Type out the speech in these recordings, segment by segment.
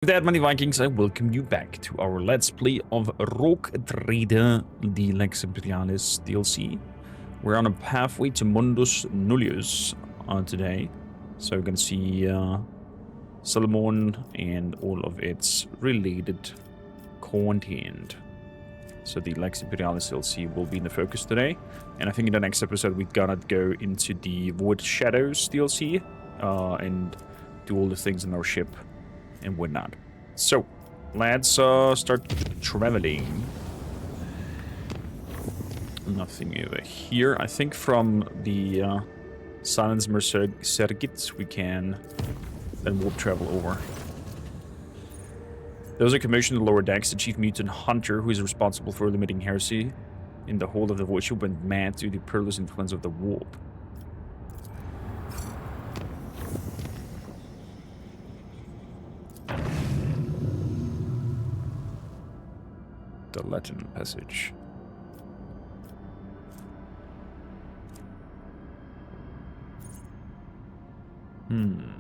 With that, many Vikings, I welcome you back to our Let's Play of Trader Lex Imperialis DLC. We're on a pathway to Mundus Nullius today. So we're going to see Solomon and all of its related content. So the Lex Imperialis DLC will be in the focus today. And I think in the next episode we're gonna go into the Void Shadows DLC and do all the things in our ship and whatnot. So, let's start traveling. Nothing over here. I think from the Silence Circuit we can then warp travel over. There was a commotion in the lower decks. The chief mutant hunter, who is responsible for limiting heresy in the hold of the void ship, went mad due to the perilous influence of the warp. The legend passage. I'm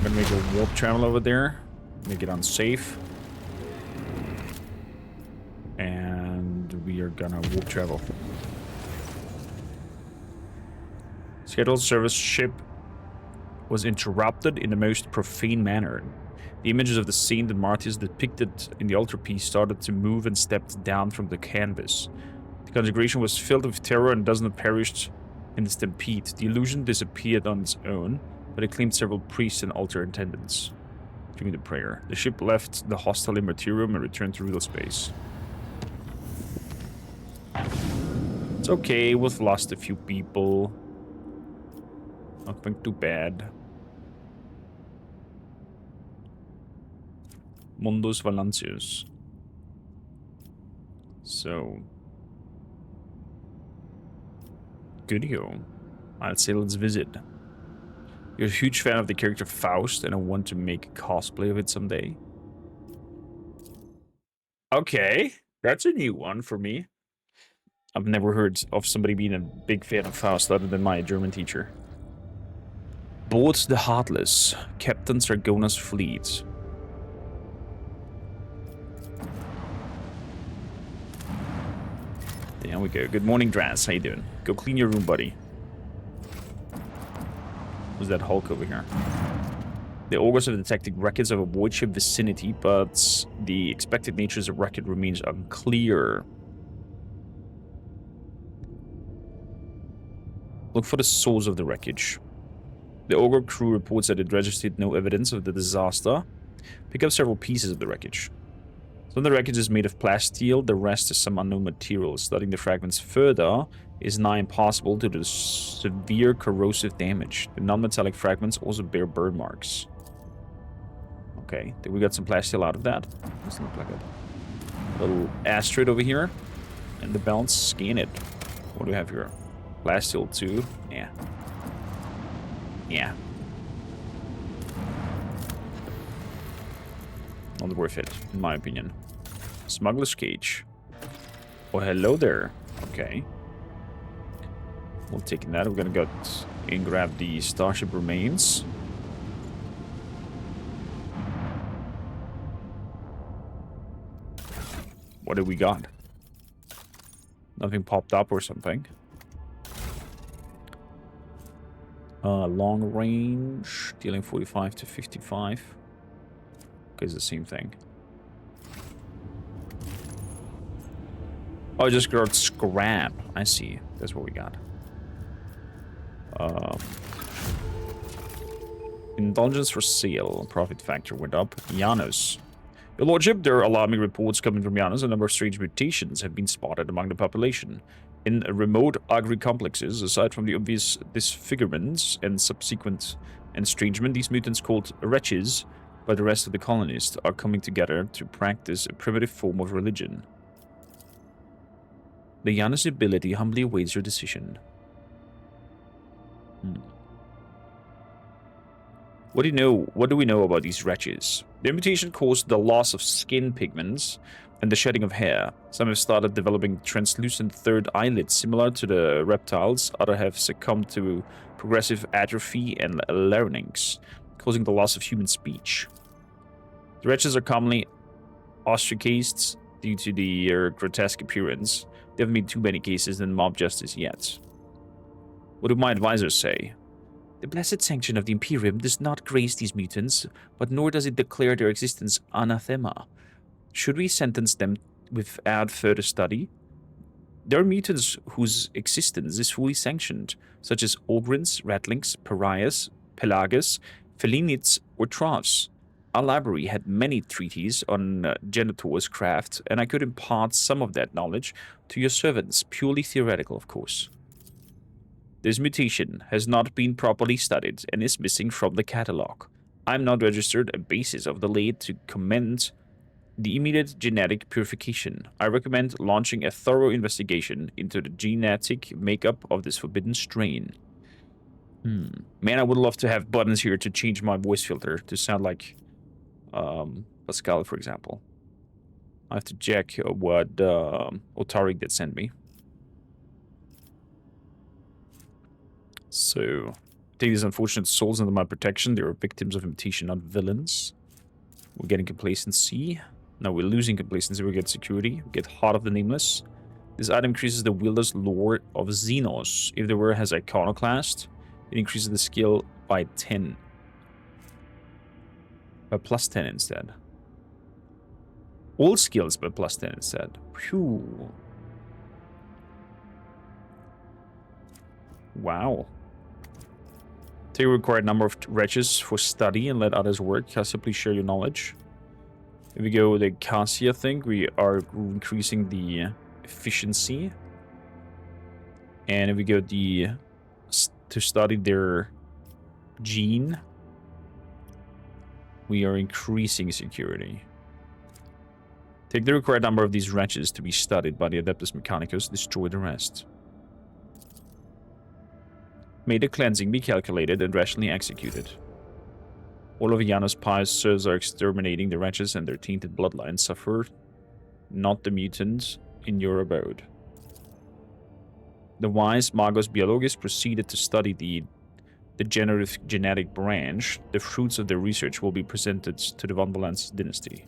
gonna make a warp travel over there, make it unsafe, and we are gonna warp travel. Scheduled service ship was interrupted in the most profane manner. The images of the saint and martyrs depicted in the altarpiece started to move and stepped down from the canvas. The consecration was filled with terror and dozens perished in the stampede. The illusion disappeared on its own, but it claimed several priests and altar attendants during the prayer. The ship left the hostile immaterium and returned to real space. It's okay, we've lost a few people. Nothing too bad. Mundus Valancius. So. Goodio. I'd say let's visit. You're a huge fan of the character Faust, and I want to make a cosplay of it someday. Okay, that's a new one for me. I've never heard of somebody being a big fan of Faust other than my German teacher. Board the Heartless, Captain Sargona's fleet. There we go. Good morning, Draz. How you doing? Go clean your room, buddy. Who's that Hulk over here? The Augurs have detected records of a void ship vicinity, but the expected nature of the record remains unclear. Look for the source of the wreckage. The Augur crew reports that it registered no evidence of the disaster. Pick up several pieces of the wreckage. Some of the wreckage is made of plasteel, the rest is some unknown material. Studying the fragments further is nigh impossible due to the severe corrosive damage. The non-metallic fragments also bear burn marks. Okay, did we get some plasteel out of that? Doesn't look like it. Little asteroid over here. And the balance, scan it. What do we have here? Plasteel 2. Yeah. Yeah. Not worth it, in my opinion. Smuggler's cage. Oh, hello there. Okay. We'll take that. We're gonna go and grab the starship remains. What do we got? Nothing popped up or something. Long range, dealing 45 to 55. Okay, it's the same thing. Oh, I just got scrap. I see. That's what we got. Indulgence for sale. Profit factor went up. Janus. Your lordship, there are alarming reports coming from Janus. A number of strange mutations have been spotted among the population. In remote agri-complexes, aside from the obvious disfigurements and subsequent estrangement, these mutants called wretches by the rest of the colonists are coming together to practice a primitive form of religion. The Janus ability humbly awaits your decision. What do you know? What do we know about these wretches? The mutation caused the loss of skin pigments and the shedding of hair. Some have started developing translucent third eyelids similar to the reptiles. Others have succumbed to progressive atrophy and larynx, causing the loss of human speech. The wretches are commonly ostracized due to their grotesque appearance. There haven't been too many cases in mob justice yet. What do my advisors say? The blessed sanction of the Imperium does not grace these mutants, but nor does it declare their existence anathema. Should we sentence them without further study? There are mutants whose existence is fully sanctioned, such as ogrins, ratlings, pariahs, pelagus, felinids, or troughs. Our library had many treatises on Genitor's craft, and I could impart some of that knowledge to your servants, purely theoretical, of course. This mutation has not been properly studied and is missing from the catalogue. I'm not registered a basis of the late to commend the immediate genetic purification. I recommend launching a thorough investigation into the genetic makeup of this forbidden strain. Man, I would love to have buttons here to change my voice filter to sound like Pascal, for example. I have to check what Otarik did send me. So, take these unfortunate souls under my protection. They are victims of imitation, not villains. We're getting complacency. No, we're losing complacency. We get security. We get Heart of the Nameless. This item increases the wielder's lore of Xenos. If the wearer has Iconoclast, it increases the skill by 10. By plus 10 instead. All skills by plus 10 instead. Phew. Wow. Take a required number of wretches for study and let others work. Cassia, please share your knowledge. If we go the Cassia thing, we are increasing the efficiency. And if we go the to study their gene, we are increasing security. Take the required number of these wretches to be studied by the Adeptus Mechanicus. Destroy the rest. May the cleansing be calculated and rationally executed. All of Janus' pious serfs are exterminating the wretches and their tainted bloodlines. Suffer not the mutants in your abode. The wise Magos Biologis proceeded to study the degenerative genetic branch. The fruits of their research will be presented to the Van Valence dynasty.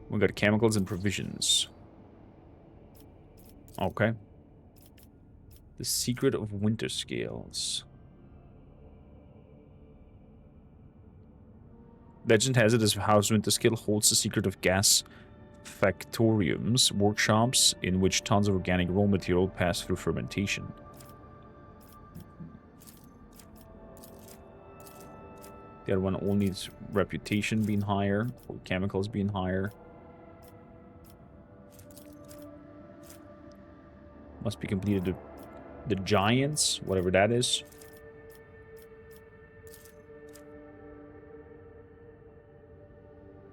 We got chemicals and provisions. Okay. The Secret of Winter Scales. Legend has it as House Winterscale holds the secret of gas factoriums, workshops in which tons of organic raw material pass through fermentation. The other one all needs reputation being higher, or chemicals being higher. Must be completed the Giants, whatever that is.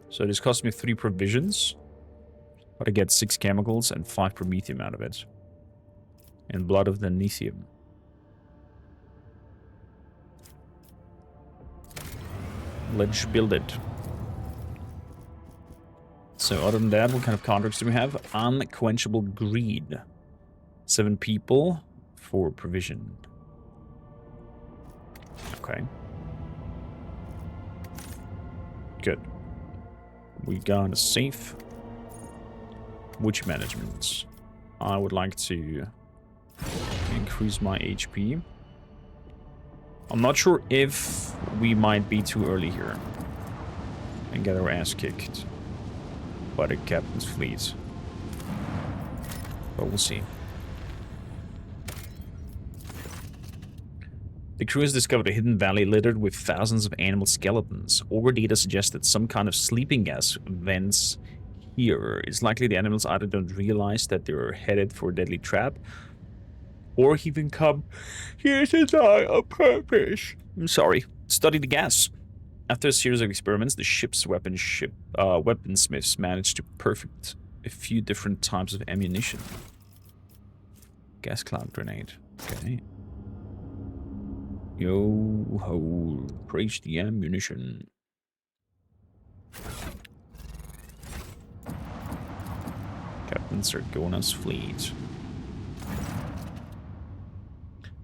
So this cost me 3 provisions, but I get 6 chemicals and 5 promethium out of it. And blood of the Nithium. Let's build it. So other than that, what kind of contracts do we have? Unquenchable Greed. 7 people for provision. Okay. Good. We got a safe. Witch management. I would like to increase my HP. I'm not sure if we might be too early here and get our ass kicked by the captain's fleet. But we'll see. The crew has discovered a hidden valley littered with thousands of animal skeletons. Ogre data suggests that some kind of sleeping gas vents here. It's likely the animals either don't realize that they're headed for a deadly trap, or even come here to die on purpose. I'm sorry. Study the gas. After a series of experiments, the ship's weaponsmiths managed to perfect a few different types of ammunition. Gas cloud grenade. Okay. Yo ho, praise the ammunition. Captain Sargona's fleet.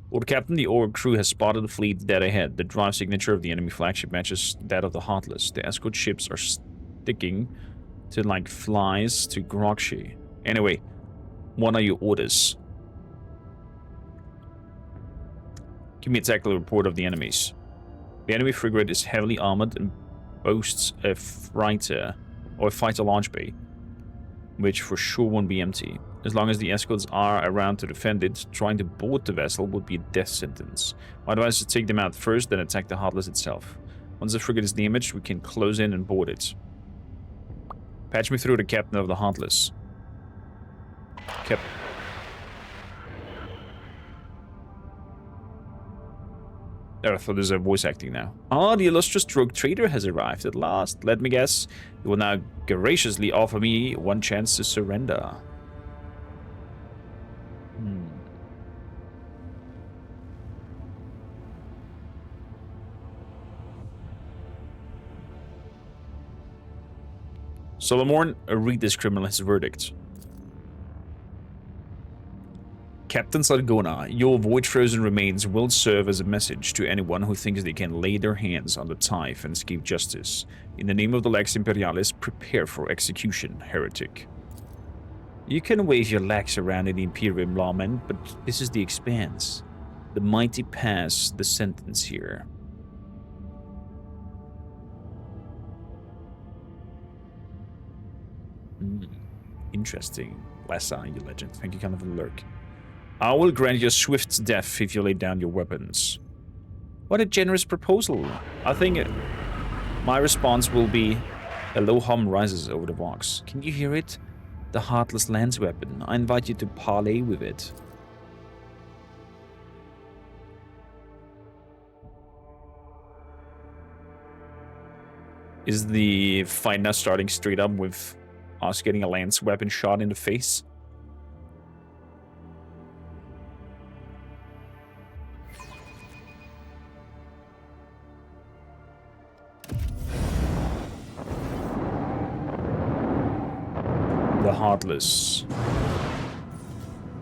Lord Captain, the Orc crew has spotted the fleet dead ahead. The drive signature of the enemy flagship matches that of the Heartless. The escort ships are sticking to like flies to Grokshi. Anyway, what are your orders? Give me a tactical report of the enemies. The enemy frigate is heavily armored and boasts a fighter or a fighter launch bay, which for sure won't be empty. As long as the escorts are around to defend it, trying to board the vessel would be a death sentence. My advice is to take them out first, then attack the Heartless itself. Once the frigate is damaged, we can close in and board it. Patch me through the captain of the Heartless. Oh, I thought there's a voice acting now. Ah, the illustrious rogue trader has arrived at last. Let me guess, you will now graciously offer me one chance to surrender. Solomon, read this criminal his verdict. Captain Sargona, your void-frozen remains will serve as a message to anyone who thinks they can lay their hands on the tithe and escape justice. In the name of the Lex Imperialis, prepare for execution, heretic. You can wave your legs around in the Imperium, lawman, but this is the Expanse. The mighty pass the sentence here. Interesting. Lassa, you legend. Thank you, kind of a lurk. I will grant you swift death if you lay down your weapons. What a generous proposal. I think my response will be a low hum rises over the box. Can you hear it? The Heartless lance weapon. I invite you to parley with it. Is the fight now starting straight up with us getting a lance weapon shot in the face? The Heartless.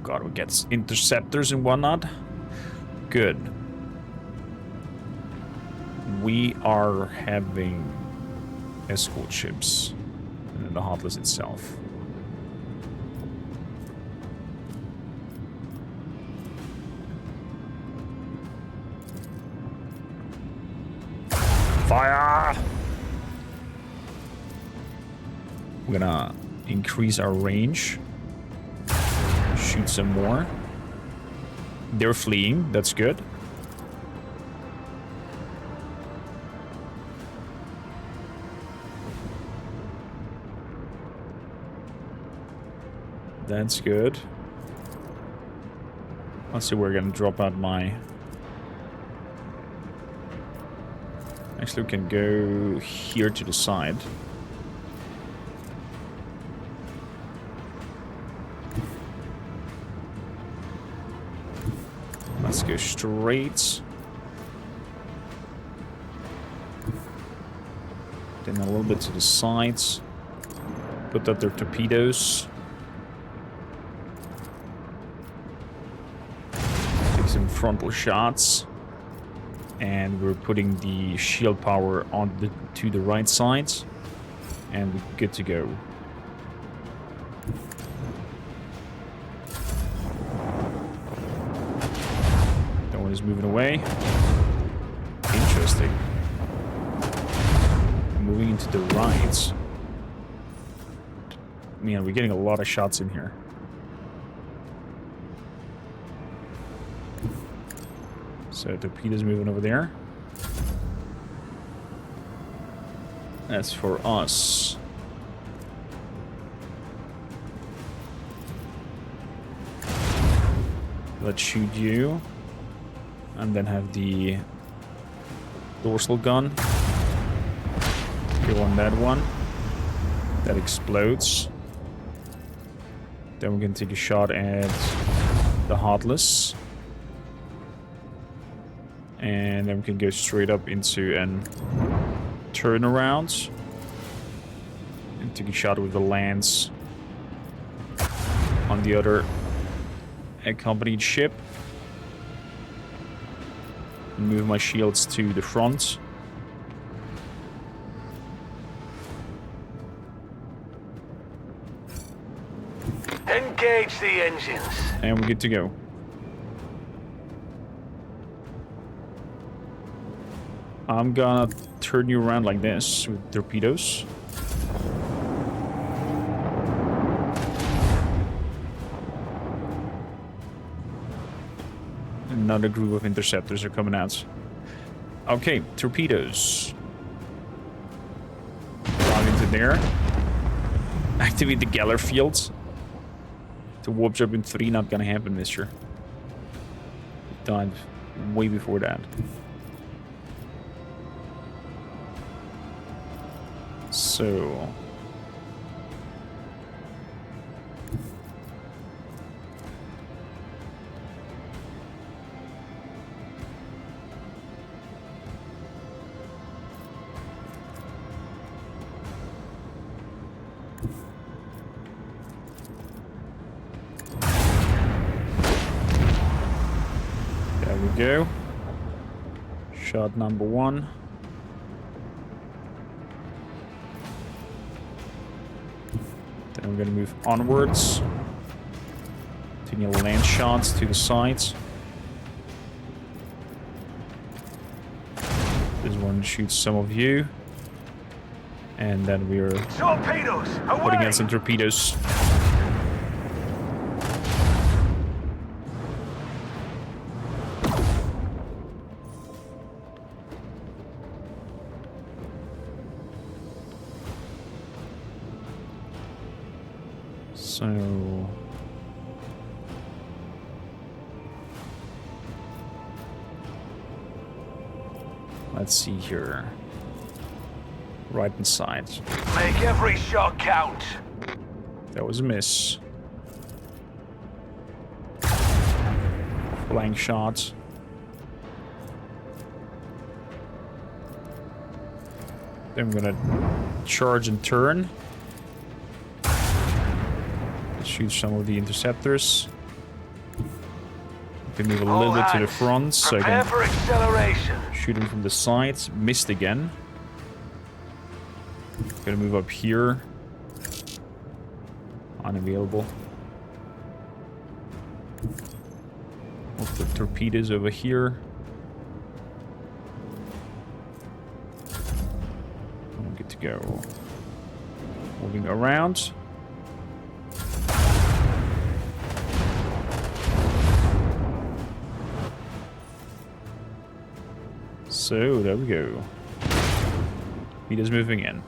God, we get interceptors and whatnot. Good. We are having escort ships. And then the Heartless itself. Fire! We're gonna increase our range. Shoot some more. They're fleeing, that's good. That's good. Let's see, we're gonna drop out my... Actually, we can go here to the side. Let's go straight. Then a little bit to the sides. Put out their torpedoes. Take some frontal shots. And we're putting the shield power on to the right side. And we're good to go. Is moving away. Interesting. Moving into the right. Man, we're getting a lot of shots in here. So torpedoes moving over there. That's for us. Let's shoot you. And then have the dorsal gun. Go on that one. That explodes. Then we're going to take a shot at the Heartless. And then we can go straight up into an turnaround. And take a shot with the lance on the other accompanied ship. Move my shields to the front. Engage the engines. And we're good to go. I'm gonna turn you around like this with torpedoes. Another group of interceptors are coming out. Okay, torpedoes. Drive into there. Activate the Geller fields. The warp jump in 3 not gonna happen this year. It died way before that. So... there we go. Shot number 1. Then we're gonna move onwards. Taking lance shots to the sides. This one shoots some of you. And then we're Torpedoes, putting in some torpedoes. So... let's see here. Right inside. Make every shot count. That was a miss. Flank shot. Then I'm gonna charge and turn. Shoot some of the interceptors. I can move a little bit to the front so I Prepare for acceleration. can shoot them from the sides. Missed again. Gonna move up here. Unavailable. We'll put torpedoes over here. I'm good to go. Moving around. So, there we go. Torpedoes moving in.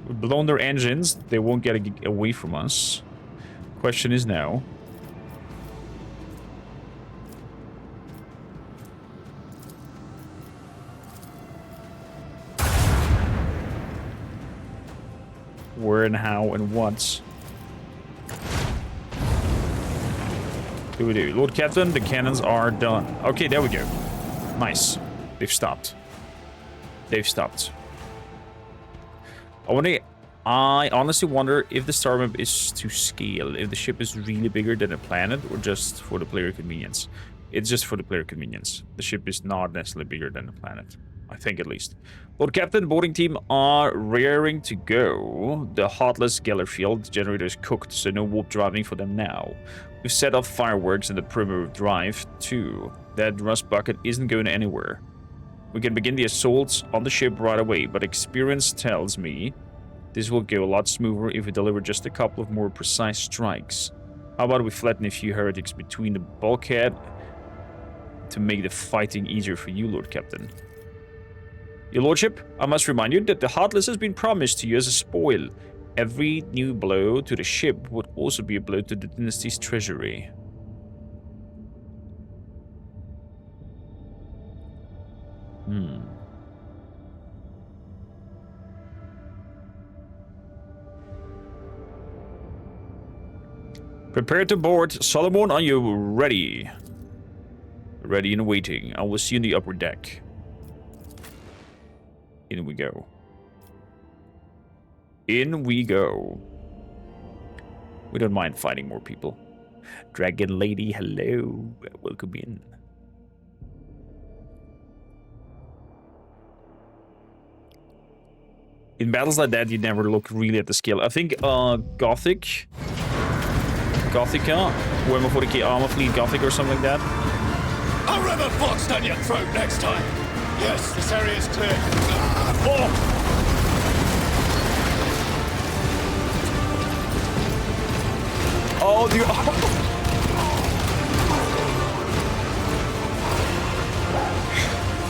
We've blown their engines. They won't get away from us. Question is now. Where and how and what do we do? Lord Captain, the cannons are done. Okay, there we go. Nice. They've stopped. They've stopped. I honestly wonder if the star map is to scale, if the ship is really bigger than a planet, or just for the player convenience. It's just for the player convenience. The ship is not necessarily bigger than the planet. I think at least. Lord Captain, boarding team are raring to go. The Heartless Geller field generator is cooked, so no warp driving for them now. We've set off fireworks in the perimeter drive, too. That rust bucket isn't going anywhere. We can begin the assaults on the ship right away, but experience tells me this will go a lot smoother if we deliver just a couple of more precise strikes. How about we flatten a few heretics between the bulkhead to make the fighting easier for you, Lord Captain. Your Lordship, I must remind you that the Heartless has been promised to you as a spoil. Every new blow to the ship would also be a blow to the dynasty's treasury. Prepare to board. Solomon, are you ready? Ready and waiting. I will see you in the upper deck. In we go. In we go. We don't mind fighting more people. Dragon Lady, hello. Welcome in. In battles like that, you never look really at the skill. I think Gothica, Warhammer 40k Armor Fleet Gothic or something like that. I'll ram a box down your throat next time. Yes, this area is clear. Oh! Oh, dude.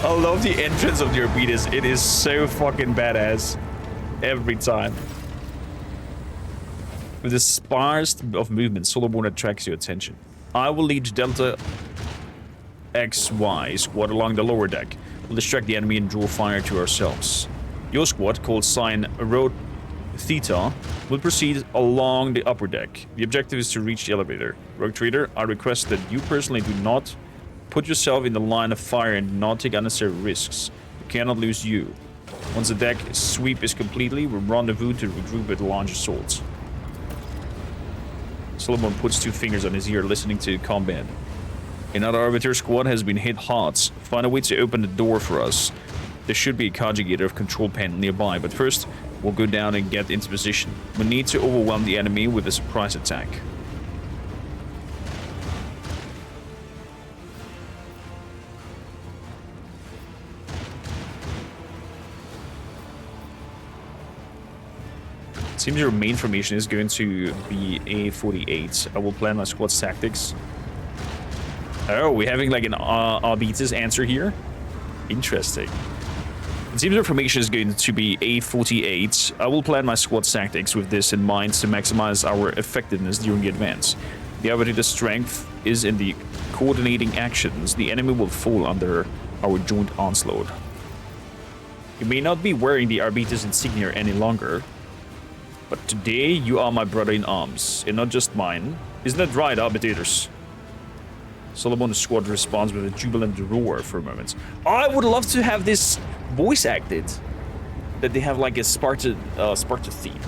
I love the entrance of the arbites. It is so fucking badass. Every time. With the sparse of movement, Solomon attracts your attention. I will lead Delta XY squad along the lower deck. We'll distract the enemy and draw fire to ourselves. Your squad, called Sign Road Theta, will proceed along the upper deck. The objective is to reach the elevator. Rogue Trader, I request that you personally do not put yourself in the line of fire and do not take unnecessary risks. We cannot lose you. Once the deck sweep is completely, we rendezvous to regroup with launch assaults. Solomon puts 2 fingers on his ear, listening to combat. Another Arbiter squad has been hit hard. Find a way to open the door for us. There should be a conjugator of control panel nearby, but first, we'll go down and get into position. We need to overwhelm the enemy with a surprise attack. Seems your main formation is going to be A48. I will plan my squad's tactics. Oh, we're having like an arbites answer here? Interesting. It seems our formation is going to be A48. I will plan my squad's tactics with this in mind to maximize our effectiveness during the advance. The arbiter's strength is in the coordinating actions. The enemy will fall under our joint onslaught. You may not be wearing the arbites insignia any longer, but today you are my brother in arms, and not just mine. Isn't that right, arbiters? Solomon's squad responds with a jubilant roar for a moment. I would love to have this voice acted. That they have like a Sparta theme.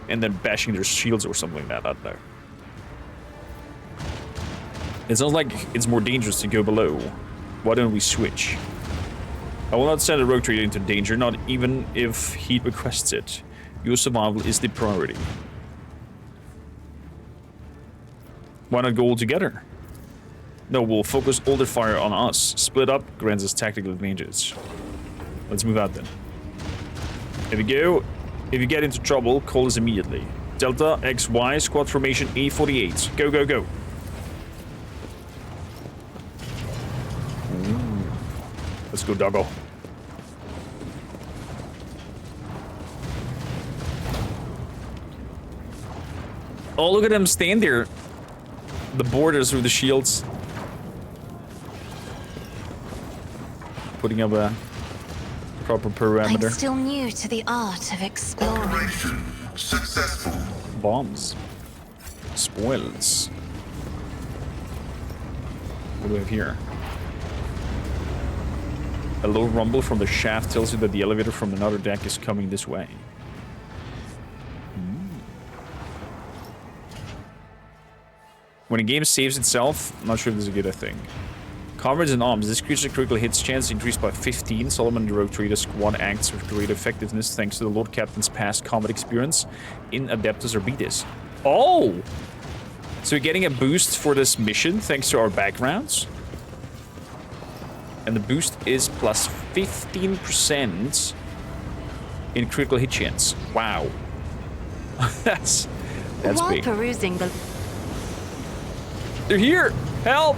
And then bashing their shields or something like that out there. It sounds like it's more dangerous to go below. Why don't we switch? I will not send a rogue trader into danger, not even if he requests it. Your survival is the priority. Why not go all together? No, we'll focus all their fire on us. Split up grants us tactical advantage. Let's move out then. Here we go. If you get into trouble, call us immediately. Delta XY squad formation A48. Go, go, go. Let's go, doggo. Oh, look at them stand there. The borders with the shields. Putting up a proper parameter. I'm still new to the art of exploring. Operation successful. Bombs. Spoils. What do we have here? A low rumble from the shaft tells you that the elevator from another deck is coming this way. When a game saves itself, I'm not sure if this is a good thing. Comrades in arms. This creature's critical hits chance increased by 15. Solomon the Rogue Trader squad acts with great effectiveness thanks to the Lord Captain's past combat experience in Adeptus Arbites. Oh! So we're getting a boost for this mission thanks to our backgrounds. And the boost is plus 15% in critical hit chance. Wow. that's While big. perusing the... They're here! Help!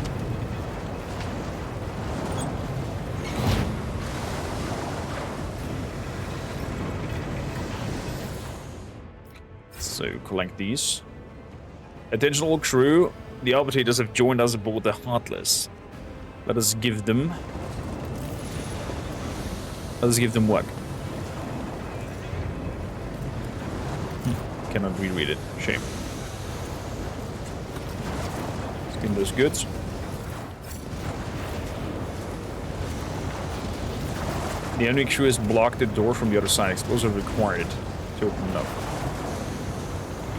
So, collect these. Attention all crew. The arbitrators have joined us aboard the Heartless. Let us give them... Let us give them what? Cannot reread it. Shame. In those goods. The enemy crew has blocked the door from the other side. Explosive required to open it up.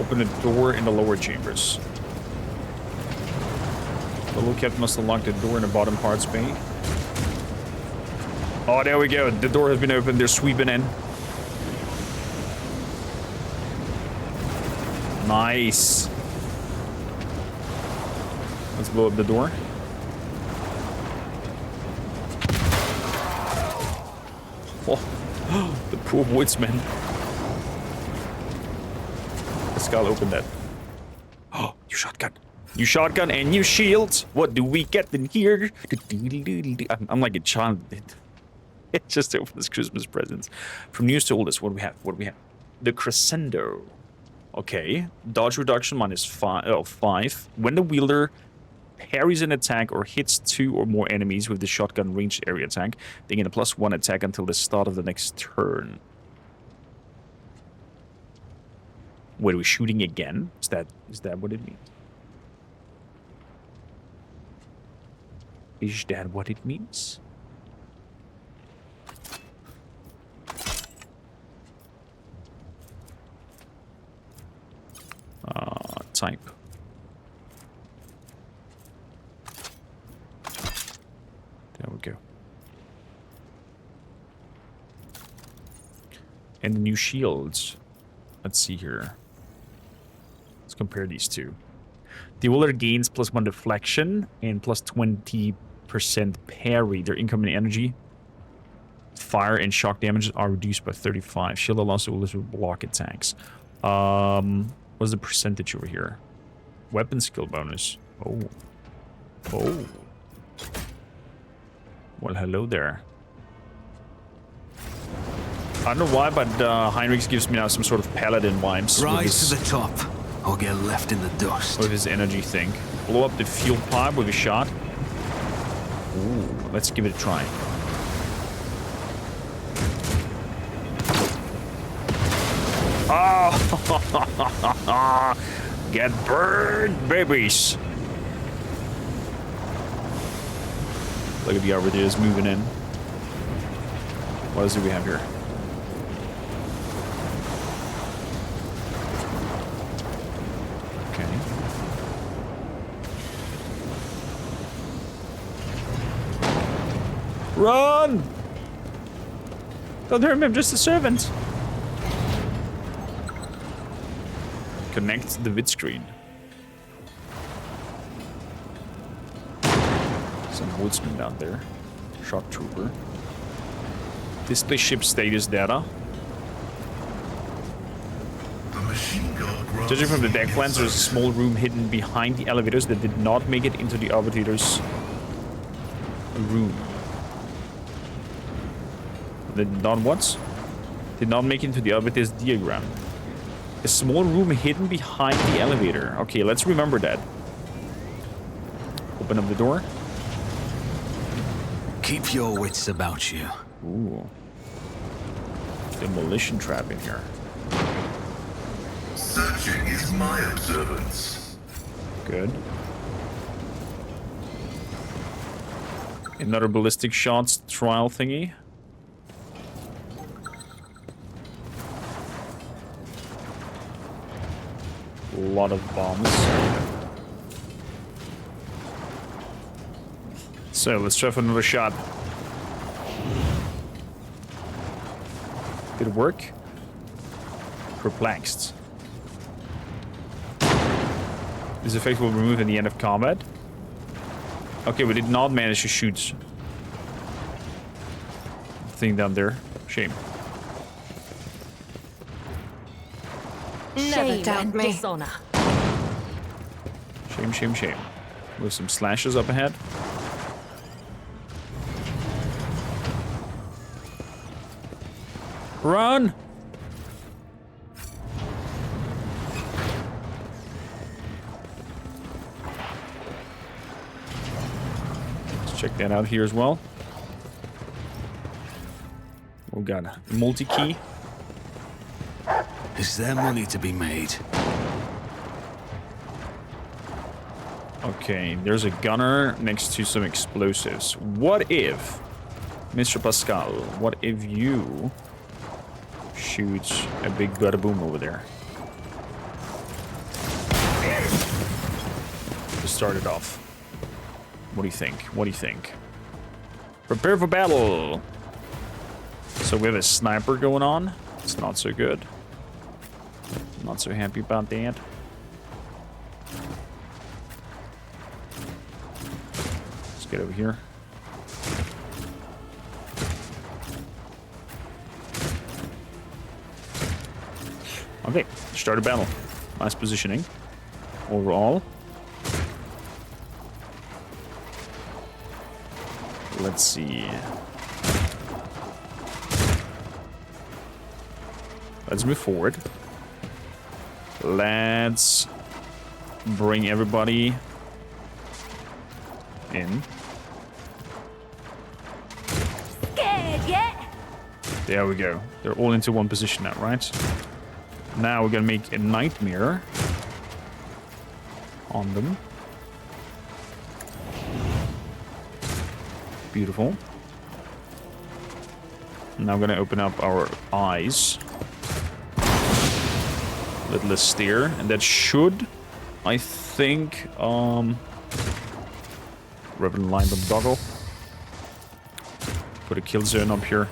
Open the door in the lower chambers. The little cat must unlock the door in the bottom parts bay. Oh, there we go. The door has been opened. They're sweeping in. Nice. Let's blow up the door. Oh, the poor woodsman. Pascal, open that. Oh, new shotgun. New shotgun and new shields. What do we get in here? I'm like a child. It just opens Christmas presents. From news to oldest, what do we have? What do we have? The crescendo. Okay. Dodge reduction -5. When the wielder parries an attack or hits 2 or more enemies with the shotgun ranged area attack, they gain a +1 attack until the start of the next turn. Wait, are we shooting again? Is that what it means? Is that what it means? Type. There we go. And the new shields. Let's see here. Let's compare these two. The wielder gains +1 deflection and +20% parry. Their incoming energy, fire, and shock damages are reduced by 35. Shield allows the wielder to block attacks. What's the percentage over here? Weapon skill bonus. Oh. Oh. Well, hello there. I don't know why, but Heinrichs gives me now some sort of paladin vibes. Rise to the top, or get left in the dust. With his energy thing. Blow up the fuel pipe with a shot. Ooh, let's give it a try. Oh! Get burned, babies! Look at the arbites moving in. What else do we have here? Okay. Run! Don't hurt me, I'm just a servant. Connect the vid screen. Some woodsman down there. Shock trooper. Display ship status data. The machine gun grabs Judging from the deck the plans, there's a insert. small room hidden behind the elevators that did not make it into the arbitrators' room. Did not what? Did not make it into the arbitrators' diagram. A small room hidden behind the elevator. Okay, let's remember that. Open up the door. Keep your wits about you. Ooh. Demolition trap in here. Searching is my observance. Good. Another ballistic shots trial thingy. A lot of bombs. So let's try for another shot. Did it work? Perplexed. This effect will be removed at the end of combat. Okay, we did not manage to shoot the thing down there. Shame. Never doubt me. Dishonor. Shame, shame, shame. With some slashes up ahead. Run! Let's check that out here as well. Oh god, multi-key. Is there money to be made? Okay, there's a gunner next to some explosives. What if, Mr. Pascal, what if you shoot a big bada boom over there? To start it off. What do you think? What do you think? Prepare for battle! So we have a sniper going on. It's not so good. Not so happy about that. Let's get over here. Okay, start a battle. Nice positioning. Overall. Let's see. Let's move forward. Let's bring everybody in. Scared yet? There we go. They're all into one position now, right? Now we're gonna make a nightmare on them. Beautiful. Now I'm gonna open up our eyes. Little steer, and that should, I think, Reverend line the doggle. Put a kill zone up here.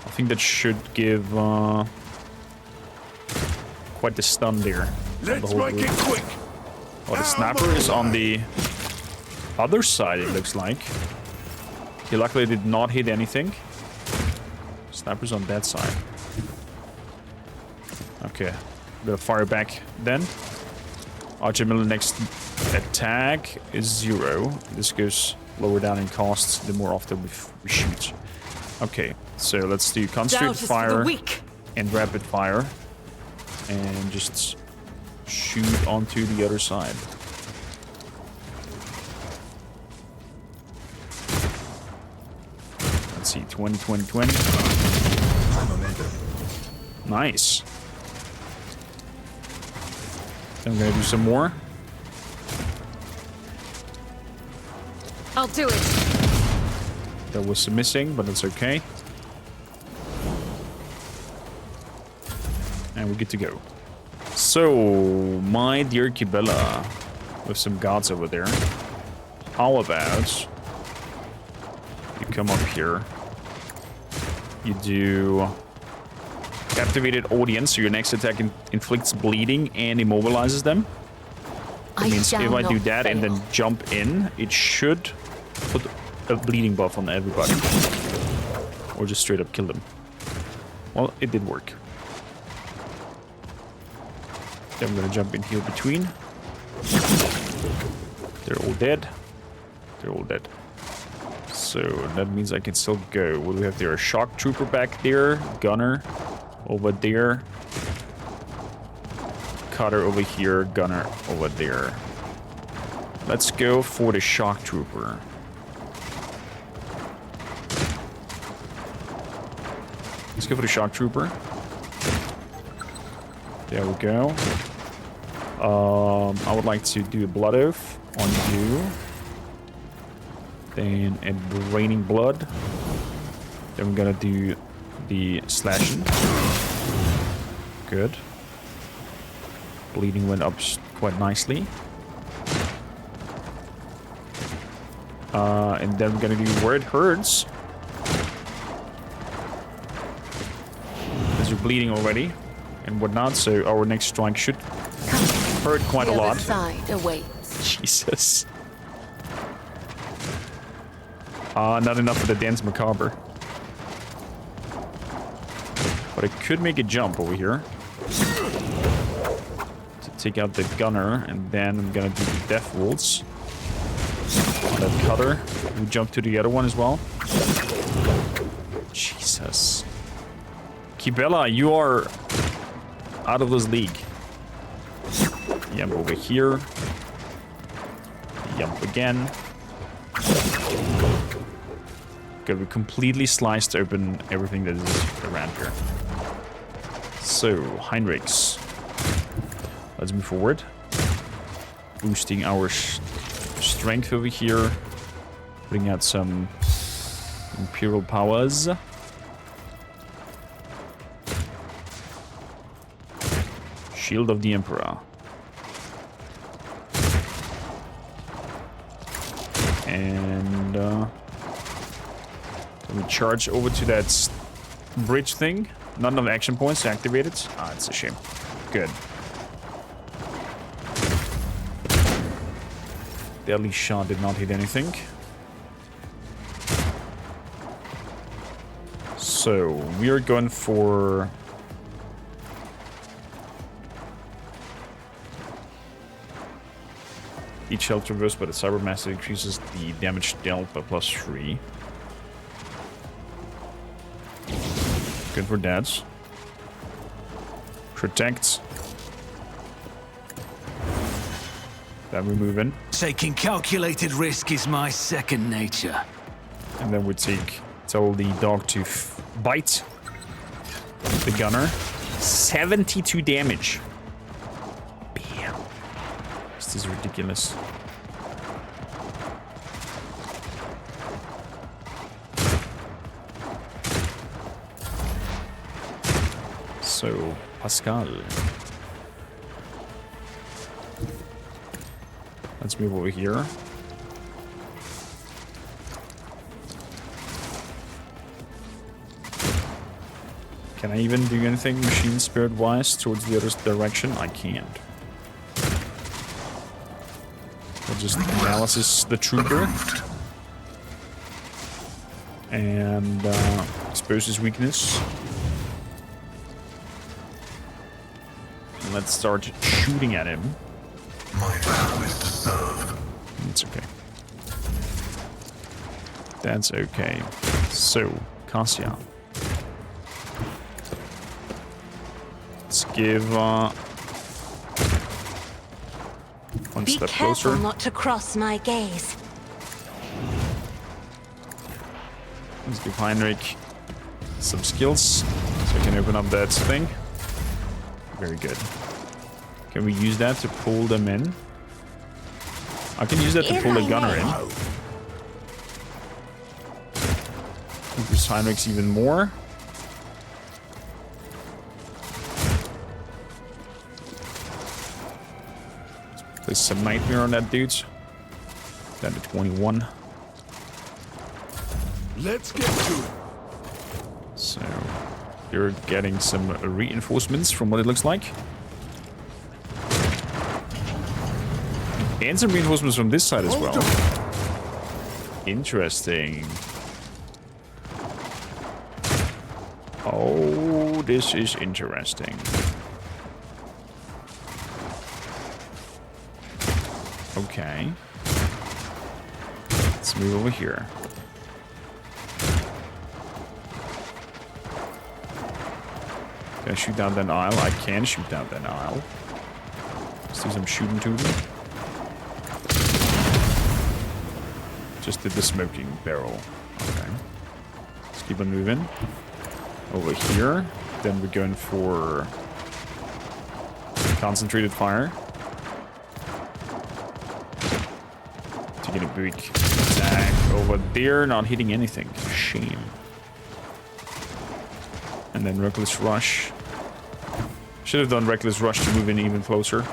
I think that should give quite the stun there. Let's make it quick. Oh, the snapper is on the other side, it looks like. He luckily did not hit anything. Snapper's on that side. Okay. Gonna fire back then. Archer Miller next attack is 0. This goes lower down in costs the more often we shoot. Okay, so let's do concentrated fire and rapid fire. And just shoot onto the other side. Let's see, 20, 20, 20. Nice. I'm gonna do some more. I'll do it. That was missing, but that's okay. And we're good to go. So, my dear Kibella, with some gods over there. How about you come up here? You do captivated audience, so your next attack inflicts bleeding and immobilizes them. That means if I do that and then jump in, it should put a bleeding buff on everybody. Or just straight up kill them. Well, it did work. Then I'm gonna jump in here between. They're all dead. They're all dead. So that means I can still go. What do we have there? A shock trooper back there. Gunner over there. Cutter over here. Gunner over there. Let's go for the shock trooper. Let's go for the shock trooper. There we go. I would like to do a blood oath on you. Then a raining blood. Then we're gonna do the slashing. Good. Bleeding went up quite nicely. And then we're gonna do where it hurts. Because you're bleeding already and whatnot, so our next strike should hurt quite a lot. Side awaits. Jesus. Not enough for the Dance Macabre. But I could make a jump over here. To take out the gunner, and then I'm gonna do the Death Wolves. On that cutter. We jump to the other one as well. Jesus. Kibella, you are out of this league. Jump over here. Jump again. Okay, we completely sliced open everything that is around here. So, Heinrichs. Let's move forward. boosting our strength over here. Bring out some Imperial powers. Shield of the Emperor. And we charge over to that bridge thing. Not enough action points to activate it. Ah, it's a shame. Good. Deadly shot did not hit anything. So we are going for each health traversed by the Cybermaster increases the damage dealt by +3. Good for that. Protect. Then we move in. Taking calculated risk is my second nature. And then we tell the dog to bite the gunner. 72 damage. Bam. This is ridiculous. So, Pascal. Let's move over here. Can I even do anything machine spirit wise towards the other direction? I can't. I'll just analysis the trooper. And expose his weakness. And let's start shooting at him. My vow is to serve. It's okay. That's okay. So, Cassia. Let's give one Be step careful closer. not to cross my gaze. Let's give Heinrich some skills so I can open up that thing. Very good. Can we use that to pull them in? I can use that to pull the gunner in. Increase Heinrich's even more. Place some nightmare on that dude. Down to 21. Let's get to it. So you're getting some reinforcements from what it looks like. And some reinforcements from this side as well. Interesting. Oh, this is interesting. Okay. Let's move over here. Can I shoot down that aisle? I can shoot down that aisle. Let's do some shooting to them. Just did the smoking barrel. Okay. Let's keep on moving. Over here. Then we're going for concentrated fire. Taking a big attack over there. Not hitting anything. Shame. And then Reckless Rush. Should have done Reckless Rush to move in even closer.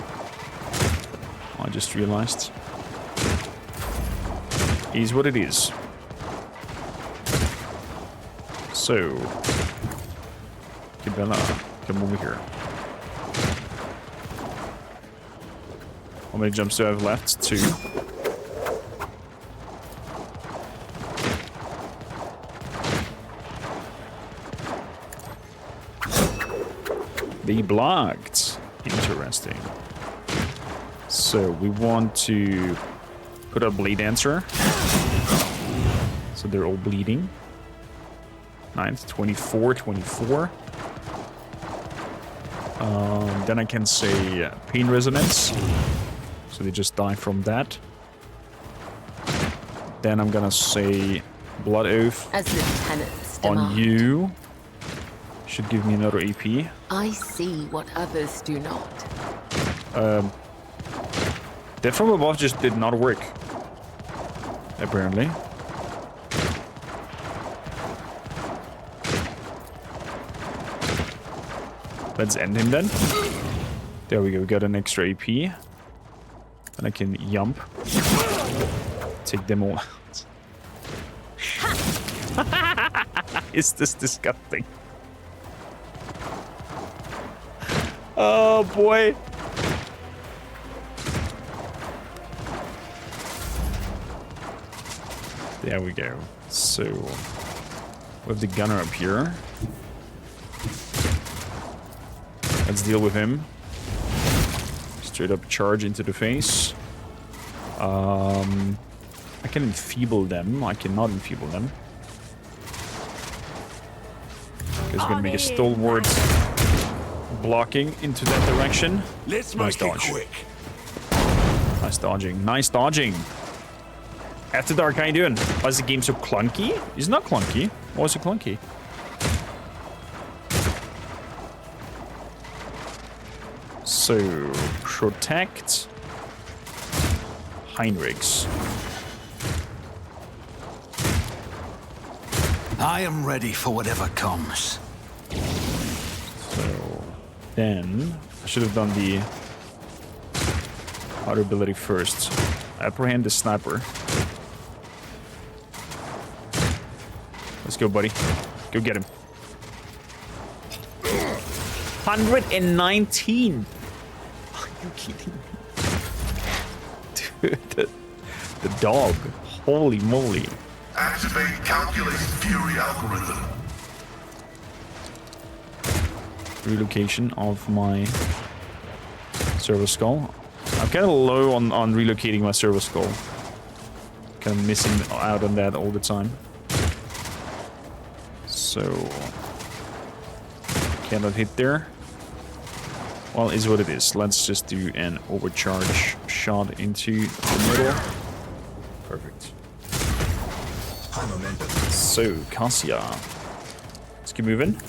I just realized. Is what it is. So, Kibella, come over here. How many jumps do I have left? 2. They blocked. Interesting. So we want to put a Blade Dancer. So they're all bleeding. 9th, 24, 24. Then I can say Pain Resonance. So they just die from that. Then I'm gonna say Blood Oath As the tenants on demand. you. Should give me another AP. I see what others do not. That from above just did not work. Apparently. Let's end him then. There we go, we got an extra AP. And I can jump. Take them all out. Is this disgusting? Oh boy. There we go. So, we have the gunner up here. Let's deal with him. Straight up charge into the face. I can enfeeble them. I cannot enfeeble them. Because we're gonna make a stalwart blocking into that direction. Let's Nice make it dodge. quick. Nice dodging. Nice dodging. After Dark, how you doing? Why is the game so clunky? It's not clunky. Why is it clunky? So, protect Heinrichs. I am ready for whatever comes. So, then I should have done the other ability first. Apprehend the sniper. Let's go, buddy. Go get him. 119. Are you kidding me? Dude, the dog. Holy moly. Activate calculated fury algorithm. Relocation of my servo skull. I'm kind of low on relocating my servo skull. Kind of missing out on that all the time. So cannot hit there. Well, is what it is. Let's just do an overcharge shot into the middle. Perfect. So, Cassia. Let's keep moving.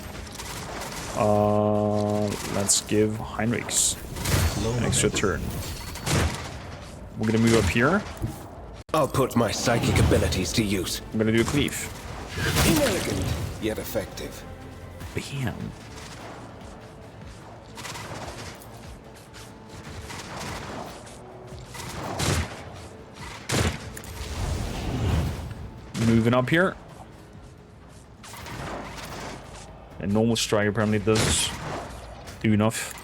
Let's give Heinrichs an extra turn. We're gonna move up here. I'll put my psychic abilities to use. I'm gonna do a cleave. Inelegant, yet effective. Bam. Moving up here. A normal strike apparently does do enough.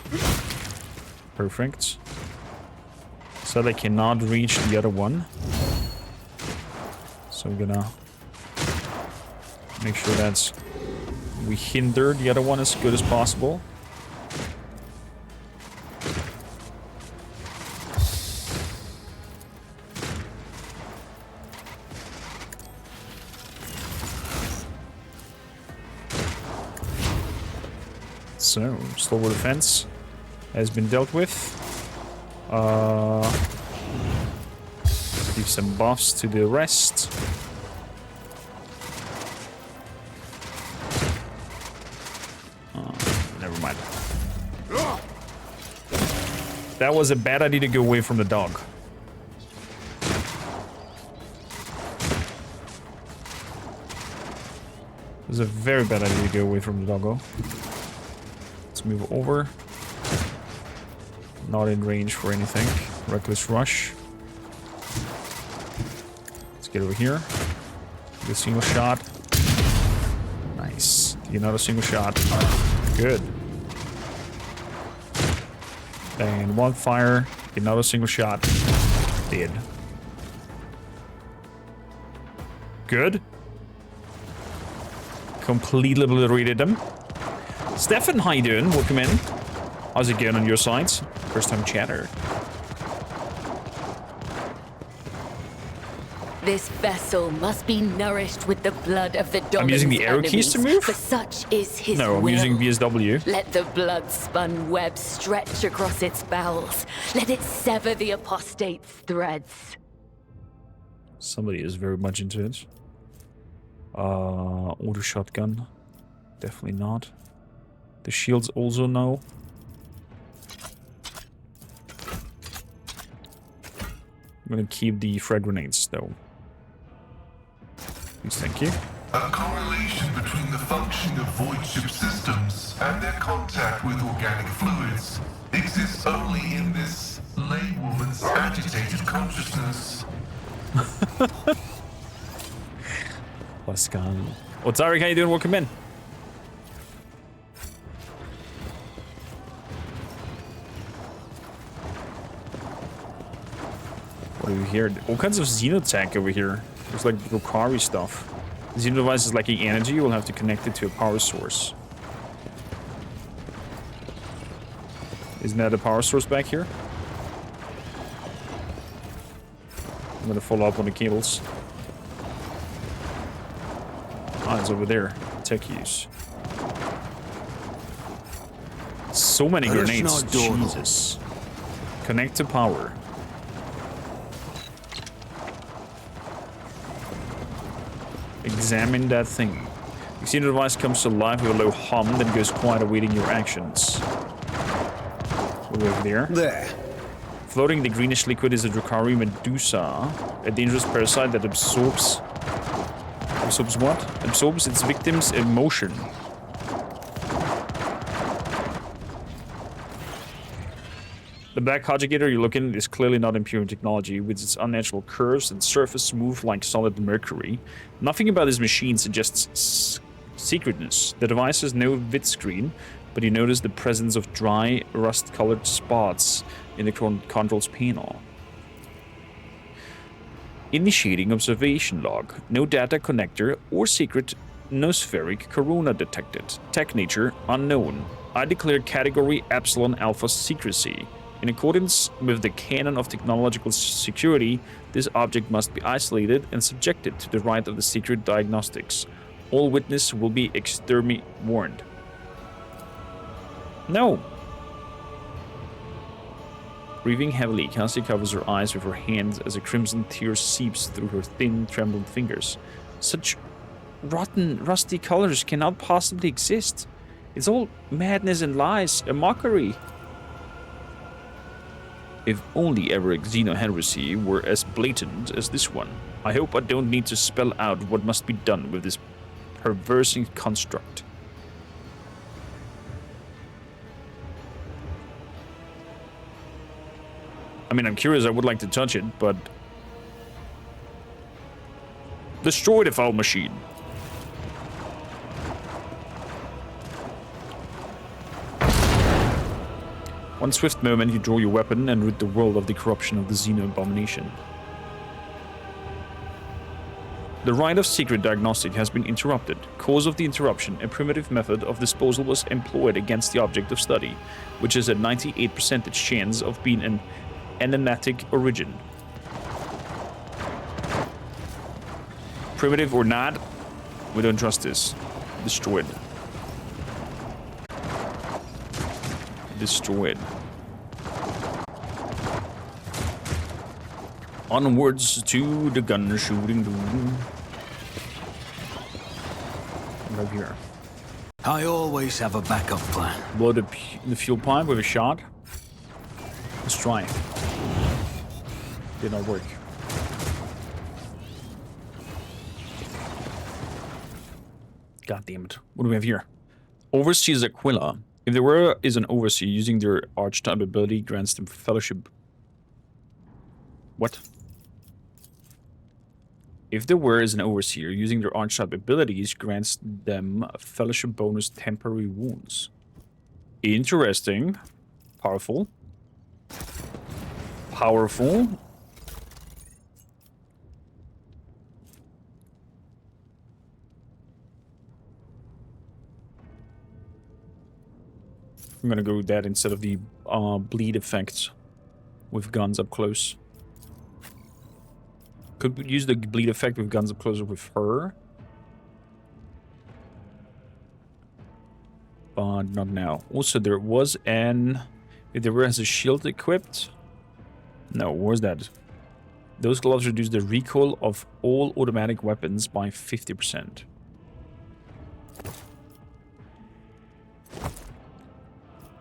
Perfect. So they cannot reach the other one. So we're gonna make sure that we hinder the other one as good as possible. So, stalwart defense has been dealt with. Give some buffs to the rest. Never mind. That was a bad idea to go away from the dog. It was a very bad idea to go away from the doggo. Let's move over. Not in range for anything. Reckless rush. Let's get over here. Get a single shot. Nice. Get another single shot. Good. And one fire. Get another single shot. Dead. Good. Completely obliterated them. Stefan, how you doing? Welcome in. How's it going on your side? First time chatter. This vessel must be nourished with the blood of the dominant I'm using the arrow keys to move? For such is his No, I'm will. using VSW. Let the blood-spun web stretch across its bowels. Let it sever the apostate's threads. Somebody is very much into it. Auto shotgun. Definitely not. The shields also no. I'm gonna keep the frag grenades, though. Please, thank you. A correlation between the function of void ship systems and their contact with organic fluids exists only in this laywoman's agitated consciousness. Pascal. What's Eric? How you doing? Welcome in. What do we hear? All kinds of xenotech over here. Looks like Rokari stuff. The xeno device is lacking energy. We'll have to connect it to a power source. Isn't that a power source back here? I'm gonna follow up on the cables. Ah, it's over there. Tech use. So many grenades. Jesus. Connect to power. Examine that thing. You see the device comes to life with a low hum, then goes quiet awaiting your actions. What do we have there? There. Floating in the greenish liquid is a Drukari Medusa, a dangerous parasite that absorbs what? Absorbs its victim's emotion. The black conjugator you're looking at is clearly not Imperial technology, with its unnatural curves and surface smooth like solid mercury. Nothing about this machine suggests secretness. The device has no vid screen, but you notice the presence of dry, rust-colored spots in the controls panel. Initiating observation log. No data connector or secret nospheric corona detected. Tech nature unknown. I declare category Epsilon Alpha secrecy. In accordance with the canon of technological security, this object must be isolated and subjected to the right of the secret diagnostics. All witness will be extermi warned. No. Breathing heavily, Cassie covers her eyes with her hands as a crimson tear seeps through her thin, trembling fingers. Such rotten, rusty colors cannot possibly exist. It's all madness and lies, a mockery. If only ever Xeno heresy were as blatant as this one. I hope I don't need to spell out what must be done with this perversing construct. I mean, I'm curious, I would like to touch it, but... Destroy the foul machine. One swift moment, you draw your weapon and rid the world of the corruption of the Xeno abomination. The right of secret diagnostic has been interrupted. Cause of the interruption, a primitive method of disposal was employed against the object of study, which is a 98% chance of being an enigmatic origin. Primitive or not, we don't trust this. Destroyed. Destroyed. Onwards to the gun shooting room. Right here. I always have a backup plan. Blow the fuel pipe with a shot. Let's try. Did not work. God damn it. What do we have here? Overseer's Aquila. If there were is an overseer using their archetype ability grants them fellowship. What? If there were is an overseer using their archetype abilities grants them fellowship bonus temporary wounds. Interesting. Powerful. Powerful. I'm gonna go with that instead of the bleed effects with guns up close. Could use the bleed effect with guns up close with her. But not now. Also, there was an... If there has a shield equipped... No, where's that? Those gloves reduce the recoil of all automatic weapons by 50%.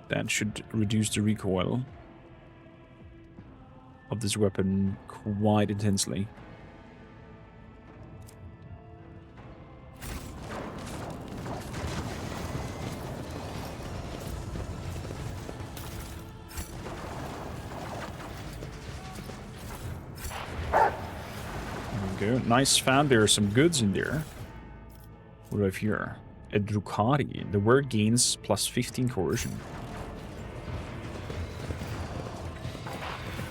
That should reduce the recoil. of this weapon quite intensely. There we go. Nice found. There are some goods in there. What do I have here? A Drukari. The word gains plus 15 coercion.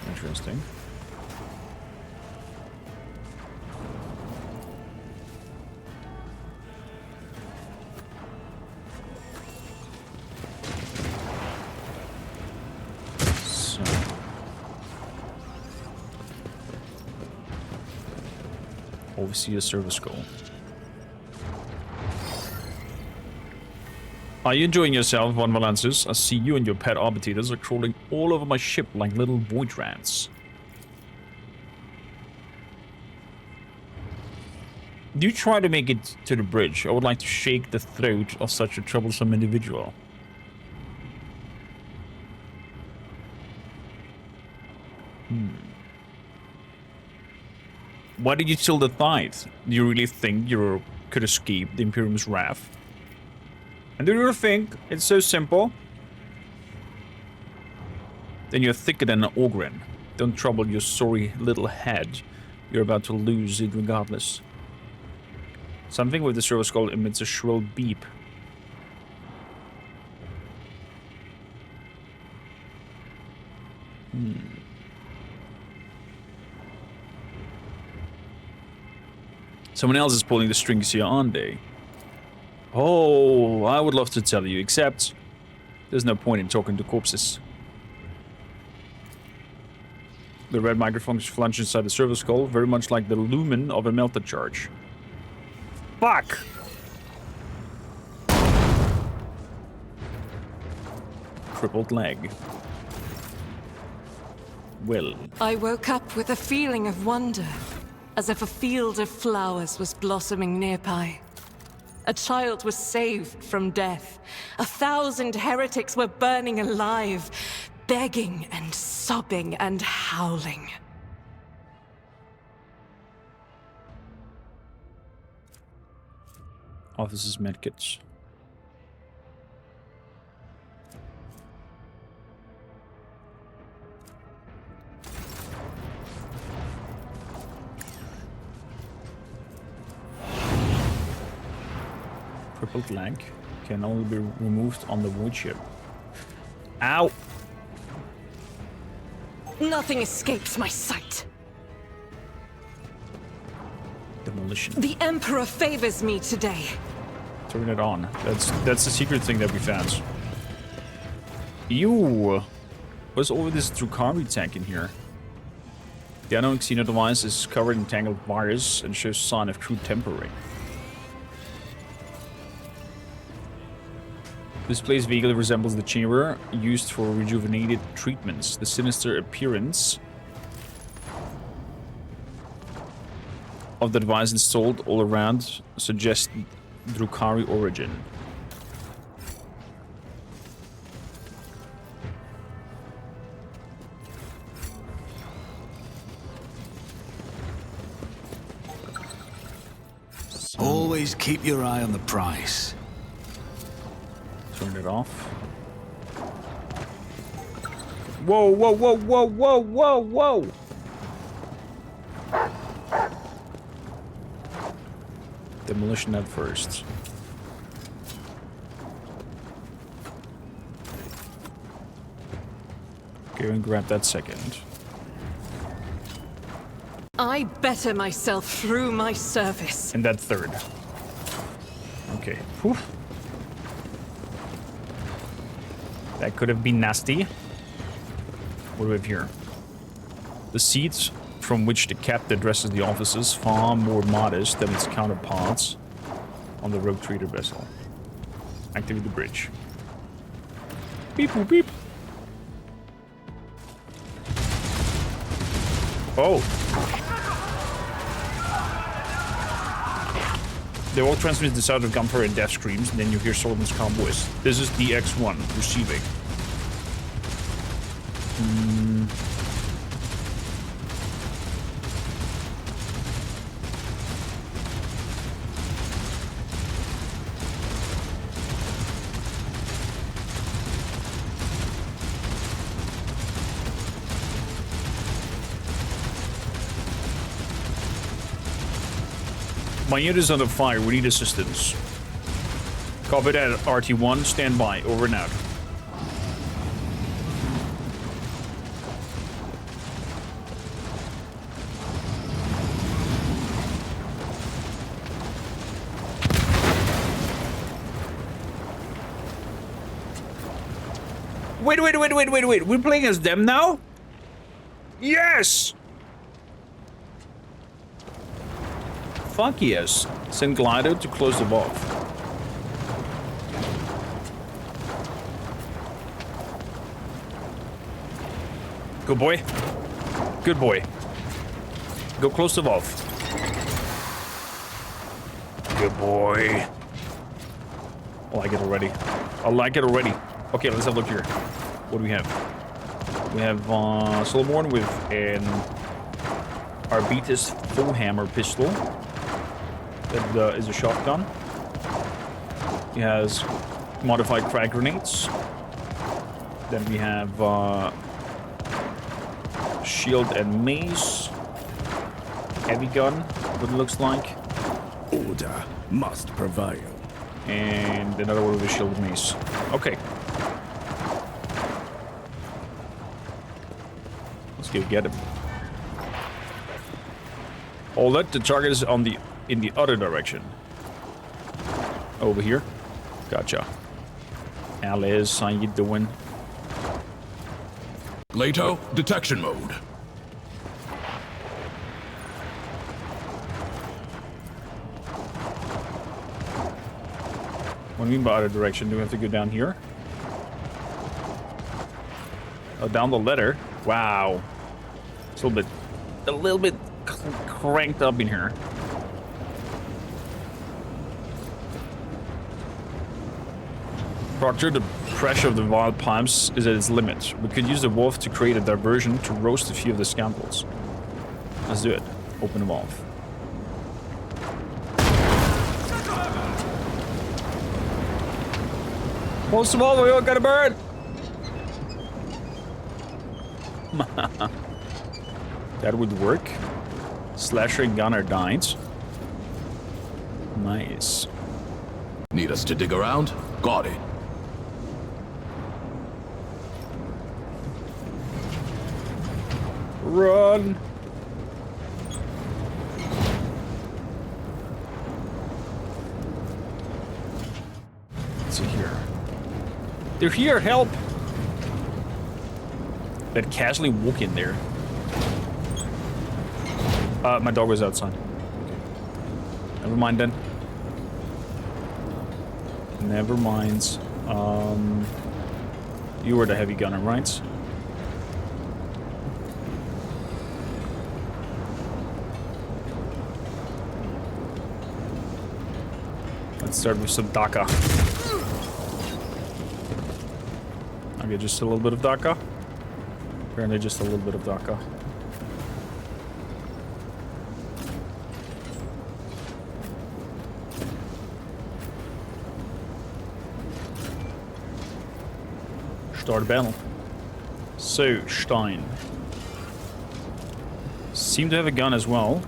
Interesting. So. Obviously a service goal. Are you enjoying yourself, Von Valensis? I see you and your pet arbiters are crawling all over my ship like little void rats. Do you try to make it to the bridge? I would like to shake the throat of such a troublesome individual. Why did you steal the tithe? Do you really think you could escape the Imperium's wrath? And do you think it's so simple? Then you're thicker than an Ogren. Don't trouble your sorry little head. You're about to lose it regardless. Something with the servo skull emits a shrill beep. Someone else is pulling the strings here, aren't they? Oh, I would love to tell you, except there's no point in talking to corpses. The red microphones flange inside the servo skull, very much like the lumen of a melted charge. Fuck! Crippled leg. Well. I woke up with a feeling of wonder, as if a field of flowers was blossoming nearby. A child was saved from death. 1,000 heretics were burning alive, begging and sobbing and howling. Officers' medkits. Crippled leg can only be removed on the void ship. Ow! Nothing escapes my sight. Demolition. The Emperor favors me today. Turn it on. That's the secret thing that we found. Ew! What's all this Drukari tech in here? The unknown Xeno device is covered in tangled wires and shows sign of crude tempering. This place vaguely resembles the chamber used for rejuvenated treatments. The sinister appearance of the device installed all around suggests Drukari origin. Always keep your eye on the prize. Turn it off. Whoa, whoa, whoa, whoa, whoa, whoa, whoa! Demolition at first. Go and grab that second. I better myself through my service. And that third. Okay. Whew. That could have been nasty. What do we have here? The seats from which the captain addresses the officers, far more modest than its counterparts on the rogue trader vessel. Activate the bridge. Beep boop beep. Oh. They all transmit the sound of gunfire and death screams, and then you hear Solomon's calm voice. This is DX1 receiving. My unit is under fire. We need assistance. Copy that, RT1. Stand by. Over and out. Wait. We're playing as them now? Yes! Fuck yes. Send Glider to close the valve. Good boy. Good boy. Go close the valve. Good boy. I like it already. I like it already. Okay, let's have a look here. What do we have? We have Solomon with an arbites full hammer pistol. That is a shotgun. He has modified crack grenades. Then we have shield and mace. Heavy gun, what it looks like. Order must prevail. And another one with a shield and mace. Okay. Let's go get him. Hold it, the target is on in the other direction. Over here. Gotcha. Alice, how you doing? Leto, detection mode. What do you mean by other direction? Do we have to go down here? Oh, down the ladder. Wow. It's a little bit cranked up in here. Proctor, the pressure of the wild pipes is at its limit. We could use the valve to create a diversion to roast a few of the scoundrels. Let's do it. Open the valve. Close the valve, we all got a bird! That would work. Slasher and gunner died. Nice. Need us to dig around? Got it. Run! Let's see here. They're here, help! They'd casually walk in there. My dog was outside. Okay. Never mind then. Never mind. You were the heavy gunner, right? Let's start with some Daka. Okay, just a little bit of Daka. Apparently just a little bit of Daka. Start battle. So, Stein. Seem to have a gun as well.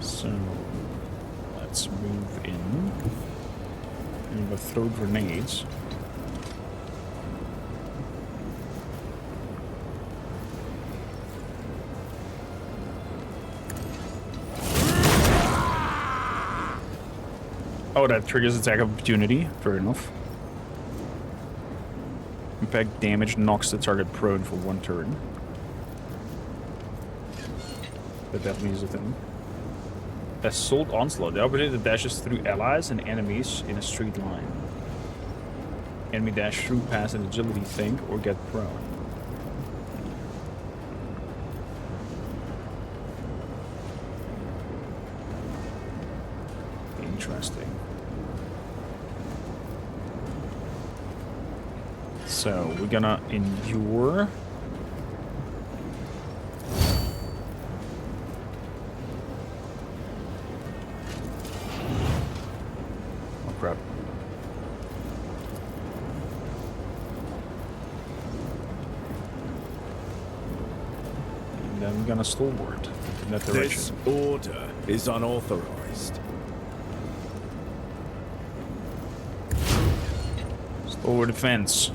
So, let's move in. And we'll throw grenades. Oh, that triggers attack of opportunity. Fair enough. Impact damage knocks the target prone for 1 turn. That definitely is a thing. Assault Onslaught. The operator dashes through allies and enemies in a straight line. Enemy dash through past an agility thing or get prone. Interesting. So we're gonna endure. Oh crap. then we're gonna stalwart in that This direction. order is unauthorized. Stalwart defense.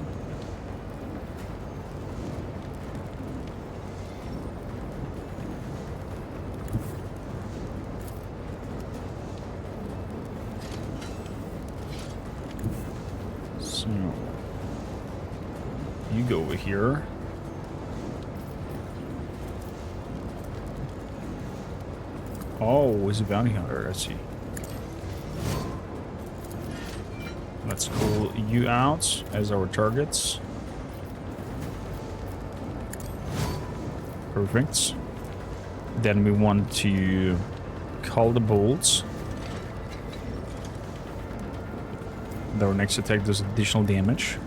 So you go over here. Oh, he's a bounty hunter, I see. Let's call you out as our targets. Perfect. Then we want to call the bolts. Our next attack does additional damage.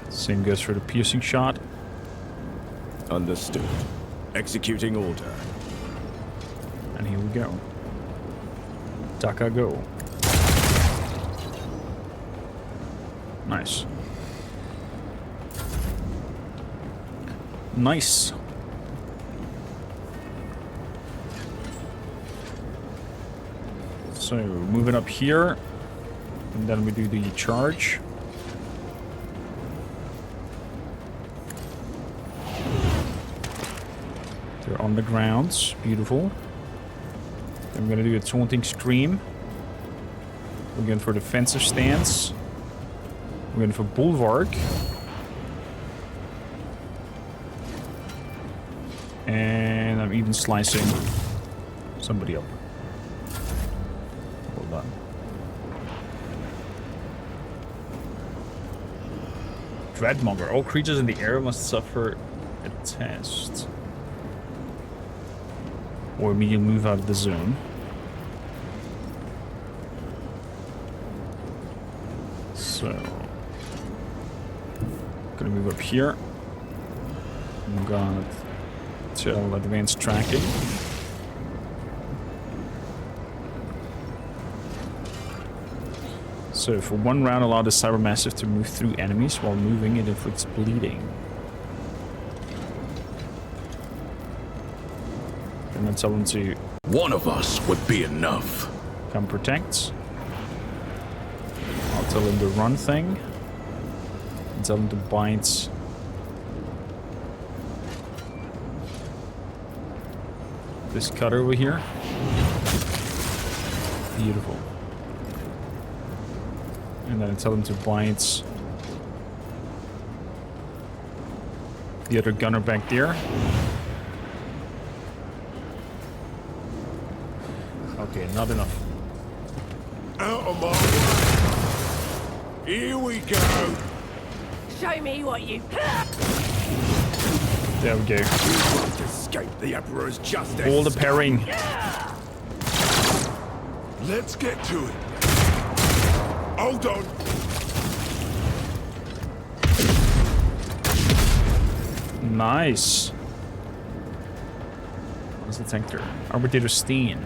Same goes for the piercing shot. Understood. Executing order. And here we go. Taka go. Nice. Nice. So, moving up here. And then we do the charge. They're on the ground. Beautiful. Then we're going to do a taunting scream. We're going for defensive stance. We're going for bulwark. And I'm even slicing somebody up. Well done. Dreadmonger. All creatures in the air must suffer a test. Or immediately move out of the zone. So, gonna move up here. I'm gonna tell advanced tracking. So, for 1 round, allow the Cybermassive to move through enemies. While moving, it inflicts bleeding. I'm gonna tell them to One of us would be enough. come protect. I'll tell them to run thing. And tell them to bite. This cutter over here. Beautiful. And then I tell them to bite the other gunner back there. Okay, not enough. Out of my way. Here we go. Show me what you... There we go. Won't escape the Emperor's justice. All the parrying. Let's get to it. Hold on. Nice. What's the tank there? Arbiter Steen.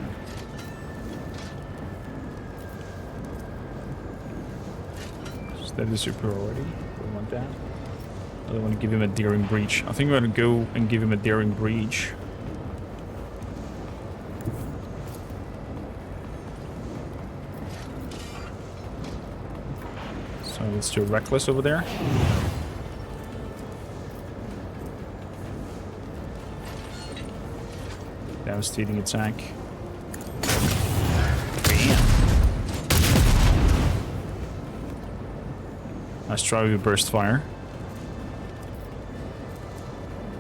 That is superiority. We want that. I don't want to give him a daring breach. I think we're gonna go and give him a daring breach. So let's do reckless over there. Devastating attack. Let's try with burst fire.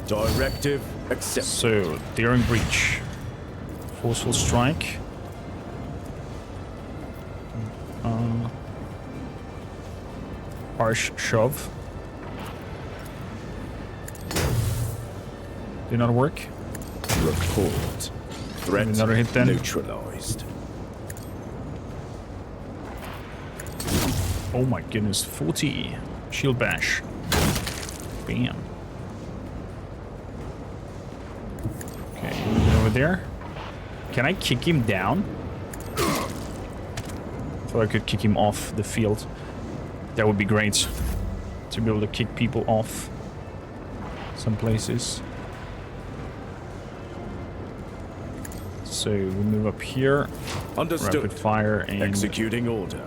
Directive accepted. So, daring breach. Forceful strike. Harsh shove. Did not work. Report. Threat Another hit then. neutralized. Oh my goodness, 40. Shield bash. Bam. Okay, moving over there. Can I kick him down? I thought I could kick him off the field. That would be great. to be able to kick people off some places. So we move up here. Understood. Rapid fire and Executing order.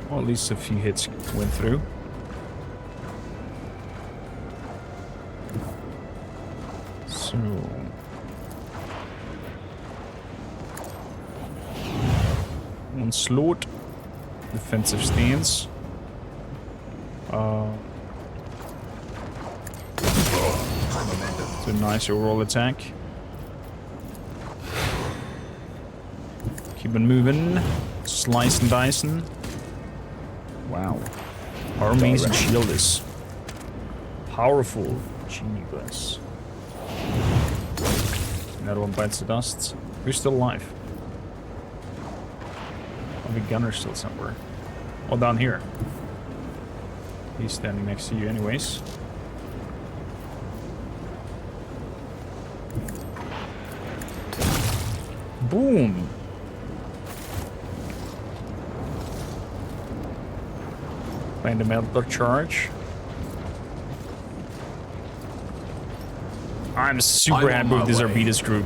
Well, at least a few hits went through. So onslaught, defensive stance. It's a nice overall attack. Keep on moving. Slice and dicing. Wow. Our amazing shield is powerful. Jeebus. Another one bites the dust. Who's still alive? Oh, the gunner's still somewhere. Oh, down here. He's standing next to you anyways. Boom! Find the melter charge. I'm super happy with this arbites group.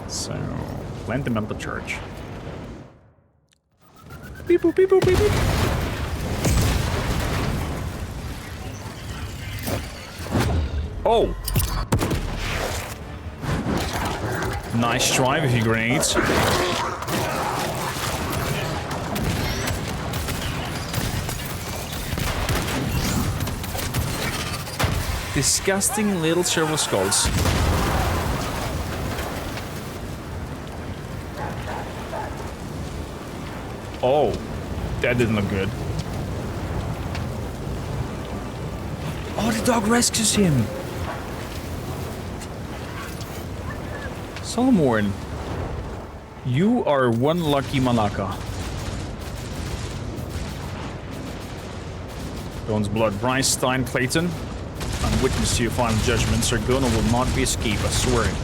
So, plant the melter charge. Beep boop, beep boop, beep boop. Oh! Nice try with your grenades. Disgusting little servo skulls. Oh, that didn't look good. Oh, the dog rescues him. Solomon, you are one lucky malaka. Dawn's blood. Bryce, Stein, Clayton. I'm witness to your final judgment. Sargona will not be escaped, I swear it.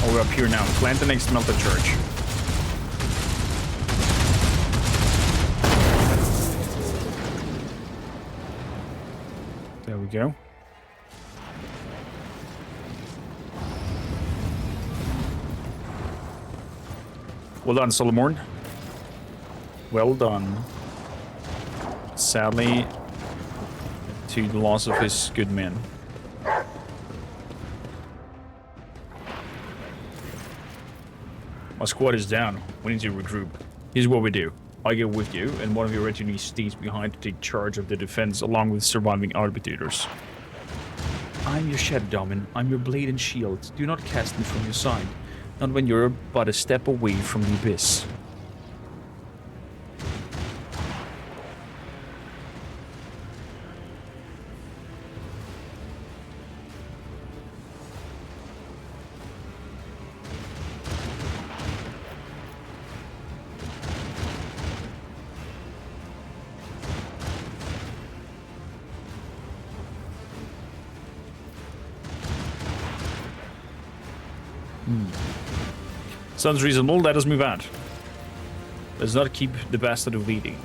Oh, we're up here now. Plant the next melter charge. There we go. Well done, Solomon. Well done. Sadly, to the loss of his good men. My squad is down. We need to regroup. Here's what we do. I go with you, and one of your retinue stays behind to take charge of the defense along with surviving arbitrators. I'm your shadow domin. I'm your blade and shield. Do not cast me from your side. Not when you're but a step away from the abyss. Sounds reasonable. Let us move out. Let's not keep the bastard of leading.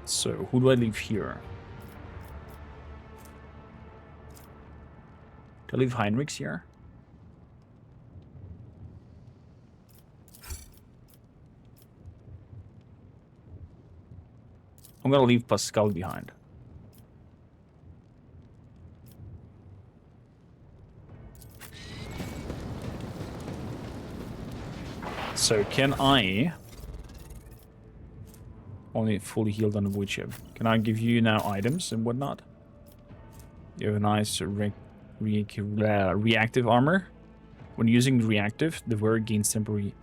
So, who do I leave here? Do I leave Heinrichs here? I'm gonna leave Pascal behind. So can I only fully healed on the wood chip? Can I give you now items and whatnot? You have a nice reactive armor. When using reactive, the wearer gains temporary hit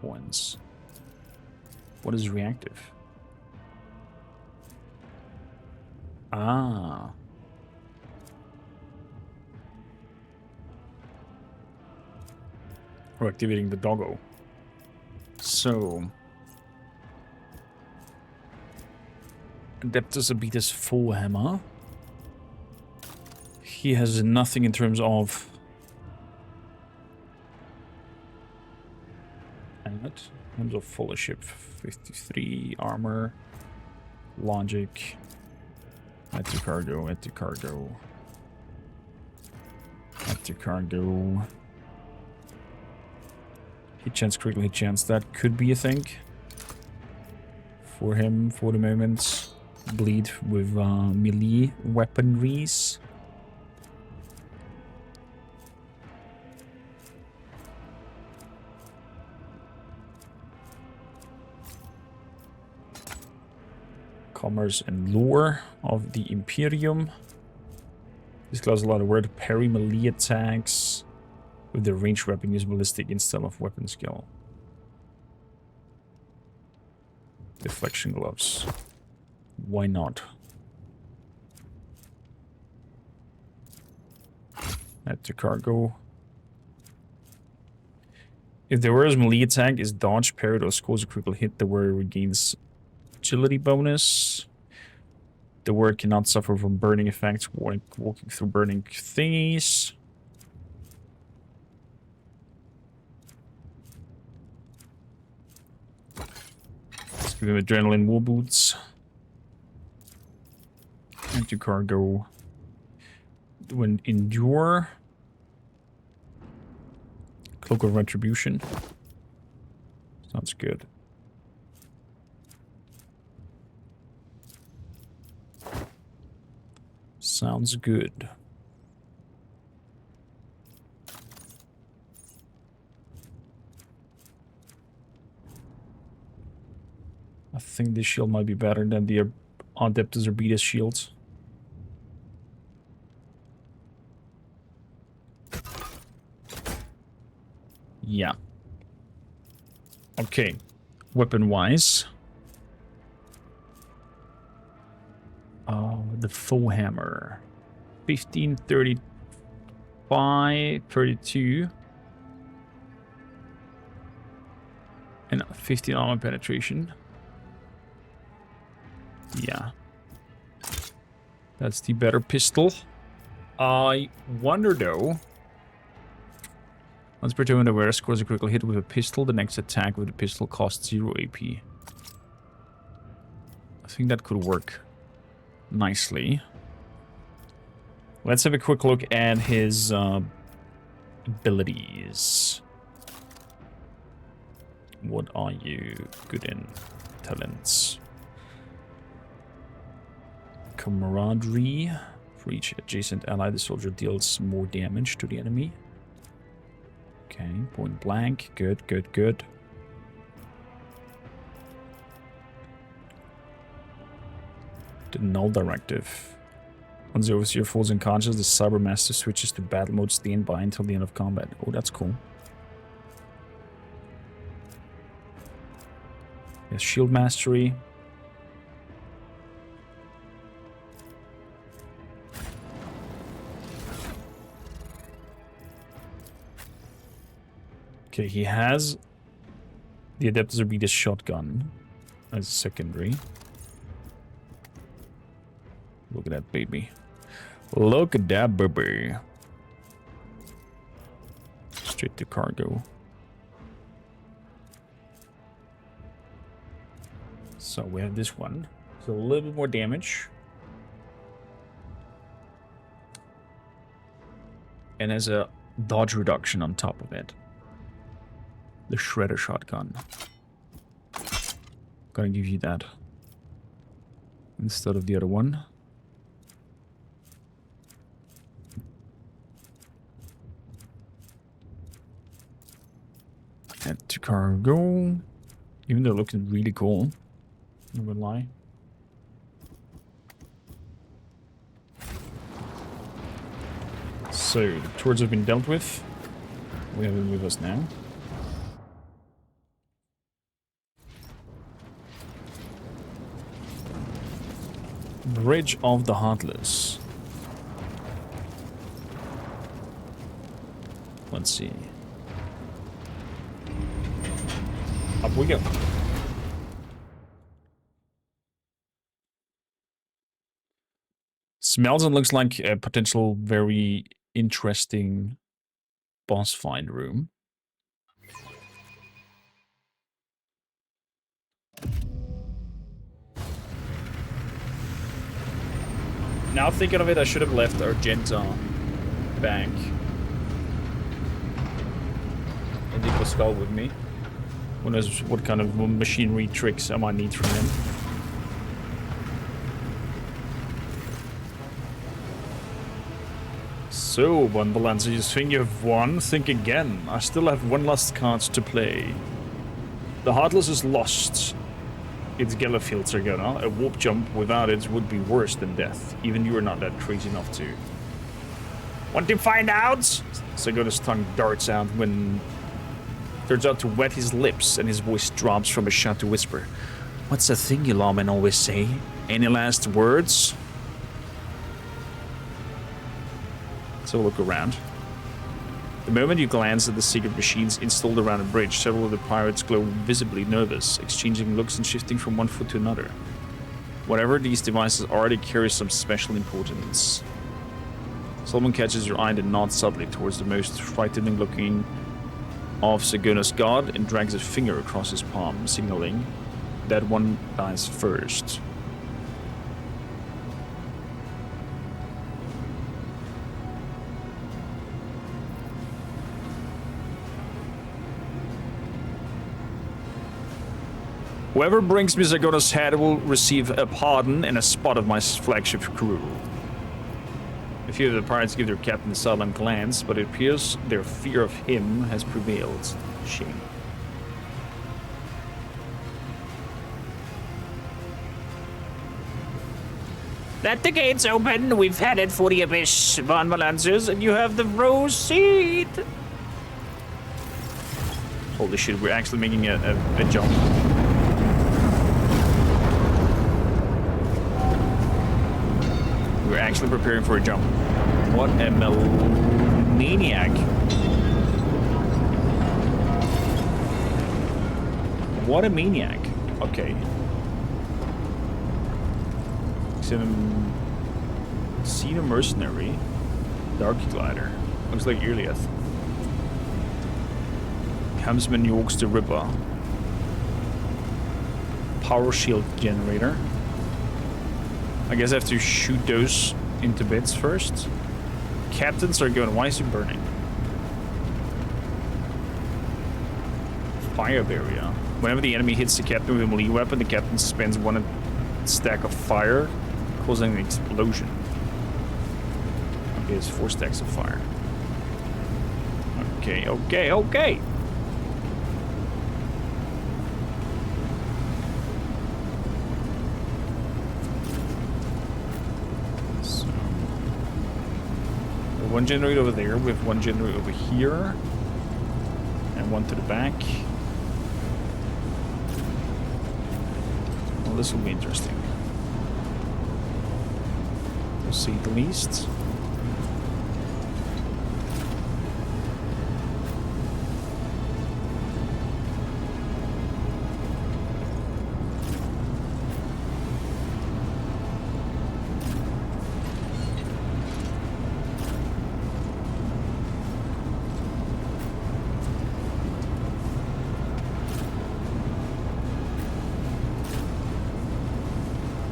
points. What is reactive? Ah. We're activating the doggo. So Adeptus Arbites full hammer. He has nothing in terms of... In terms of followership. 53 armor. Logic. Add to cargo, add to cargo. Add to cargo. Hit chance, critical hit chance. That could be a thing. For him, for the moment. Bleed with melee weaponries. Commerce and lure of the Imperium. This class a lot of word. Parry melee attacks with the ranged weapon use ballistic instead of weapon skill. Deflection gloves. Why not? Add to cargo. If the warrior's melee attack is dodge, parried, or scores a critical hit, the warrior regains agility bonus. The warrior cannot suffer from burning effects while walking through burning thingies. Let's give him adrenaline war boots. And to cargo. When endure. Cloak of retribution. Sounds good. Sounds good. I think this shield might be better than the Adeptus Arbites shields. Yeah. Okay. Weapon-wise. The full hammer. 15, 35, 32. And 15 armor penetration. Yeah. That's the better pistol. I wonder though. Once per turn, the wearer scores a critical hit with a pistol. The next attack with the pistol costs 0 AP. I think that could work nicely. Let's have a quick look at his abilities. What are you good in? Talents. Camaraderie. For each adjacent ally, the soldier deals more damage to the enemy. Okay, point blank. Good, good, good. The null directive. Once the overseer falls unconscious, the cybermaster switches to battle mode standby until the end of combat. Oh, that's cool. Yes, shield mastery. Okay, he has the Adeptus Arbites shotgun as secondary. Look at that baby. Look at that baby. Straight to cargo. So we have this one. So a little bit more damage. And as a dodge reduction on top of it. The shredder shotgun. Gonna give you that. Instead of the other one. Add to cargo. Even though it looks really cool. I wouldn't lie. So, the tours have been dealt with. We have him with us now. Bridge of the Heartless. Let's see. Up we go. Smells and looks like a potential very interesting boss fight room. Now thinking of it, I should have left Argenta back. And Nico Skull with me. Who knows what kind of machinery tricks I might need from him. So, one Balanza, you think you have won? Think again. I still have one last card to play. The Heartless is lost. It's Gellerfield, Sargona. A warp jump without it would be worse than death. Even you are not that crazy enough to. Want to find out? Sargona's tongue darts out when... turns out to wet his lips, and his voice drops from a shout to whisper. What's the thing you lawmen always say? Any last words? So look around. The moment you glance at the secret machines installed around the bridge, several of the pirates glow visibly nervous, exchanging looks and shifting from one foot to another. Whatever these devices are, they carry some special importance. Solomon catches your eye and nods subtly towards the most frightening looking of Sargona's god and drags a finger across his palm, signaling that one dies first. Whoever brings me Sargona's head will receive a pardon and a spot of my flagship crew. A few of the pirates give their captain a silent glance, but it appears their fear of him has prevailed. Shame. Let the gates open. We've headed for the abyss, Von Valanciers, and you have the rose seat. Holy shit, we're actually making a jump. We're actually preparing for a jump. What a maniac. What a maniac. Okay. Seen a mercenary. Dark glider. Looks like Iliath. Helmsman Yorks the Ripper. Power shield generator. I guess I have to shoot those into bits first. Captains are going. Why is it burning? Fire barrier. Whenever the enemy hits the captain with a melee weapon, the captain spends one stack of fire, causing an explosion. Okay, it's 4 stacks of fire. Okay. One generator over there, we have one generator over here, and one to the back. Well, this will be interesting. We'll see the least.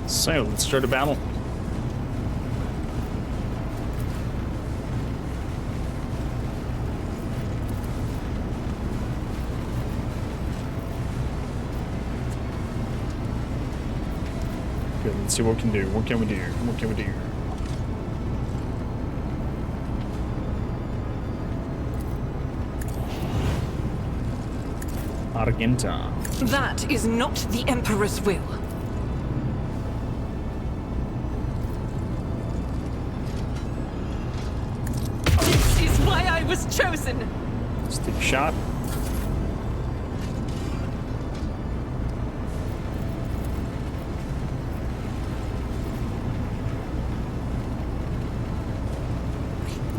So, let's start a battle. Good, let's see what we can do. What can we do? What can we do? Argenta. That is not the Emperor's will. Was chosen. Stick shot.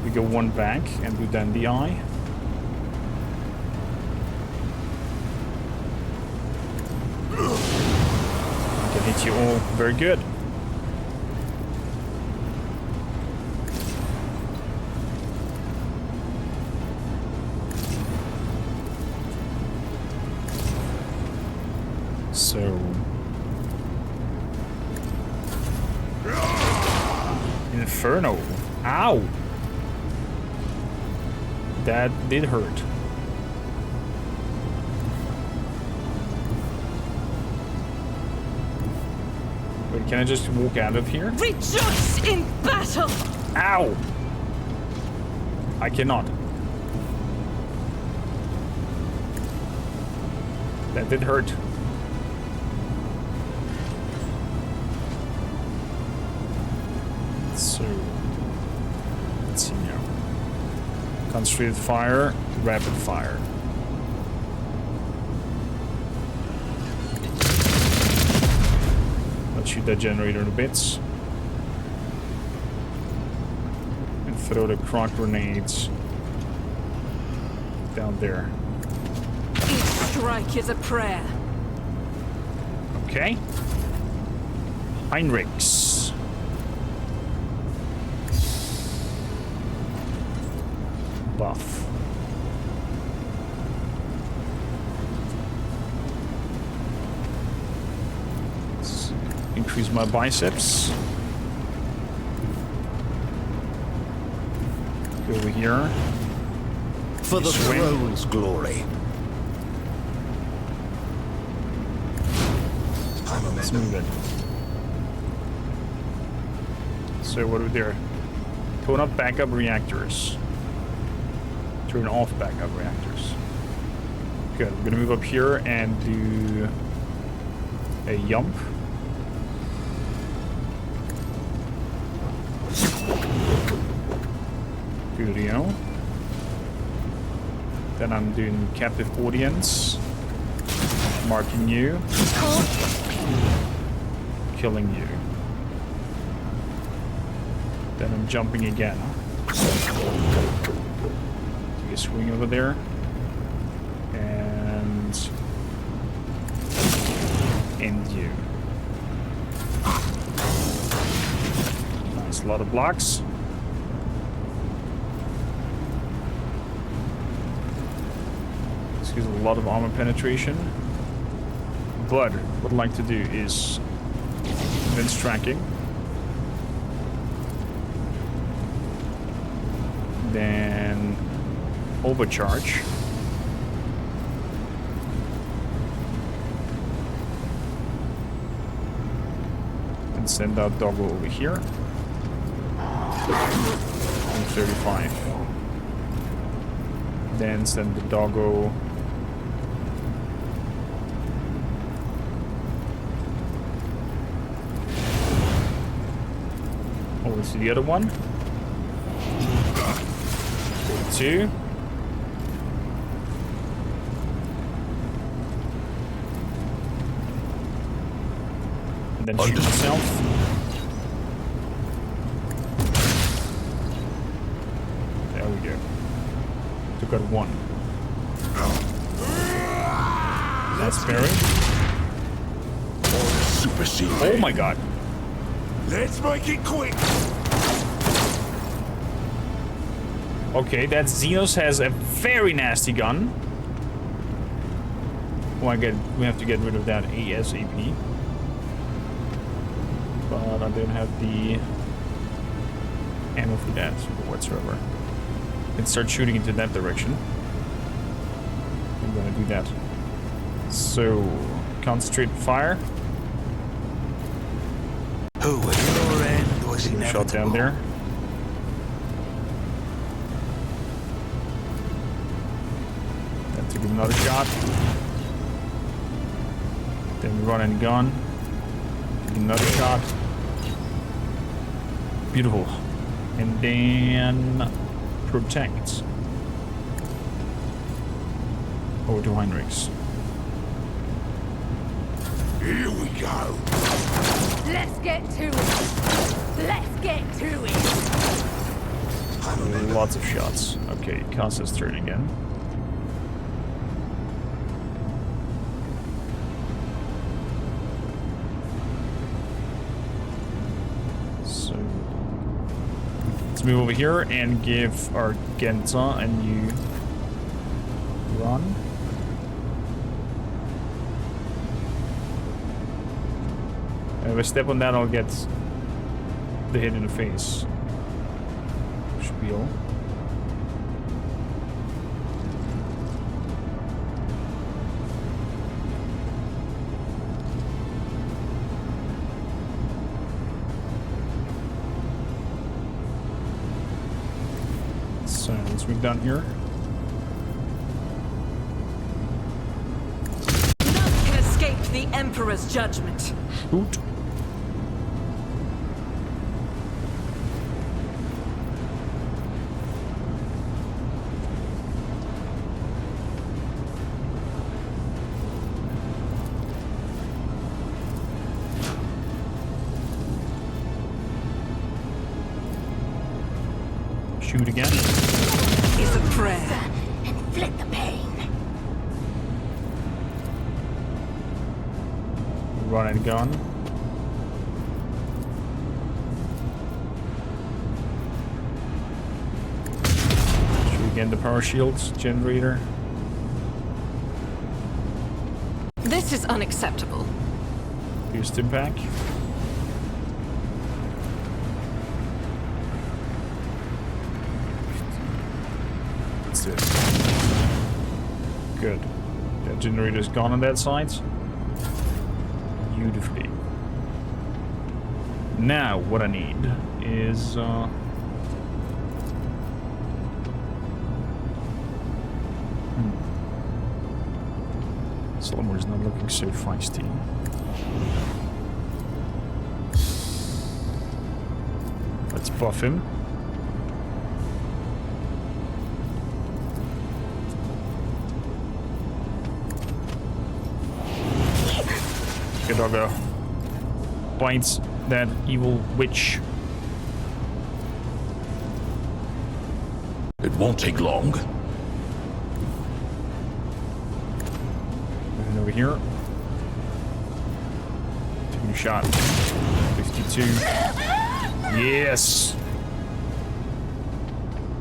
We go one back and do then the eye. I can hit you all. Very good. So... Inferno. Ow! That did hurt. Wait, can I just walk out of here? Rejoice in battle! Ow! I cannot. That did hurt. So, let's see now. Concentrated fire, rapid fire. Let's shoot that generator to bits. And throw the croc grenades down there. Each strike is a prayer. Okay. Heinrichs. Buff. Let's increase my biceps. Go over here. For the Swing. throne's glory. Let's move it. So what are we there? Tone up backup reactors. Turn off backup reactors. Good. We're gonna move up here and do a jump. Good. Then I'm doing captive audience. Marking you. Killing you. Then I'm jumping again. Take a swing over there. And end you. Nice, a lot of blocks. This gives a lot of armor penetration. But what I'd like to do is advanced tracking. Then overcharge. And send out doggo over here. And 35. Then send the doggo over to the other one. 2. And then shoot myself. There we go. Took out 1. That's buried. Oh my god. Let's make it quick. Okay, that Xenos has a very nasty gun. Oh, we have to get rid of that ASAP. But I don't have the ammo for that whatsoever. I can start shooting into that direction. I'm gonna do that. So, concentrate fire. Who at your end was inevitable? Shot down there. Then to give another shot. Then run and gun. Give another shot. Beautiful. And then protect. Over to Heinrichs. Here we go. Let's get to it. Let's get to it. Lots of shots. Okay, Casa's turn again. So let's move over here and give our Genta a new run. If I step on that, I'll get the hit in the face. Spiel. So let's move down here. None can escape the Emperor's judgment. Hoot. Shoot again. Is a prayer. Inflict the pain. Run and gun. Shoot again the power shields generator. This is unacceptable. Here's Tim pack. Good. That generator's gone on that side. Beautifully. Now, what I need is Solomon's not looking so feisty. Let's buff him. Good doggo. Bites that evil witch. It won't take long. Moving over here. Taking a shot. 52. Yes!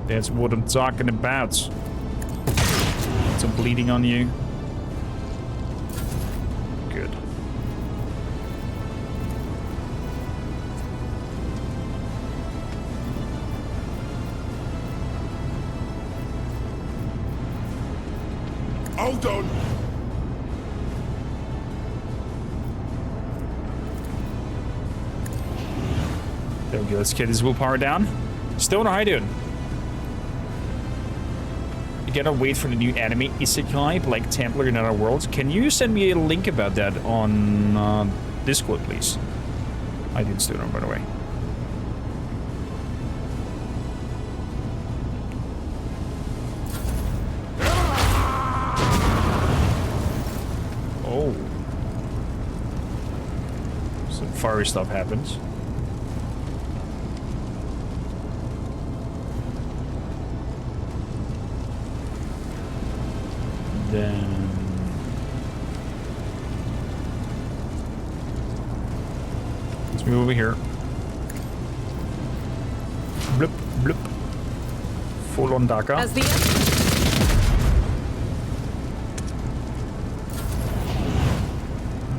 That's what I'm talking about. Some bleeding on you. Good. All done. There we go. Let's get his willpower down. Stoner, how you doing? You gotta wait for the new anime isekai, like Templar in Other Worlds. Can you send me a link about that on Discord, please? I did Stoner, by the way. Oh. Some fiery stuff happens. Then let's move over here. Blip, blip. Full on Daka. As the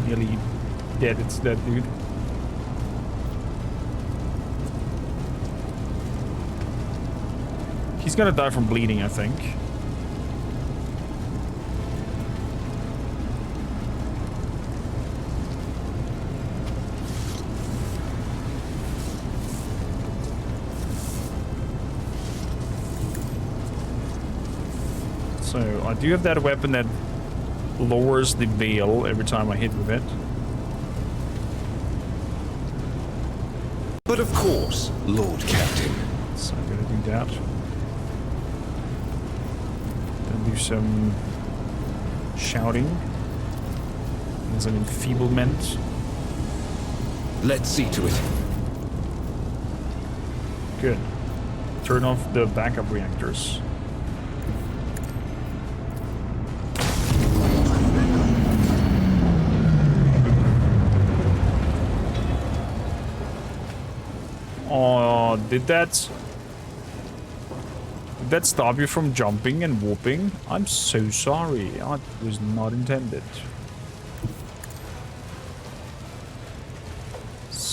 Nearly dead, it's that dude. He's gonna die from bleeding, I think. So, I do have that weapon that lowers the veil every time I hit with it. But of course, Lord Captain. So I'm gonna do that. Then do some shouting. There's an enfeeblement. Let's see to it. Good. Turn off the backup reactors. Oh, did that stop you from jumping and whooping? I'm so sorry. It was not intended.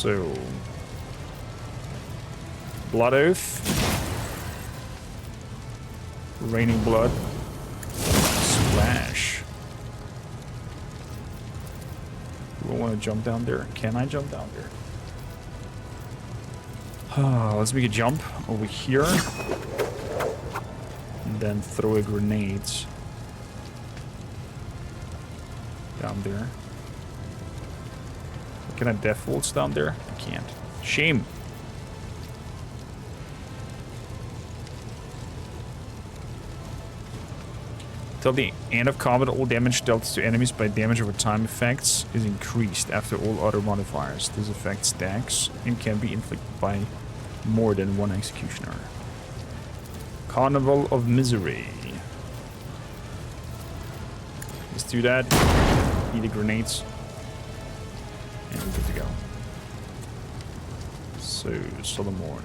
So, Blood Oath, Raining Blood, Splash. Do I want to jump down there? Can I jump down there? Let's make a jump over here. And then throw a grenade down there. Can I death bolts down there? I can't. Shame. Till the end of combat, all damage dealt to enemies by damage over time effects is increased after all other modifiers. This effect stacks and can be inflicted by more than one executioner. Carnival of Misery. Let's do that. Eat the grenades. And we're good to go. So, Solomon.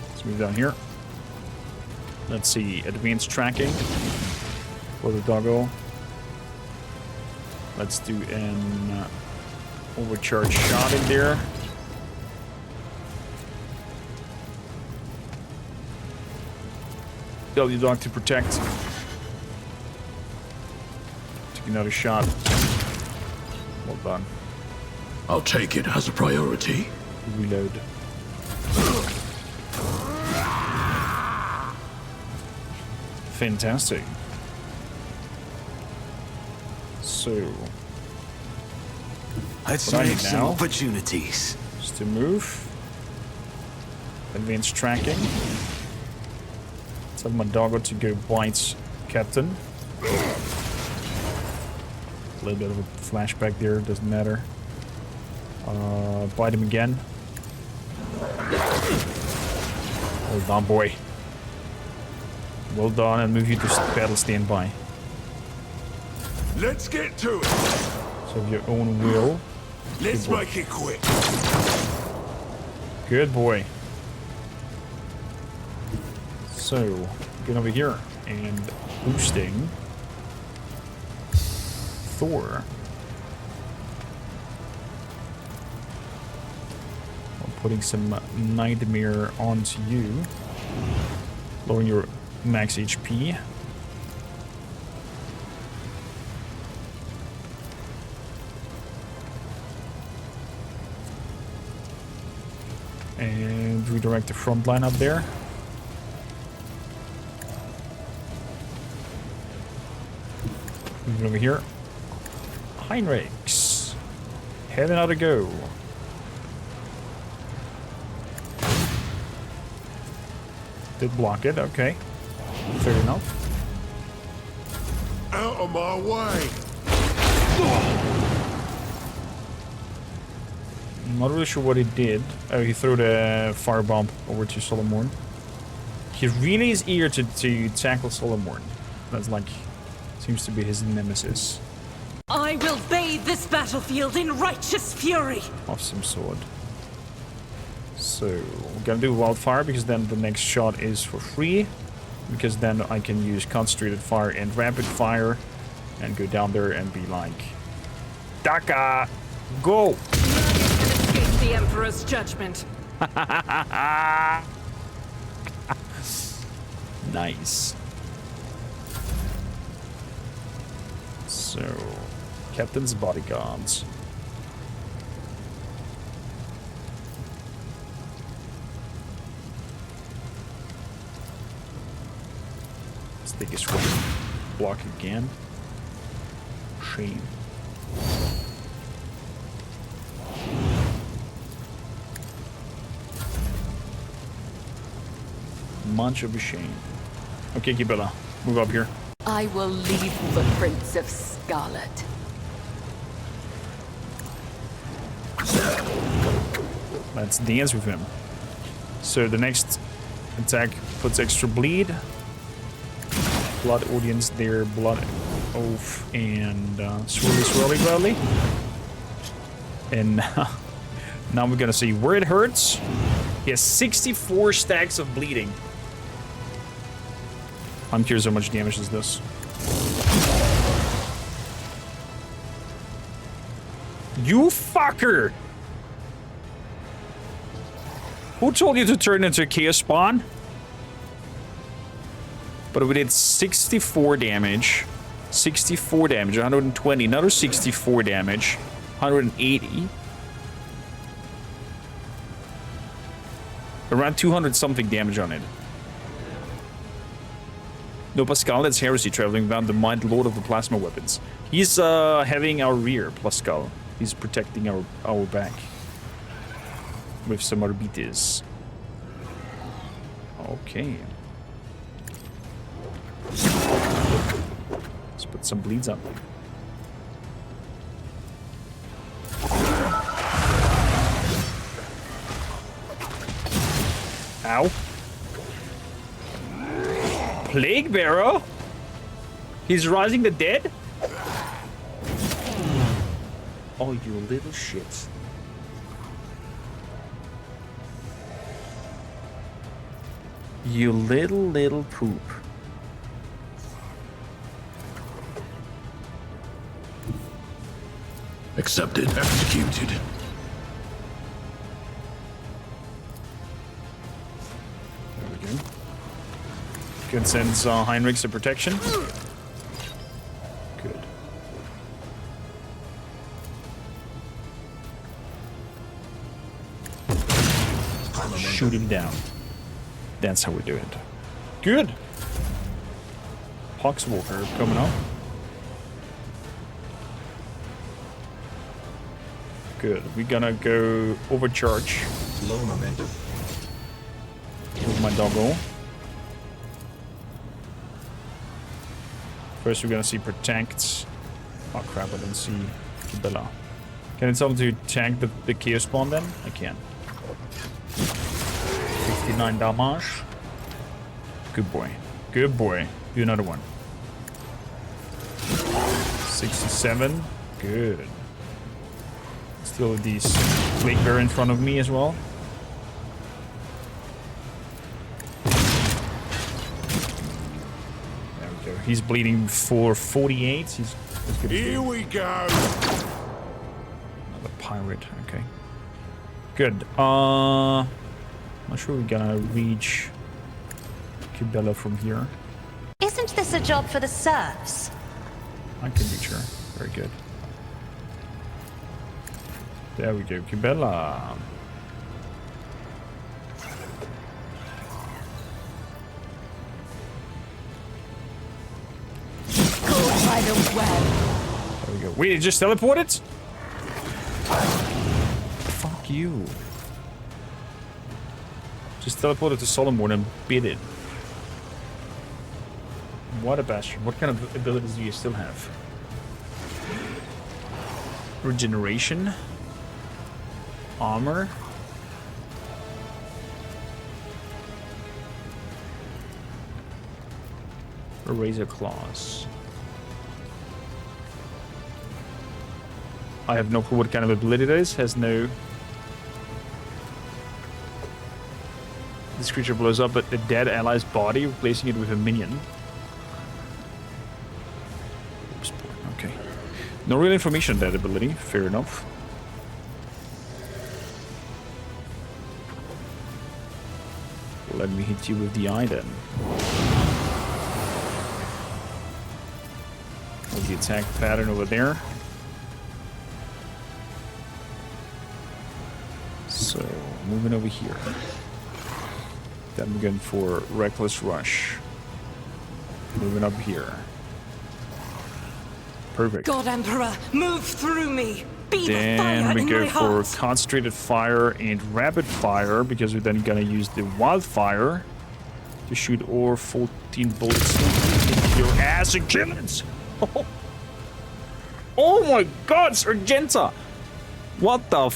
Let's move down here. Let's see, advanced tracking for the doggo. Let's do an overcharge shot in there. W dog to protect. Take another shot. Well done. I'll take it as a priority. Reload. Fantastic. So, Let's what I make need some now opportunities. is to move. Advanced tracking. Tell my doggo to go bite Captain. A little bit of a flashback there, doesn't matter. Bite him again. Well done, boy. Well done, and move you to battle standby. Let's get to it. So of your own will. Let's make it quick. Good boy. So, get over here and boosting Thor. I'm putting some Nightmare onto you. Lowering your max HP. And redirect the front line up there. Moving over here. Heinrichs. Have another go. Did block it, okay. Fair enough. Out of my way. I'm not really sure what he did. Oh, he threw the firebomb over to Solomon. He really is eager to tackle Solomon. That's like, seems to be his nemesis. I will bathe this battlefield in righteous fury. Of some sort. So, we're gonna do wildfire because then the next shot is for free. Because then I can use concentrated fire and rapid fire and go down there and be like, Daka, go! Escape the Emperor's judgment. Nice. So, Captain's bodyguards. Let's take a swing. Block again. Shame. Much of a shame. Okay, Kibella, move up here. I will leave footprints of scarlet. Let's dance with him. So the next attack puts extra bleed. Blood audience there, blood oath, and swirly swirly. And now we're gonna see where it hurts. He has 64 stacks of bleeding. I'm curious how much damage is this. You fucker! Who told you to turn into a chaos spawn? But we did 64 damage. 64 damage, 120, another 64 damage, 180. Around 200 something damage on it. No, Pascal, that's heresy traveling around the Mind Lord of the Plasma Weapons. He's having our rear, Pascal. He's protecting our back. With some arbites. Okay. Let's put some bleeds up. Ow. Plague Bearer? He's rising the dead? Oh, you little shit. You little poop. Accepted. Executed. There we go. Good, sends Heinrich's a protection. Good. Shoot him down. That's how we do it. Good. Poxwalker coming up. Good. We're gonna go overcharge. Low momentum. With my doggo. First we're gonna see protect. Oh crap, I don't see Kibella. Can I tell him to tank the Chaos Spawn then? I can. 59 damage. Good boy. Good boy. Do another one. 67. Good. Still have these Plague Bear in front of me as well. There we go. He's bleeding for 48. He's good. Here we go. Another pirate. Okay. Good. Not sure we're gonna reach Kibella from here. Isn't this a job for the serfs? I can reach her. Very good. There we go, Kibella. Go by the web. There we go. Wait, it just teleported? Fuck you. Just teleported to Solomon and bit it. What a bastard. What kind of abilities do you still have? Regeneration? Armor? Eraser claws. I have no clue what kind of ability that is. Has no... This creature blows up a dead ally's body, replacing it with a minion. Oops, okay. No real information on that ability. Fair enough. Let me hit you with the eye then. With the attack pattern over there. So, moving over here. Then I'm going for Reckless Rush. Moving up here. Perfect. God Emperor, move through me. Be the Then fire we in go my for heart. Concentrated Fire and Rapid Fire, because we're then gonna use the Wildfire to shoot all 14 bullets into your ass and kill it. Oh my god, Sargenta! What the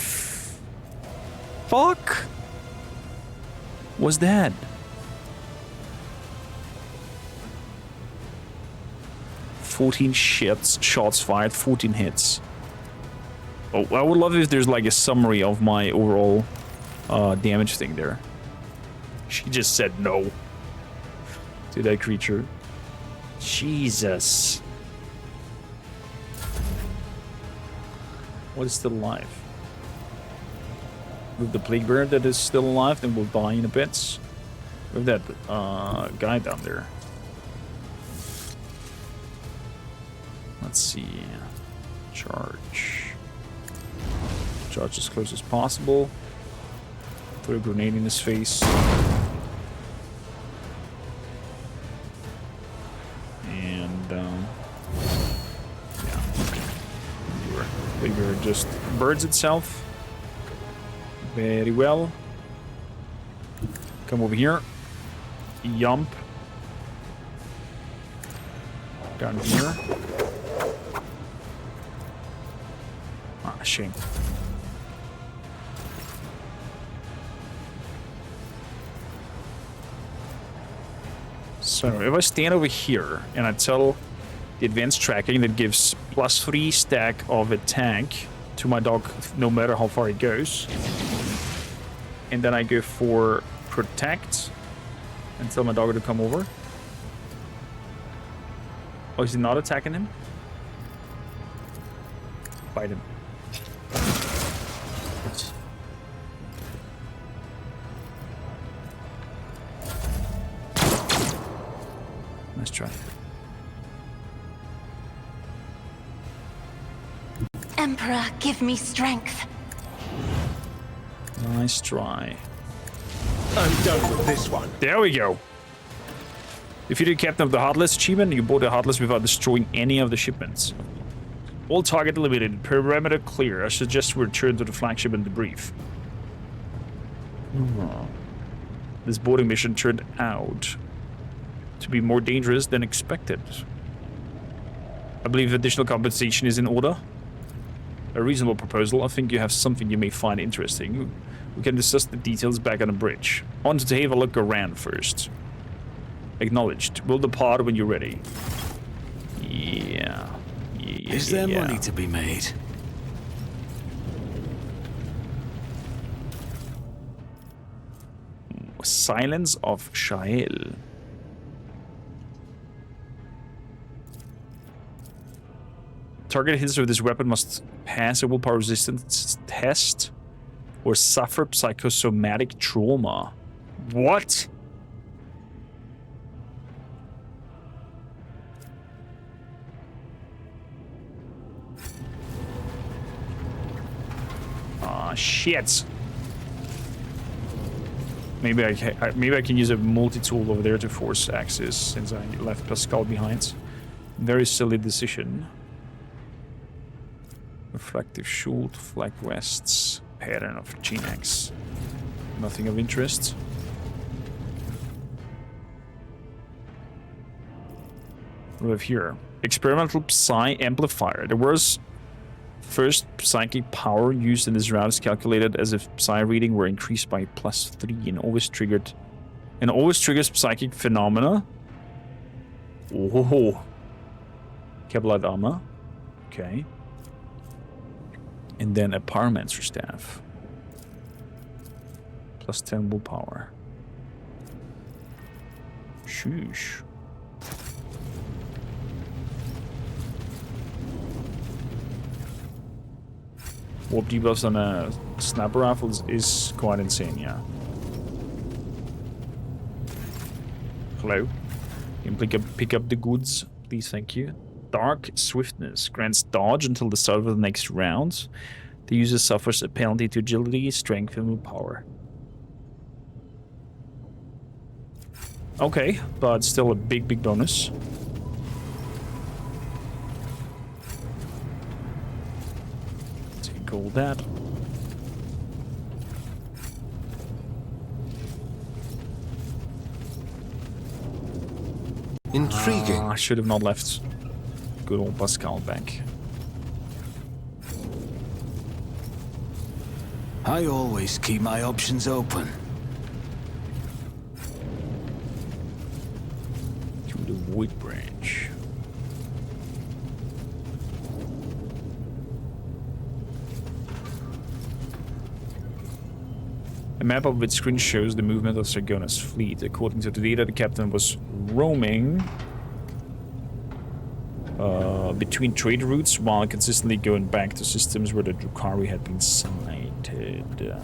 fuck was that? Shots fired, 14 hits. Oh, I would love if there's like a summary of my overall damage thing there. She just said no to that creature. Jesus. What is still alive? With the plague bear that is still alive, then we'll die in a bit. With that guy down there. Let's see. Charge. Charge as close as possible. Throw a grenade in his face. And yeah. Plague bear just burns itself. Very well. Come over here. Yump. Down here. Ah, shame. So if I stand over here and I tell the advanced tracking that gives +3 stack of attack to my dog no matter how far it goes, and then I go for protect and tell my dog to come over. Oh, is he not attacking him? Bite him. Nice try. Emperor, give me strength. Nice try. I'm done with this one. There we go. Defeated Captain of the Heartless achievement. You bought the Heartless without destroying any of the shipments. All target eliminated. Perimeter clear. I suggest we return to the flagship and debrief. This boarding mission turned out to be more dangerous than expected. I believe additional compensation is in order. A reasonable proposal. I think you have something you may find interesting. We can discuss the details back on the bridge. I wanted to have a look around first. Acknowledged. We'll depart when you're ready. Yeah. Is there money to be made? Silence of Shael. Target hits with this weapon must pass a willpower resistance test or suffer psychosomatic trauma. What? Ah, shit. Maybe I can use a multi-tool over there to force access since I left Pascal behind. Very silly decision. Reflective shield, flag vests, pattern of G-X. Nothing of interest. What do we have here? Experimental Psi amplifier. The worst first psychic power used in this route is calculated as if Psi reading were increased by +3 and always triggers psychic phenomena. Oh, Kevlar armor. Okay. And then a Pyromancer staff. +10 willpower. Sheesh. Warp debuffs on a sniper rifle is quite insane, yeah. Hello. You can pick up the goods, please, thank you. Dark Swiftness grants dodge until the start of the next round. The user suffers a penalty to agility, strength, and willpower. Okay, but still a big bonus. Take all that. Intriguing. I should have not left good old Pascal back. I always keep my options open. To the Void Branch. A map of its screen shows the movement of Sargona's fleet. According to the data, the captain was roaming between trade routes while consistently going back to systems where the Drukhari had been sighted.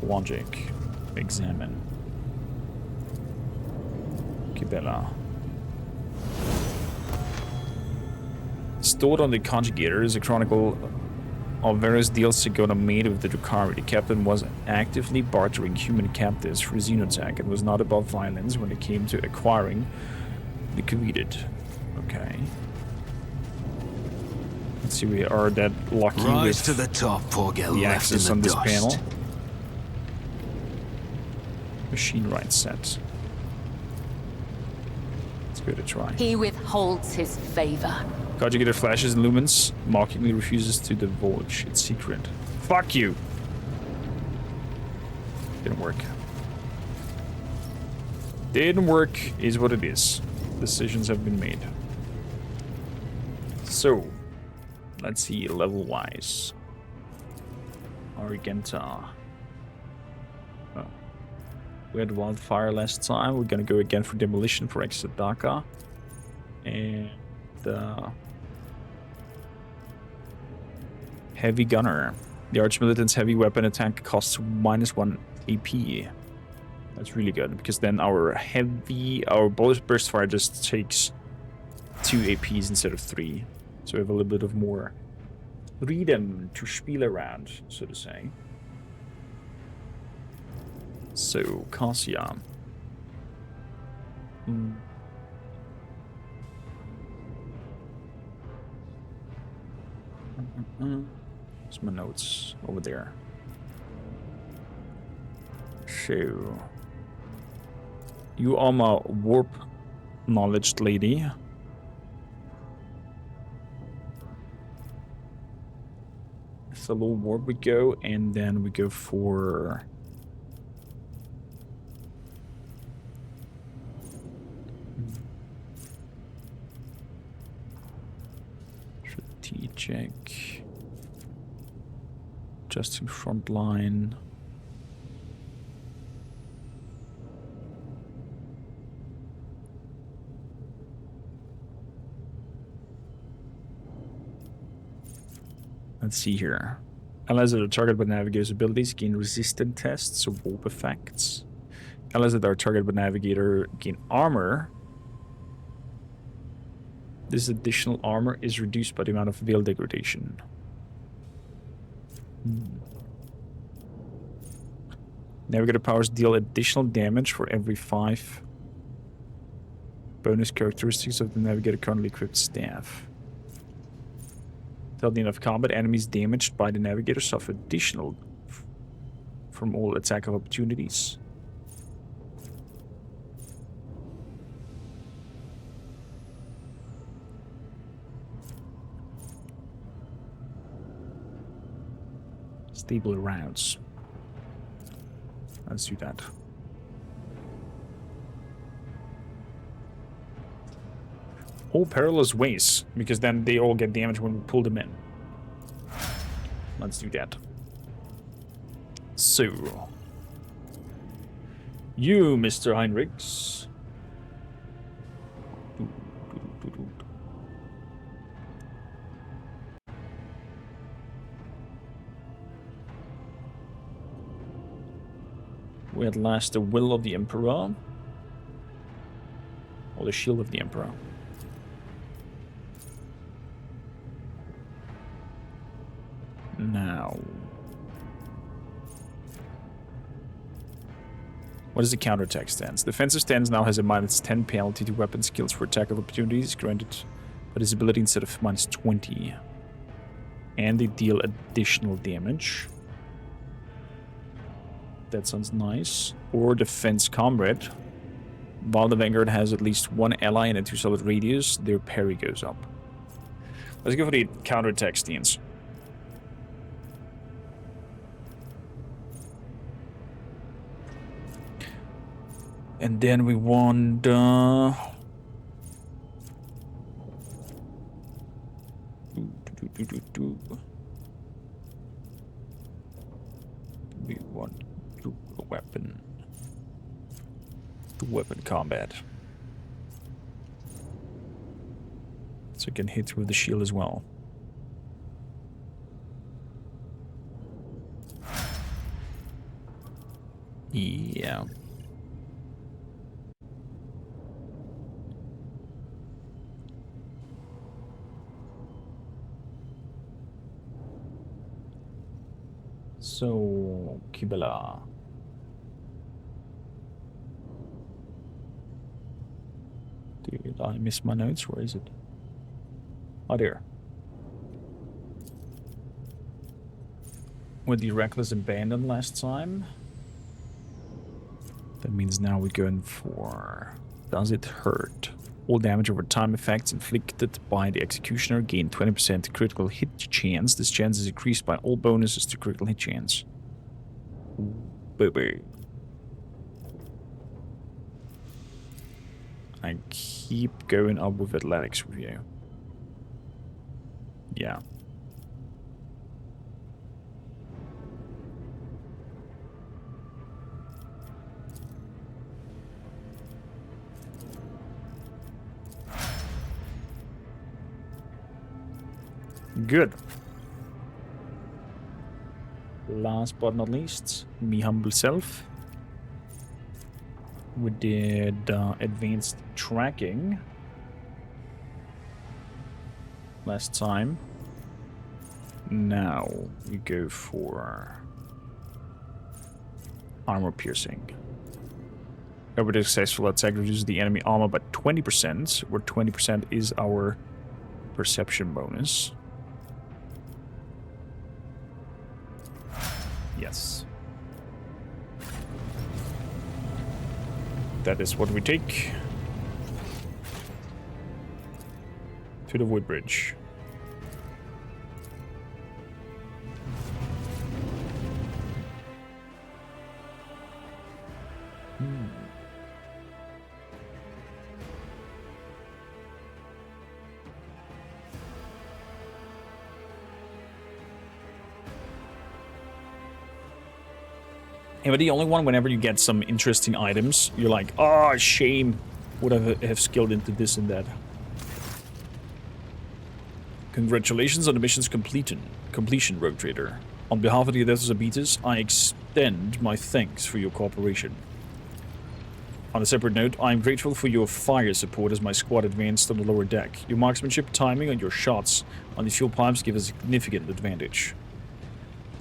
Logic. Examine. Kibela. Stored on the conjugator is a chronicle of various deals Sigona made with the Drukhari. The captain was actively bartering human captives for Xenotech and was not above violence when it came to acquiring the coveted. Okay. Let's see, we are that lucky Rise with to the top or get the left in access the on this dust. panel. Machine right set. Let's give it a try. He withholds his favor. Conjugator flashes and lumens, mockingly refuses to divulge its secret. Fuck you! Didn't work. Didn't work is what it is. Decisions have been made. So, let's see level-wise. Argenta. Oh. We had Wildfire last time. We're gonna go again for Demolition for Exadaka. And Heavy Gunner. The Archmilitant's heavy weapon attack costs -1 AP. That's really good, because then our bullet burst fire just takes 2 APs instead of 3. So we have a little bit of more freedom to spiel around, so to say. So, Cassia. Where's my notes? Over there. So, you are my warp knowledge lady. So low warp we go, and then we go for strategic, adjusting front line. Let's see here. Allies that are targeted by Navigator's abilities gain resistant tests, so warp effects. Allies that are targeted by Navigator gain armor. This additional armor is reduced by the amount of veil degradation. Navigator powers deal additional damage for every 5 bonus characteristics of the Navigator currently equipped staff. Till the end of combat, enemies damaged by the Navigator suffer additional from all attack of opportunities. Stable rounds. Let's do that. All perilous ways, because then they all get damaged when we pull them in. Let's do that. So, you, Mr. Heinrichs. We at last the will of the Emperor, or the shield of the Emperor. Now, what is the counterattack stance? Defensive stance now has a -10 penalty to weapon skills for attack of opportunities granted by this ability instead of -20. And they deal additional damage. That sounds nice. Or defense comrade. While the Vanguard has at least 1 ally in a 2 solid radius, their parry goes up. Let's go for the counterattack stance. And then we want we want a weapon. Weapon combat. So you can hit through the shield as well. Yeah. So, Kibela. Did I miss my notes? Where is it? Oh, there. With the reckless abandon last time. That means now we're going for... Does it hurt? All damage over time effects inflicted by the executioner gain 20% critical hit chance. This chance is increased by all bonuses to critical hit chance. Baby. I keep going up with athletics with you. Yeah. Good. Last but not least, me humble self. We did advanced tracking last time. Now we go for armor piercing. Every successful attack reduces the enemy armor by 20%, where 20% is our perception bonus. Yes. That is what we take to the wood bridge. Am I the only one, whenever you get some interesting items, you're like, oh, shame, would I have skilled into this and that? Congratulations on the mission's completion, Rogue Trader. On behalf of the Adeptus Arbites, I extend my thanks for your cooperation. On a separate note, I am grateful for your fire support as my squad advanced on the lower deck. Your marksmanship, timing, and your shots on the fuel pipes give a significant advantage.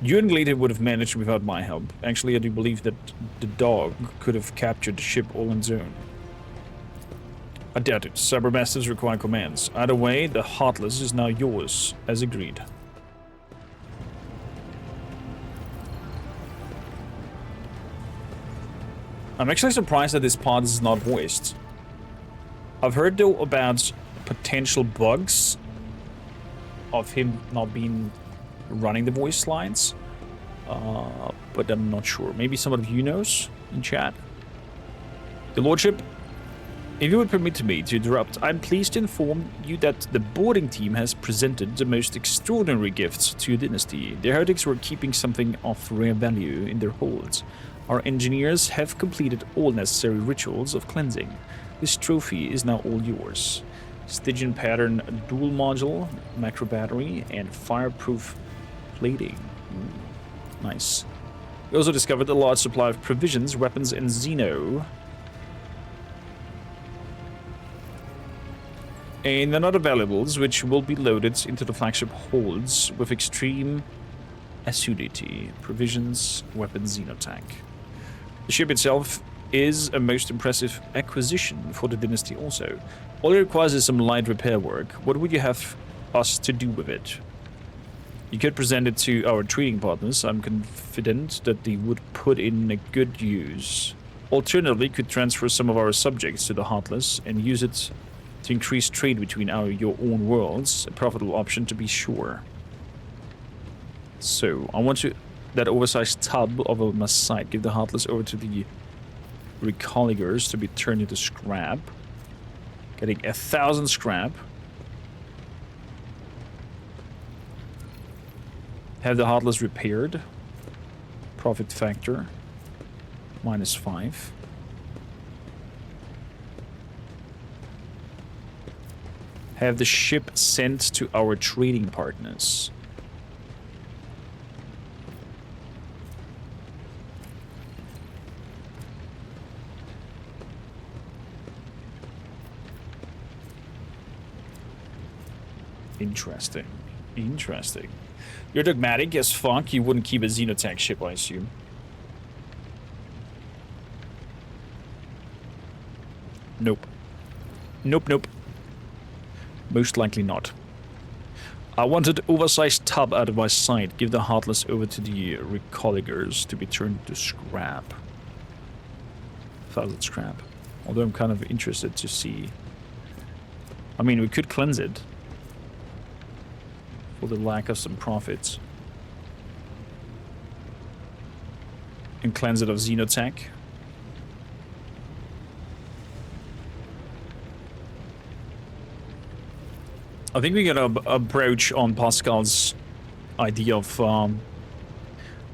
You and Glader would have managed without my help. Actually, I do believe that the dog could have captured the ship all on its own. I doubt it. Cybermasters require commands. Either way, the Heartless is now yours, as agreed. I'm actually surprised that this part is not voiced. I've heard, though, about potential bugs of him not being running the voice lines, but I'm not sure. Maybe some of you knows in chat. Your Lordship, if you would permit me to interrupt, I'm pleased to inform you that the boarding team has presented the most extraordinary gifts to your dynasty. The heretics were keeping something of rare value in their holds. Our engineers have completed all necessary rituals of cleansing. This trophy is now all yours. Stygian pattern dual module, macro battery, and fireproof plating. Nice. We also discovered a large supply of provisions, weapons, and Xeno. And another valuables, which will be loaded into the flagship holds with extreme assiduity. Provisions, weapons, Xenotech. The ship itself is a most impressive acquisition for the dynasty also. All it requires is some light repair work. What would you have us to do with it? You could present it to our trading partners. I'm confident that they would put in a good use. Alternatively, could transfer some of our subjects to the Heartless and use it to increase trade between your own worlds. A profitable option, to be sure. So, I want that oversized tub of my site. Give the Heartless over to the Recolligers to be turned into scrap. Getting 1,000 scrap. Have the Heartless repaired. Profit factor -5. Have the ship sent to our trading partners. Interesting. Interesting. You're dogmatic as fuck. You wouldn't keep a Xenotech ship, I assume. Nope. Nope. Most likely not. I wanted oversized tub out of my sight. Give the Heartless over to the Recolligers to be turned to scrap. Thousand scrap. Although I'm kind of interested to see. I mean, we could cleanse it. For the lack of some profits. And cleanse it of Xenotech. I think we gotta approach on Pascal's idea of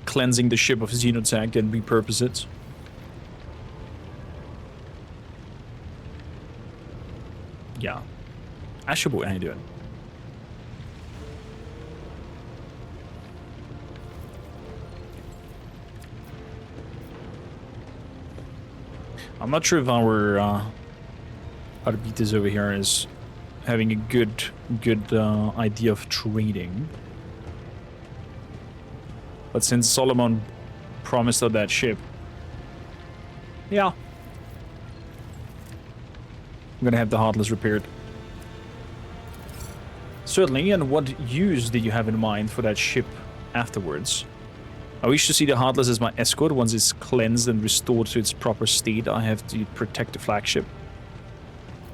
cleansing the ship of Xenotech and repurpose it. Yeah. Asherboy, how you doing? I'm not sure if our arbites over here is having a good idea of trading. But since Solomon promised us that ship, yeah, I'm gonna have the Heartless repaired. Certainly, and what use did you have in mind for that ship afterwards? I wish to see the Heartless as my escort. Once it's cleansed and restored to its proper state, I have to protect the flagship.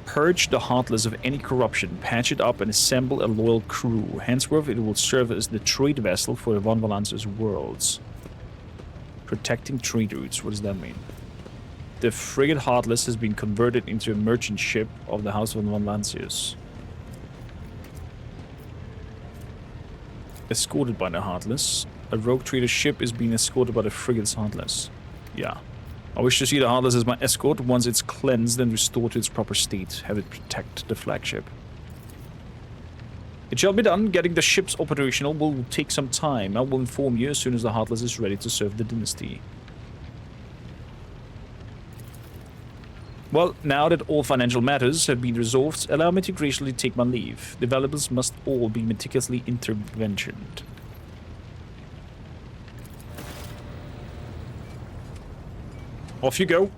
Purge the Heartless of any corruption, patch it up, and assemble a loyal crew. Henceforth, it will serve as the trade vessel for the Von Valancius worlds. Protecting trade routes, what does that mean? The frigate Heartless has been converted into a merchant ship of the House of Von Valancius. Escorted by the Heartless. A rogue trader ship is being escorted by the frigate's Heartless. Yeah. I wish to see the Heartless as my escort. Once it's cleansed and restored to its proper state, have it protect the flagship. It shall be done. Getting the ships operational will take some time. I will inform you as soon as the Heartless is ready to serve the dynasty. Well, now that all financial matters have been resolved, allow me to graciously take my leave. The valuables must all be meticulously interventioned. Off you go.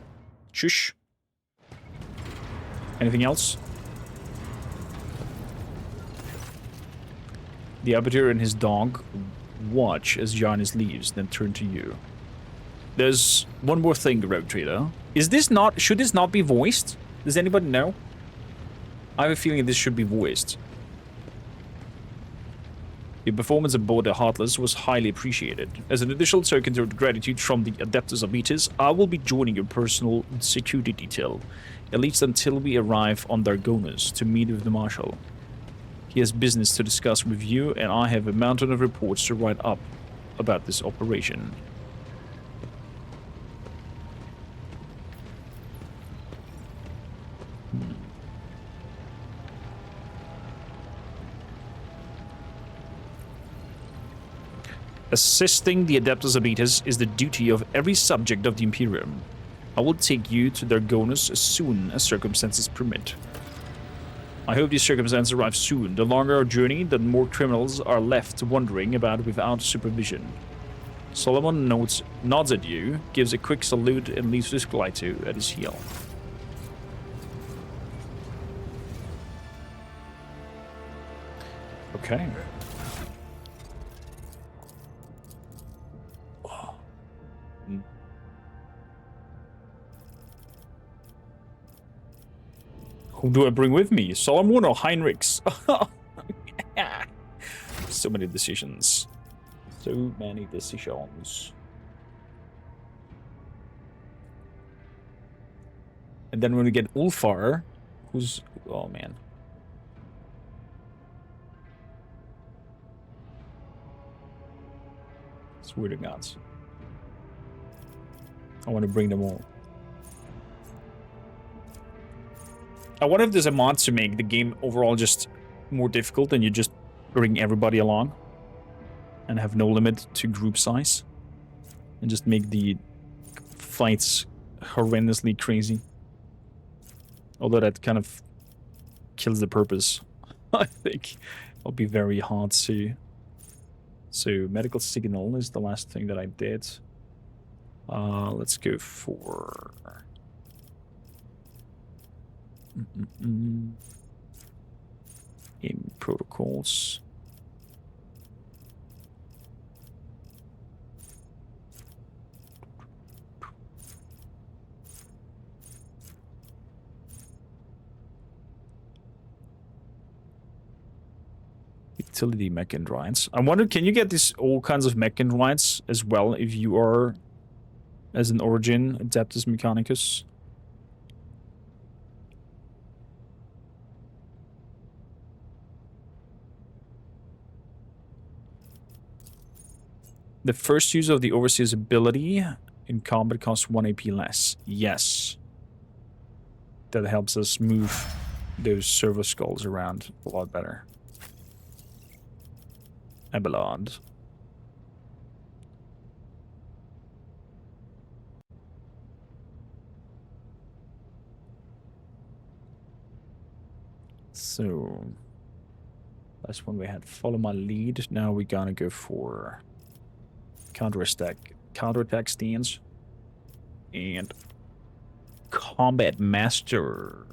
Shush. Anything else? The arbiter and his dog watch as Giannis leaves, then turn to you. There's one more thing, Rogue Trader. Is this not... should this not be voiced? Does anybody know? I have a feeling this should be voiced. Your performance aboard the Heartless was highly appreciated. As an additional token of gratitude from the Adeptus Arbites, I will be joining your personal security detail, at least until we arrive on Dargonus to meet with the Marshal. He has business to discuss with you, and I have a mountain of reports to write up about this operation. Assisting the Adeptus Arbites is the duty of every subject of the Imperium. I will take you to Dargonus as soon as circumstances permit. I hope these circumstances arrive soon. The longer our journey, the more criminals are left wandering about without supervision. Solomon nods at you, gives a quick salute, and leaves his Glyto at his heel. Okay. Who do I bring with me? Solomon or Heinrichs? So many decisions. So many decisions. And then when we get Ulfar, who's... oh man. Swear to gods. I want to bring them all. I wonder if there's a mod to make the game overall just more difficult and you just bring everybody along and have no limit to group size and just make the fights horrendously crazy. Although that kind of kills the purpose. I think it'll be very hard to... So, medical signal is the last thing that I did. Let's go for... In protocols. Utility mechanites. I wonder, can you get this all kinds of mechanites as well if you are as an origin Adeptus Mechanicus? The first use of the Overseer's ability in combat costs 1 AP less. Yes. That helps us move those servo skulls around a lot better. Abelard. So, last one we had follow my lead. Now we're gonna go for counterattack stance and combat master.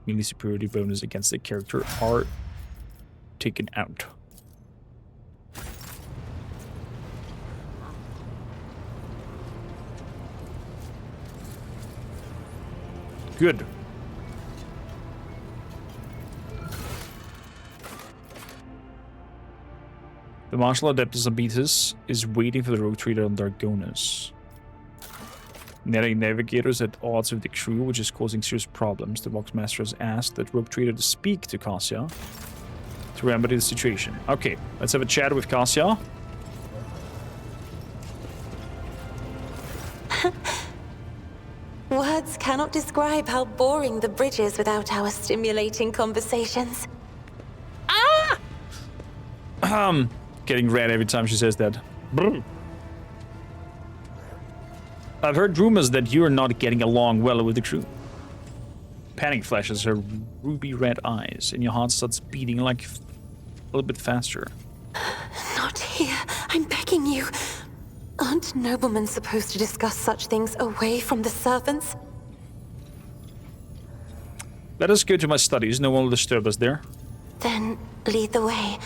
Melee superiority bonus against the character are taken out. Good. The Martial Adeptus Arbites is waiting for the Rogue Trader on Dargonus. Navigators at odds with the crew, which is causing serious problems. The Voxmaster has asked that Rogue Trader to speak to Cassia to remedy the situation. Okay, let's have a chat with Cassia. Words cannot describe how boring the bridge is without our stimulating conversations. Getting red every time she says that. Brr. I've heard rumors that you're not getting along well with the crew. Panic flashes her ruby red eyes, and your heart starts beating like a little bit faster. Not here. I'm begging you. Aren't noblemen supposed to discuss such things away from the servants? Let us go to my studies. No one will disturb us there. Then lead the way,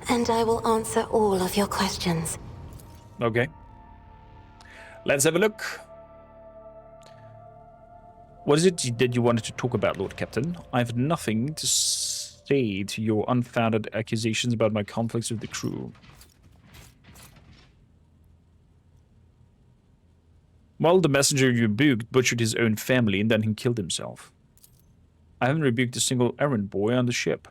and I will answer all of your questions. Okay. Let's have a look. What is it that you wanted to talk about, Lord Captain? I have nothing to say to your unfounded accusations about my conflicts with the crew. Well, the messenger you rebuked butchered his own family and then he killed himself. I haven't rebuked a single errand boy on the ship.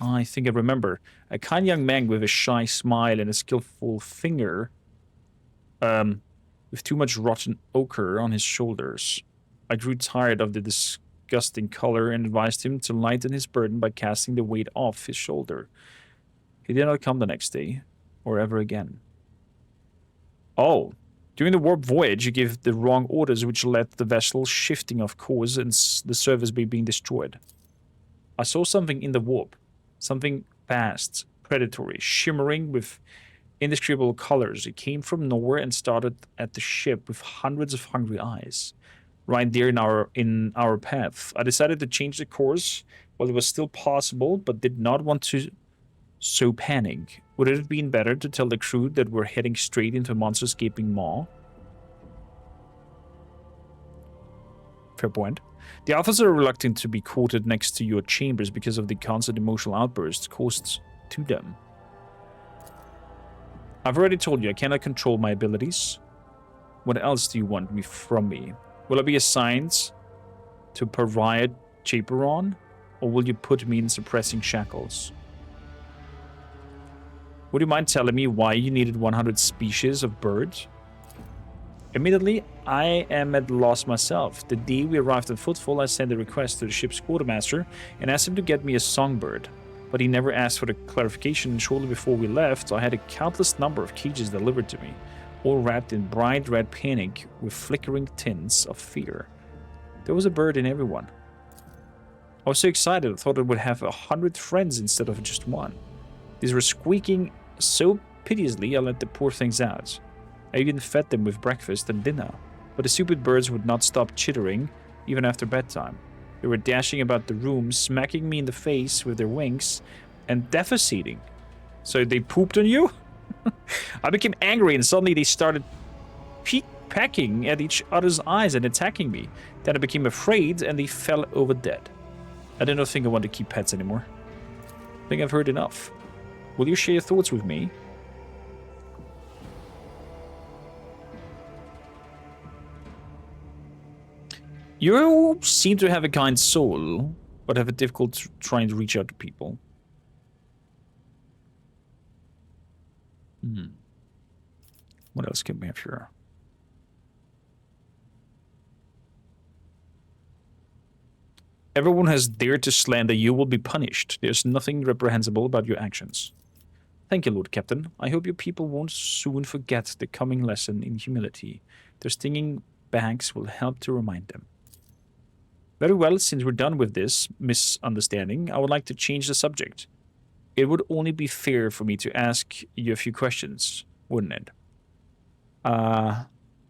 I think I remember. A kind young man with a shy smile and a skillful finger, with too much rotten ochre on his shoulders. I grew tired of the disgusting color and advised him to lighten his burden by casting the weight off his shoulder. He did not come the next day, or ever again. Oh, during the warp voyage, you gave the wrong orders, which led to the vessel shifting off course and the service bay being destroyed. I saw something in the warp, something vast, predatory, shimmering with indescribable colors. It came from nowhere and started at the ship with hundreds of hungry eyes. Right there in our path. I decided to change the course while it was still possible, but did not want to sow panic. Would it have been better to tell the crew that we're heading straight into a monster's gaping maw? Fair point. The officers are reluctant to be quartered next to your chambers because of the constant emotional outbursts caused to them. I've already told you I cannot control my abilities. What else do you want from me? Will I be assigned to pariah chaperone, or will you put me in suppressing shackles? Would you mind telling me why you needed 100 species of birds? Admittedly, I am at loss myself. The day we arrived at Footfall, I sent a request to the ship's quartermaster and asked him to get me a songbird. But he never asked for the clarification, and shortly before we left, I had a countless number of cages delivered to me, all wrapped in bright red panic with flickering tints of fear. There was a bird in every one. I was so excited, I thought I would have 100 friends instead of just one. These were squeaking so piteously, I let the poor things out. I even fed them with breakfast and dinner, but the stupid birds would not stop chittering, even after bedtime. They were dashing about the room, smacking me in the face with their wings, and defecating. So they pooped on you? I became angry, and suddenly they started pecking at each other's eyes and attacking me. Then I became afraid, and they fell over dead. I don't think I want to keep pets anymore. I think I've heard enough. Will you share your thoughts with me? You seem to have a kind soul, but have a difficult trying to reach out to people. What else can we have here? Everyone has dared to slander you will be punished. There's nothing reprehensible about your actions. Thank you, Lord Captain. I hope your people won't soon forget the coming lesson in humility. Their stinging bags will help to remind them. Very well, since we're done with this misunderstanding, I would like to change the subject. It would only be fair for me to ask you a few questions, wouldn't it?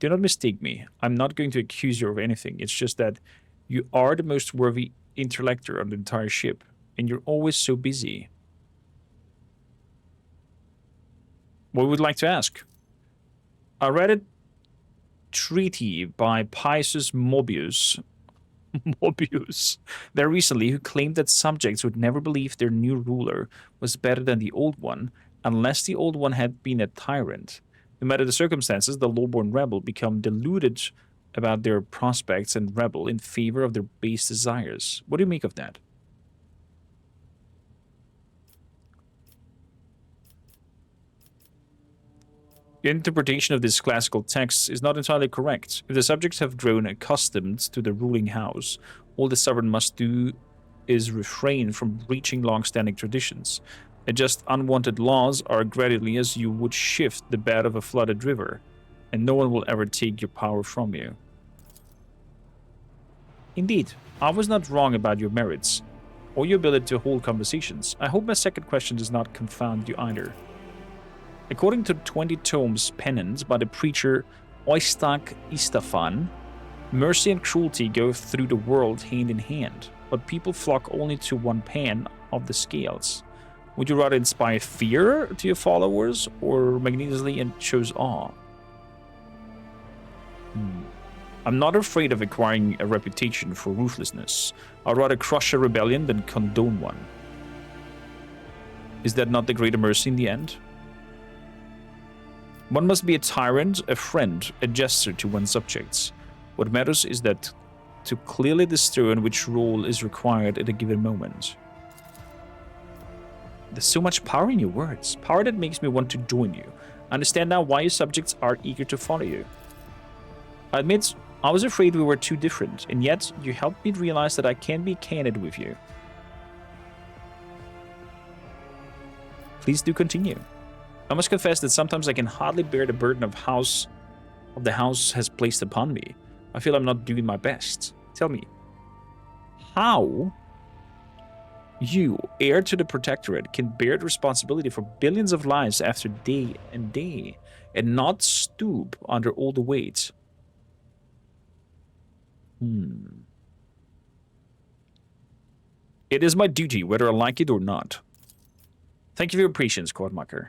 Do not mistake me. I'm not going to accuse you of anything. It's just that you are the most worthy intellector on the entire ship, and you're always so busy. What would you like to ask? I read a treaty by Pius Mobius very recently, who claimed that subjects would never believe their new ruler was better than the old one unless the old one had been a tyrant. No matter the circumstances, the lowborn rebel become deluded about their prospects and rebel in favor of their base desires. What do you make of that? Your interpretation of this classical text is not entirely correct. If the subjects have grown accustomed to the ruling house, all the sovereign must do is refrain from breaching long-standing traditions. Adjust unwanted laws are gradually as you would shift the bed of a flooded river, and no one will ever take your power from you. Indeed, I was not wrong about your merits, or your ability to hold conversations. I hope my second question does not confound you either. According to 20 tomes penned by the preacher Oistak Istafan, mercy and cruelty go through the world hand in hand, but people flock only to one pan of the scales. Would you rather inspire fear to your followers, or magnanimously and shows awe? I'm not afraid of acquiring a reputation for ruthlessness. I'd rather crush a rebellion than condone one. Is that not the greater mercy in the end? One must be a tyrant, a friend, a jester to one's subjects. What matters is that to clearly discern which role is required at a given moment. There's so much power in your words. Power that makes me want to join you. I understand now why your subjects are eager to follow you. I admit, I was afraid we were too different, and yet you helped me realize that I can be candid with you. Please do continue. I must confess that sometimes I can hardly bear the burden of the house has placed upon me. I feel I'm not doing my best. Tell me, how you, heir to the Protectorate, can bear the responsibility for billions of lives after day and day, and not stoop under all the weight? It is my duty, whether I like it or not. Thank you for your patience, Kormakrtv.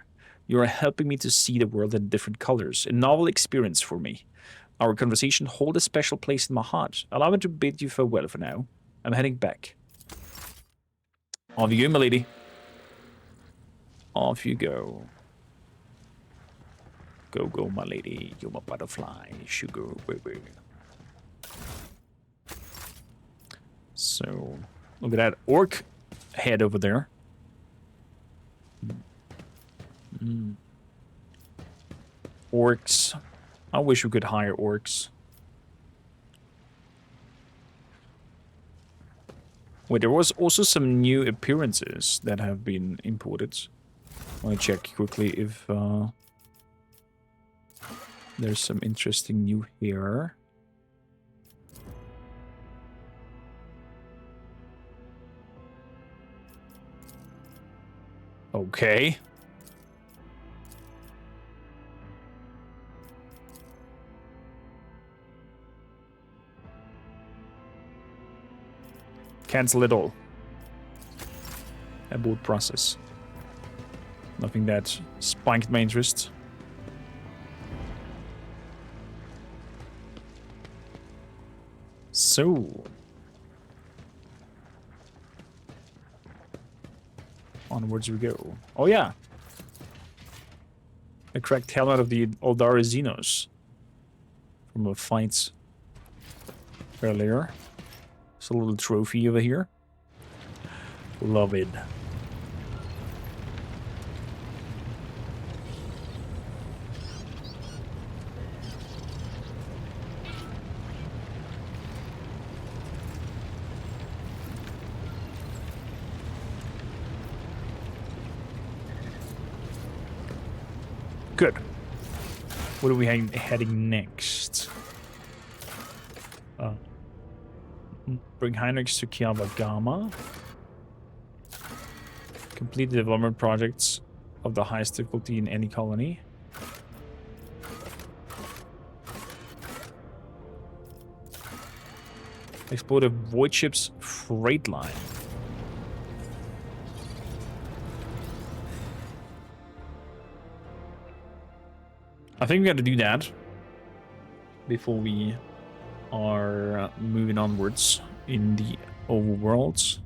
You are helping me to see the world in different colors, a novel experience for me. Our conversation holds a special place in my heart. Allow me to bid you farewell for now. I'm heading back. Off you go, my lady. Off you go. Go, go, my lady. You're my butterfly, sugar baby. So, look at that orc head over there. Orcs. I wish we could hire orcs. Wait, there was also some new appearances that have been imported. I want to check quickly if there's some interesting new here. Okay. Cancel it all. Abort process. Nothing that spiked my interest. So. Onwards we go. Oh yeah. A cracked helmet of the Oldari Xenos. From a fight earlier. It's a little trophy over here. Love it. Good. Where are we heading next? Bring Heinrichs to Kiava Gamma. Complete the development projects of the highest difficulty in any colony. Explode a void ship's freight line. I think we got to do that before we are moving onwards in the overworlds.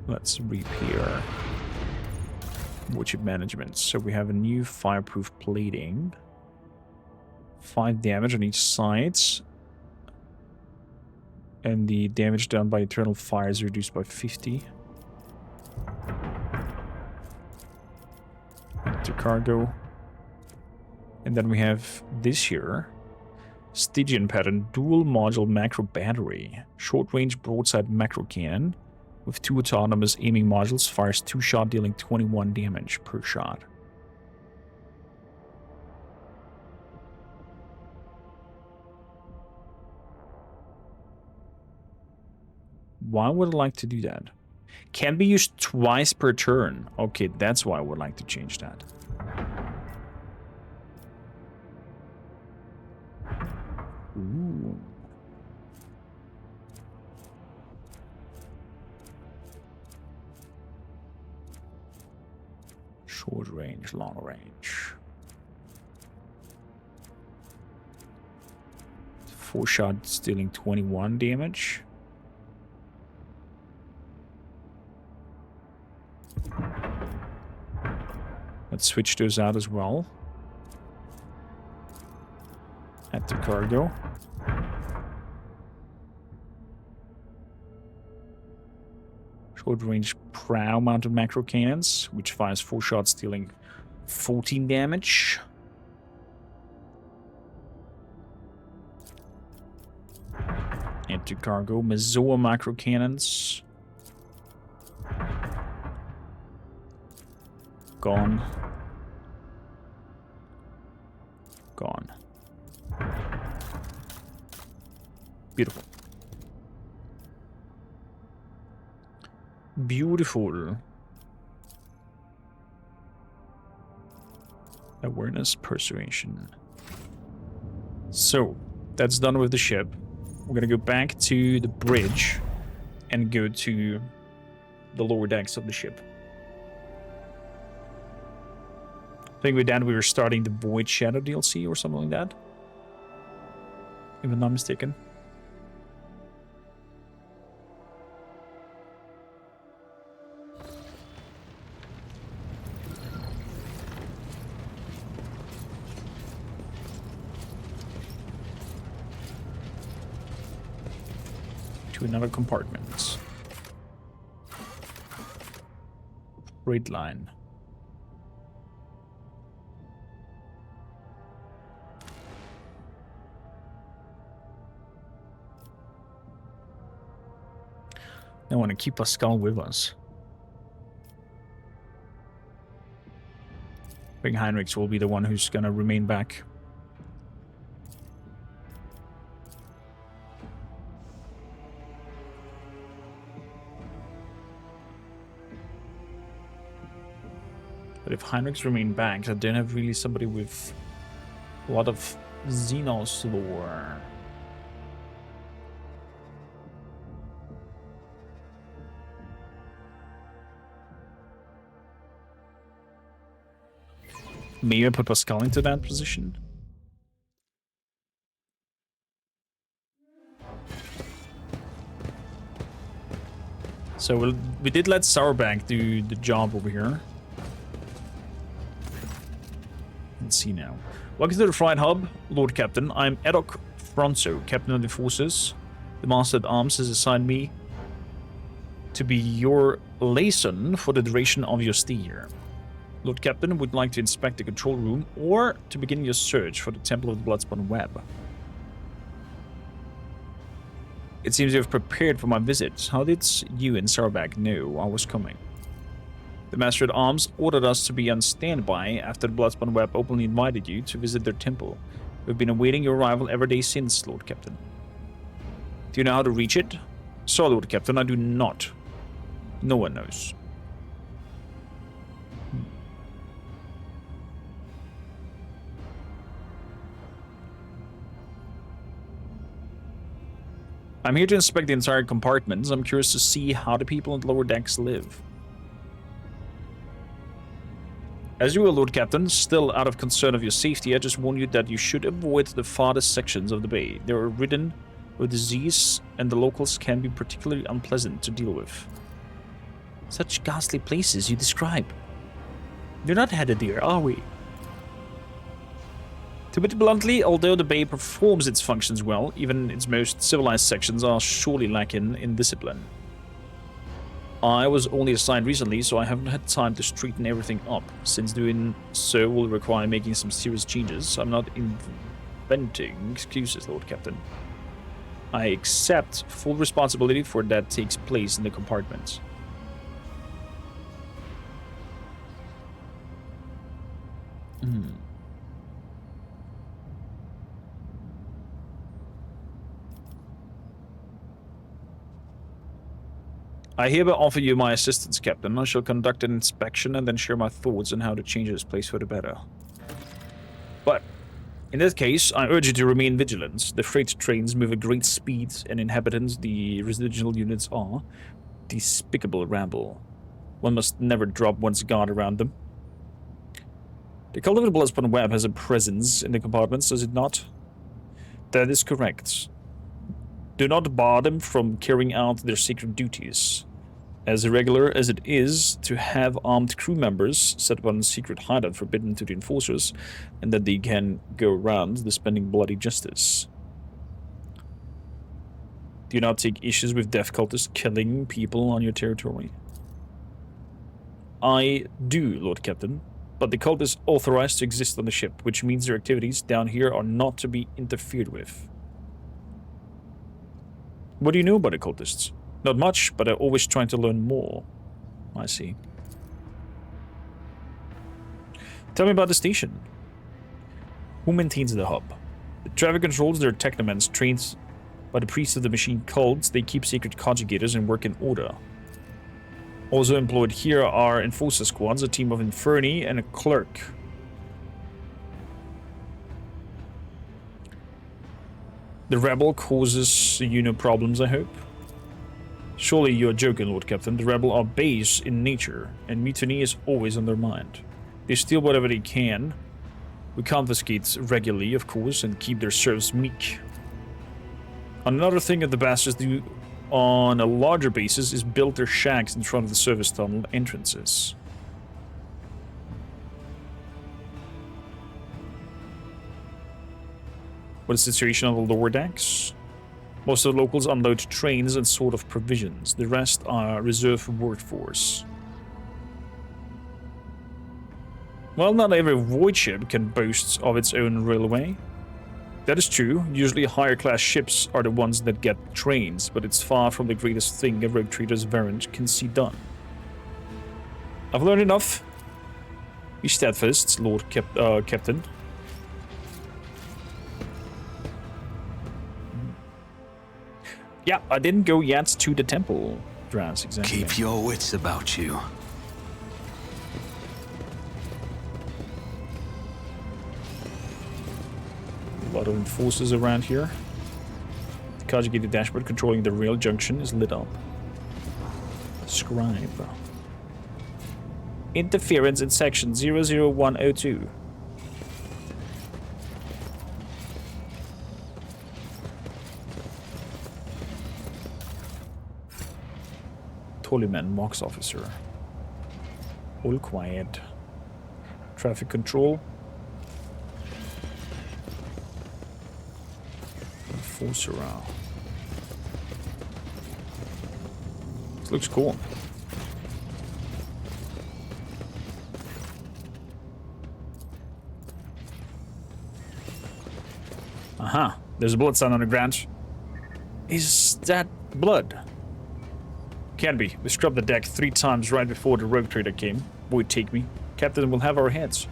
Let's repair woodchip management. So we have a new fireproof plating. 5 damage on each side. And the damage done by eternal fire is reduced by 50. To cargo. And then we have this here. Stygian pattern, dual module macro battery. Short range broadside macro cannon. With 2 autonomous aiming modules, fires 2 shot, dealing 21 damage per shot. Why would I like to do that? Can be used twice per turn. Okay, that's why I would like to change that. Ooh. Short range, long range. 4 shots dealing 21 damage. Let's switch those out as well. Add to cargo. Short range prow mounted macro cannons, which fires 4 shots, dealing 14 damage. Add to cargo. Mazoa macro cannons. Gone. Gone. Beautiful. Beautiful. Awareness, persuasion. So, that's done with the ship. We're gonna go back to the bridge and go to the lower decks of the ship. I think with that we were starting the Void Shadow DLC or something like that. If I'm not mistaken. To another compartment. Freight line. They want to keep Pascal with us. I think Heinrichs will be the one who's going to remain back. But if Heinrichs remain back, I don't have really somebody with a lot of Xenos lore. Maybe I put Pascal into that position. So we did let Sauerbank do the job over here. Let's see now. Welcome to the Fried Hub, Lord Captain. I'm Edok Fronso, Captain of the Forces. The Master at Arms has assigned me to be your liaison for the duration of your stay here. Lord Captain would like to inspect the control room or to begin your search for the Temple of the Bloodspun Web. It seems you have prepared for my visit. How did you and Sauerbank know I was coming? The Master at Arms ordered us to be on standby after the Bloodspun Web openly invited you to visit their temple. We've been awaiting your arrival every day since, Lord Captain. Do you know how to reach it? So, Lord Captain, I do not. No one knows. I'm here to inspect the entire compartments. I'm curious to see how the people in the lower decks live. As you will, Lord Captain, still out of concern of your safety, I just warn you that you should avoid the farthest sections of the bay. They are ridden with disease, and the locals can be particularly unpleasant to deal with. Such ghastly places you describe. We're not headed there, are we? To put it bluntly, although the bay performs its functions well, even its most civilized sections are surely lacking in discipline. I was only assigned recently, so I haven't had time to straighten everything up, since doing so will require making some serious changes. I'm not inventing excuses, Lord Captain. I accept full responsibility for that takes place in the compartment. I hereby offer you my assistance, Captain. I shall conduct an inspection and then share my thoughts on how to change this place for the better. But, in that case, I urge you to remain vigilant. The freight trains move at great speed, and inhabitants, the residual units, are despicable rabble. One must never drop one's guard around them. The cult of the Bloodspun Web has a presence in the compartments, does it not? That is correct. Do not bar them from carrying out their sacred duties. As irregular as it is to have armed crew members set upon a secret hideout forbidden to the enforcers, and that they can go around dispensing bloody justice. Do you not take issues with death cultists killing people on your territory? I do, Lord Captain, but the cult is authorized to exist on the ship, which means their activities down here are not to be interfered with. What do you know about the cultists? Not much, but I'm always trying to learn more. I see. Tell me about the station. Who maintains the hub? The traffic controls their technomans trained by the priests of the machine cults. They keep secret conjugators and work in order. Also employed here are enforcer squads, a team of Inferni, and a clerk. The rebel causes you no problems, I hope. Surely you're joking, Lord Captain. The rebel are base in nature, and mutiny is always on their mind. They steal whatever they can. We confiscate regularly, of course, and keep their serfs meek. Another thing that the bastards do on a larger basis is build their shacks in front of the service tunnel entrances. What is the situation on the lower decks? Most of the locals unload trains and sort of provisions. The rest are reserved workforce. Well, not every void ship can boast of its own railway. That is true. Usually higher class ships are the ones that get trains, but it's far from the greatest thing a rogue trader's variant can see done. I've learned enough. Be steadfast, Lord Captain. Yeah, I didn't go yet to the temple, Draz, exactly. Keep your wits about you. A lot of enforcers around here. The conjugated dashboard controlling the rail junction is lit up. Scribe. Interference in section 00102. Tollyman, Mox officer. All quiet. Traffic control. Enforcer. This looks cool. Aha, there's a blood sign on the ground. Is that blood? Can be. We scrubbed the deck 3 times right before the rogue trader came. Boy, take me. Captain will have our heads.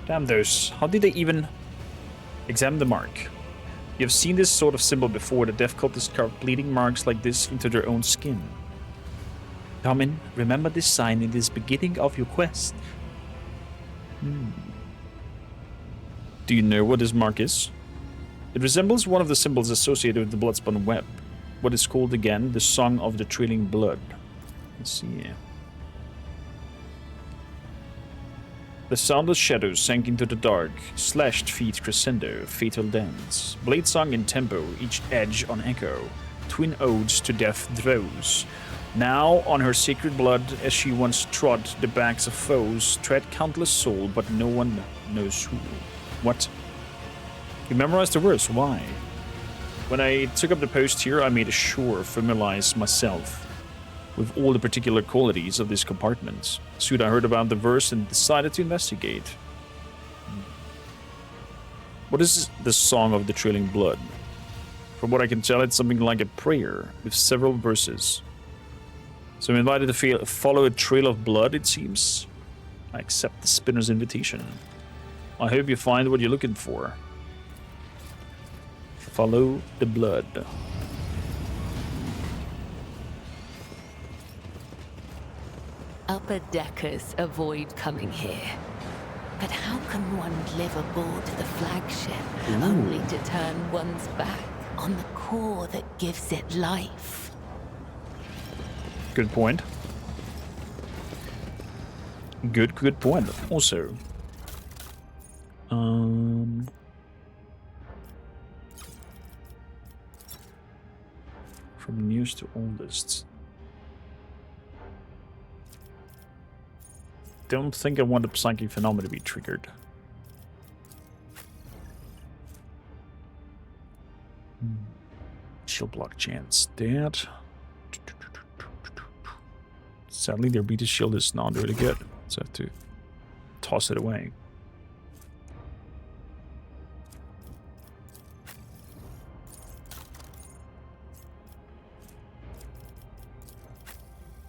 Damn those. How did they even examine the mark? You've seen this sort of symbol before. The death cultists carved bleeding marks like this into their own skin. Come in, remember this sign in this beginning of your quest. Do you know what this mark is? It resembles one of the symbols associated with the bloodspun web. What is called again the Song of the Trailing Blood. Let's see here. The soundless shadows sank into the dark, slashed feet crescendo, fatal dance. Blade song in tempo, each edge on echo. Twin odes to death throes. Now, on her sacred blood, as she once trod the backs of foes, tread countless soul, but no one knows who. What? You memorized the words, why? When I took up the post here, I made sure to familiarize myself with all the particular qualities of this compartment. Soon I heard about the verse and decided to investigate. What is the Song of the Trailing Blood? From what I can tell, it's something like a prayer with several verses. So I'm invited to follow a trail of blood, it seems. I accept the spinner's invitation. I hope you find what you're looking for. Follow the blood. Upper deckers avoid coming here. But how can one live aboard the flagship only to turn one's back on the core that gives it life? Good point. Good point. Also, from newest to oldest. Don't think I want the psychic phenomena to be triggered. Shield block chance. That. Sadly, their beta shield is not really good, so I have to toss it away.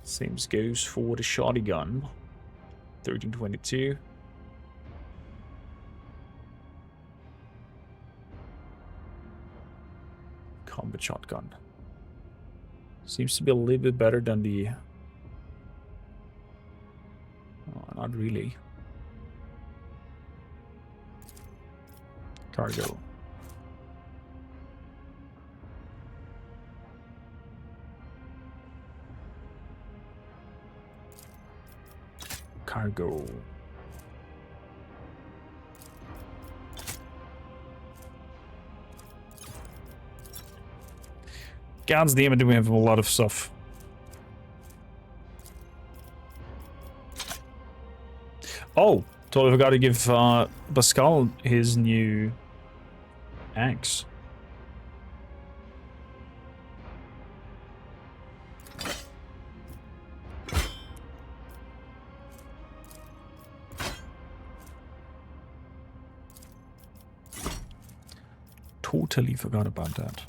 Same goes for the shotgun. 1322. Combat shotgun. Seems to be a little bit better than the... Oh, not really. Cargo. Cargo. God's damn it, do we have a lot of stuff. Oh, totally forgot to give Pascal his new axe. Totally forgot about that.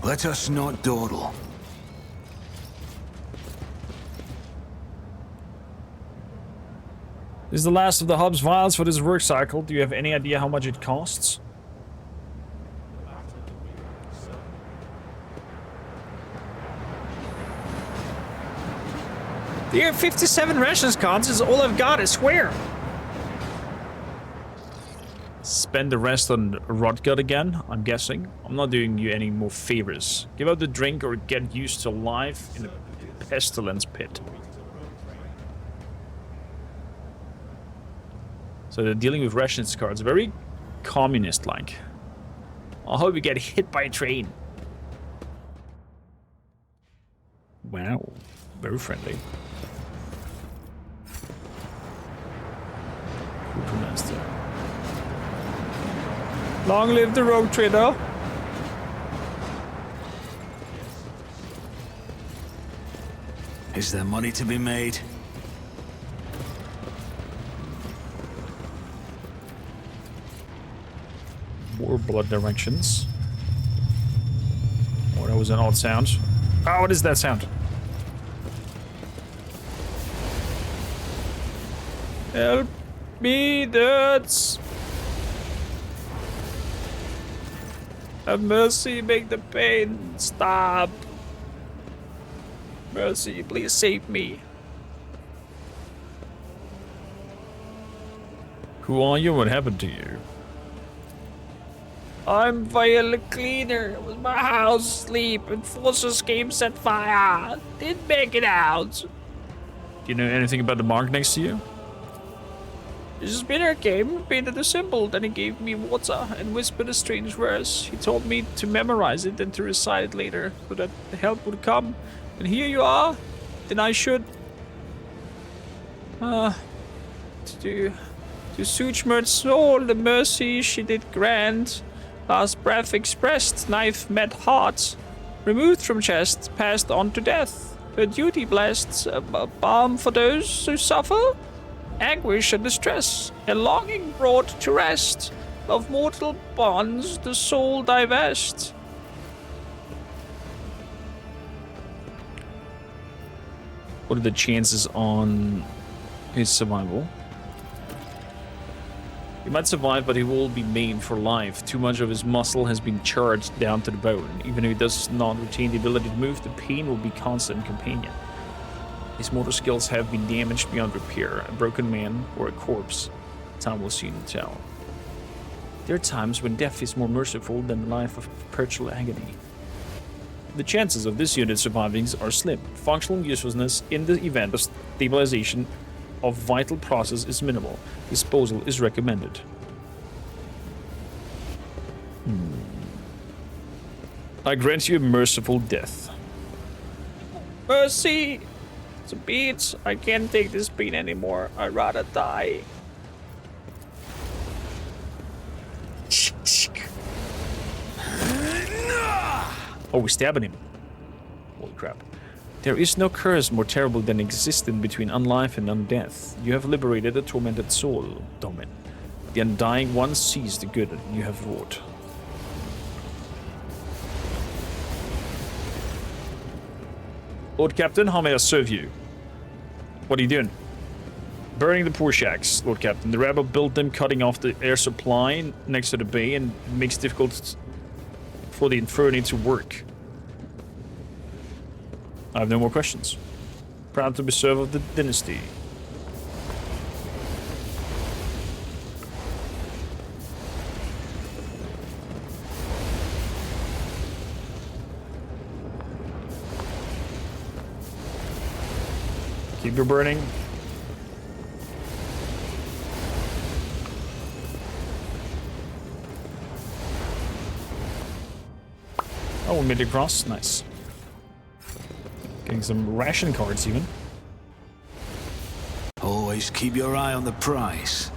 Let us not dawdle. This is the last of the hub's vials for this work cycle. Do you have any idea how much it costs? There, 57 rations cards is all I've got, I swear. Spend the rest on Rotgut again, I'm guessing. I'm not doing you any more favors. Give out the drink or get used to life in a pestilence pit. So they're dealing with rations cards, very communist-like. I hope you get hit by a train. Wow, very friendly. Master. Long live the rogue trader. Is there money to be made? More blood directions. Oh, that was an odd sound. Oh, what is that sound? Help me, dudes! Have mercy, make the pain stop. Mercy, please save me. Who are you? What happened to you? I'm Violet Cleaner. It was my house asleep and forces came set fire. Didn't make it out. Do you know anything about the mark next to you? The spinner came, painted a symbol, then he gave me water and whispered a strange verse. He told me to memorize it and to recite it later, so that the help would come. And here you are. Then I should... To Suchmer's soul, the mercy she did grant. Last breath expressed, knife met heart. Removed from chest, passed on to death. Her duty blessed, a balm for those who suffer. Anguish and distress, a longing brought to rest. Of mortal bonds the soul divest. What are the chances on his survival? He might survive, but he will be maimed for life. Too much of his muscle has been charged down to the bone. Even if he does not retain the ability to move, the pain will be constant companion. His motor skills have been damaged beyond repair. A broken man or a corpse. Time will soon tell. There are times when death is more merciful than the life of perpetual agony. The chances of this unit surviving are slim. Functional uselessness in the event of stabilization of vital process is minimal. Disposal is recommended. I grant you a merciful death. Mercy! It's a beat. I can't take this pain anymore. I'd rather die. Oh, we're stabbing him. Holy crap. There is no curse more terrible than existing between unlife and undeath. You have liberated a tormented soul, Domin. The undying one sees the good you have wrought. Lord Captain, how may I serve you? What are you doing? Burning the poor shacks, Lord Captain. The rebel built them, cutting off the air supply next to the bay, and it makes it difficult for the Inferni to work. I have no more questions. Proud to be served of the dynasty. Keep your burning. Oh, we made it across. Nice. Getting some ration cards even. Always keep your eye on the prize.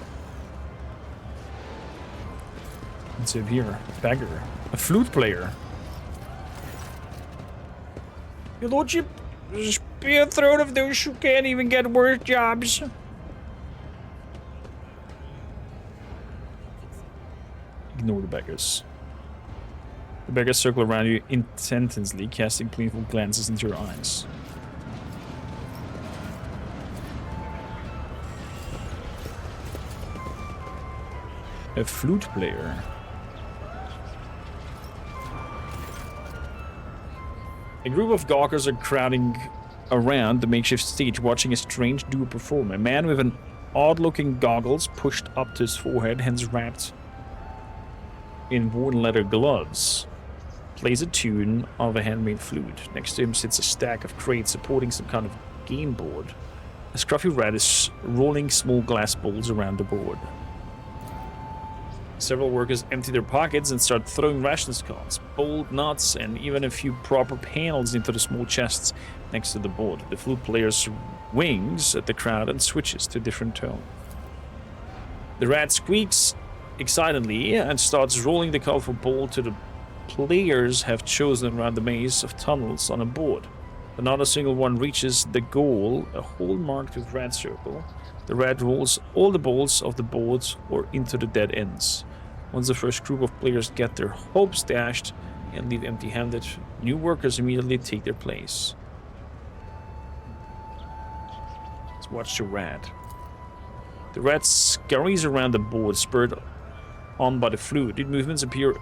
Let's see here. Beggar. A flute player. Your lordship, be a throne of those who can't even get worse jobs. Ignore the beggars. The beggars circle around you intensely, casting painful glances into your eyes. A flute player. A group of gawkers are crowding around the makeshift stage, watching a strange duo perform. A man with an odd-looking goggles pushed up to his forehead, hands wrapped in worn leather gloves, plays a tune of a handmade flute. Next to him sits a stack of crates supporting some kind of game board. A scruffy rat is rolling small glass bowls around the board. Several workers empty their pockets and start throwing rations cards, bolt nuts, and even a few proper panels into the small chests next to the board. The flute player swings at the crowd and switches to a different tone. The rat squeaks excitedly and starts rolling the colorful ball to the players have chosen around the maze of tunnels on a board. But not a single one reaches the goal, a hole marked with red circle. The rat rolls all the balls of the board or into the dead ends. Once the first group of players get their hopes dashed and leave empty-handed, new workers immediately take their place. Let's watch the rat. The rat scurries around the board, spurred on by the flute. Its movements appear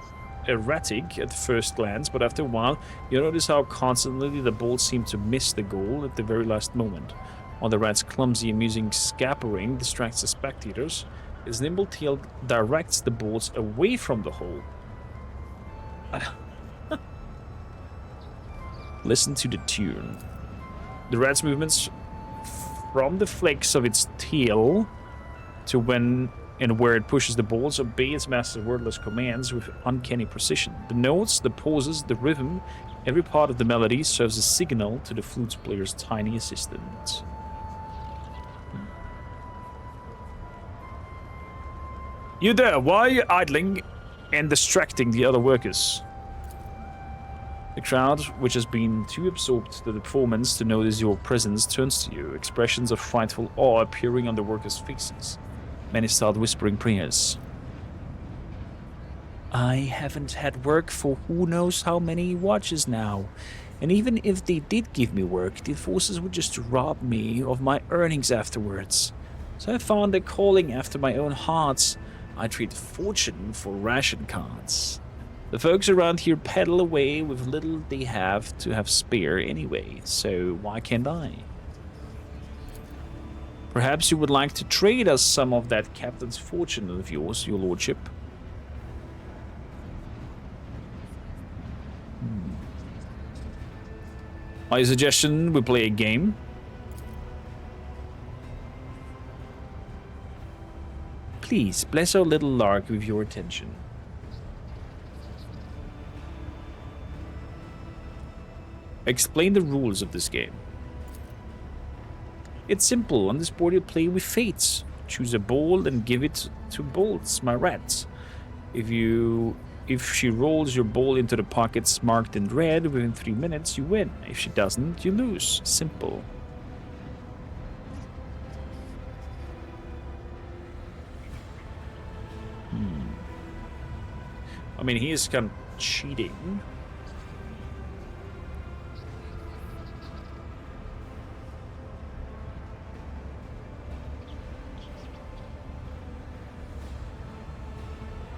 erratic at first glance, but after a while, you notice how constantly the balls seem to miss the goal at the very last moment. While the rat's clumsy, amusing scampering distracts the spectators, his nimble tail directs the balls away from the hole. Listen to the tune. The rat's movements from the flicks of its tail to when and where it pushes the balls obey its master's wordless commands with uncanny precision. The notes, the pauses, the rhythm, every part of the melody serves as a signal to the flute player's tiny assistant. You there, why are you idling and distracting the other workers? The crowd, which has been too absorbed to the performance to notice your presence, turns to you, expressions of frightful awe appearing on the workers' faces. Many start whispering prayers. I haven't had work for who knows how many watches now, and even if they did give me work, the forces would just rob me of my earnings afterwards. So I found a calling after my own heart. I trade fortune for ration cards. The folks around here peddle away with little they have to have spare anyway, so why can't I? Perhaps you would like to trade us some of that captain's fortune of yours, your lordship. My suggestion, we play a game. Please, bless our little lark with your attention. Explain the rules of this game. It's simple. On this board you play with fates. Choose a ball and give it to Bolts, my rat. If she rolls your ball into the pockets marked in red within 3 minutes, you win. If she doesn't, you lose. Simple. I mean, he is kind of cheating.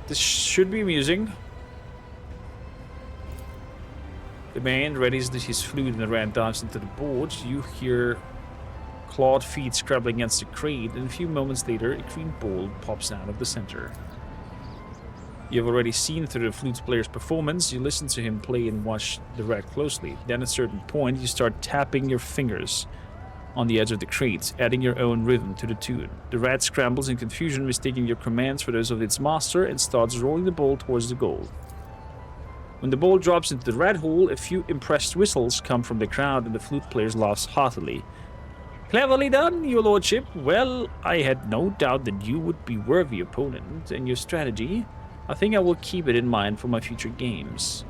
This should be amusing. The man readies his flute and the rat dives into the board. You hear clawed feet scrabbling against the crate, and a few moments later, a green ball pops out of the center. You have already seen through the flute player's performance. You listen to him play and watch the rat closely. Then at a certain point, you start tapping your fingers on the edge of the crate, adding your own rhythm to the tune. The rat scrambles in confusion, mistaking your commands for those of its master, and starts rolling the ball towards the goal. When the ball drops into the rat hole, a few impressed whistles come from the crowd, and the flute player laughs heartily. Cleverly done, your lordship. Well, I had no doubt that you would be worthy opponent, and your strategy, I think I will keep it in mind for my future games.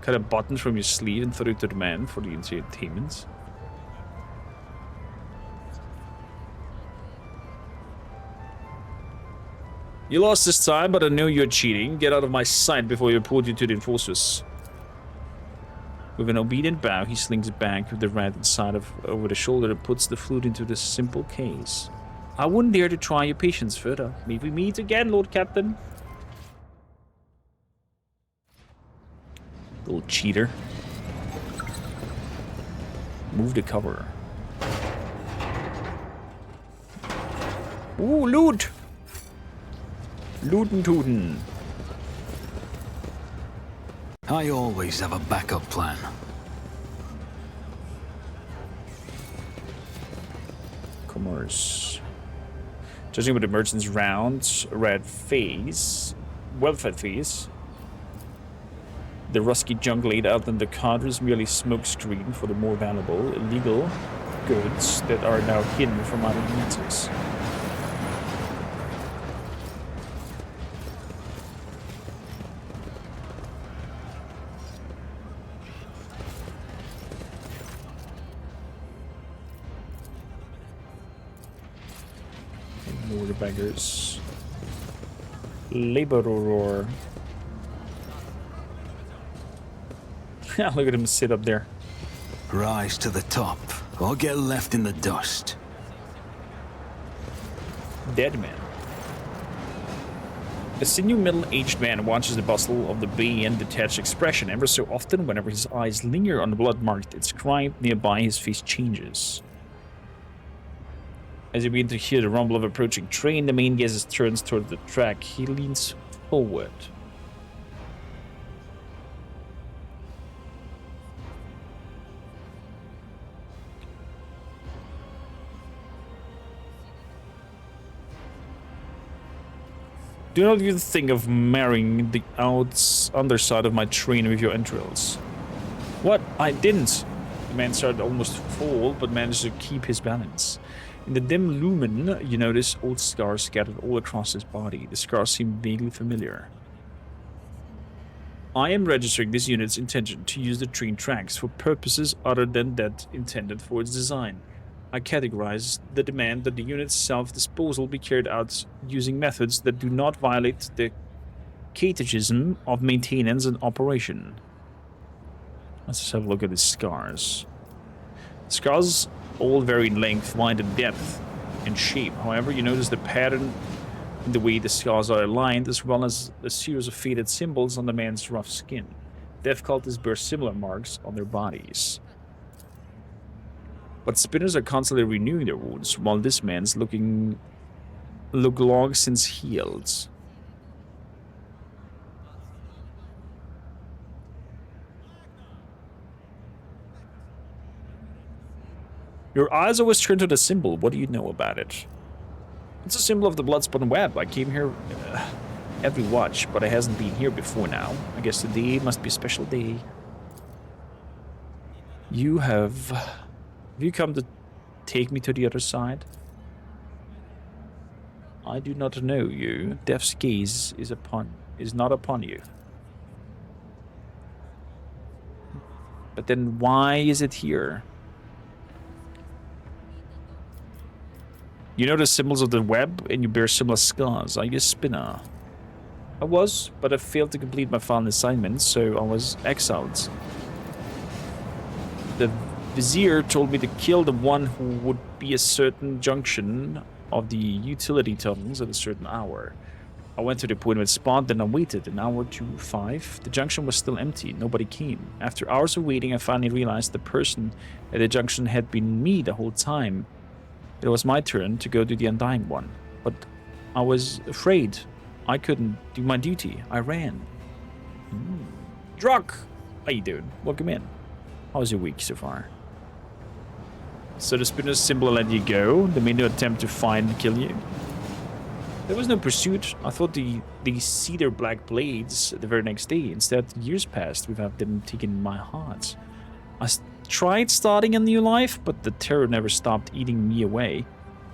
Cut a button from your sleeve and throw it to the man for the entertainment. You lost this time, but I know you're cheating. Get out of my sight before you report you to the enforcers. With an obedient bow, he slings it back with the rat inside of over the shoulder and puts the flute into the simple case. I wouldn't dare to try your patience further. May we meet again, Lord Captain? Little cheater. Move the cover. Ooh, loot! Looten tooten. I always have a backup plan. Commerce. Judging by the merchant's round, red face, well-fed face, the rusky junk laid out in the counter is merely smokescreen for the more valuable, illegal goods that are now hidden from our glances. More the beggars. Laborer. Look at him sit up there. Rise to the top, or get left in the dust. Dead man. A sinew middle-aged man watches the bustle of the bay and detached expression. Ever so often, whenever his eyes linger on the blood-marked inscribed nearby, his face changes. As you begin to hear the rumble of approaching train, the main gaze turns toward the track. He leans forward. Do not even think of marrying the underside of my train with your entrails. What? I didn't. The man started to almost fall, but managed to keep his balance. In the dim lumen, you notice old scars scattered all across his body. The scars seem vaguely familiar. I am registering this unit's intention to use the train tracks for purposes other than that intended for its design. I categorize the demand that the unit's self-disposal be carried out using methods that do not violate the catechism of maintenance and operation. Let's just have a look at his scars. Scars all vary in length, width, and depth, and shape. However, you notice the pattern in the way the scars are aligned, as well as a series of faded symbols on the man's rough skin. Death cultists bear similar marks on their bodies. But spinners are constantly renewing their wounds, while this man's look long since healed. Your eyes always turn to the symbol. What do you know about it? It's a symbol of the blood-spotted web. I came here every watch, but I hasn't been here before now. I guess today must be a special day. You have you come to take me to the other side? I do not know you. Death's gaze is not upon you. But then why is it here? You know the symbols of the web, and you bear similar scars. Are you a spinner? I was, but I failed to complete my final assignment, so I was exiled. The Vizier told me to kill the one who would be a certain junction of the utility tunnels at a certain hour. I went to the appointment spot, then I waited an hour to 5. The junction was still empty. Nobody came. After hours of waiting, I finally realized the person at the junction had been me the whole time. It was my turn to go to the Undying One, but I was afraid. I couldn't do my duty. I ran. Druck! How you doing? Welcome in. How's your week so far? So the spinner's symbol let you go. They made no attempt to find and kill you. There was no pursuit. I thought these cedar black blades the very next day. Instead, years passed without them taking my heart. I tried starting a new life, but the terror never stopped eating me away.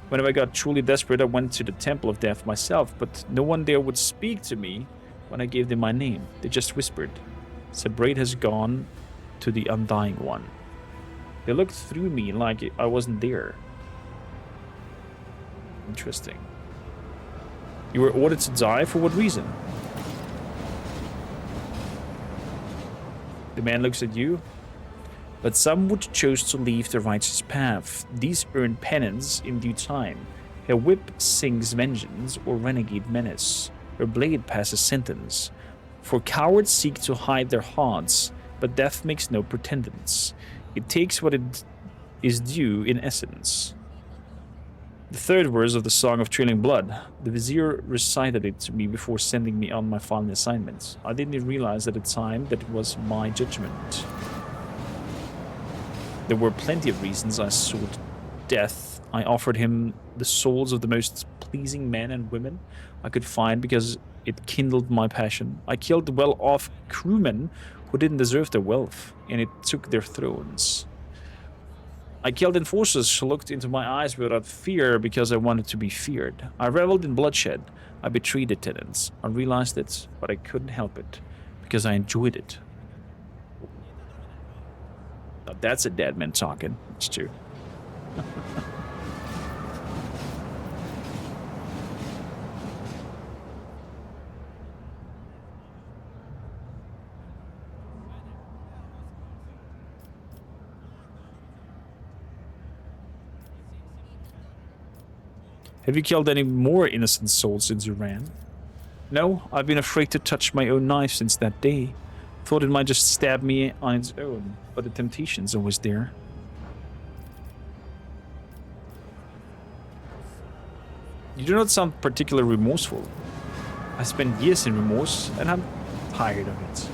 Whenever I got truly desperate, I went to the Temple of Death myself, but no one there would speak to me when I gave them my name. They just whispered, "Sebrate has gone to the Undying One." They looked through me like I wasn't there. Interesting. You were ordered to die? For what reason? The man looks at you. But some would choose to leave the righteous path. These earn penance in due time. Her whip sings vengeance or renegade menace. Her blade passes sentence. For cowards seek to hide their hearts, but death makes no pretendance. It takes what it is due in essence. The third verse of the Song of Trailing Blood. The Vizier recited it to me before sending me on my final assignment. I didn't realize at the time that it was my judgment. There were plenty of reasons I sought death. I offered him the souls of the most pleasing men and women I could find because it kindled my passion. I killed well-off crewmen who didn't deserve their wealth, and it took their thrones. I killed enforcers who looked into my eyes without fear because I wanted to be feared. I reveled in bloodshed. I betrayed the tenants. I realized it, but I couldn't help it because I enjoyed it. Now that's a dead man talking. It's true. Have you killed any more innocent souls since you ran? No, I've been afraid to touch my own knife since that day. Thought it might just stab me on its own, but the temptation's always there. You do not sound particularly remorseful. I spent years in remorse, and I'm tired of it.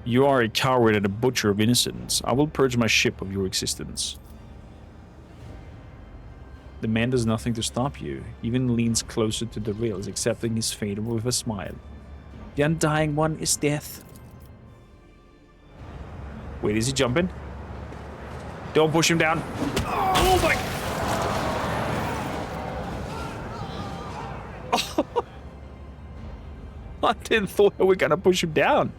You are a coward and a butcher of innocence. I will purge my ship of your existence. The man does nothing to stop you, even leans closer to the rails, accepting his fate with a smile. The Undying One is death. Wait, is he jumping? Don't push him down. Oh my... I didn't thought we were gonna push him down.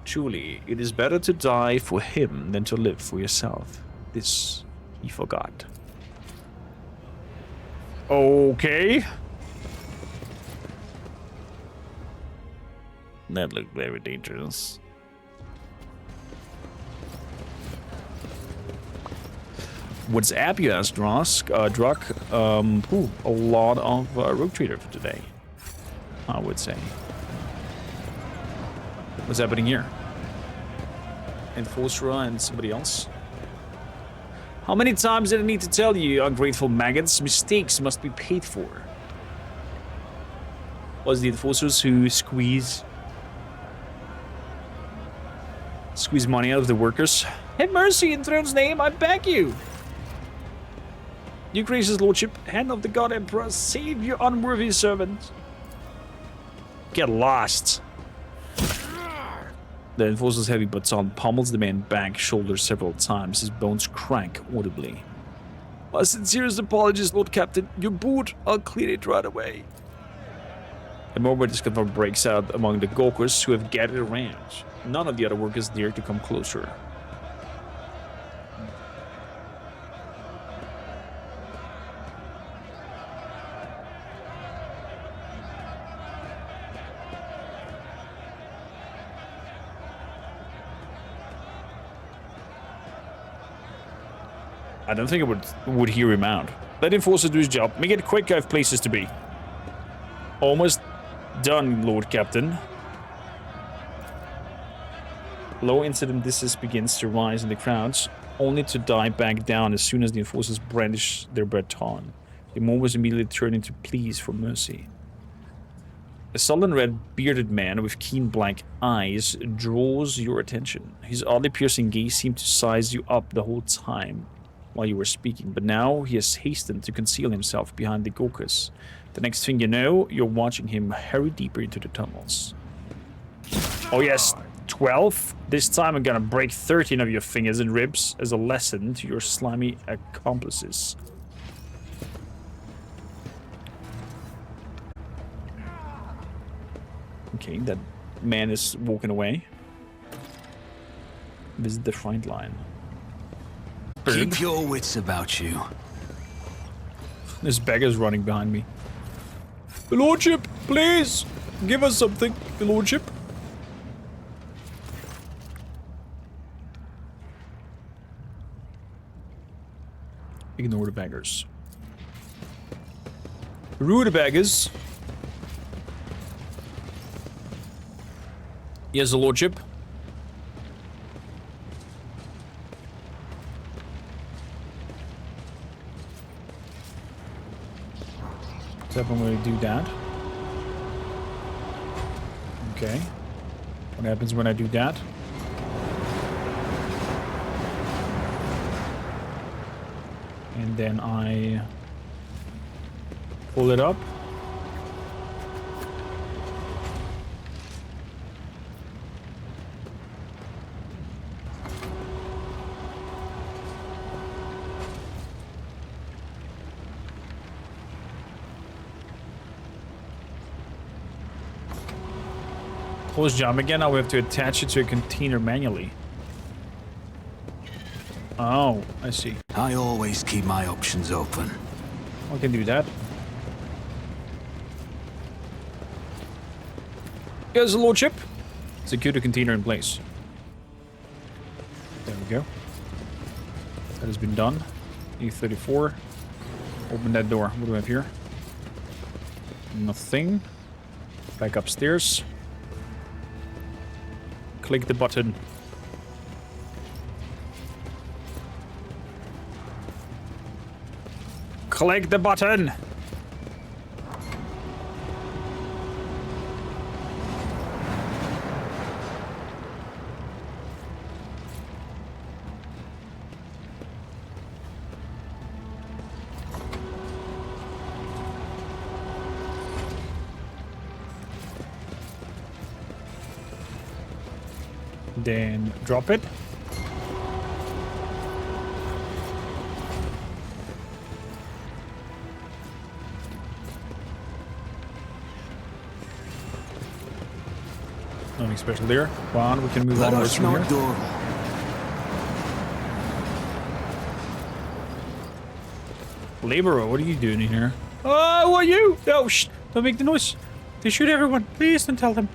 Truly, it is better to die for him than to live for yourself. This he forgot. Okay. That looked very dangerous. What's up, you asked, Druck? A lot of Rogue Trader for today, I would say. What's happening here? Enforcer and somebody else? How many times did I need to tell you, ungrateful maggots? Mistakes must be paid for. Was the enforcers who squeeze money out of the workers? Have mercy in Throne's name, I beg you! Your gracious lordship, hand of the god emperor, save your unworthy servant. Get lost. The enforcer's heavy baton pummels the man back shoulder several times. His bones crack audibly. My sincerest apologies, Lord Captain. Your boot, I'll clean it right away. A murmur of discomfort breaks out among the gawkers who have gathered around. None of the other workers dare to come closer. I don't think I would hear him out. Let Enforcer do his job. Make it quick, I have places to be. Almost done, Lord Captain. Low incident distance begins to rise in the crowds, only to die back down as soon as the Enforcers brandish their baton. The murmurs immediately turn into pleas for mercy. A sullen red bearded man with keen black eyes draws your attention. His oddly piercing gaze seemed to size you up the whole time while you were speaking, but now he has hastened to conceal himself behind the gawkers. The next thing you know, you're watching him hurry deeper into the tunnels. Oh yes, 12. This time I'm gonna break 13 of your fingers and ribs as a lesson to your slimy accomplices. Okay, that man is walking away. Visit the front line. Keep your wits about you. This beggar's running behind me. The Lordship, please! Give us something, the Lordship. Ignore the beggars. Rude beggars. Yes, the Lordship. What's happening when I do that? Okay. What happens when I do that? And then I pull it up. Close jump again. Now we have to attach it to a container manually. Oh, I see. I always keep my options open. I can do that. Yes, Lordship. Secure the container in place. There we go. That has been done. E34. Open that door. What do we have here? Nothing. Back upstairs. Click the button. Click the button. Then drop it. Nothing special there. Come on, we can move onwards from here. Laborer, what are you doing in here? Oh, who are you? Oh, shh! Don't make the noise. They shoot everyone. Please don't tell them.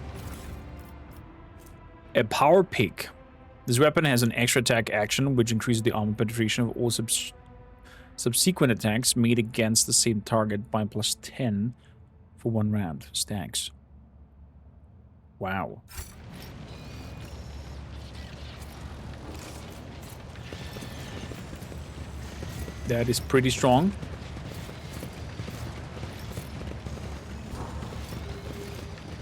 A power pick. This weapon has an extra attack action, which increases the armor penetration of all subsequent attacks made against the same target by +10 for 1 round. Stacks. Wow. That is pretty strong.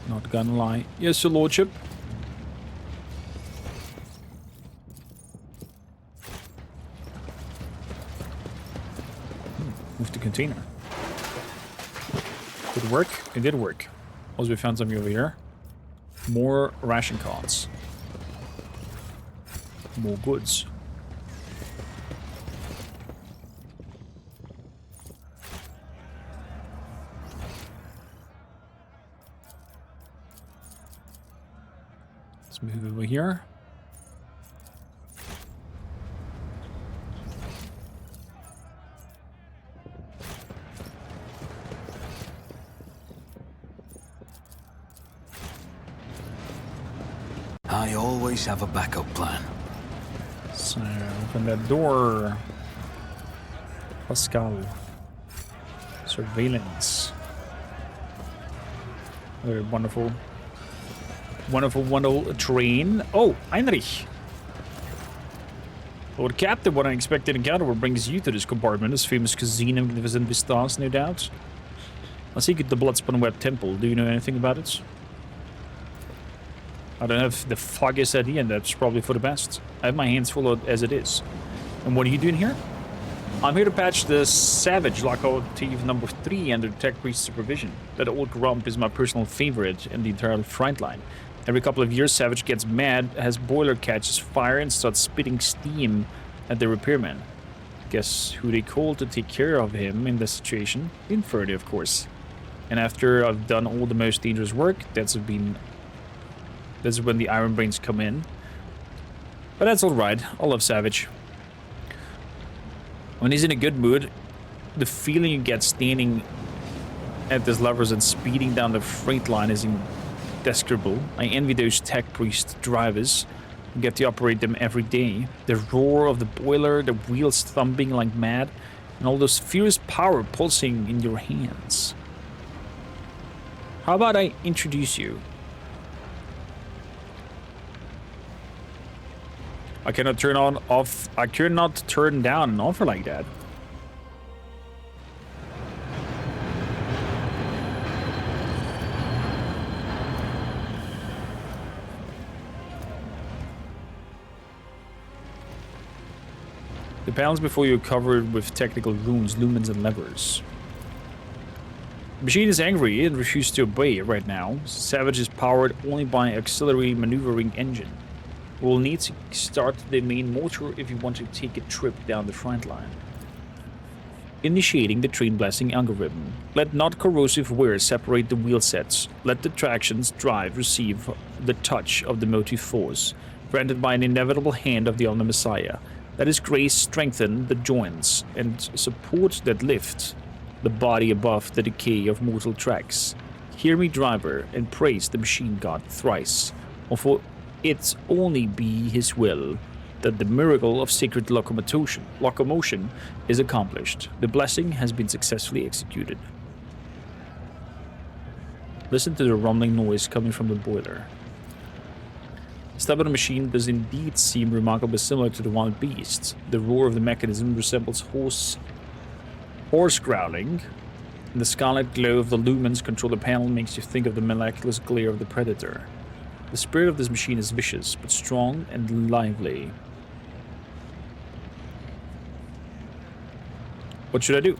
Not gonna lie. Yes, your lordship. Move the container. Did it work? It did work. Also, we found something over here. More ration cards. More goods. Let's move over here. I always have a backup plan. So, open that door. Pascal. Surveillance. Very wonderful. Wonderful train. Oh, Heinrich. Lord Captain, what unexpected encounter what brings you to this compartment? This famous cuisine and magnificent vistas, no doubt. I seek the Bloodspun Web Temple. Do you know anything about it? I don't have the foggiest idea, and that's probably for the best. I have my hands full as it is. And what are you doing here? I'm here to patch the Savage Locomotive number 3 under Tech Priest supervision. That old grump is my personal favorite in the entire front line. Every couple of years, Savage gets mad as Boiler catches fire and starts spitting steam at the repairman. Guess who they call to take care of him in this situation? Inferno, of course. And after I've done all the most dangerous work, that's when the Iron Brains come in. But that's alright. I love Savage. When he's in a good mood, the feeling you get standing at these levers and speeding down the freight line is indescribable. I envy those tech priest drivers who get to operate them every day. The roar of the boiler, the wheels thumping like mad, and all those fierce power pulsing in your hands. How about I introduce you? I cannot I cannot turn down an offer like that. The panels before you are covered with technical runes, lumens, and levers. The machine is angry and refuses to obey right now. Savage is powered only by auxiliary maneuvering engine. We will need to start the main motor if you want to take a trip down the front line. Initiating the train blasting algorithm. Let not corrosive wear separate the wheel sets. Let the traction's drive receive the touch of the motive force, granted by an inevitable hand of the Omni Messiah. Let his grace strengthen the joints and support that lift the body above the decay of mortal tracks. Hear me, driver, and praise the machine god thrice, or for it only be his will that the miracle of sacred locomotion is accomplished. The blessing has been successfully executed. Listen to the rumbling noise coming from the boiler. The stub of the machine does indeed seem remarkably similar to the wild beasts. The roar of the mechanism resembles horse growling. And the scarlet glow of the lumens control the panel makes you think of the miraculous glare of the predator. The spirit of this machine is vicious, but strong and lively. What should I do?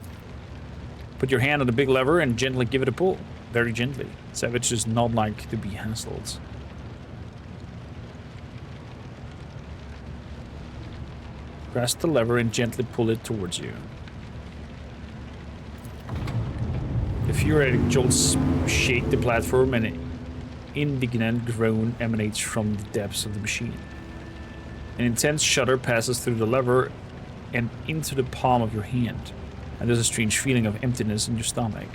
Put your hand on the big lever and gently give it a pull. Very gently. Savage does not like to be hassled. Press the lever and gently pull it towards you. The furiatic jolts shake the platform and an indignant groan emanates from the depths of the machine. An intense shudder passes through the lever and into the palm of your hand, and there's a strange feeling of emptiness in your stomach.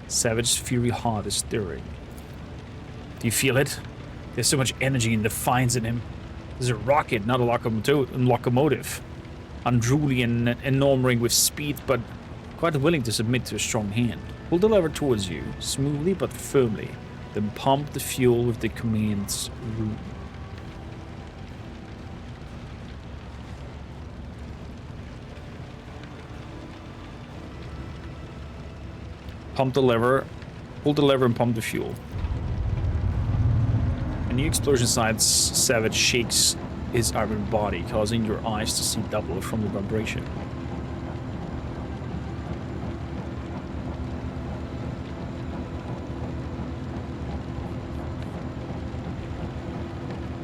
Savage's fury heart is stirring. Do you feel it? There's so much energy and defiance in him. There's a rocket, not a locomotive. Unruly and enamoring with speed, but quite willing to submit to a strong hand. Pull the lever towards you, smoothly but firmly, then pump the fuel with the command's rune. Pump the lever, pull the lever and pump the fuel. A new explosion inside Savage shakes his iron body, causing your eyes to see double from the vibration.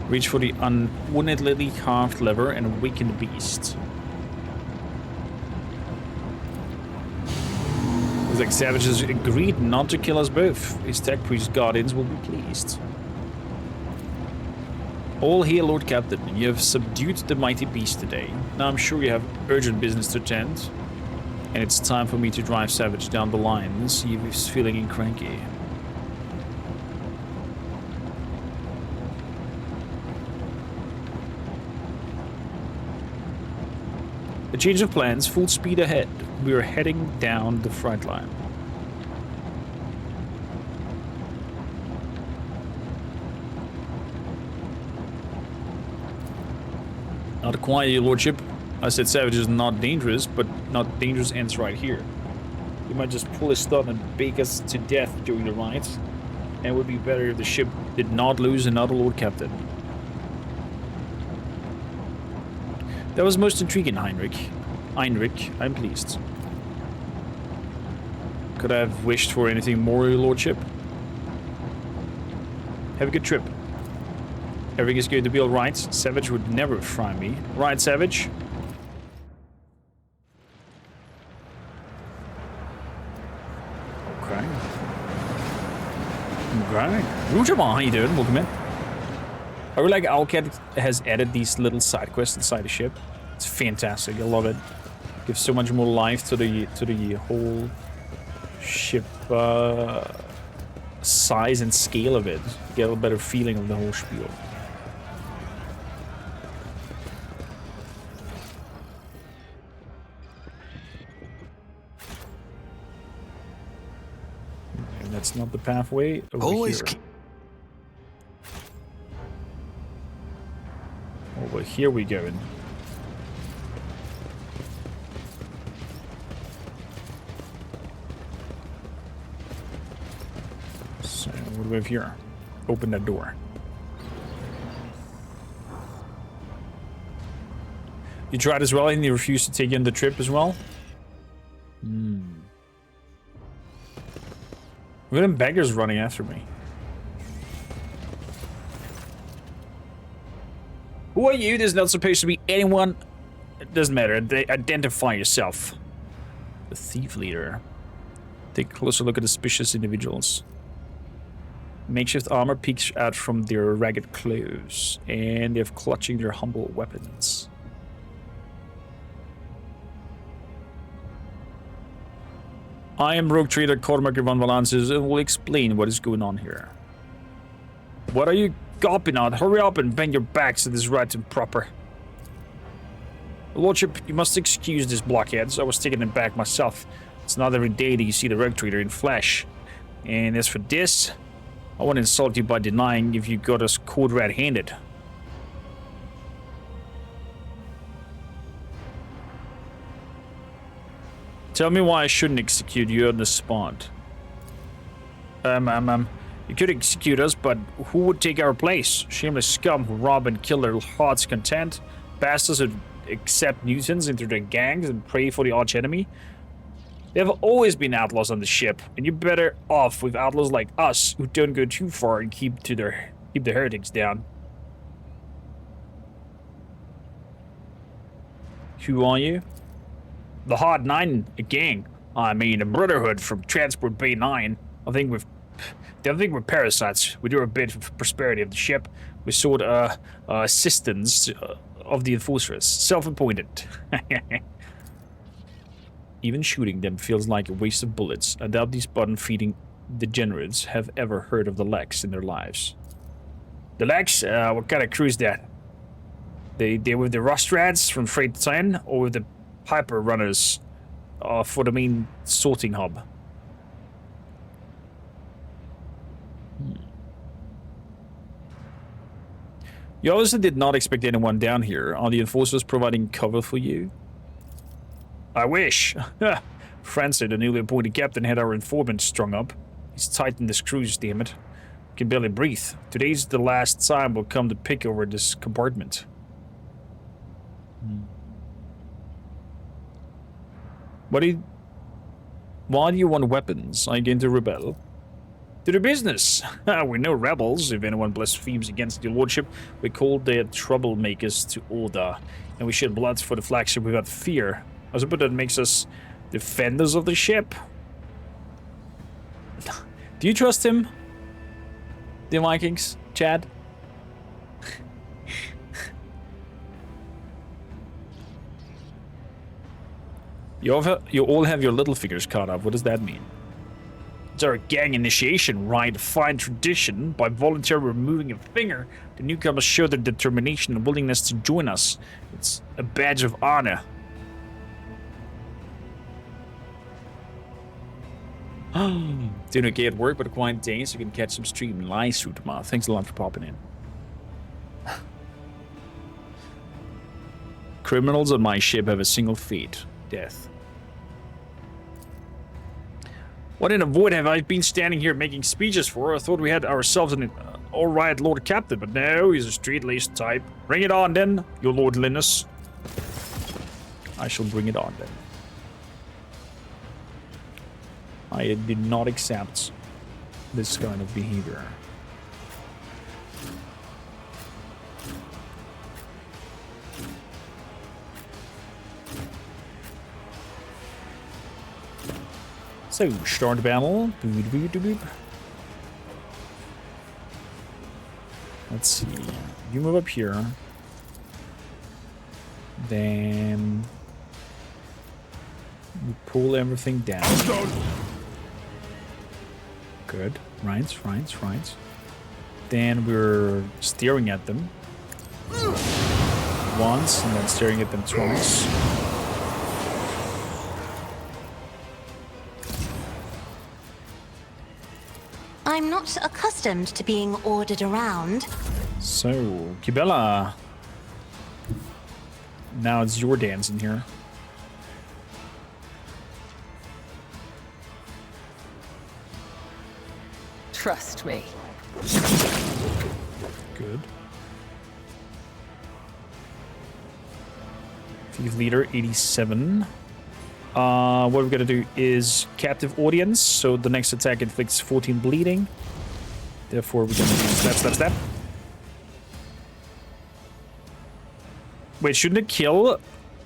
Reach for the unwoundedly carved lever and awaken the beast. Looks like Savage has agreed not to kill us both. His tech priest guardians will be pleased. All hail, Lord Captain. You have subdued the mighty beast today. Now I'm sure you have urgent business to attend, and it's time for me to drive Savage down the line and see if he's feeling cranky. A change of plans, full speed ahead. We are heading down the front line. Not quite, your lordship. I said Savage is not dangerous, but not dangerous ends right here. He might just pull his stunt and bake us to death during the ride. And it would be better if the ship did not lose another Lord Captain. That was most intriguing, Heinrich. Heinrich, I'm pleased. Could I have wished for anything more, your lordship? Have a good trip. Everything is going to be alright. Savage would never fry me. Right, Savage? Okay. Okay. Rujama, how you doing? Welcome in. I really like Owlcat has added these little side quests inside the ship. It's fantastic. I love it. Gives so much more life to the whole ship size and scale of it. Get a better feeling of the whole spiel. And that's not the pathway over Always here. Over here we go. So what do we have here? Open that door. You tried as well and you refused to take you on the trip as well? Look at them beggars running after me. Who are you? There's not supposed to be anyone. It doesn't matter. Identify yourself. The thief leader. Take a closer look at the suspicious individuals. Makeshift armor peeks out from their ragged clothes, and they're clutching their humble weapons. I am Rogue Trader kormakrtv and will explain what is going on here. What are you gawping at? Hurry up and bend your backs to this right and proper. Lordship, you must excuse these blockheads. I was taken aback myself. It's not every day that you see the Rogue Trader in flesh. And as for this, I won't insult you by denying if you got us caught red-handed. Tell me why I shouldn't execute you on the spot. You could execute us, but who would take our place? Shameless scum who rob and kill their heart's content? Bastards who accept nuisance into their gangs and pray for the arch enemy? There have always been outlaws on the ship, and you're better off with outlaws like us who don't go too far and keep the heretics down. Who are you? The Hard Nine, a gang. I mean, a brotherhood from Transport Bay 9. I think we're parasites. We do a bit for prosperity of the ship. We sought assistance of the enforcers. Self-appointed. Even shooting them feels like a waste of bullets. I doubt these button-feeding degenerates have ever heard of the Lex in their lives. The Lex? What kind of crew is that? They with the Rust Rats from Freight 10, or with the Piper Runners for the main sorting hub? You obviously did not expect anyone down here. Are the enforcers providing cover for you? I wish. Francis, the newly appointed captain, had our informant strung up. He's tightened the screws, damn it. Can barely breathe. Today's the last time we'll come to pick over this compartment. Why do you want weapons? Are you going to rebel? To the business! We're no rebels. If anyone blasphemes against the Lordship, we call their troublemakers to order. And we shed blood for the flagship without fear. I suppose that makes us defenders of the ship. Do you trust him? The Vikings, Chad? You all have your little fingers cut off. What does that mean? It's our gang initiation rite, fine tradition. By voluntarily removing a finger, the newcomers show their determination and willingness to join us. It's a badge of honor. Doing okay at work, but a quiet day, so you can catch some stream live through tomorrow. Thanks a lot for popping in. Criminals on my ship have a single fate: death. What in the void have I been standing here making speeches for? I thought we had ourselves an alright Lord Captain, but no, he's a straight-laced type. Bring it on then, your Lord Linus. I shall bring it on then. I did not accept this kind of behavior. So, start the battle. Boop, boop, boop, boop. Let's see. You move up here. Then we pull everything down. Good. Right. Then we're staring at them once, and then staring at them twice. I'm not accustomed to being ordered around. So, Kibella. Now it's your dance in here. Trust me. Good. Thief leader 87. What we're gonna do is captive audience. So the next attack inflicts 14 bleeding. Therefore, we're gonna do stab. Wait, shouldn't a kill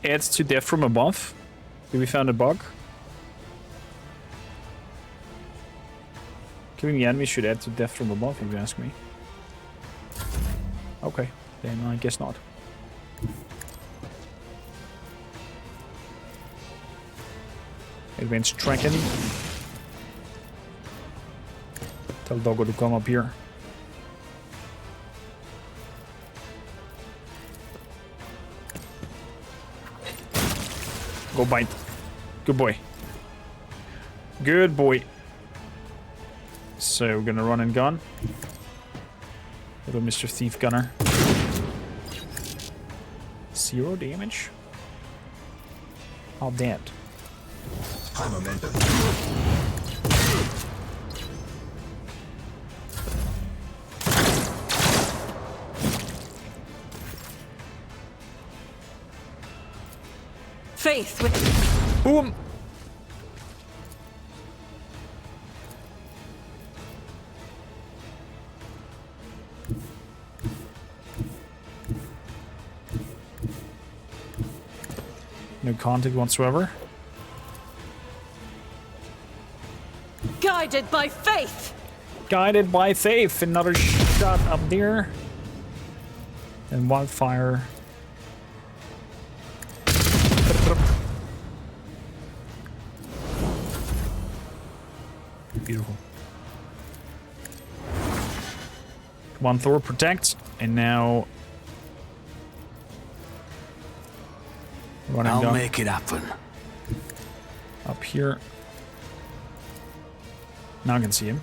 add to death from above? Did we found a bug? Killing the enemy should add to death from above, if you ask me. Okay, then I guess not. Advanced tracking. Tell Doggo to come up here. Go bite. Good boy. Good boy. So we're gonna run and gun. Little Mr. Thief Gunner. 0 damage. All dead. High momentum. Faith with... Boom! No contact whatsoever. Guided by faith! Guided by faith. Another shot up there. And wildfire. Beautiful. Come on, Thor, protect. And now... I'll make it happen. Up here. Now I can see him.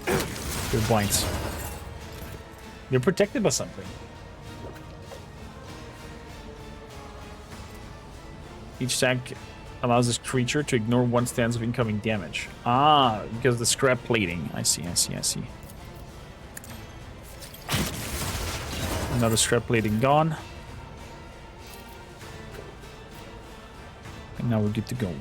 Good blinds. They're protected by something. Each attack allows this creature to ignore one stance of incoming damage. Ah, because of the scrap plating. I see. Another scrap plating gone. And now we're good to go.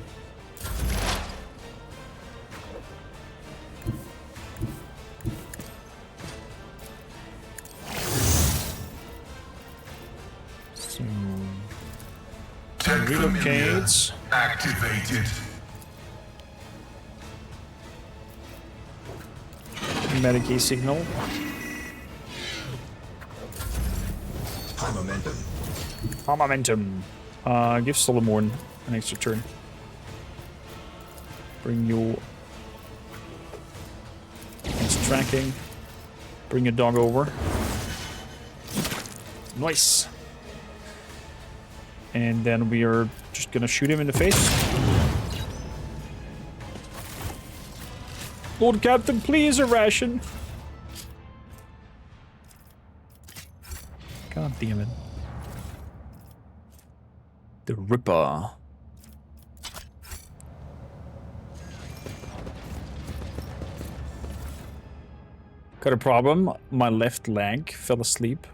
So... relocates. Activated. Medicaid signal. High momentum. High momentum. Give Solomon an extra turn. Bring you... it's tracking. Bring your dog over. Nice. And then we are just gonna shoot him in the face. Lord Captain, please, a ration. God damn it. The Ripper. Got a problem. My left leg fell asleep.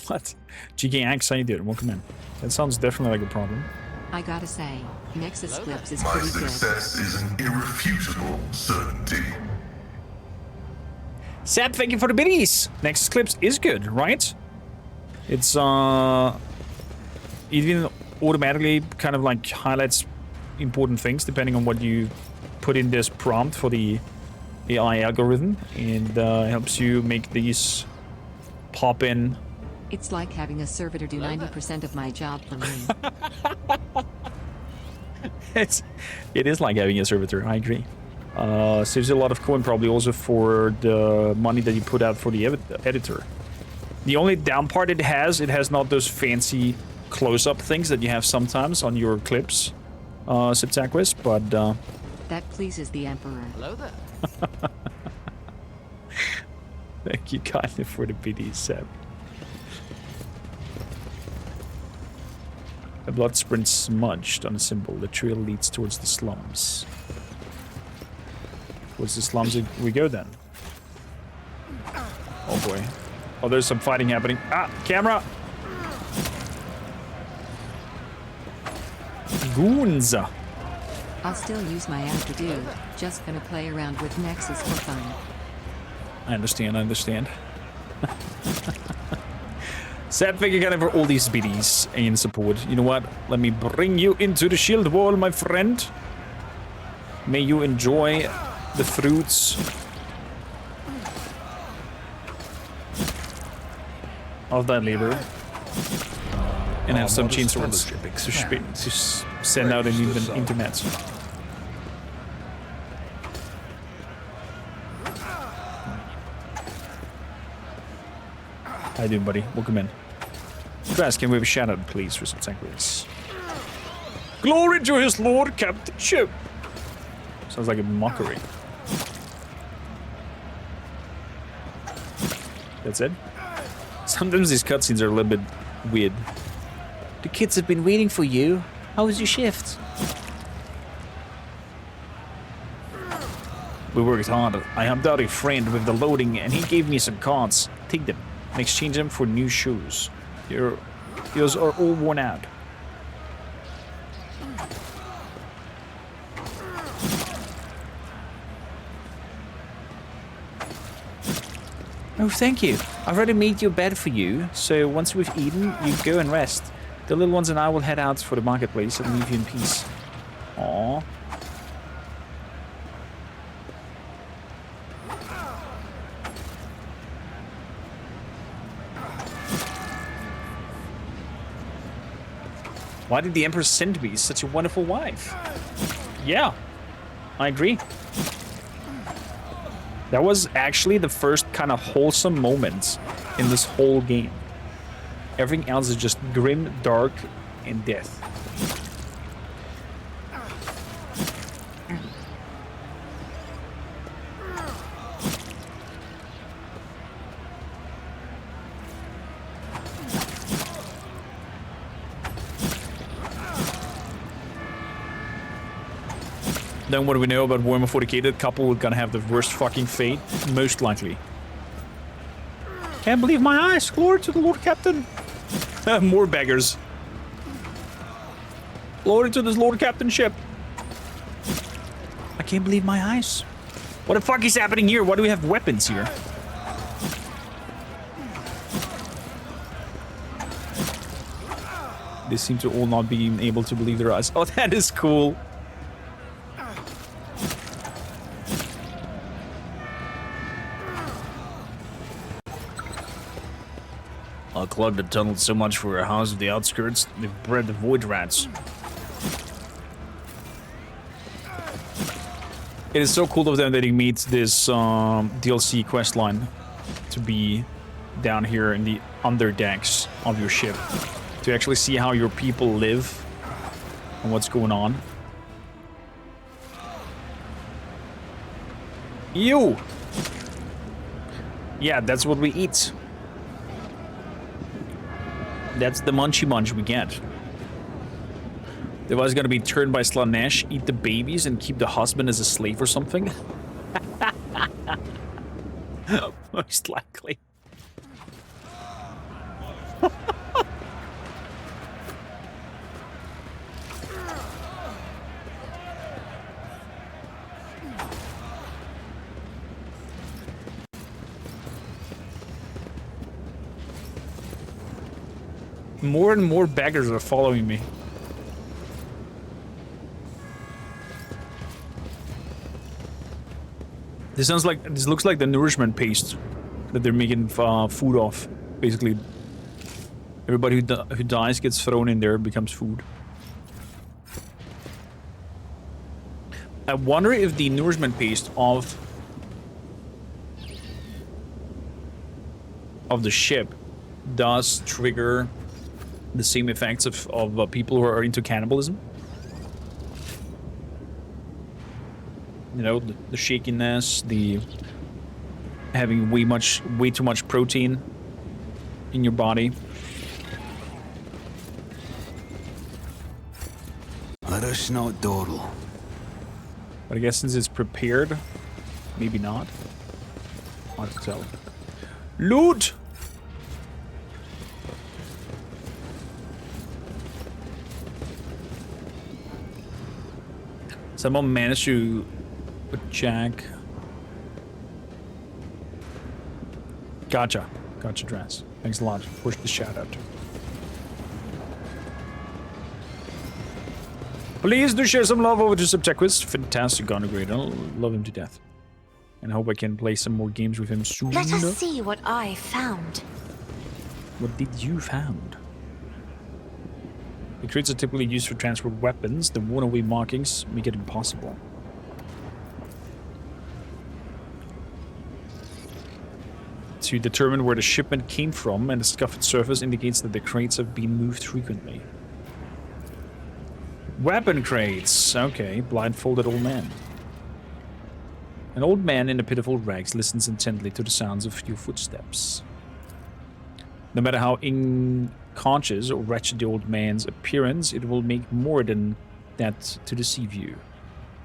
What? GK how you doing? Welcome in. That sounds definitely like a problem. I gotta say, Nexus Clips is My pretty good. success is an irrefutable certainty. Sap, thank you for the biddies. Nexus Clips is good, right? It's even automatically kind of like highlights important things depending on what you put in this prompt for the AI algorithm, and helps you make these pop in. It's like having a servitor do 90% of my job for me. It is like having a servitor, I agree. Saves you a lot of coin, probably also for the money that you put out for the editor. The only down part it has not those fancy close-up things that you have sometimes on your clips, Septaquis, but... That pleases the Emperor. Hello there. Thank you kindly for the BD, Seb. A blood sprint smudged on a symbol. The trail leads towards the slums. Towards the slums we go then. Oh boy. Oh, there's some fighting happening. Ah, camera! Goons! I'll still use my after-do. Just gonna play around with Nexus for fun. I understand. Sad figure kind for all these BDs in support. You know what? Let me bring you into the shield wall, my friend. May you enjoy the fruits of that labor. And have some chainswords to send out in the internet. How you doing, buddy? Welcome in. Grass, can we have a shout out, please, for some tankless? Glory to his Lord Captainship! Sounds like a mockery. That's it? Sometimes these cutscenes are a little bit weird. The kids have been waiting for you. How was your shift? We worked hard. I helped out a friend with the loading and he gave me some cards. Take them and exchange them for new shoes. Yours are all worn out. Oh, thank you. I've already made your bed for you, so once we've eaten, you go and rest. The little ones and I will head out for the marketplace and leave you in peace. Aww. Why did the Emperor send me such a wonderful wife? Yeah, I agree. That was actually the first kind of wholesome moment in this whole game. Everything else is just grim, dark, and death. Then what do we know about Warhammer 40k? The couple are gonna have the worst fucking fate, most likely. Can't believe my eyes! Glory to the Lord Captain! More beggars. Glory to this Lord Captainship! I can't believe my eyes. What the fuck is happening here? Why do we have weapons here? They seem to all not be able to believe their eyes. Oh, that is cool. I clogged the tunnel so much for a house of the outskirts, they've bred the void rats. It is so cool of them that he meets this DLC questline to be down here in the underdecks of your ship. To actually see how your people live and what's going on. Ew! Yeah, that's what we eat. That's the munchy munch we get. The wife's gonna be turned by Slanesh, eat the babies, and keep the husband as a slave or something. Most likely. More and more beggars are following me. This looks like the nourishment paste that they're making food off. Basically, everybody who dies gets thrown in there, becomes food. I wonder if the nourishment paste of the ship does trigger the same effects of people who are into cannibalism. You know, the shakiness, the having way too much protein in your body. Let us not dawdle. But I guess since it's prepared, maybe not. Hard to tell. Loot! Someone managed to jack. Gotcha, Dress. Thanks a lot. Push the shout out. Please do share some love over to Subtequist. Fantastic Gonagrid. I love him to death. And I hope I can play some more games with him soon. Let us see what I found. What did you found? The crates are typically used for transport weapons. The worn-away markings make it impossible. To determine where the shipment came from, and the scuffed surface indicates that the crates have been moved frequently. Weapon crates! Okay, blindfolded old man. An old man in a pitiful rags listens intently to the sounds of your footsteps. No matter how unconscious or wretched the old man's appearance, it will make more than that to deceive you.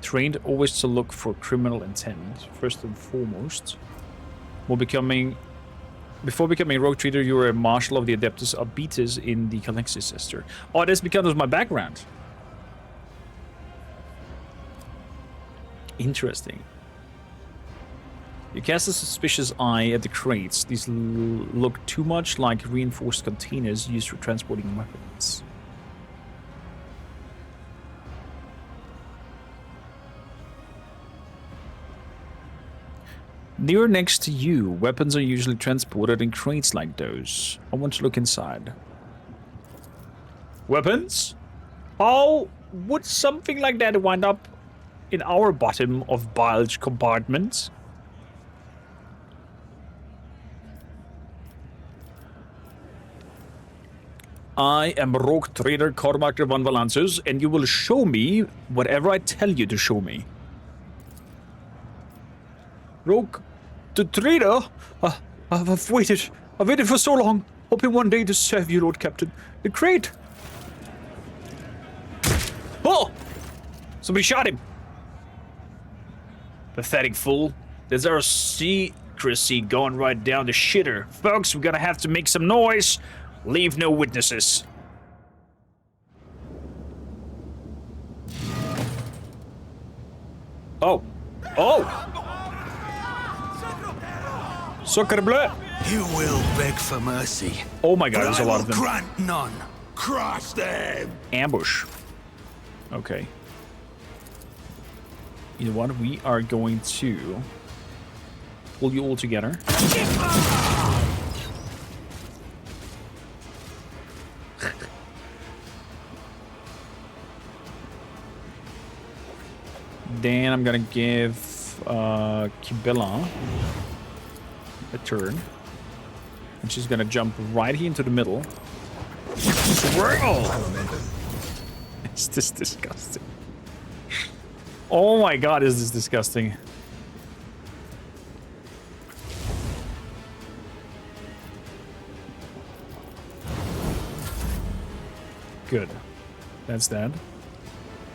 Trained always to look for criminal intent, first and foremost. Before becoming a rogue trader, you were a marshal of the Adeptus Arbites in the Calexis Sister. Oh, that's because of my background. Interesting. You cast a suspicious eye at the crates. These look too much like reinforced containers used for transporting weapons. Near next to you, weapons are usually transported in crates like those. I want to look inside. Weapons? How would something like that wind up in our bottom of bilge compartment? I am rogue trader Kormakrtv von Valances, and you will show me whatever I tell you to show me. Rogue the trader? I've waited for so long, hoping one day to serve you, Lord Captain. The crate! Oh! Somebody shot him! Pathetic fool. There's our secrecy going right down the shitter. Folks, we're gonna have to make some noise. Leave no witnesses. Oh. Oh! Sacre bleu! You will beg for mercy. Oh my god, there's a lot of them. Grant none. Crush them! Ambush. Okay. You know what? We are going to pull you all together. Then I'm gonna give Kibilla a turn. And she's gonna jump right here into the middle. Swirl! Is this disgusting? Oh my god, is this disgusting? Good. That's that.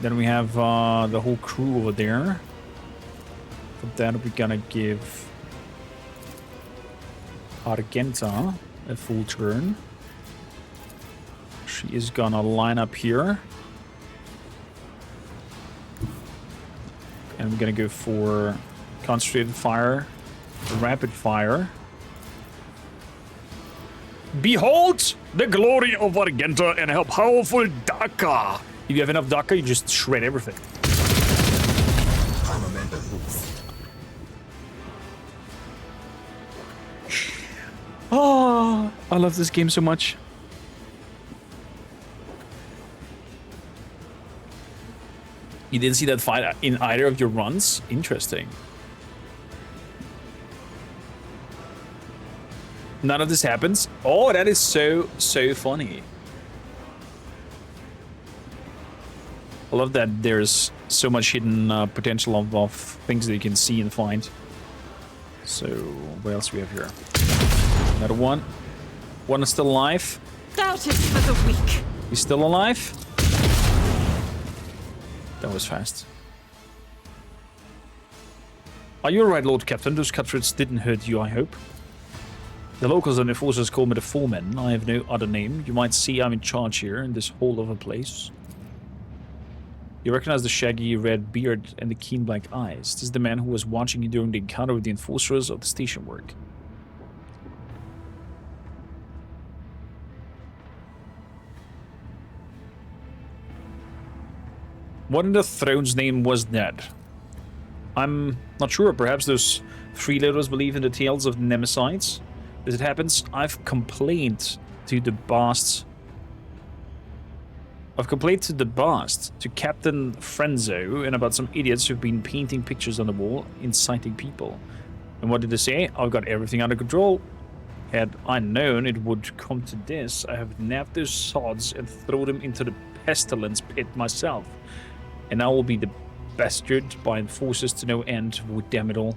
Then we have the whole crew over there. For that, we're gonna give Argenta a full turn. She is gonna line up here. And we're gonna go for concentrated fire, rapid fire. Behold the glory of Argenta and her powerful Daka. If you have enough Daka, you just shred everything. I love this game so much. You didn't see that fight in either of your runs? Interesting. None of this happens? Oh, that is so funny. I love that there's so much hidden potential of things that you can see and find. So, what else do we have here? Another one. One is still alive. Doubt is for the weak. He's still alive. That was fast. Are you alright, Lord Captain? Those cutthroats didn't hurt you, I hope. The locals and enforcers call me the Foreman. I have no other name. You might see I'm in charge here in this whole of a place. You recognize the shaggy red beard and the keen black eyes. This is the man who was watching you during the encounter with the enforcers of the station work. What in the throne's name was that? I'm not sure. Perhaps those freeloaders believe in the tales of the Nemesites. As it happens, I've complained to the boss, to Captain Frenzo, and about some idiots who've been painting pictures on the wall, inciting people. And what did they say? I've got everything under control. Had I known it would come to this, I have nabbed those sods and thrown them into the pestilence pit myself. And I will be the bastard by enforcers to no end, would damn it all.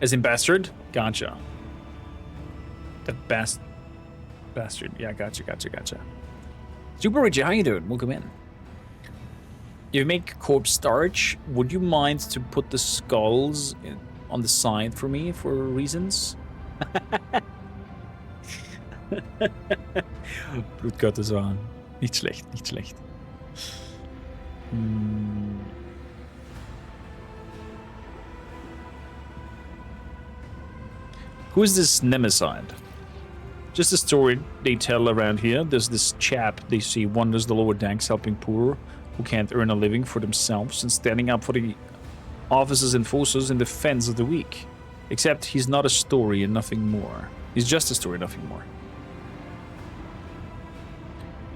As in bastard? Gotcha. The bastard. Yeah, gotcha. Super Richie, how you doing? Welcome in. You make corpse starch. Would you mind to put the skulls on the side for me for reasons? Blutgott aan. Niet slecht. Who is this Nemeside? Just a story they tell around here. There's this chap they see wanders the lower decks helping poor who can't earn a living for themselves and standing up for the officers and forces in defense of the weak. Except he's not a story and nothing more. He's just a story, nothing more.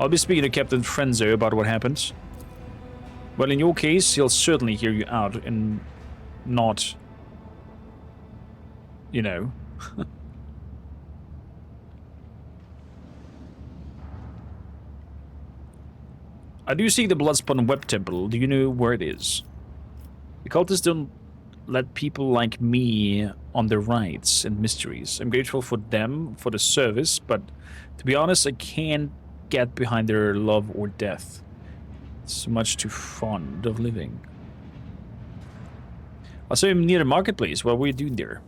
I'll be speaking to Captain Frenzo about what happened. Well, in your case, he'll certainly hear you out and not, you know. I do see the Bloodspun Web Temple. Do you know where it is? The cultists don't let people like me on their rights and mysteries. I'm grateful for them, for the service, but to be honest, I can't get behind their love or death. It's much too fond of living. I saw him near the marketplace. What were you doing there?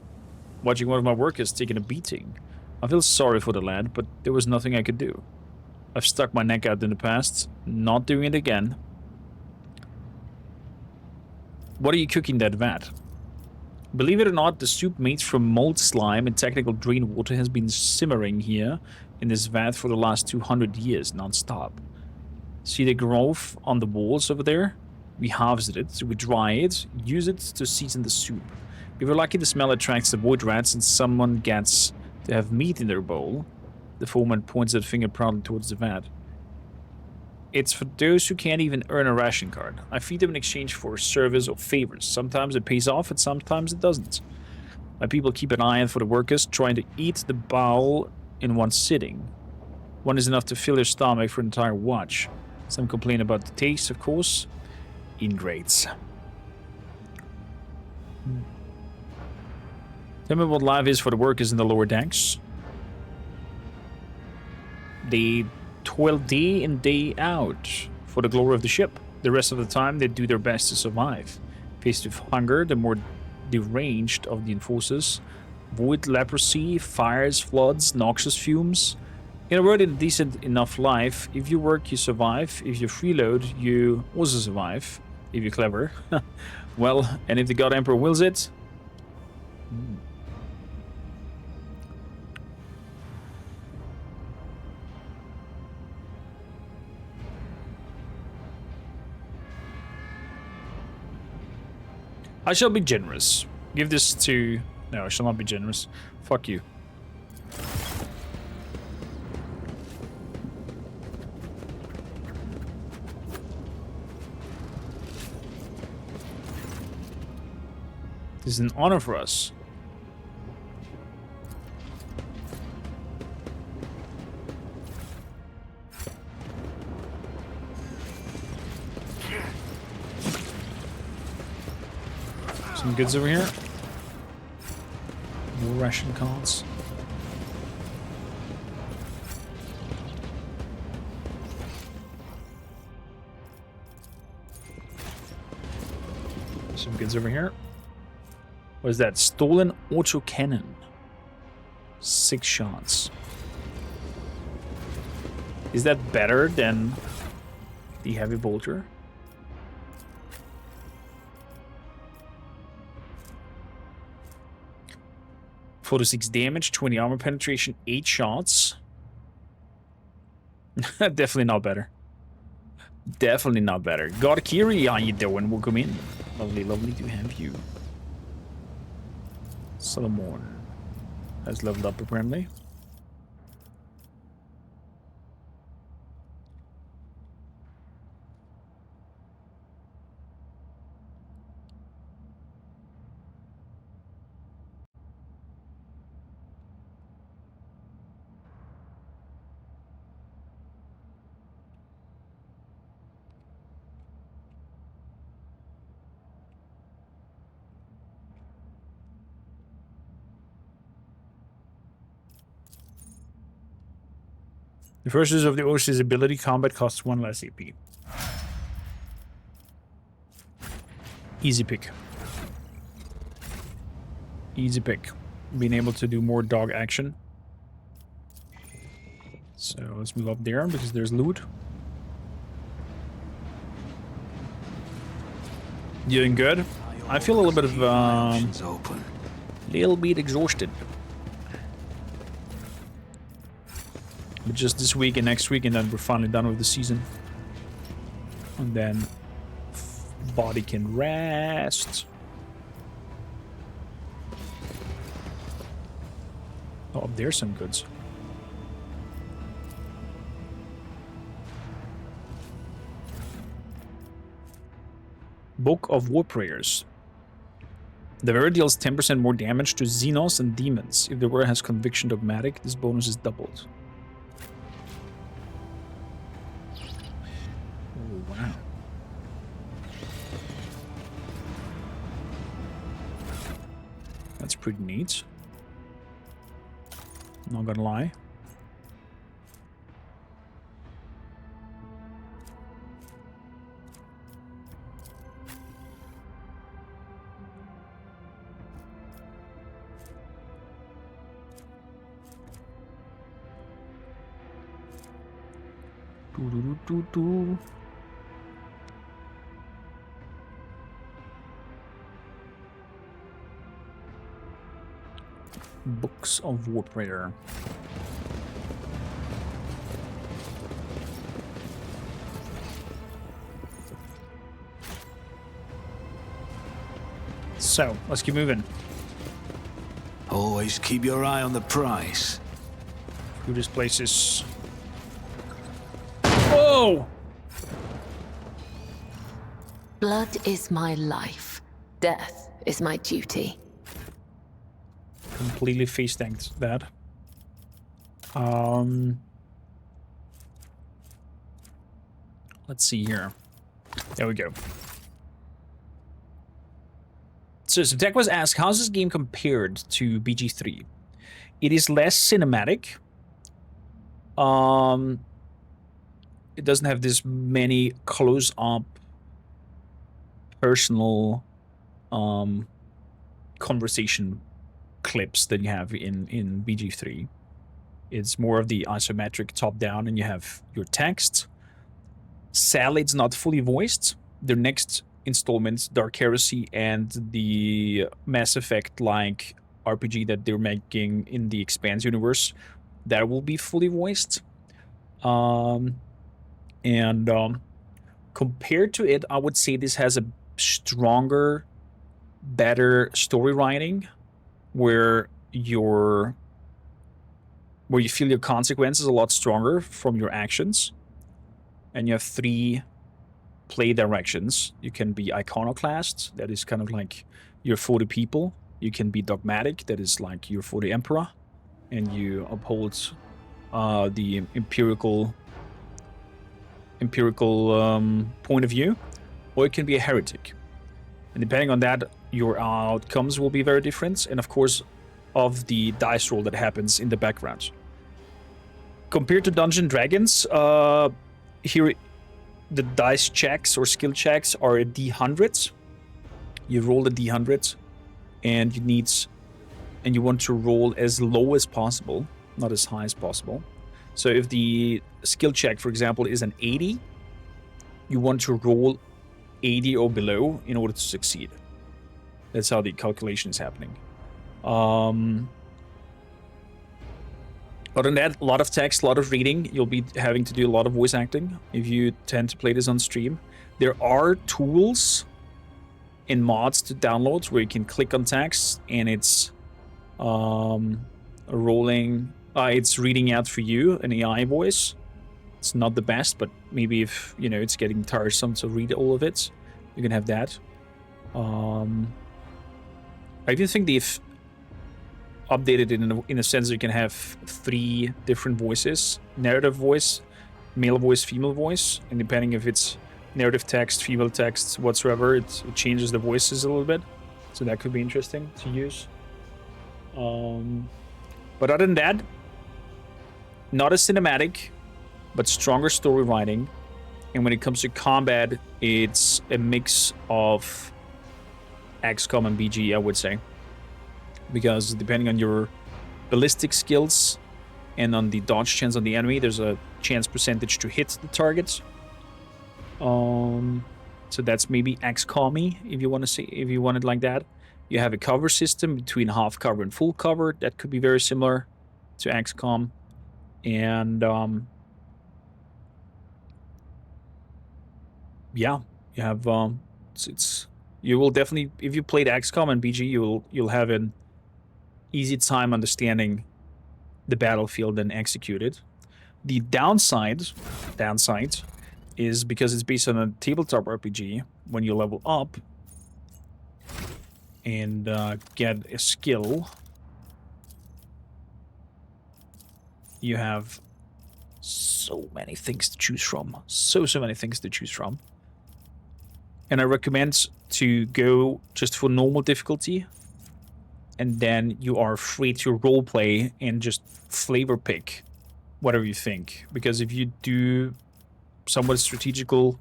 Watching one of my workers taking a beating. I feel sorry for the lad, but there was nothing I could do. I've stuck my neck out in the past, not doing it again. What are you cooking that vat? Believe it or not, the soup made from mold slime and technical drain water has been simmering here in this vat for the last 200 years non-stop. See the growth on the walls over there? We harvested it, we dry it, use it to season the soup. If we're lucky, the smell attracts the void rats and someone gets to have meat in their bowl. The foreman points that finger proudly towards the vat. It's for those who can't even earn a ration card. I feed them in exchange for service or favors. Sometimes it pays off and sometimes it doesn't. My people keep an eye out for the workers, trying to eat the bowl in one sitting. One is enough to fill your stomach for an entire watch. Some complain about the taste, of course. Ingrates. Tell me what life is for the workers in the lower decks. They toil day in, day out for the glory of the ship. The rest of the time, they do their best to survive. Faced with hunger, the more deranged of the enforcers. Void, leprosy, fires, floods, noxious fumes. In a word, in a decent enough life, if you work, you survive. If you freeload, you also survive. If you're clever. Well, and if the God Emperor wills it... I shall be generous. Give this to... No, I shall not be generous. Fuck you. This is an honor for us. Some goods over here. More ration cards. Some goods over here. What is that? Stolen auto cannon. 6 shots. Is that better than the heavy bolter? For the 6 damage, 20 armor penetration, 8 shots. Definitely not better. Definitely not better. God Kiri, how you doing? Welcome in. Lovely, lovely to have you. Solomon has leveled up apparently. The first use of the Osh's ability combat costs 1 less AP. Easy pick. Easy pick. Being able to do more dog action. So let's move up there because there's loot. Doing good. I feel a little bit of little bit exhausted. But just this week and next week, and then we're finally done with the season. And then body can rest. Oh, there's some goods. Book of War Prayers. The wearer deals 10% more damage to Xenos and demons. If the wearer has Conviction Dogmatic, this bonus is doubled. Oh, wow. That's pretty neat. Not gonna lie. Do. Books of War Prayer. So, let's keep moving. Always keep your eye on the prize. Through this place is... Whoa! Blood is my life. Death is my duty. Completely face tanked that. Let's see here. There we go. So Tech was asked, how's this game compared to BG3? It is less cinematic. It doesn't have this many close-up personal conversation clips that you have in BG3. It's more of the isometric top-down, and you have your text. Sadly, it's not fully voiced. Their next installments, Dark Heresy and the Mass Effect-like RPG that they're making in the Expanse universe, that will be fully voiced. Compared to it, I would say this has a stronger, better story writing where you feel your consequences a lot stronger from your actions. And you have 3 play directions. You can be iconoclast, that is kind of like you're for the people. You can be dogmatic, that is like you're for the emperor, and you uphold the empirical point of view. Or it can be a heretic. And depending on that, your outcomes will be very different. And of course, of the dice roll that happens in the background. Compared to Dungeon Dragons, here the dice checks or skill checks are a D100. You roll a D100, and you want to roll as low as possible, not as high as possible. So if the skill check, for example, is an 80, you want to roll 80 or below in order to succeed. That's how the calculation is happening. Other than that, a lot of text, a lot of reading. You'll be having to do a lot of voice acting if you tend to play this on stream. There are tools in mods to download where you can click on text and it's it's reading out for you an AI voice. It's not the best, but maybe if it's getting tiresome to read all of it, you can have that. I do think they've updated it in a sense that you can have 3 different voices: narrative voice, male voice, female voice, and depending if it's narrative text, female text, whatsoever, it changes the voices a little bit. So that could be interesting to use. But other than that, not as cinematic, but stronger story writing. And when it comes to combat, it's a mix of XCOM and BG, I would say. Because depending on your ballistic skills and on the dodge chance on the enemy, there's a chance percentage to hit the target. So that's maybe XCOM-y, if you want it like that. You have a cover system between half cover and full cover. That could be very similar to XCOM. And yeah, you have you will definitely, if you played XCOM and BG, you'll have an easy time understanding the battlefield and execute it. The downside is because it's based on a tabletop RPG. When you level up and get a skill, you have so many things to choose from. So many things to choose from. And I recommend to go just for normal difficulty, and then you are free to roleplay and just flavor pick whatever you think. Because if you do somewhat strategical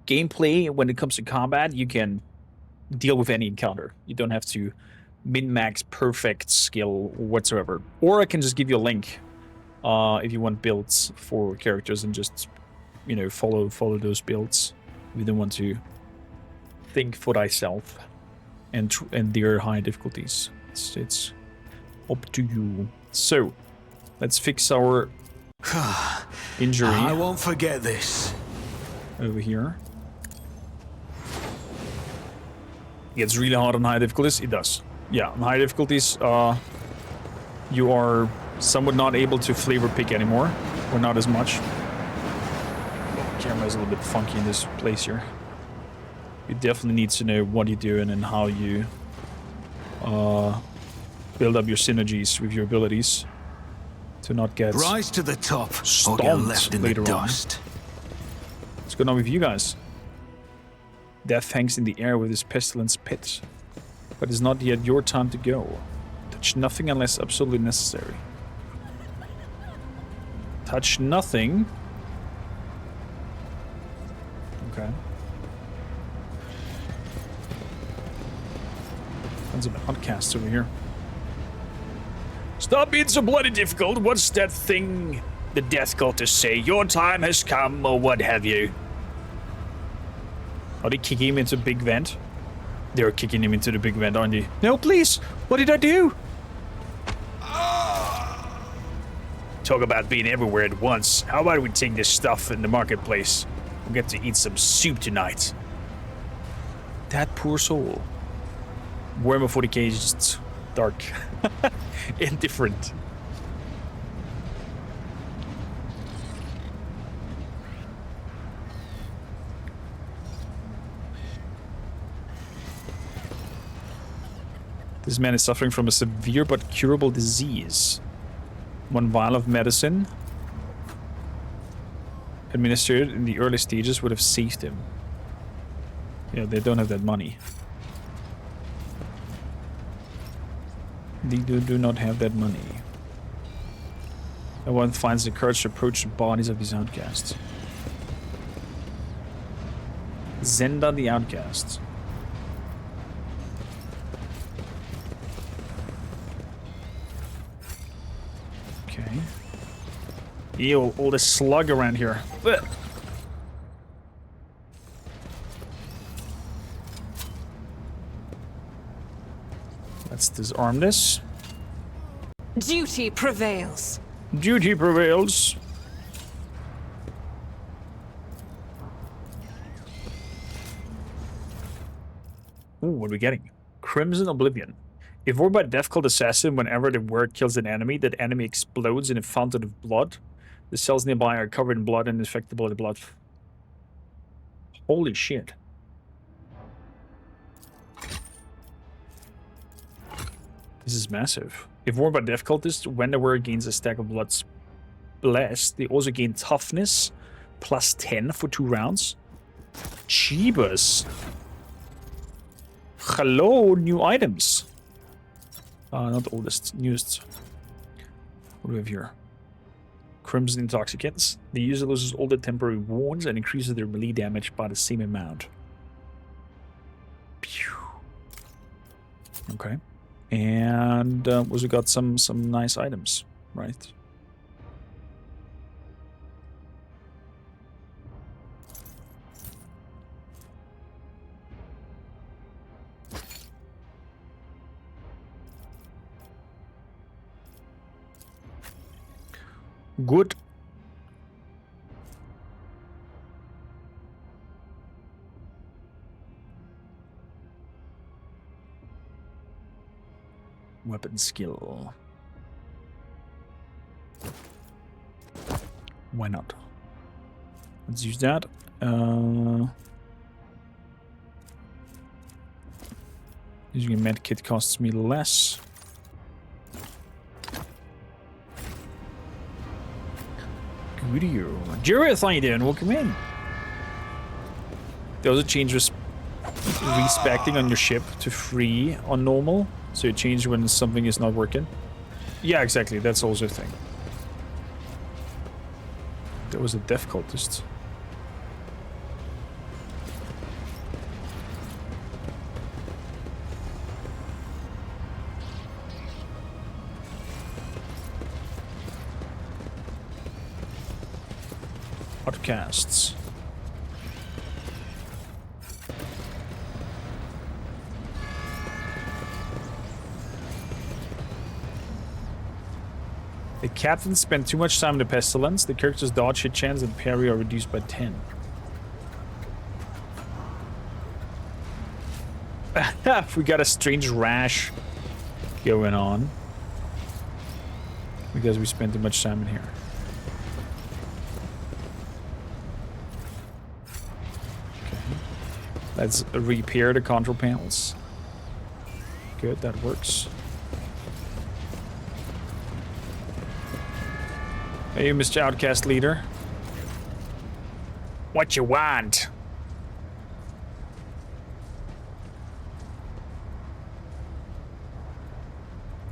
gameplay when it comes to combat, you can deal with any encounter. You don't have to min-max perfect skill whatsoever. Or I can just give you a link if you want builds for characters and just, follow those builds. If you don't want to think for thyself and their high difficulties. It's up to you. So, let's fix our injury. I won't forget this. Over here. It gets really hard on high difficulties. It does. Yeah, on high difficulties, you are somewhat not able to flavor pick anymore, or not as much. The camera is a little bit funky in this place here. You definitely need to know what you're doing and how you build up your synergies with your abilities to not get rise to the top or get stomped left in later the on. dust. What's going on with you guys? Death hangs in the air with his pestilence pit, but it's not yet your time to go. Touch nothing unless absolutely necessary. Touch nothing. Okay. Tons of outcasts over here. Stop being so bloody difficult. What's that thing the death cultists say? Your time has come, or what have you? Are they kicking him into a big vent? They're kicking him into the big vent, aren't they? No, please! What did I do? Talk about being everywhere at once. How about we take this stuff in the marketplace? We'll get to eat some soup tonight. That poor soul. Warhammer 40k is just dark. Indifferent. This man is suffering from a severe but curable disease. 1 vial of medicine administered in the early stages would have saved him. Yeah, they don't have that money. They do not have that money. No one finds the courage to approach the bodies of these outcasts. Zenda the Outcast. Okay. Ew, all this slug around here. Ugh. Let's disarm this. Duty prevails. Duty prevails. Ooh, what are we getting? Crimson Oblivion. If we're by Death Cult Assassin, whenever the word kills an enemy, that enemy explodes in a fountain of blood. The cells nearby are covered in blood and infected by the blood. Holy shit. This is massive. If War by Death Cultist, when the word gains a stack of bloods blessed, they also gain toughness plus 10 for 2 rounds. Jeebus. Hello, new items. Not oldest, newest. What do we have here? Crimson Intoxicants. The user loses all their temporary wounds and increases their melee damage by the same amount. Pew. Okay. And we got some nice items, right? Good. Weapon skill. Why not? Let's use that. Using a med kit costs me less. Good to you. Jerry, how you doing? Welcome in. They also change respecting on your ship to free on normal. So you change when something is not working. Yeah, exactly. That's also a thing. There was a Death Cultist. Outcasts. The captain spent too much time in the pestilence. The character's dodge, hit chance, and parry are reduced by 10. We got a strange rash going on because we spent too much time in here. Let's repair the control panels. Good, that works. Hey, Mr. Outcast Leader. What you want?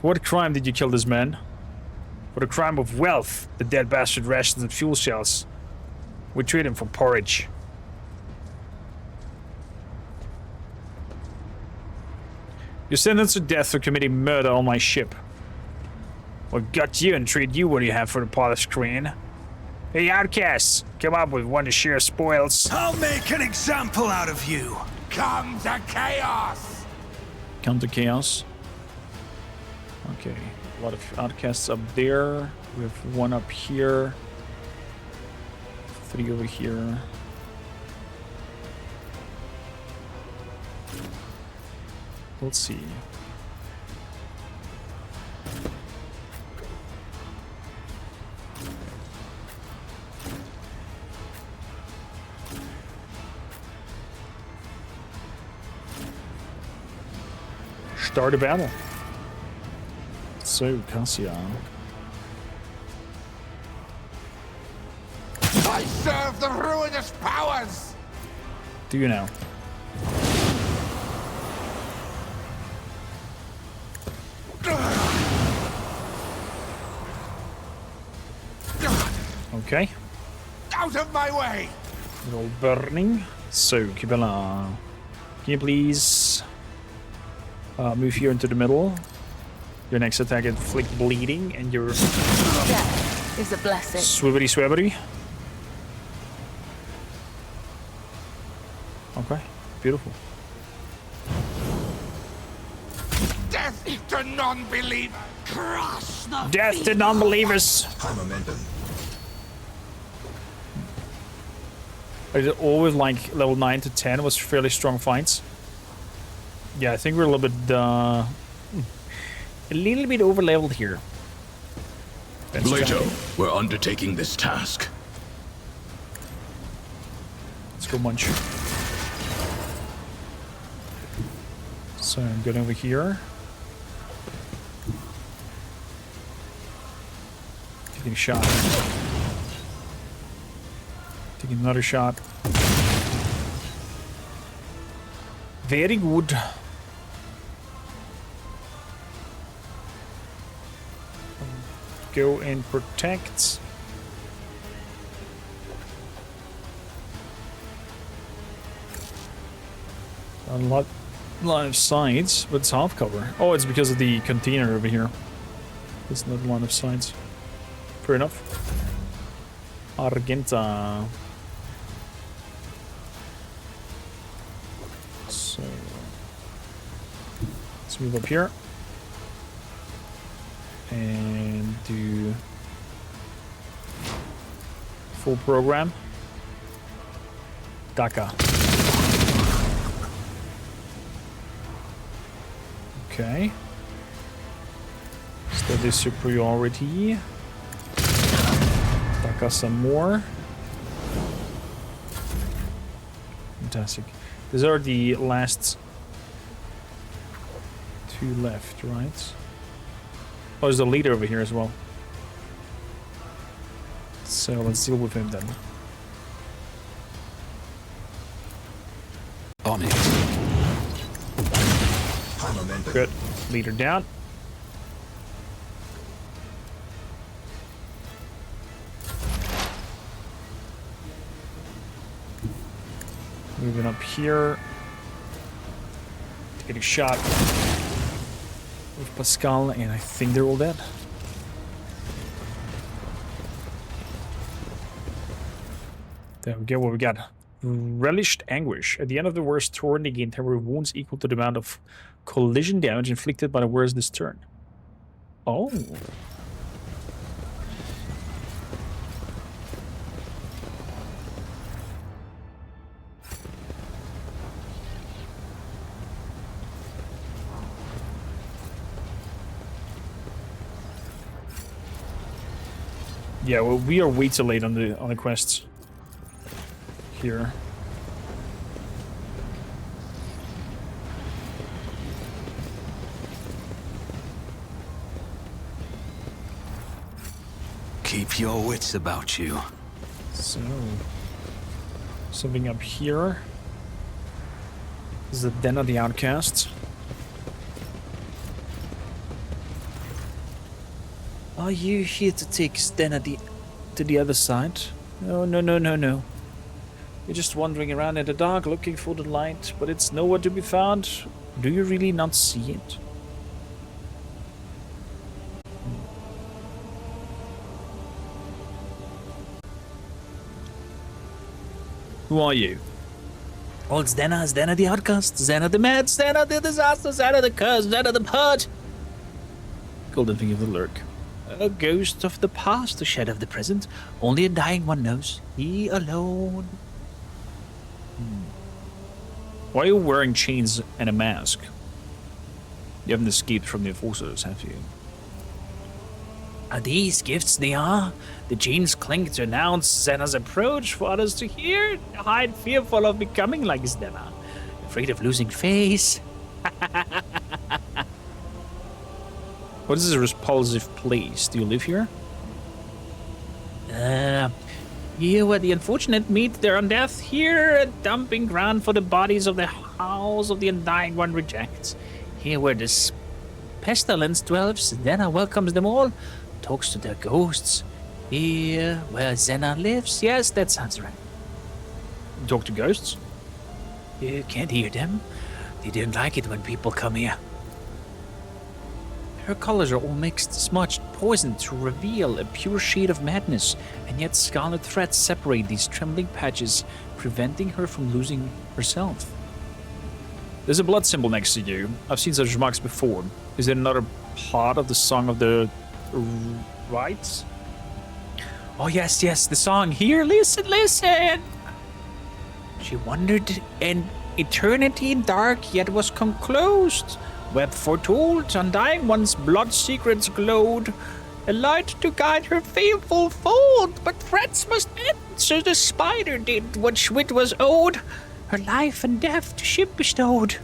What crime did you kill this man? For the crime of wealth, the dead bastard rations and fuel shells. We treat him for porridge. You're sentenced to death for committing murder on my ship. What got you and treat you what do you have for the polished crane? Hey, outcasts, come up with one to share spoils. I'll make an example out of you. Come to chaos! Come to chaos. Okay, a lot of outcasts up there. We have one up here. 3 over here. We'll see. Start a battle. So, Cassia. I serve the ruinous powers! Do you now? Okay. Out of my way! Little burning. So, Kibela, can you please move here into the middle? Your next attack inflict bleeding, and your Death is a blessing. swibbity swabbity. Okay, beautiful. Death to non-believers! Crush the Death to non-believers. High momentum. I did always like level 9 to 10 was fairly strong fights. Yeah, I think we're a little bit over leveled here. Plato, we're undertaking this task. Let's go munch. So I'm going over here. Taking a shot. Taking another shot. Very good. Go and protect. A lot of sides, but it's half cover. Oh, it's because of the container over here. It's not line of sides. Fair enough. Argenta. So let's move up here and do full program. Daka. Okay. Steady superiority. Daka some more. Fantastic. These are the last two left, right? Oh, there's a leader over here as well. So let's deal with him then. On it. Good. Leader down. Moving up here. Taking a shot with Pascal, and I think they're all dead. There we go. What we got? Relished Anguish. At the end of the war's turn, they gain temporary wounds equal to the amount of collision damage inflicted by the warriors this turn. Oh. Yeah, well, we are way too late on the quests here. Keep your wits about you. So, something up here. This is the Den of the Outcasts. Are you here to take Stena to the other side? No, no, no, no, no. You're just wandering around in the dark looking for the light, but it's nowhere to be found. Do you really not see it? Who are you? Oh, it's Stena the Outcast, Stena the Mad, Stena the Disaster, Stena the Curse, Stena the Purge. Golden Thing of the Lurk. A ghost of the past, a shadow of the present. Only a dying one knows. He alone. Why are you wearing chains and a mask? You haven't escaped from the enforcers, have you? Are these gifts they are? The chains clink to announce Zena's approach for others to hear. Hide fearful of becoming like Zena. Afraid of losing face. What is this repulsive place? Do you live here? Here where the unfortunate meet their undeath. Here a dumping ground for the bodies of the house of the undying one rejects. Here where this pestilence dwells, Zena welcomes them all. Talks to their ghosts. Here where Zena lives. Yes, that sounds right. Talk to ghosts? You can't hear them. They don't like it when people come here. Her colors are all mixed, smudged, poisoned to reveal a pure shade of madness, and yet scarlet threads separate these trembling patches, preventing her from losing herself. There's a blood symbol next to you. I've seen such marks before. Is there another part of the Song of the Rites? Oh yes, yes, the song. Here, listen, listen! She wandered an eternity dark, yet was conclosed. Web foretold, undying one's blood secrets glowed. A light to guide her fearful fold, but threats must end, so the spider did what wit was owed. Her life and death to ship bestowed.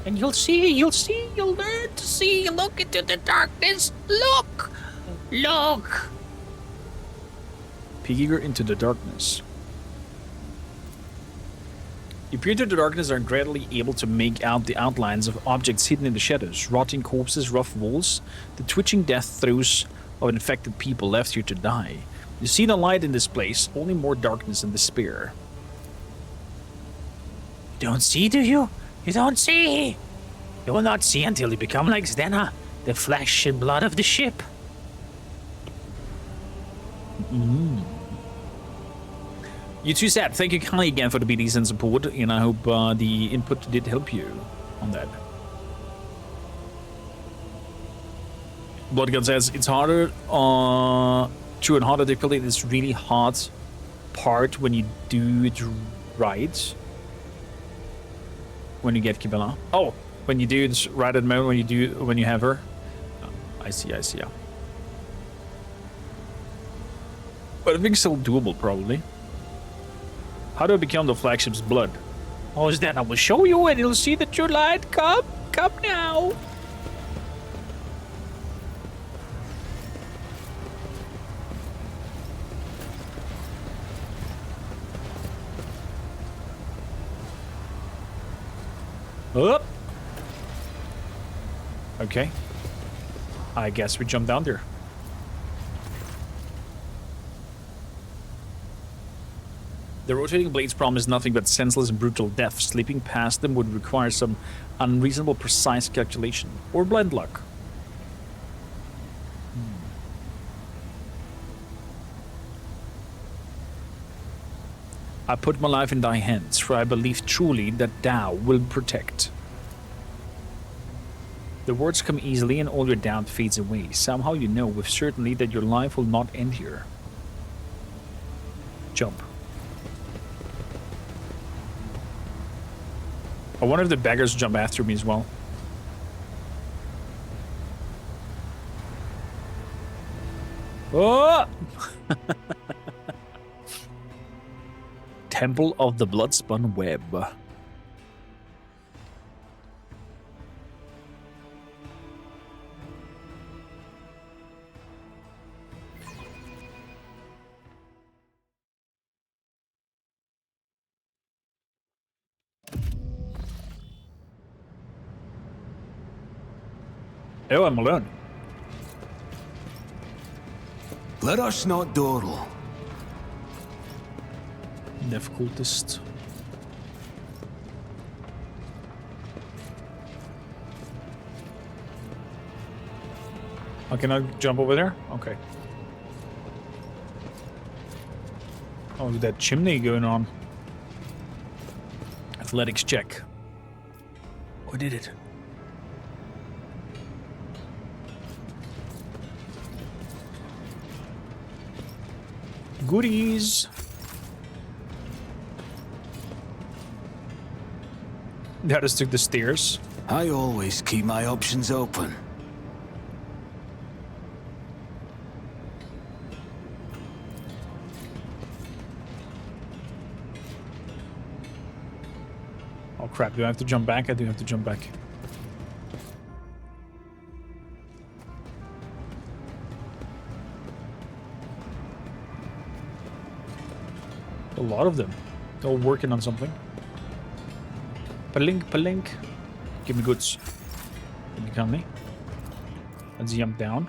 And you'll learn to see, look into the darkness, look, look. Peer into the darkness. You peer into the darkness and are gradually able to make out the outlines of objects hidden in the shadows, rotting corpses, rough walls, the twitching death throes of infected people left here to die. You see no light in this place, only more darkness and despair. You don't see, do you? You don't see! You will not see until you become like Zdena, the flesh and blood of the ship. You too, Sad. Thank you kindly again for the BDs and support, and I hope the input did help you on that. Bloodgun says it's harder true and harder difficulty. It's really hard part when you do it right. When you get Kibela. Oh, when you do it right at the moment when you have her. Oh, I see, yeah. But I think it's still doable probably. How do I become the flagship's blood? Oh, is that I will show you and you'll see the true light. Come now. Up. Okay. I guess we jump down there. The rotating blades promise nothing but senseless and brutal death. Slipping past them would require some unreasonable precise calculation. Or blind luck. I put my life in thy hands, for I believe truly that thou wilt protect. The words come easily and all your doubt fades away. Somehow you know with certainty that your life will not end here. Jump. I wonder if the beggars jump after me as well. Oh! Temple of the Bloodspun Web. Oh, I'm alone. Let us not dawdle. Difficultist. Oh, can I jump over there? Okay. Oh, that chimney going on. Athletics check. Oh, I did it. Goodies. I just took the stairs. I always keep my options open. Oh crap, do I have to jump back? I do have to jump back. A lot of them. They're all working on something. Palink, palink. Give me goods. Give me company. Let's jump down.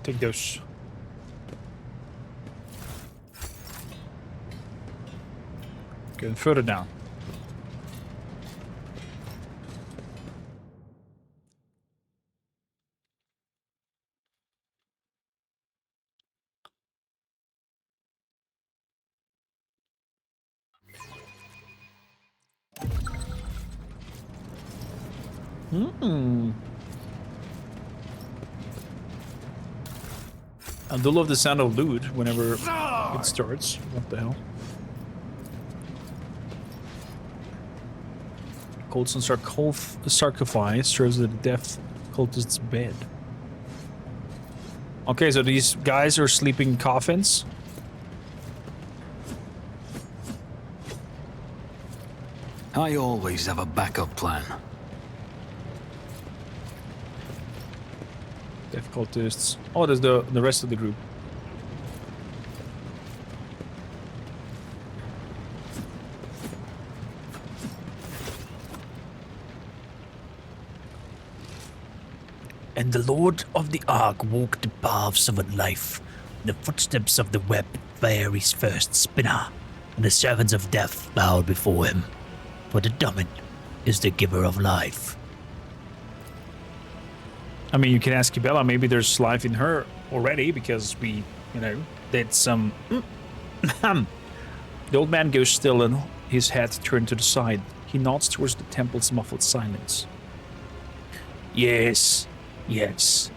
Take those. Going further down. I do love the sound of loot whenever it starts. What the hell? Coldstone sarcophagus serves as the death cultist's bed. Okay, so these guys are sleeping in coffins. I always have a backup plan. Death cultists. Oh, there's the rest of the group. And the Lord of the Ark walked the paths of a life. The footsteps of the web bare his first spinner, and the servants of death bowed before him. For the Domin is the giver of life. I mean, you can ask Ibella, maybe there's life in her already, because we, you know, did some... The old man goes still and his head turned to the side. He nods towards the temple's muffled silence. Yes, yes.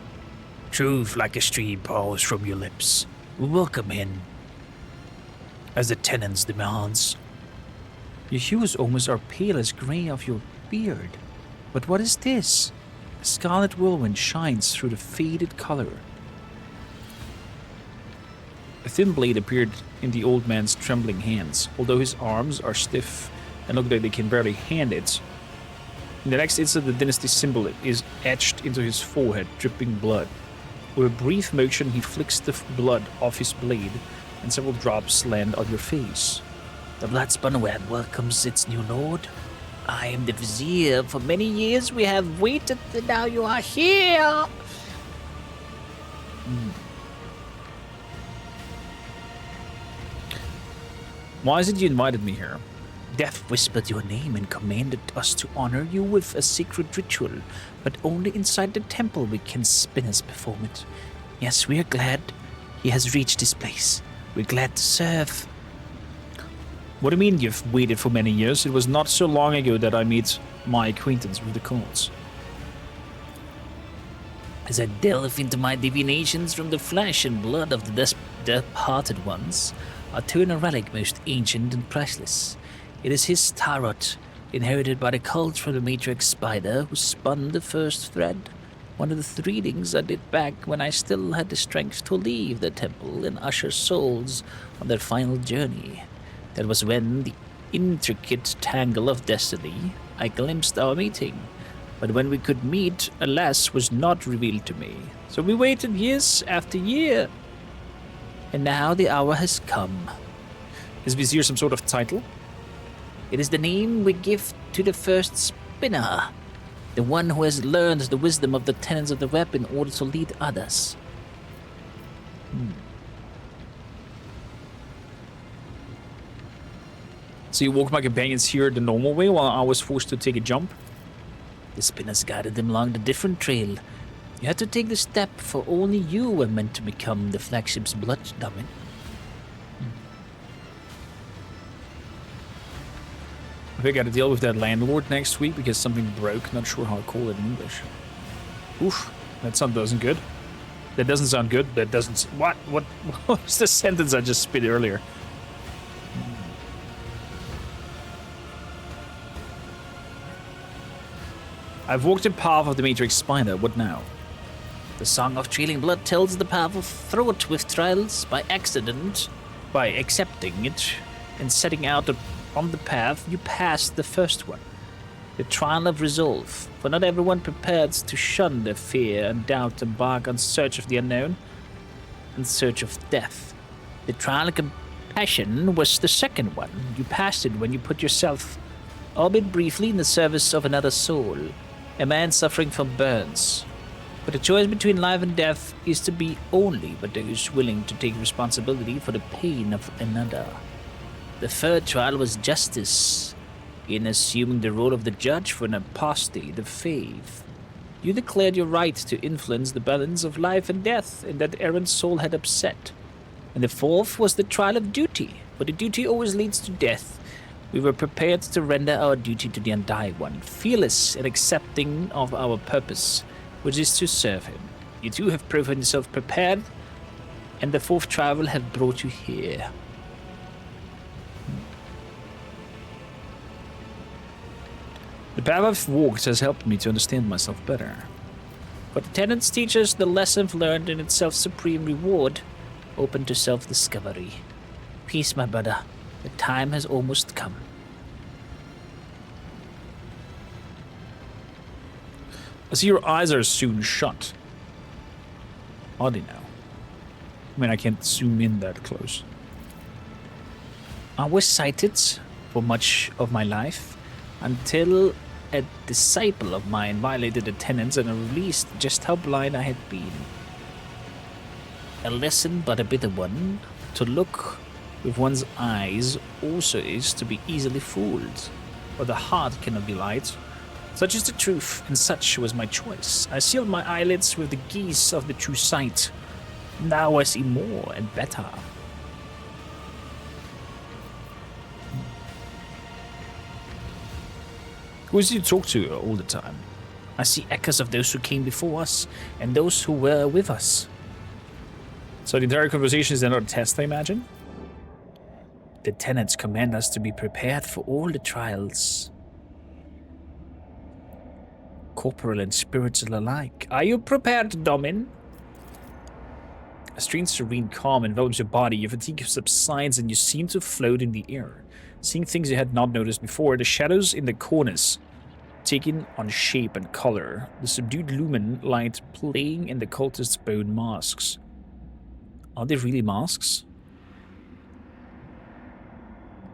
Truth like a stream pours from your lips. We welcome him, as the tenants demands. Your hues almost are pale as grey of your beard. But what is this? A scarlet whirlwind shines through the faded color. A thin blade appeared in the old man's trembling hands, although his arms are stiff and look like they can barely hand it. In the next instant, the dynasty symbol is etched into his forehead, dripping blood. With a brief motion, he flicks the blood off his blade, and several drops land on your face. The Bloodspun Web welcomes its new lord. I am the Vizier. For many years we have waited, and now you are here. Why is it you invited me here? Death whispered your name and commanded us to honor you with a secret ritual, but only inside the temple we can spinners perform it. Yes, we are glad he has reached this place. We're glad to serve. What do you mean you've waited for many years? It was not so long ago that I made my acquaintance with the cults. As I delve into my divinations from the flesh and blood of the departed ones, I turn a relic most ancient and priceless. It is his tarot, inherited by the cult from the matriarch spider who spun the first thread. One of the readings I did back when I still had the strength to leave the temple and usher souls on their final journey. That was when the intricate tangle of destiny I glimpsed our meeting. But when we could meet, alas, was not revealed to me. So we waited years after year. And now the hour has come. Is Vizier some sort of title? It is the name we give to the first spinner. The one who has learned the wisdom of the tenets of the web in order to lead others. So you walked my companions here the normal way while I was forced to take a jump? The spinners guided them along the different trail. You had to take the step, for only you were meant to become the flagship's blood domin. I think I gotta deal with that landlord next week because something broke. Not sure how I call it in English. Oof. That sound doesn't good. That doesn't sound good. That doesn't... What was the sentence I just spit earlier? I've walked the path of the Matrix Spider. What now? The Song of Trailing Blood tells the path of throat with trials by accident. By accepting it and setting out on the path, you pass the first one. The trial of resolve, for not everyone prepared to shun their fear and doubt embark on search of the unknown, in search of death. The trial of compassion was the second one. You passed it when you put yourself, albeit briefly, in the service of another soul, a man suffering from burns. But the choice between life and death is to be only by those willing to take responsibility for the pain of another. The third trial was justice. In assuming the role of the judge for an apostate of faith, you declared your right to influence the balance of life and death in that errant soul had upset. And the fourth was the trial of duty, for the duty always leads to death. We were prepared to render our duty to the undying one, fearless and accepting of our purpose, which is to serve him. You too have proven yourself prepared, and the fourth trial will have brought you here. The path I've walked has helped me to understand myself better. But the tenets teach us the lesson learned in itself supreme reward, open to self-discovery. Peace, my brother. The time has almost come. I see your eyes are soon shut. Are they now? I mean, I can't zoom in that close. I was sighted for much of my life, until a disciple of mine violated the tenets and released just how blind I had been. A lesson, but a bitter one. To look with one's eyes also is to be easily fooled, for the heart cannot be lied. Such is the truth, and such was my choice. I sealed my eyelids with the geese of the true sight. Now I see more and better. Who is you talk to all the time? I see echoes of those who came before us, and those who were with us. So the entire conversation is another test, I imagine? The tenets command us to be prepared for all the trials, corporal and spiritual alike. Are you prepared, Domin? A strange serene calm envelops your body, your fatigue subsides, and you seem to float in the air, seeing things you had not noticed before. The shadows in the corners taking on shape and color, the subdued lumen light playing in the cultists' bone masks. Are they really masks?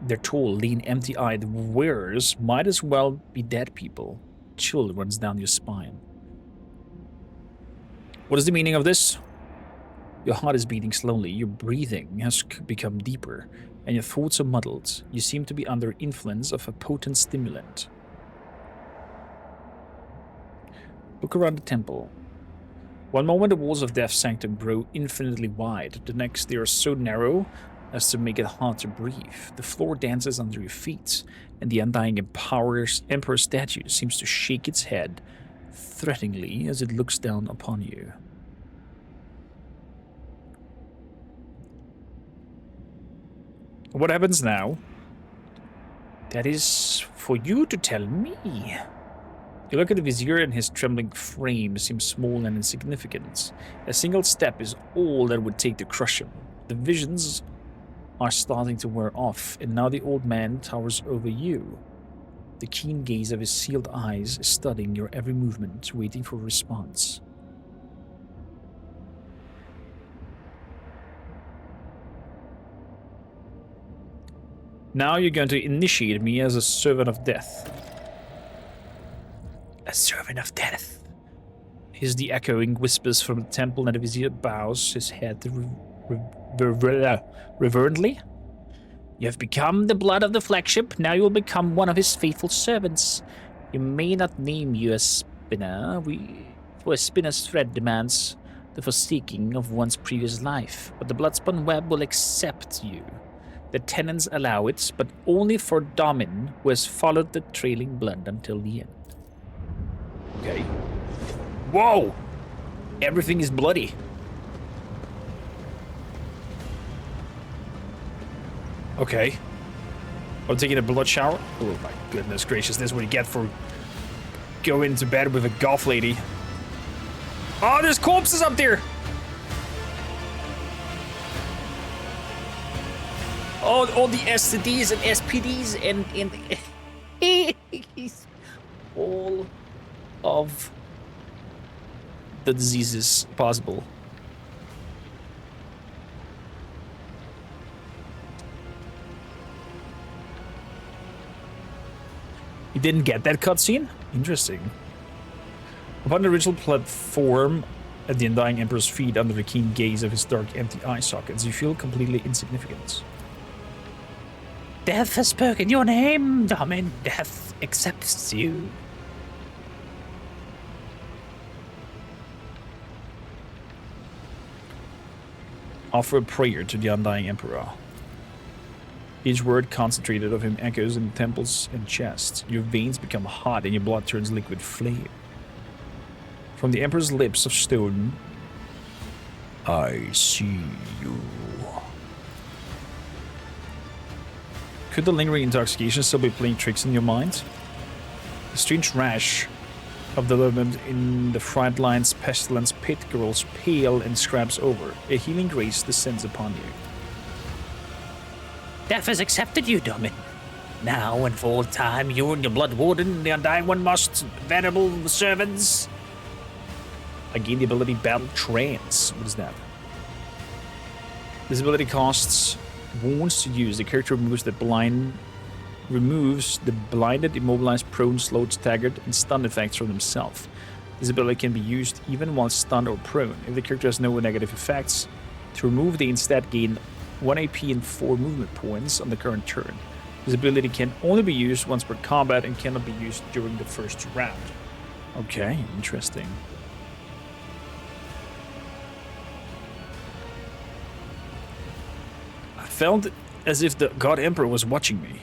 Their tall, lean, empty-eyed wearers might as well be dead people. Chill runs down your spine. What is the meaning of this? Your heart is beating slowly, your breathing has become deeper, and your thoughts are muddled. You seem to be under influence of a potent stimulant. Look around the temple. One moment the walls of Death's Sanctum grow infinitely wide, the next they are so narrow as to make it hard to breathe. The floor dances under your feet, and the undying Emperor statue seems to shake its head threateningly as it looks down upon you. What happens now? That is for you to tell me. You look at the vizier, and his trembling frame seems small and insignificant. A single step is all that would take to crush him. The visions are starting to wear off, and now the old man towers over you. The keen gaze of his sealed eyes is studying your every movement, waiting for a response. Now you're going to initiate me as a servant of death. A servant of death? Is the echoing whispers from the temple, and the vizier bows his head reverently. You have become the blood of the flagship, now you will become one of his faithful servants. You may not name you a spinner, for a spinner's thread demands the forsaking of one's previous life, but the bloodspun web will accept you. The tenants allow it, but only for Domin, who has followed the trailing blood until the end. Okay. Whoa! Everything is bloody. Okay. I'm taking a blood shower. Oh my goodness gracious, this is what you get for going to bed with a goth lady. Oh, there's corpses up there! Oh, all the STDs and SPDs and all of the diseases possible. You didn't get that cutscene? Interesting. Upon the original platform at the Undying Emperor's feet under the keen gaze of his dark, empty eye sockets, you feel completely insignificant. Death has spoken your name, Domin. Death accepts you. Offer a prayer to the Undying Emperor. Each word concentrated of him echoes in temples and chests. Your veins become hot and your blood turns liquid flame. From the Emperor's lips of stone, I see you. Could the lingering intoxication still be playing tricks in your mind? A strange rash of development in the front line's pestilence pit grows pale and scrapes over. A healing grace descends upon you. Death has accepted you, Domin. Now and for all time, you and your Blood Warden, the Undying One, must venerable servants. I gain the ability Battle Trance. What is that? This ability costs wounds to use. The character removes the blinded, immobilized, prone, slowed, staggered, and stunned effects from himself. This ability can be used even while stunned or prone. If the character has no negative effects, to remove they instead gain 1 AP and 4 movement points on the current turn. This ability can only be used once per combat and cannot be used during the first round. Okay, interesting. I felt as if the God Emperor was watching me.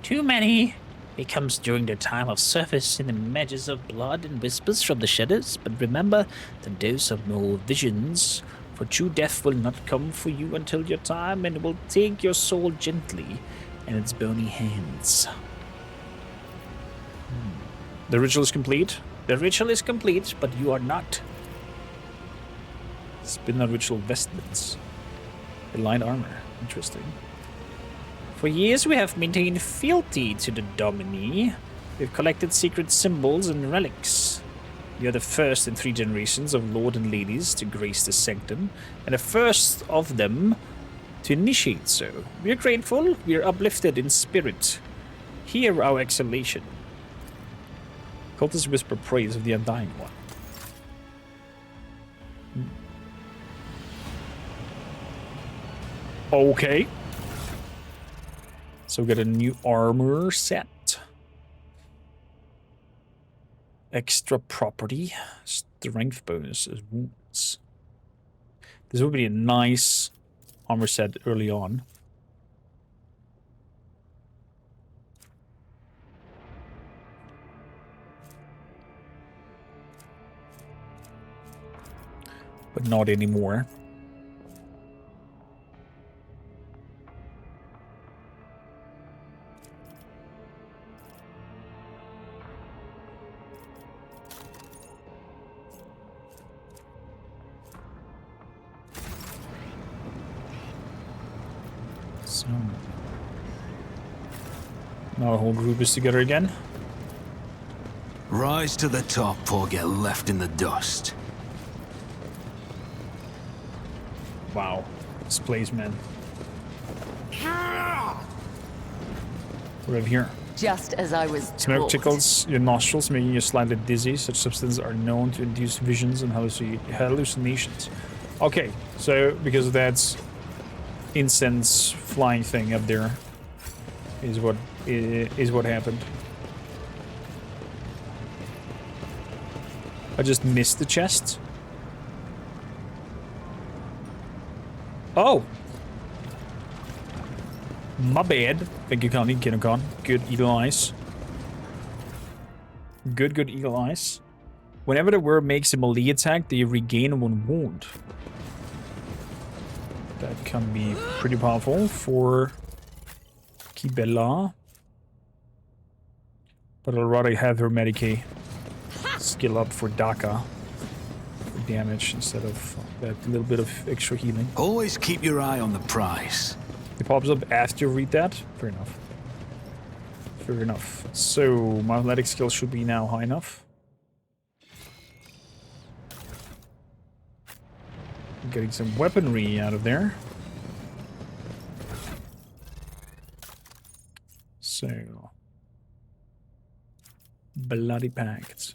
Too many. It comes during the time of service in images of blood and whispers from the shadows, but remember the dose of more visions, for true death will not come for you until your time, and will take your soul gently in its bony hands. The ritual is complete. The ritual is complete, but you are not. Spin on ritual vestments. Aligned armor. Interesting. For years we have maintained fealty to the Domini. We've collected secret symbols and relics. You're the first in 3 generations of lord and ladies to grace the sanctum, and the first of them to initiate so. We are grateful, we are uplifted in spirit. Hear our exhalation. Cultists whisper praise of the Undying One. Okay. So we got a new armor set. Extra property. Strength bonus as wounds. This would be a nice armor set early on. But not anymore. So now the whole group is together again. Rise to the top or get left in the dust. Wow, this place, man. We're over here. Just as I was Smoke taught. tickles your nostrils, making you slightly dizzy. Such substances are known to induce visions and hallucinations. Okay, so because of that incense flying thing up there is what happened. I just missed the chest. Oh! My bad. Thank you, Connie, Kinokon. Good eagle eyes. Good eagle eyes. Whenever the wearer makes a melee attack, they regain 1 wound. That can be pretty powerful for Kibella. But I'd rather have her Medicae skill up for Daka. For damage instead of that little bit of extra healing. Always keep your eye on the prize. It pops up after you read that? Fair enough. Fair enough. So, my athletic skill should be now high enough. Getting some weaponry out of there. So... Bloody Pact.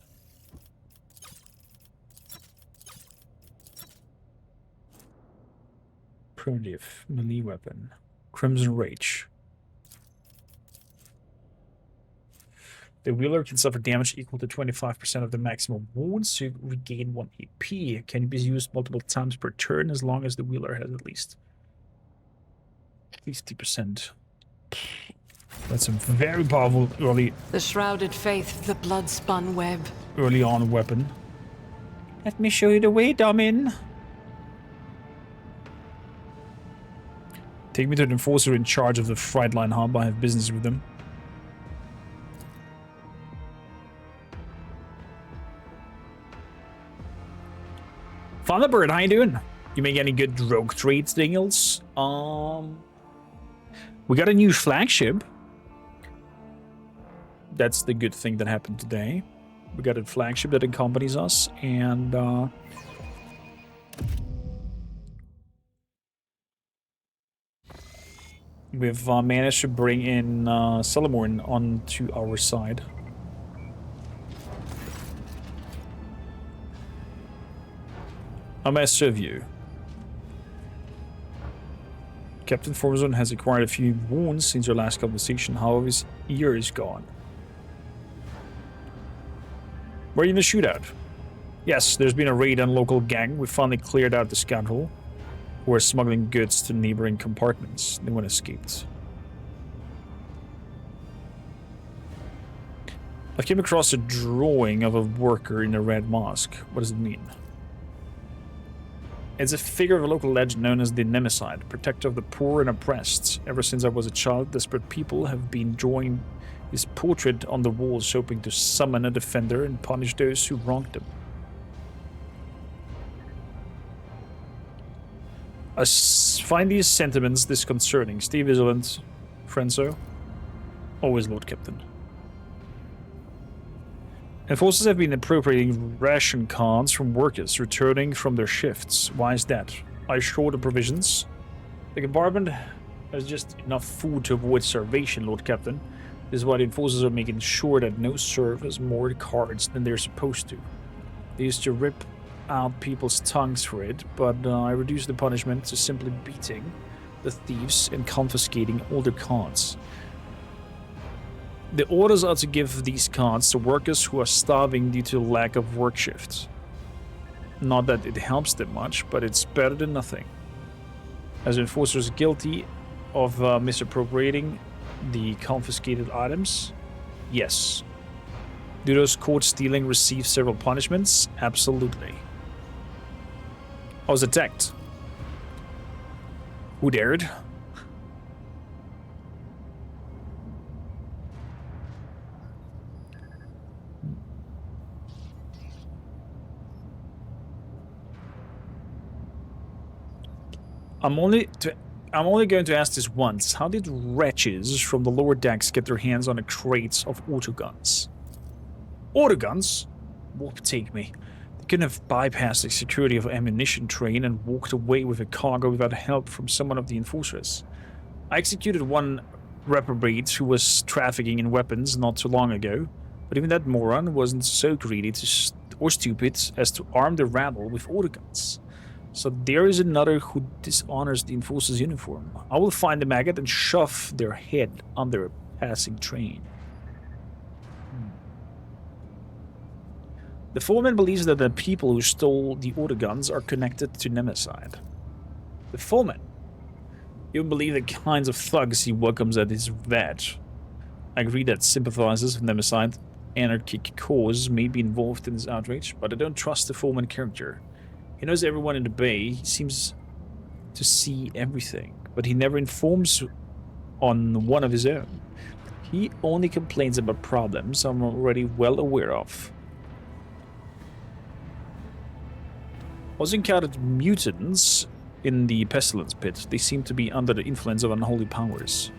Primitive melee weapon. Crimson Rage. The wielder can suffer damage equal to 25% of the maximum wounds to regain 1 AP. Can be used multiple times per turn as long as the wielder has at least 50%. That's a very powerful The shrouded faith, the blood-spun web. Early on weapon. Let me show you the way, Domin. Take me to the enforcer in charge of the Frightline hub. I have business with them. Thunderbird, how you doing? You make any good rogue trades, Dingles? We got a new flagship. That's the good thing that happened today. We got a flagship that accompanies us, and we've managed to bring in Salamorn onto our side. How may I serve you? Captain Formazon has acquired a few wounds since your last conversation. However, his ear is gone. Were you in the shootout? Yes, there's been a raid on a local gang. We finally cleared out the scoundrel who were smuggling goods to neighboring compartments. No one escaped. I came across a drawing of a worker in a red mask. What does it mean? It's a figure of a local legend known as the Nemeside, protector of the poor and oppressed. Ever since I was a child, desperate people have been drawing his portrait on the walls, hoping to summon a defender and punish those who wronged them. I find these sentiments disconcerting. Stay vigilant, Frenzo. Always, Lord Captain. Enforcers have been appropriating ration cards from workers returning from their shifts. Why is that? I short the provisions. The compartment has just enough food to avoid starvation, Lord Captain. This is why the enforcers are making sure that no serve has more cards than they're supposed to. They used to rip out people's tongues for it, but I reduced the punishment to simply beating the thieves and confiscating all their cards. The orders are to give these cards to workers who are starving due to lack of work shifts. Not that it helps them much, but it's better than nothing. As enforcers guilty of misappropriating the confiscated items? Yes. Do those caught stealing receive several punishments? Absolutely. I was attacked. Who dared? I'm only going to ask this once. How did wretches from the lower decks get their hands on a crate of autoguns? Autoguns? Warp take me. They couldn't have bypassed the security of an ammunition train and walked away with a cargo without help from someone of the enforcers. I executed one reprobate who was trafficking in weapons not too long ago, but even that moron wasn't so greedy or stupid as to arm the rabble with autoguns. So there is another who dishonors the enforcer's uniform. I will find the maggot and shove their head under a passing train. The foreman believes that the people who stole the autoguns are connected to Nemeside. The foreman? You don't believe the kinds of thugs he welcomes at his vet. I agree that sympathizers with Nemeside anarchic cause may be involved in this outrage, but I don't trust the foreman character. He knows everyone in the bay. He seems to see everything, but he never informs on one of his own. He only complains about problems I'm already well aware of. Also encountered mutants in the pestilence pit. They seem to be under the influence of unholy powers.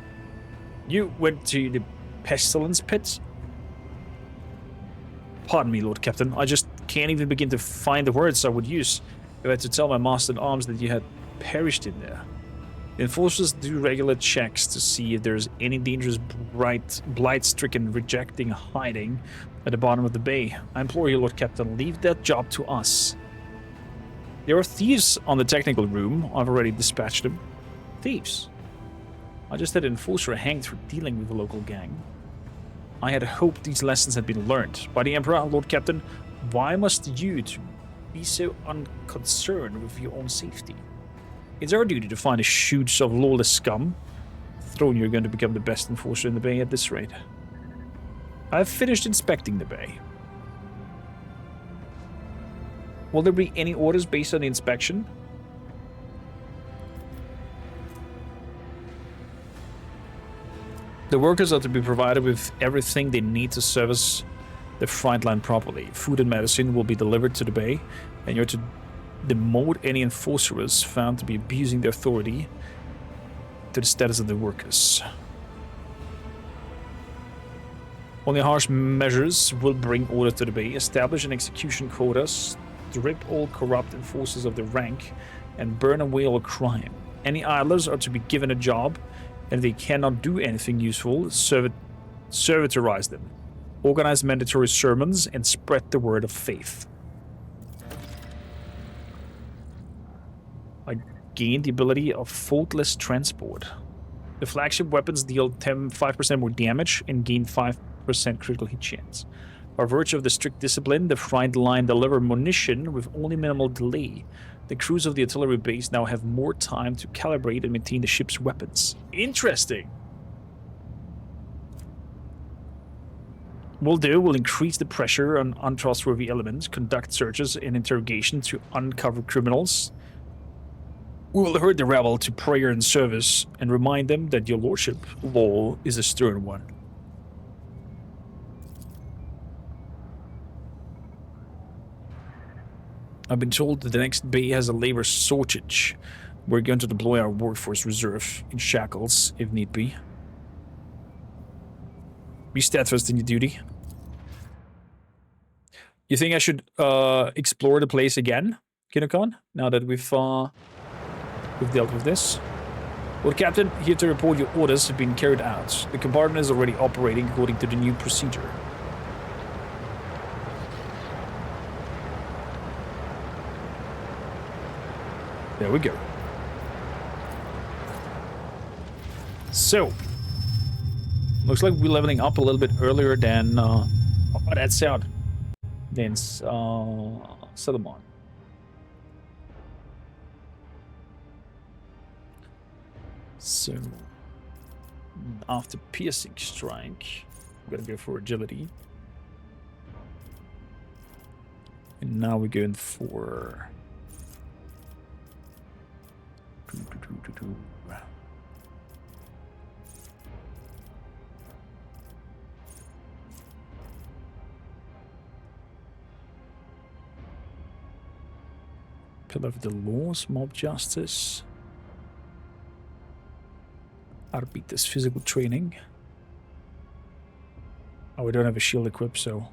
You went to the pestilence pit? Pardon me, Lord Captain. I just can't even begin to find the words I would use if I had to tell my master at arms that you had perished in there. The enforcers do regular checks to see if there's any dangerous blight-stricken rejecting hiding at the bottom of the bay. I implore you, Lord Captain, leave that job to us. There are thieves on the technical room. I've already dispatched them. Thieves? I just had an enforcer hanged for dealing with the local gang. I had hoped these lessons had been learned. By the Emperor, Lord Captain, why must you be so unconcerned with your own safety? It's our duty to find the shoots of lawless scum. Throne, you're going to become the best enforcer in the bay at this rate. I've finished inspecting the bay. Will there be any orders based on the inspection? The workers are to be provided with everything they need to service the front line properly. Food and medicine will be delivered to the bay, and you're to demote any enforcers found to be abusing their authority to the status of the workers. Only harsh measures will bring order to the bay. Establish an execution quotas, strip all corrupt enforcers of their rank, and burn away all crime. Any idlers are to be given a job, and if they cannot do anything useful, servitorize them. Organize mandatory sermons and spread the word of faith. I gained the ability of faultless transport. The flagship weapons deal 5% more damage and gain 5% critical hit chance. By virtue of the strict discipline, the front line deliver munition with only minimal delay. The crews of the artillery base now have more time to calibrate and maintain the ship's weapons. Interesting! We'll increase the pressure on untrustworthy elements, conduct searches and interrogation to uncover criminals. We will herd the rabble to prayer and service and remind them that your lordship, law, is a stern one. I've been told that the next bay has a labor shortage. We're going to deploy our workforce reserve in shackles, if need be. Be steadfast in your duty. You think I should explore the place again, Kinokon? Now that we've dealt with this? Lord Captain, here to report your orders have been carried out. The compartment is already operating according to the new procedure. There we go. So, looks like we're leveling up a little bit earlier than that's out. Than Solomon. So, after piercing strike, we're gonna go for agility, and now we're going for. Pillar of the laws, mob justice, arbites, physical training. Oh, we don't have a shield equipped, so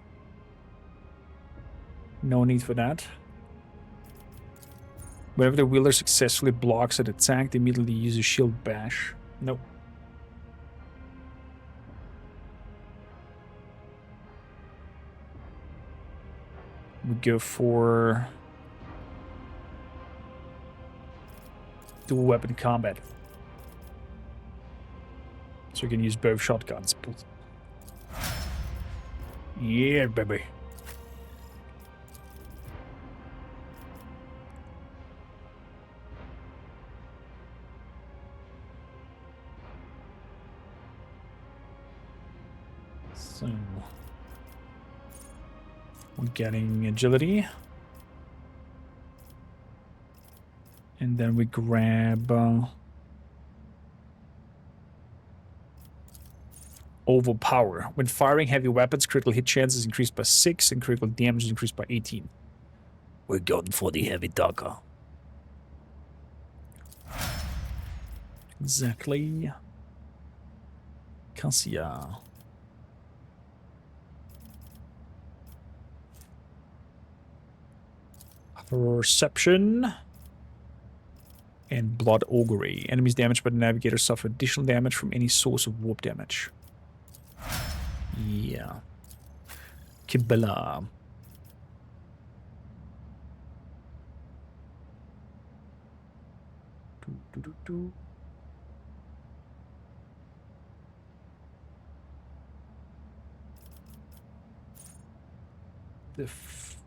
no need for that. Whenever the wielder successfully blocks an attack, they immediately use a shield bash. Nope. We go for dual weapon combat. So you can use both shotguns. Yeah, baby. So We're getting agility. And then we grab overpower. When firing heavy weapons, critical hit chance is increased by 6 and critical damage is increased by 18. We're going for the heavy dagger. Exactly. Cassia. Perception. And blood augury. Enemies damaged by the navigator suffer additional damage from any source of warp damage. Yeah. Kibela. The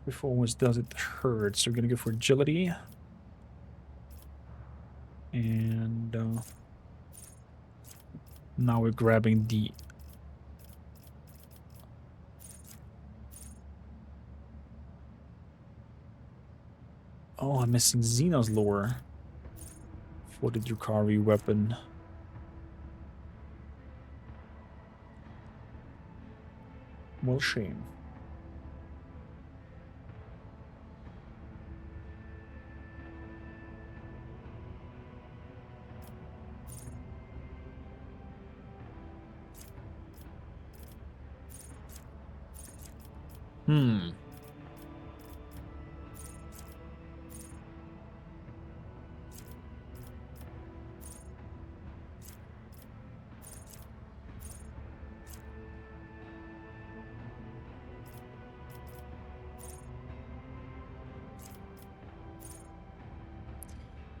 performance doesn't hurt, so we're gonna go for agility. And now we're grabbing the oh, I'm missing Xeno's lore for the Drukhari weapon. Well, shame.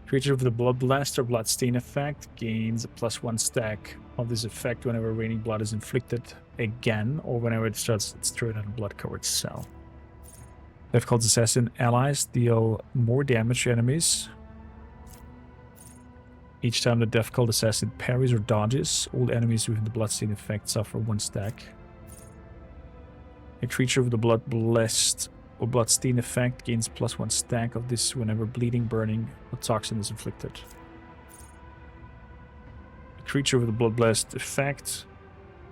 Creature with the Blood Blast or Bloodstain effect gains a +1 stack of this effect whenever raining blood is inflicted again, or whenever it starts its turn on a blood-covered cell. Death Cult Assassin allies deal more damage to enemies. Each time the Death Cult Assassin parries or dodges, all enemies within the Bloodstain effect suffer 1 stack. A creature with the Blood Blessed or Bloodstain effect gains +1 stack of this whenever bleeding, burning, or toxin is inflicted. A creature with a Blood Blessed effect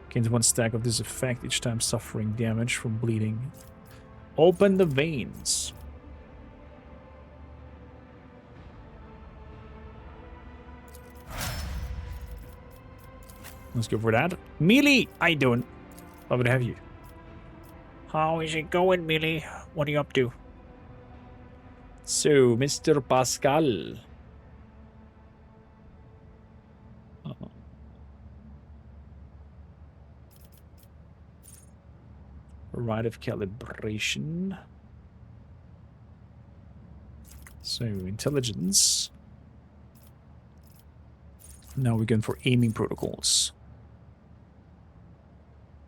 gains 1 stack of this effect each time suffering damage from bleeding. Open the veins. Let's go for that. Melee! I don't. I would have you. How is it going, Millie? What are you up to? So, Mr. Pascal. Rite of calibration. So, intelligence. Now we're going for aiming protocols.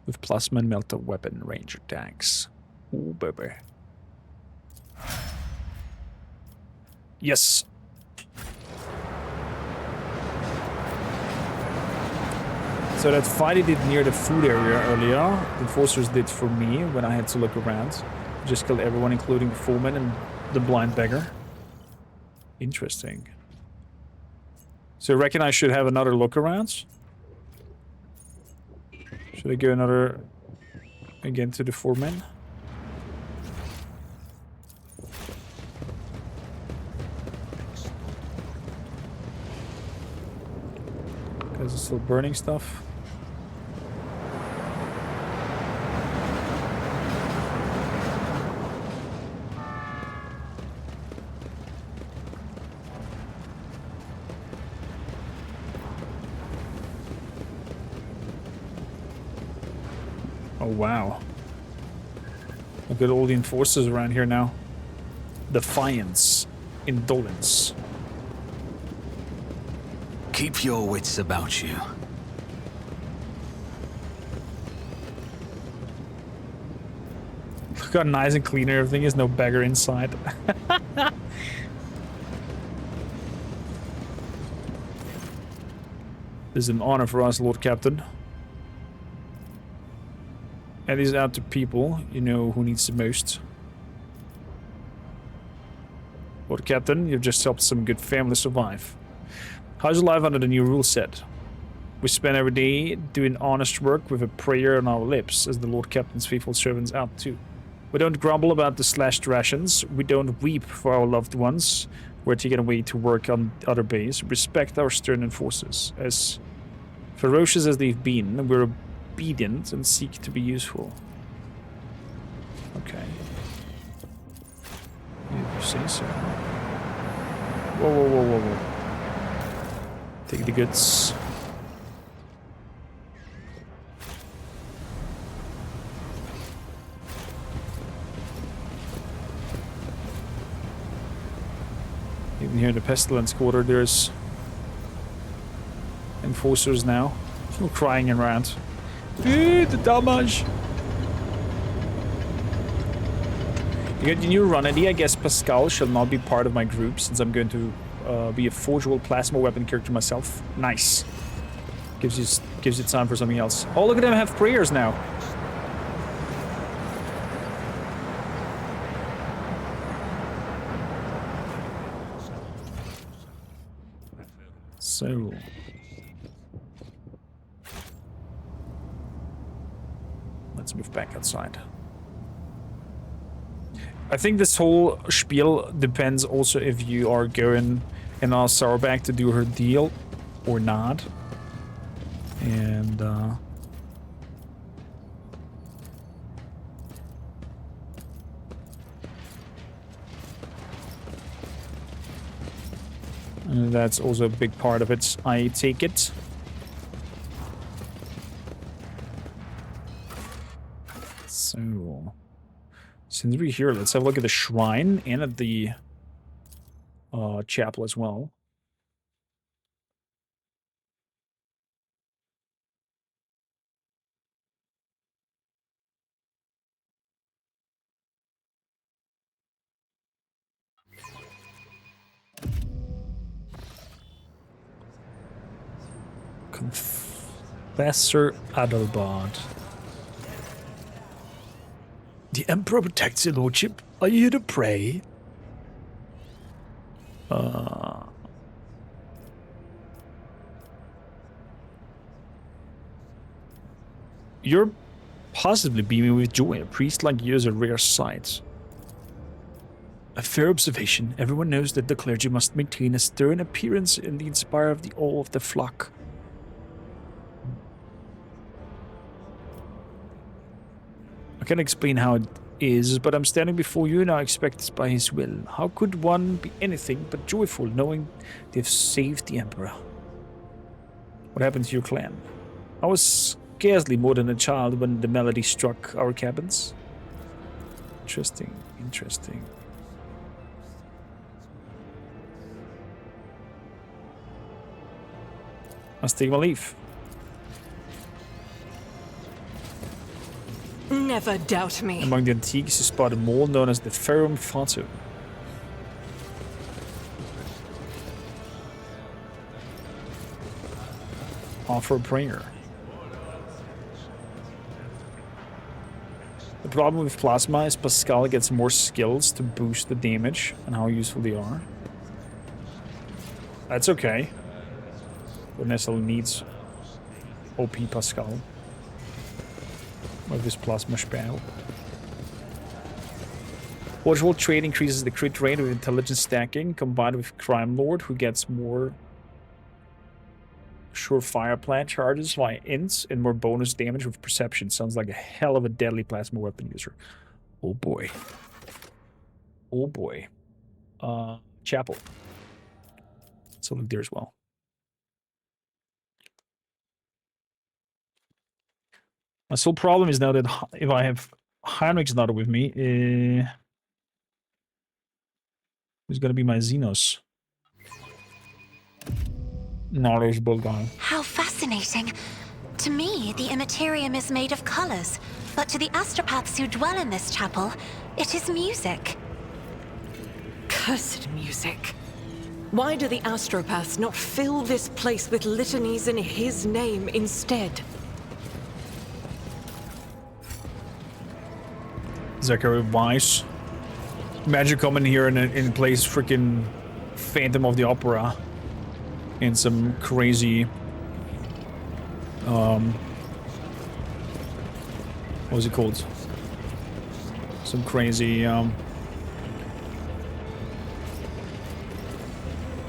With plasma and melter weapon range attacks. Ooh, baby. Yes. So that fight I did near the food area earlier, the enforcers did for me when I had to look around. Just killed everyone, including the foreman and the blind beggar. Interesting. So I reckon I should have another look around. Should I go another again to the foreman? Because it's still burning stuff. Oh, wow. Look at all the enforcers around here now. Defiance. Indolence. Keep your wits about you. Look how nice and clean everything is. No beggar inside. This is an honor for us, Lord Captain. And these out to people, you know, who needs the most. Lord Captain, you've just helped some good families survive. How's your life under the new rule set? We spend every day doing honest work with a prayer on our lips, as the Lord Captain's faithful servants out too. We don't grumble about the slashed rations. We don't weep for our loved ones who are taken away to work on other bays. Respect our stern enforcers. As ferocious as they've been, we're obedient and seek to be useful. Okay. You say so. Whoa, whoa, whoa, whoa, whoa. Take the goods. Even here in the Pestilence Quarter, there's enforcers now. Still crying around. The damage! You got your new run idea. I guess Pascal shall not be part of my group since I'm going to be a forgeable plasma weapon character myself. Nice. Gives you time for something else. Oh, look at them have prayers now. So let's move back outside. I think this whole spiel depends also if you are going and ask Sourback to do her deal or not. And that's also a big part of it, I take it. So, since we're here, let's have a look at the shrine and at the chapel as well. Confessor Adalbard. The Emperor protects your lordship. Are you here to pray? You're possibly beaming with joy. A priest like you is a rare sight. A fair observation. Everyone knows that the clergy must maintain a stern appearance in the inspire of the awe of the flock. I can't explain how it is, but I'm standing before you and I expect it's by his will. How could one be anything but joyful knowing they've saved the Emperor? What happened to your clan? I was scarcely more than a child when the melody struck our cabins. Interesting, interesting. Must take my leave. Never doubt me. Among the antiques, you spot a mole known as the Ferrum Fatu. Offer a prayer. The problem with plasma is Pascal gets more skills to boost the damage and how useful they are. That's okay. But necessarily needs OP Pascal with this plasma spell. Forgeable trade increases the crit rate with intelligence stacking combined with Crime Lord, who gets more surefire plant charges via ints and more bonus damage with perception. Sounds like a hell of a deadly plasma weapon user. Oh boy. Oh boy. Chapel. So look there as well. My sole problem is now that if I have Heinrich's not with me, who's gonna be my Xenos? Knowledgeable guy. How fascinating. To me, the Immaterium is made of colors, but to the astropaths who dwell in this chapel, it is music. Cursed music. Why do the astropaths not fill this place with litanies in his name instead? Zachary Weiss. Imagine coming here and plays freaking Phantom of the Opera in some crazy what was it called? Some crazy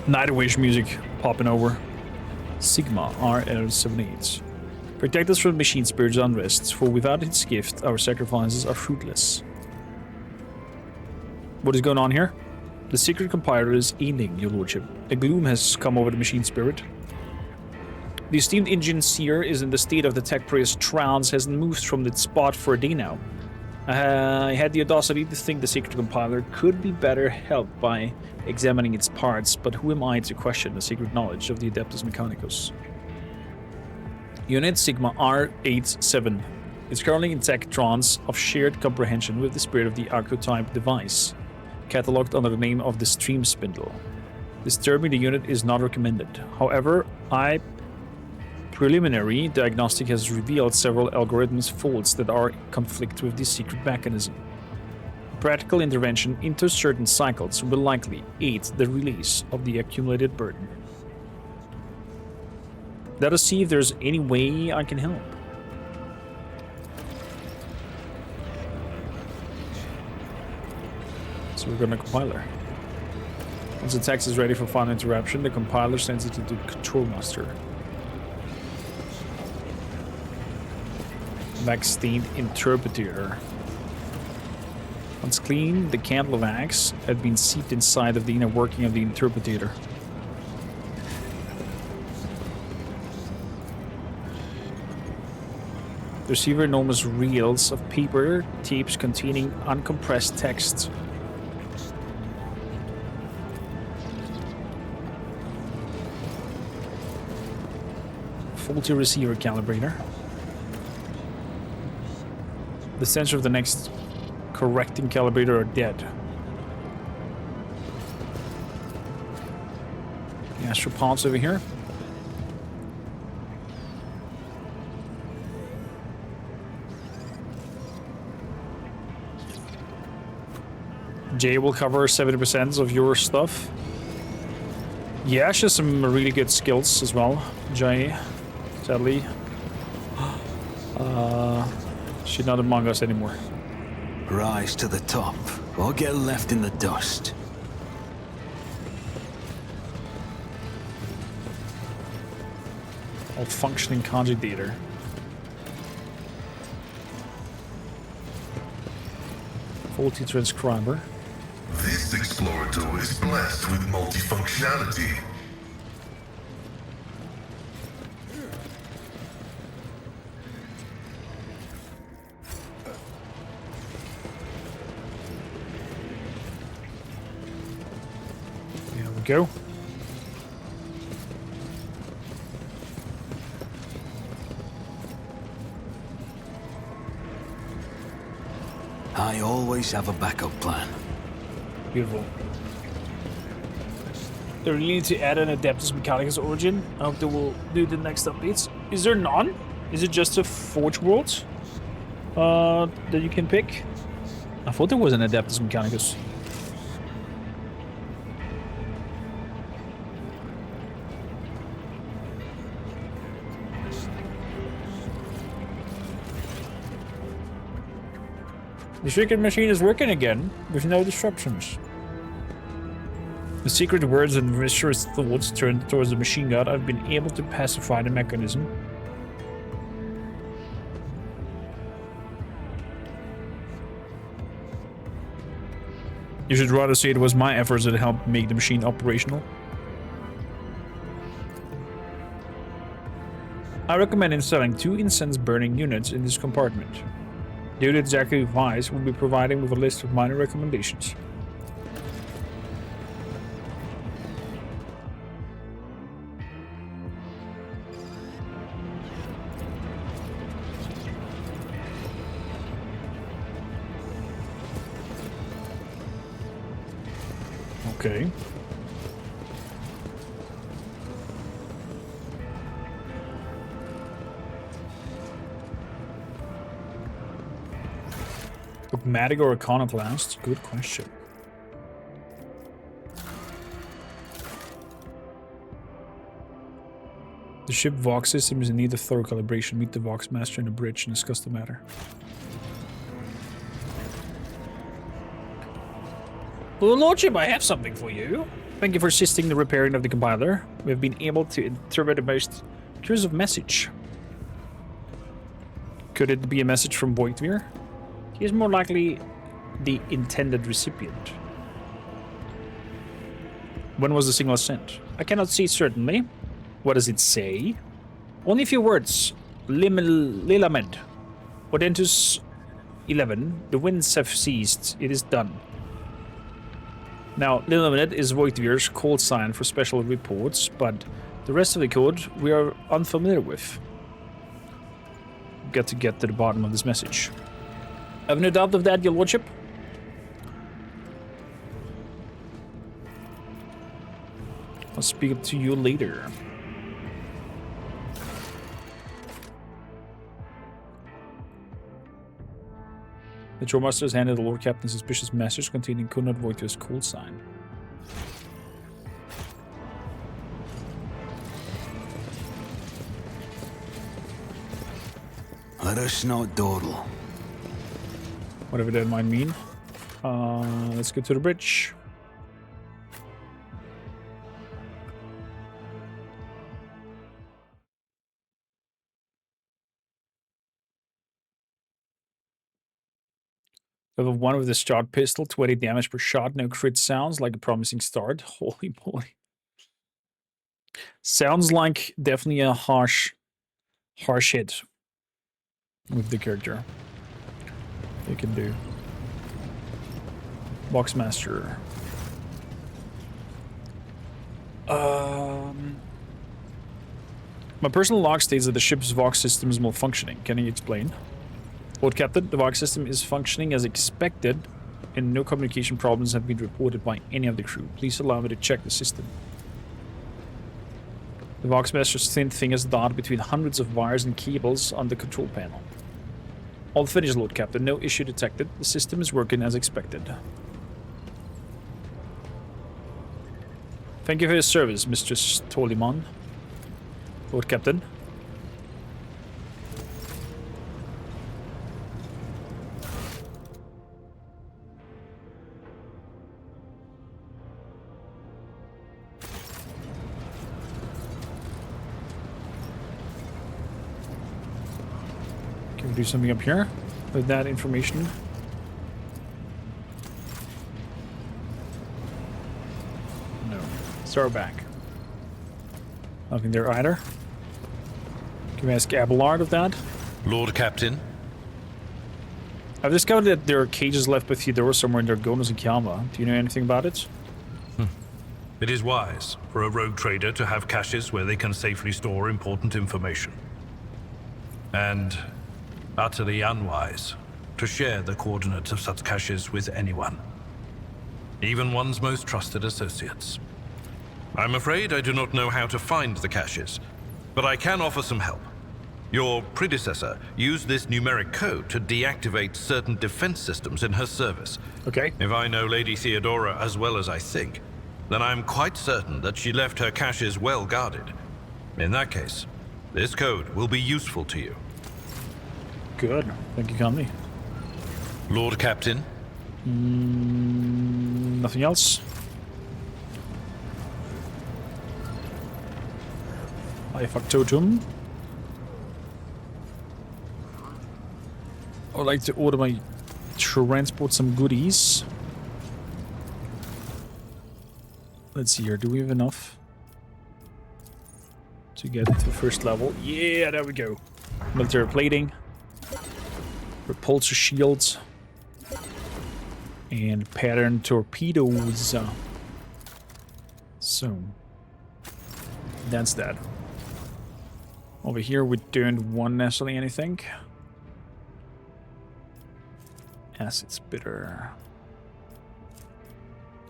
Nightwish music popping over. Sigma RL78. Protect us from machine spirit's unrest, for without its gift, our sacrifices are fruitless. What is going on here? The secret compiler is ending, your lordship. A gloom has come over the machine spirit. The esteemed engine seer is in the state of the tech priest trance, hasn't moved from its spot for a day now. I had the audacity to think the secret compiler could be better helped by examining its parts, but who am I to question the secret knowledge of the Adeptus Mechanicus? Unit Sigma R87 is currently in tech trance of shared comprehension with the spirit of the archetype device, catalogued under the name of the Stream Spindle. Disturbing the unit is not recommended. However, preliminary diagnostic has revealed several algorithms faults that are in conflict with this secret mechanism. Practical intervention into certain cycles will likely aid the release of the accumulated burden. Let us see if there's any way I can help. So we're gonna compiler. Once the text is ready for final interruption, the compiler sends it to the control master. Vax-themed interpreter. Once clean, the candle of Axe had been seeped inside of the inner working of the interpreter. The receiver enormous reels of paper tapes containing uncompressed text. Faulty receiver calibrator. The sensor of the next correcting calibrator are dead. The astropods over here. Jay will cover 70% of your stuff. Yeah, she has some really good skills as well, Jay. Sadly. She's not among us anymore. Rise to the top, or get left in the dust. A functioning conjugator. Faulty transcriber. This explorator is blessed with multifunctionality. There we go. I always have a backup plan. Beautiful. They really need to add an Adeptus Mechanicus origin. I hope they will do the next updates. Is there none? Is it just a Forge World that you can pick? I thought there was an Adeptus Mechanicus. The secret machine is working again, with no disruptions. The secret words and vicious thoughts turned towards the machine god. I've been able to pacify the mechanism. You should rather say it was my efforts that helped make the machine operational. I recommend installing 2 incense-burning units in this compartment. The unit Zachary Weiss will be providing with a list of minor recommendations. Okay. Dogmatic or iconoclast? Good question. The ship Vox system is in need of thorough calibration. Meet the Vox Master in the bridge and discuss the matter. Well, Lordship, I have something for you. Thank you for assisting in the repairing of the compiler. We have been able to interpret the most intrusive message. Could it be a message from Voidweir? He is more likely the intended recipient. When was the signal sent? I cannot see certainly. What does it say? Only a few words. Lilamed. Odentus 11. The winds have ceased. It is done. Now, Lilamed is Voidweir's call sign for special reports, but the rest of the code we are unfamiliar with. Got to get to the bottom of this message. I have no doubt of that, Your Lordship. I'll speak to you later. The Showmaster has handed the Lord Captain a suspicious message containing could not Voidweir's call sign. Let us not dawdle. Whatever that might mean. Let's go to the bridge. Level 1 with the shot pistol, 20 damage per shot, no crit sounds like a promising start. Holy moly. Sounds like definitely a harsh hit with the character. They can do. Boxmaster. My personal log states that the ship's Vox system is malfunctioning. Can you explain? Lord Captain, the Vox system is functioning as expected, and no communication problems have been reported by any of the crew. Please allow me to check the system. The Voxmaster's thin fingers dart between hundreds of wires and cables on the control panel. All finished, Lord Captain. No issue detected. The system is working as expected. Thank you for your service, Mistress Toliman. Lord Captain. Can we do something up here with that information? No. Start back. Nothing there either. Can we ask Abelard of that? Lord Captain? I've discovered that there are cages left by Theodora somewhere in Dargonos and Kiama. Do you know anything about it? It is wise for a rogue trader to have caches where they can safely store important information. And utterly unwise to share the coordinates of such caches with anyone. Even one's most trusted associates. I'm afraid I do not know how to find the caches, but I can offer some help. Your predecessor used this numeric code to deactivate certain defense systems in her service. Okay. If I know Lady Theodora as well as I think, then I'm quite certain that she left her caches well guarded. In that case, this code will be useful to you. Good. Thank you kindly. Lord Captain? Nothing else? Factotum. I would like to order my transport some goodies. Let's see here. Do we have enough to get to the first level? Yeah, there we go. Military plating. Repulsor shields. And pattern torpedoes. So, that's that. Over here we don't want necessarily anything. Acid spitter.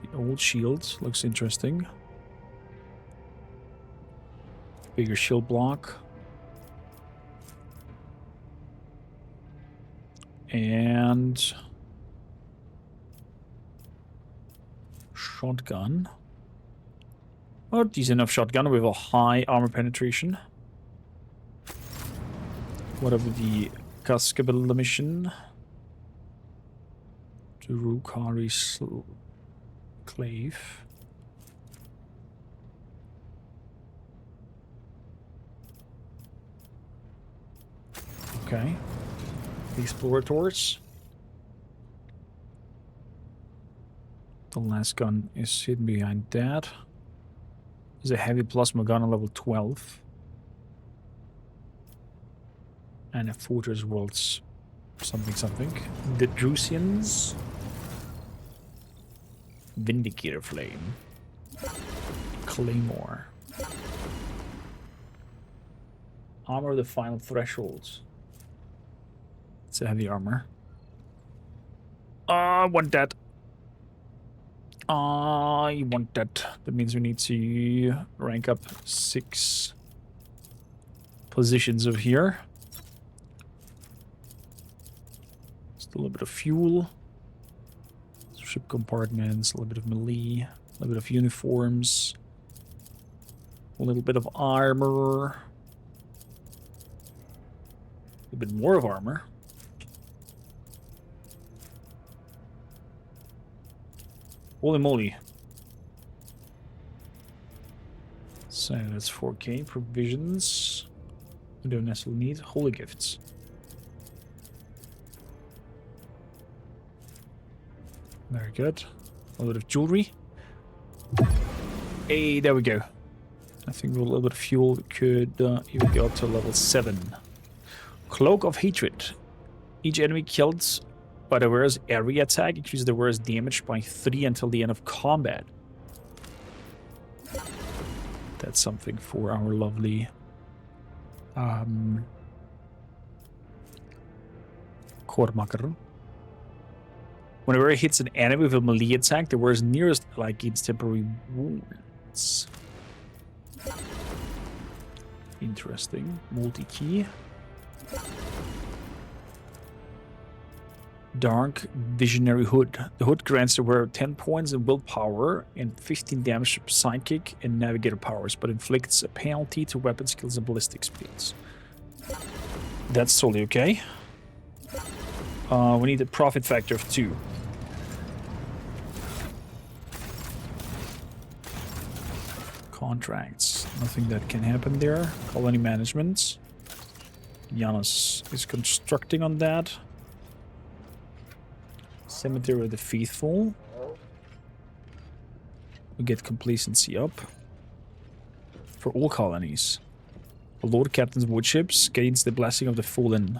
The old shield looks interesting. Bigger shield block. And shotgun. Oh, decent enough shotgun with a high armor penetration. Whatever the Cascabel mission. To Rukari's Clave. Okay. The Explorators. The last gun is hidden behind that. There's a heavy plasma gun on level 12. And a Fortress Worlds something. The Drusians. Vindicator Flame. Claymore. Armor of the Final Thresholds. It's a heavy armor. I want that. I want that. That means we need to rank up 6 positions of here. Still a little bit of fuel. Ship compartments, a little bit of melee, a little bit of uniforms, a little bit of armor, a little bit more of armor. Holy moly. So that's 4K. Provisions. We don't necessarily need. Holy gifts. Very good. A little bit of jewelry. Hey, there we go. I think with a little bit of fuel we could even go up to level 7. Cloak of Hatred. Each enemy killed by the wearer's area attack increases the wearer's damage by 3 until the end of combat. That's something for our lovely kormakrtv. Whenever it hits an enemy with a melee attack, the wearer's nearest ally gains temporary wounds. Interesting. Multi-key. Dark Visionary Hood. The hood grants the wearer 10 points in willpower and 15 damage from psychic and navigator powers, but inflicts a penalty to weapon skills and ballistic speeds. That's totally okay. We need a profit factor of 2. Contracts. Nothing that can happen there. Colony management. Janus is constructing on that. Cemetery of the Faithful. We get complacency up. For all colonies. The Lord Captain's Woodships gains the Blessing of the Fallen.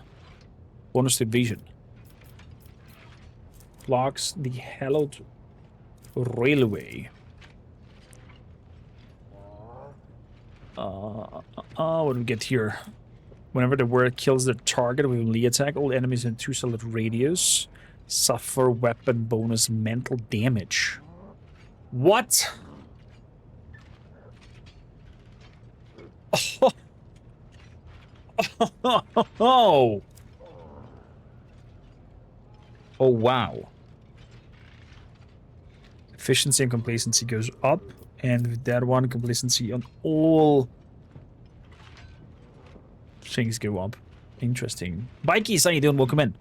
Bonus to evasion. Blocks the Hallowed Railway. What do we get here? Whenever the wearer kills the target with a melee attack, all enemies in 2 solid radius suffer weapon bonus mental damage. What? Oh. Oh, wow. Efficiency and complacency goes up, and with that one, complacency on all things go up. Interesting. Bikey, how you doing? Welcome in.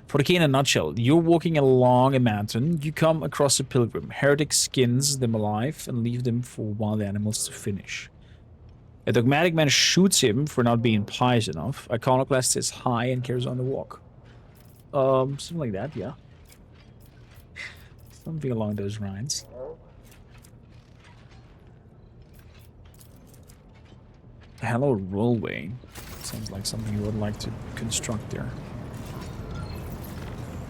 For the key in a nutshell, you're walking along a mountain, you come across a pilgrim. Heretic skins them alive and leave them for wild animals to finish. A dogmatic man shoots him for not being pious enough. Iconoclast says hi and carries on the walk. Something like that, yeah. Something along those lines. Hello, railway. Sounds like something you would like to construct there.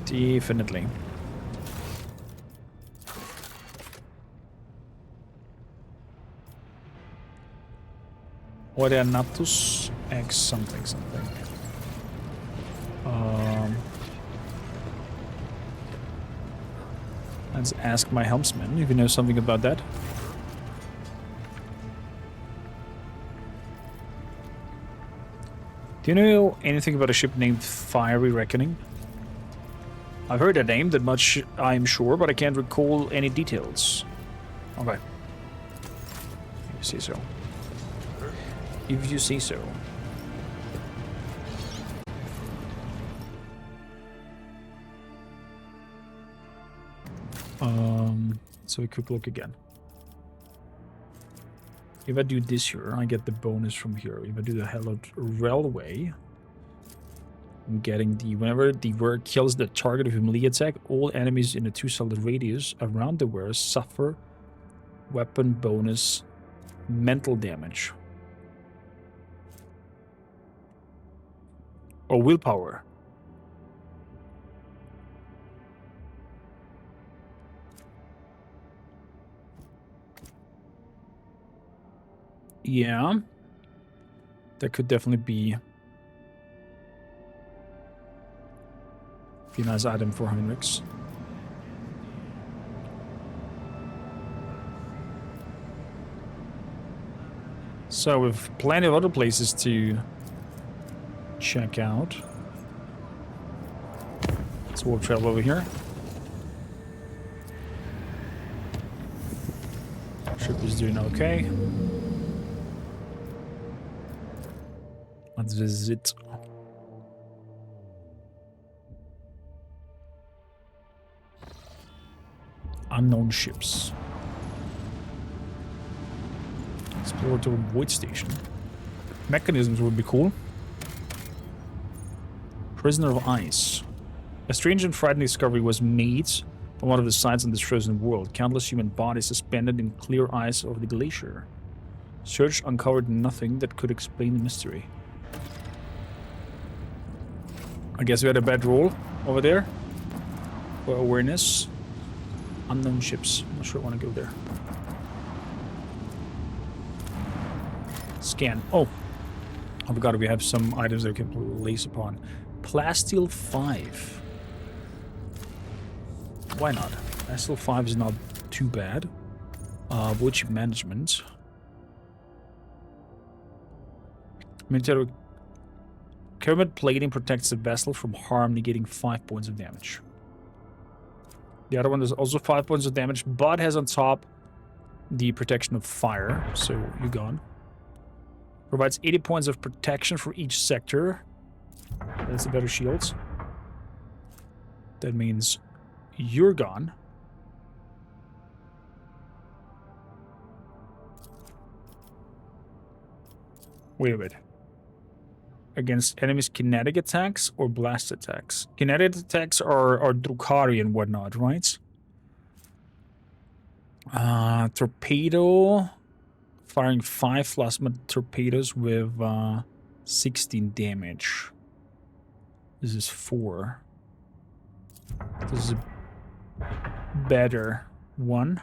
Definitely. Order Natus X something. Let's ask my helmsman if you know something about that. Do you know anything about a ship named Fiery Reckoning? I've heard that name, that much I'm sure, but I can't recall any details. Okay. If you say so. If you say so. So a quick look again. If I do this here, I get the bonus from here. If I do the Hallowed Railway, I'm getting the whenever the wearer kills the target of a melee attack, all enemies in a 2-solid radius around the wearer suffer weapon bonus mental damage. Or willpower. Yeah. That could definitely be a nice item for Heinrichs. So we've plenty of other places to check out. Let's warp travel over here. Ship is doing okay. Let's visit. Unknown ships. Explore to a void station. Mechanisms would be cool. Prisoner of Ice. A strange and frightening discovery was made on one of the sites on this frozen world. Countless human bodies suspended in clear ice over the glacier. Search uncovered nothing that could explain the mystery. I guess we had a bad roll over there for awareness. Unknown ships. Not sure I want to go there. Scan. Oh, I forgot we have some items that we can place upon. Plasteel 5. Why not? Plasteel 5 is not too bad. Void ship management. Military Kermit plating protects the vessel from harm, negating 5 points of damage. The other one is also 5 points of damage, but has on top the protection of fire, so you're gone. Provides 80 points of protection for each sector. That's a better shield. That means you're gone. Wait a minute. Against enemies' kinetic attacks or blast attacks? Kinetic attacks are Drukhari and whatnot, right? Torpedo. Firing 5 plasma torpedoes with 16 damage. This is 4. This is a better one.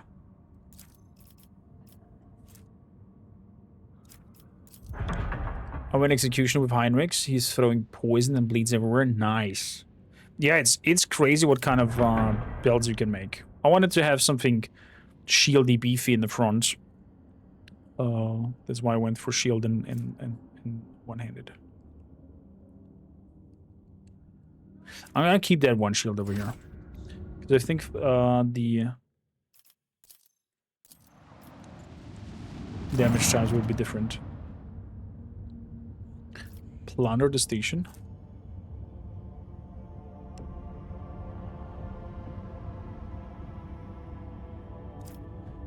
I went execution with Heinrichs. He's throwing poison and bleeds everywhere. Nice. Yeah, it's crazy what kind of builds you can make. I wanted to have something shieldy, beefy in the front. That's why I went for shield and one-handed. I'm gonna keep that one shield over here. Because I think the damage times will be different. Plunder the station.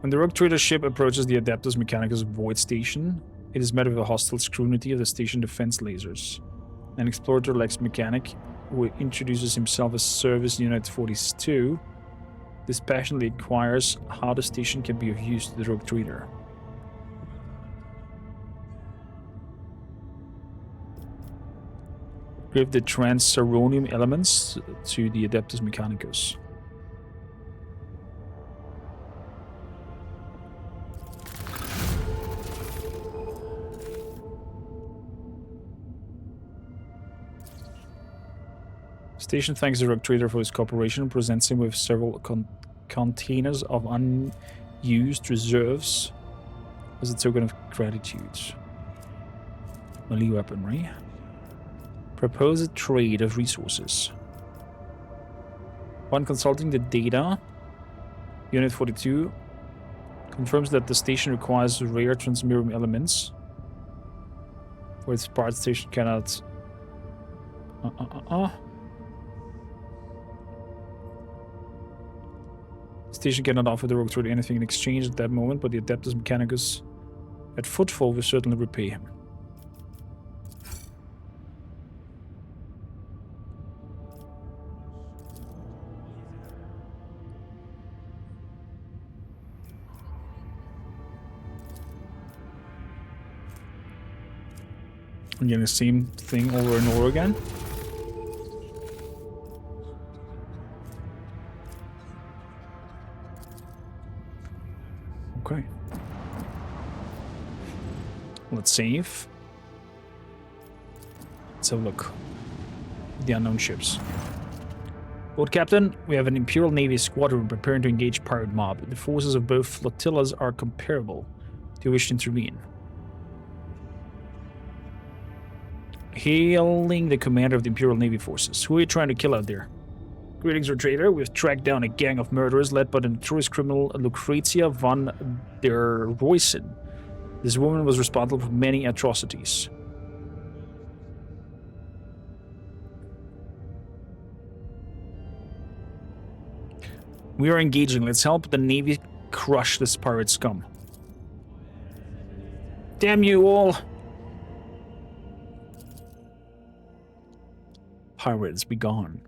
When the Rogue Trader ship approaches the Adeptus Mechanicus Void Station, it is met with a hostile scrutiny of the station defense lasers. An Explorer Lex Mechanic, who introduces himself as Service Unit 42, dispassionately inquires how the station can be of use to the Rogue Trader. Give the Transceronium elements to the Adeptus Mechanicus. Station thanks the Rogue Trader for his cooperation and presents him with several containers of unused reserves as a token of gratitude. Melee weaponry. Propose a trade of resources. Upon consulting the data, Unit 42 confirms that the station requires rare transmirium elements. For its part, station cannot... Station cannot offer the rogue trader anything in exchange at that moment, but the Adeptus Mechanicus at Footfall will certainly repay him. I'm getting the same thing over and over again. Okay. Let's save. Let's have a look. The unknown ships. Lord Captain, we have an Imperial Navy squadron preparing to engage pirate mob. The forces of both flotillas are comparable. Do you wish to intervene? Hailing the commander of the Imperial Navy forces. Who are you trying to kill out there? Greetings, Lord Trader. We've tracked down a gang of murderers led by the notorious criminal Lucretia von der Ruysen. This woman was responsible for many atrocities. We are engaging. Let's help the Navy crush this pirate scum. Damn you all! Pirates, be gone.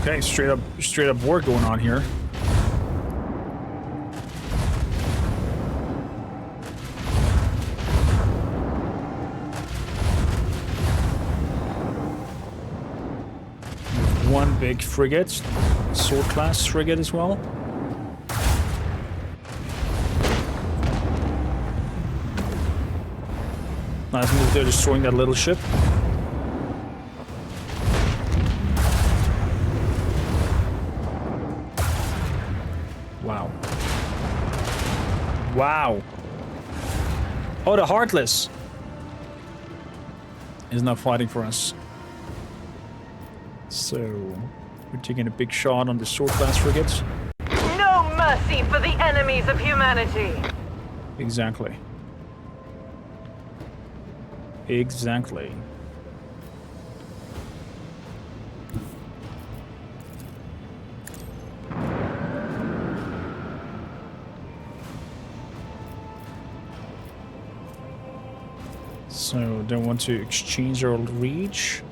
Okay, straight up war going on here. One big frigate, sword class frigate as well. Nice move there, destroying that little ship. Wow. Wow. Oh, the Heartless is not fighting for us. So, we're taking a big shot on the sword class frigates. No mercy for the enemies of humanity. Exactly. Exactly. So, don't want to exchange our reach.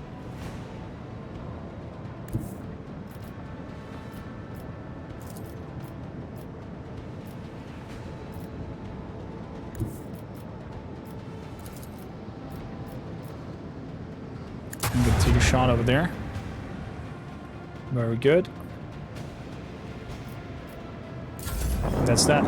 I'm gonna take a shot over there. Very good. That's that.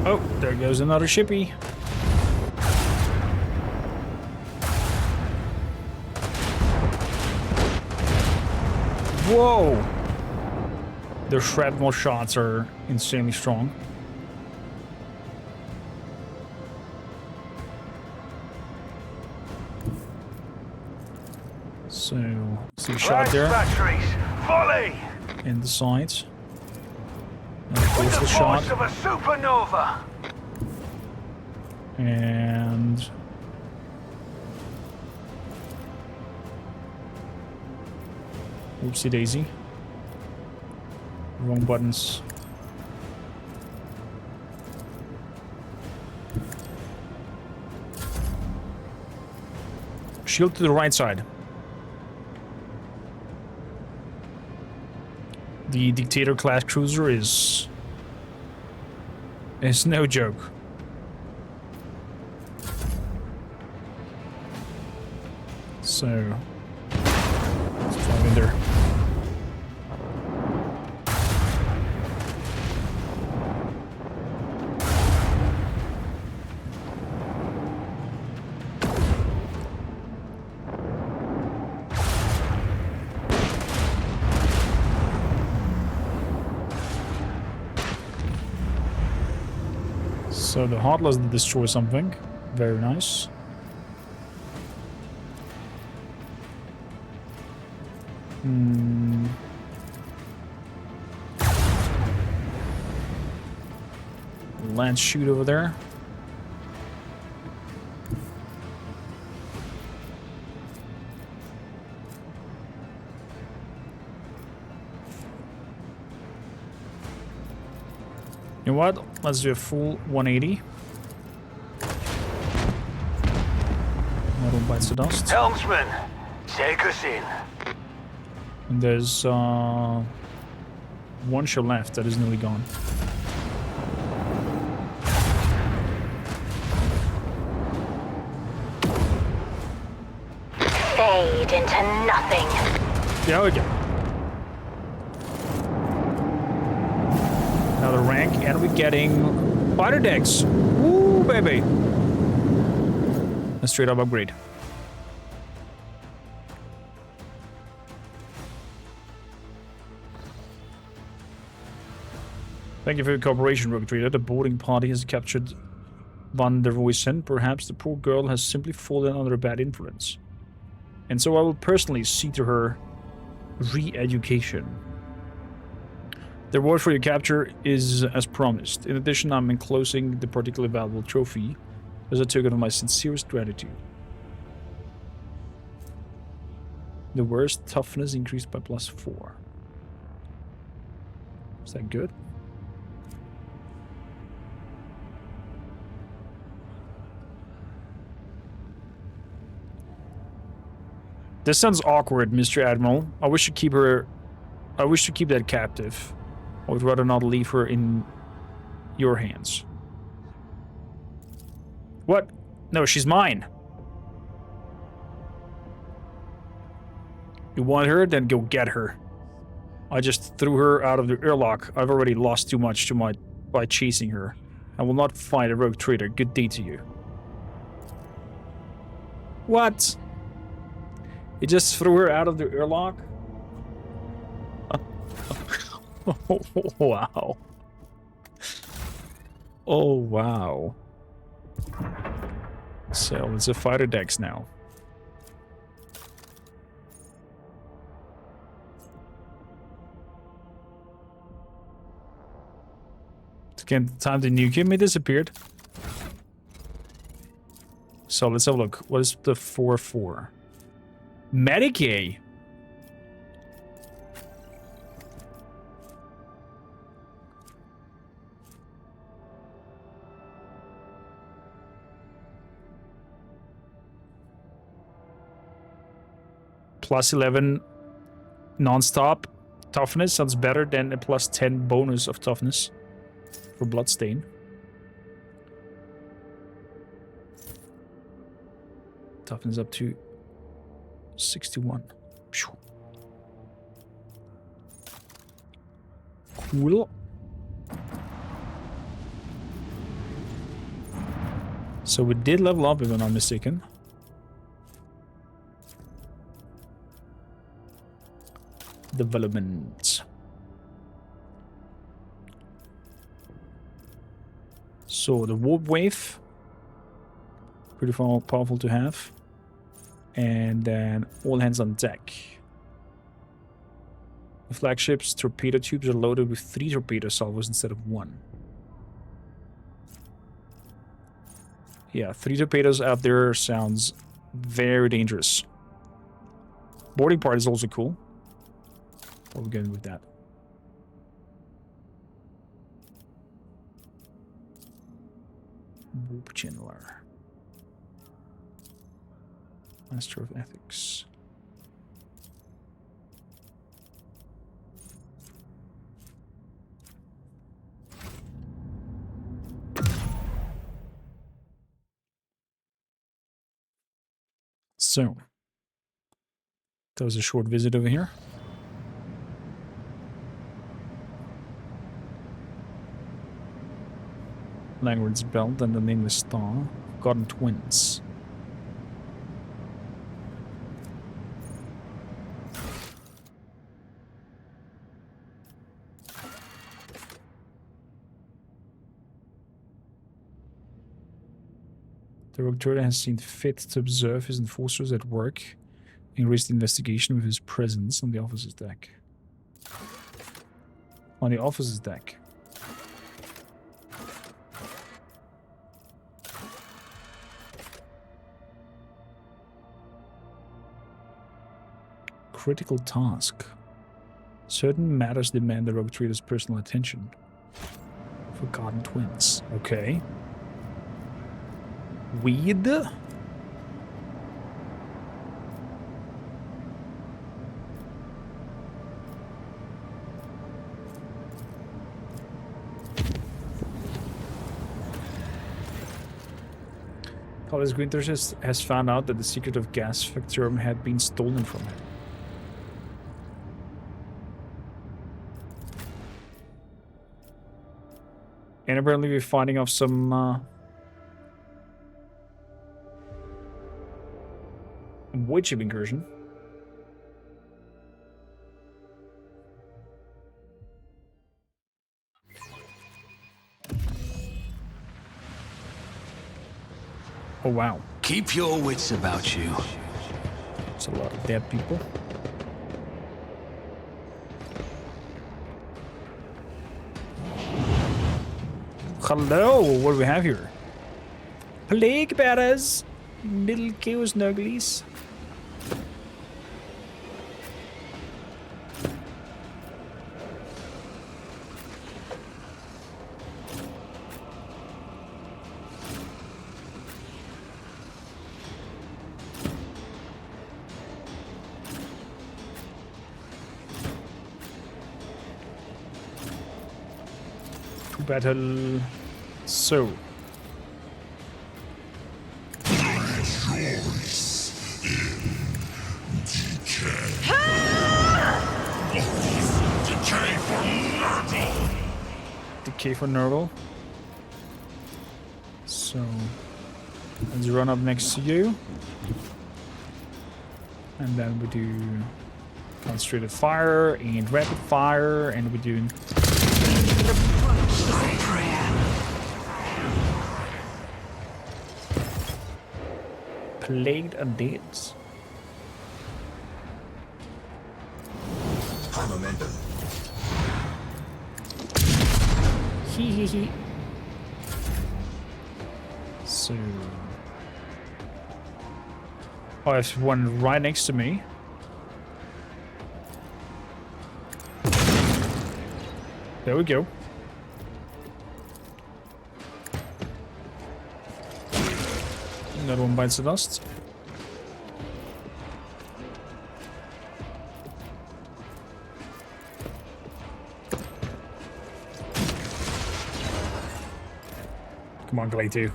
Oh, there goes another shippy. Whoa! Their shrapnel shots are insanely strong. So, see a shot there. Batteries, volley! In the sides. And of course the shot. Force of a supernova! And whoopsie daisy. Wrong buttons. Shield to the right side. The Dictator class cruiser is no joke. So let's drive in there. So the Heartless did destroy something. Very nice. Lance shoot over there. You know what? Let's do a full 180. Metal bites the dust. Helmsman, take us in. And there's one shell left that is nearly gone. Fade into nothing. There we go. Another rank, and we're getting fighter decks. Woo, baby. A straight up upgrade. Thank you for your cooperation, Rogue Trader. The boarding party has captured Van der Roysen. Perhaps the poor girl has simply fallen under a bad influence. And so I will personally see to her re-education. The reward for your capture is as promised. In addition, I'm enclosing the particularly valuable trophy as a token of my sincerest gratitude. The worst toughness increased by +4. Is that good? This sounds awkward, Mr. Admiral. I wish to keep that captive. I would rather not leave her in your hands. What? No, she's mine. You want her? Then go get her. I just threw her out of the airlock. I've already lost too much by chasing her. I will not fight a rogue trader. Good day to you. What? You just threw her out of the airlock? Oh, wow. Oh, wow. So, it's a fighter decks now. Again, time to nuke him. It disappeared. So, let's have a look. What is the 4-4? Medicaid. +11 non-stop toughness sounds better than a +10 bonus of toughness for Bloodstain. Toughness up to 61. Cool. So we did level up, if I'm not mistaken. Development. So the warp wave, pretty powerful to have. And then all hands on deck. The flagship's torpedo tubes are loaded with 3 torpedo salvos instead of 1. Yeah, 3 torpedoes out there sounds very dangerous. Boarding part is also cool. What are we going with that? Warp channeler. Master of Ethics. So, that was a short visit over here. Langward's Belt and the Nameless Star. Forgotten Twins. The Rogue Trader has seen fit to observe his enforcers at work and increase the investigation with his presence on the officer's deck. On the officer's deck. Critical task. Certain matters demand the Rogue Trader's personal attention. Forgotten twins. Okay. Weed? Collis Winters has found out that the secret of gas factorum had been stolen from him. And apparently we're finding off some void ship incursion. Oh wow. Keep your wits about you. It's a lot of dead people. Hello, what do we have here? Plague bearers, little chaos nugglies. To battle. So. Decay for Nurgle. So let's run up next to you. And then we do concentrated fire and rapid fire, and we do plagued undeads. High momentum. Hee. So oh, there's one right next to me. There we go. Another one bites the dust. Come on, Glay 2.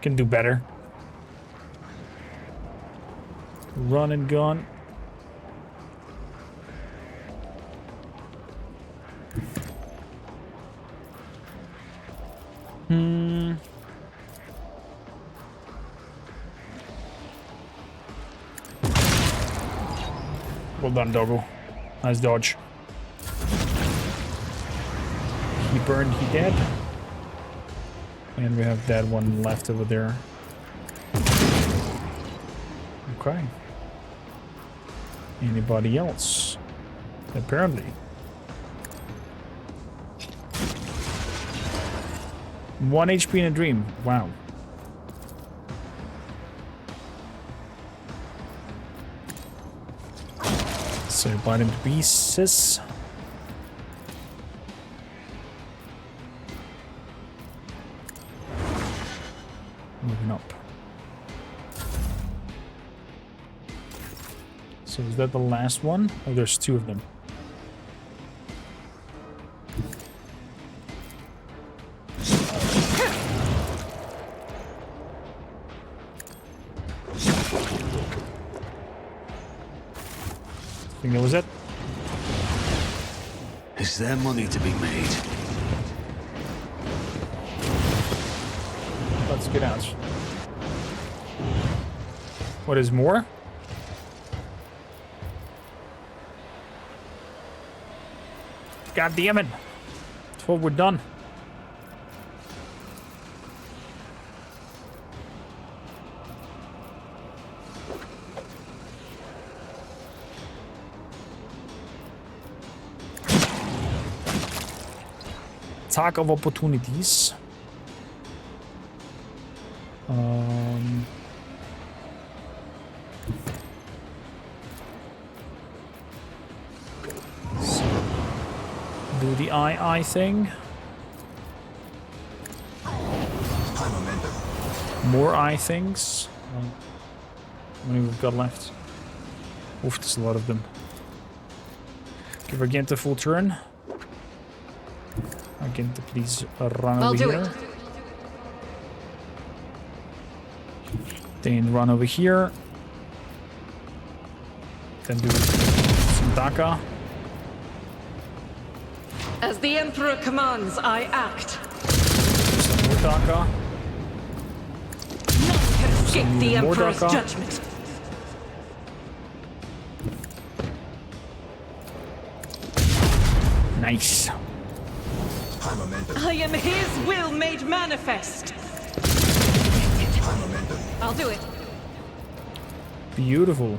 Can do better. Run and gun. Well done, doggo. Nice dodge. He burned, he dead. And we have that one left over there. Okay. Anybody else? Apparently. One HP in a dream. Wow. So bite him to pieces. Moving up. So is that the last one? Oh, there's two of them. I think that was it. Is there money to be made? Let's get out. What is more? God damn it. That's what we're done. attack of opportunities. So, do the eye thing. More eye things. How many we've got left? Oof, there's a lot of them. Give Argenta a full turn. Argenta, please run over here. Then run over here. Then do some Daka. As the Emperor commands, I act. Some more Daka. None can escape the more Emperor's Daka. judgment. Nice. I am his will made manifest. I'll do it. Beautiful.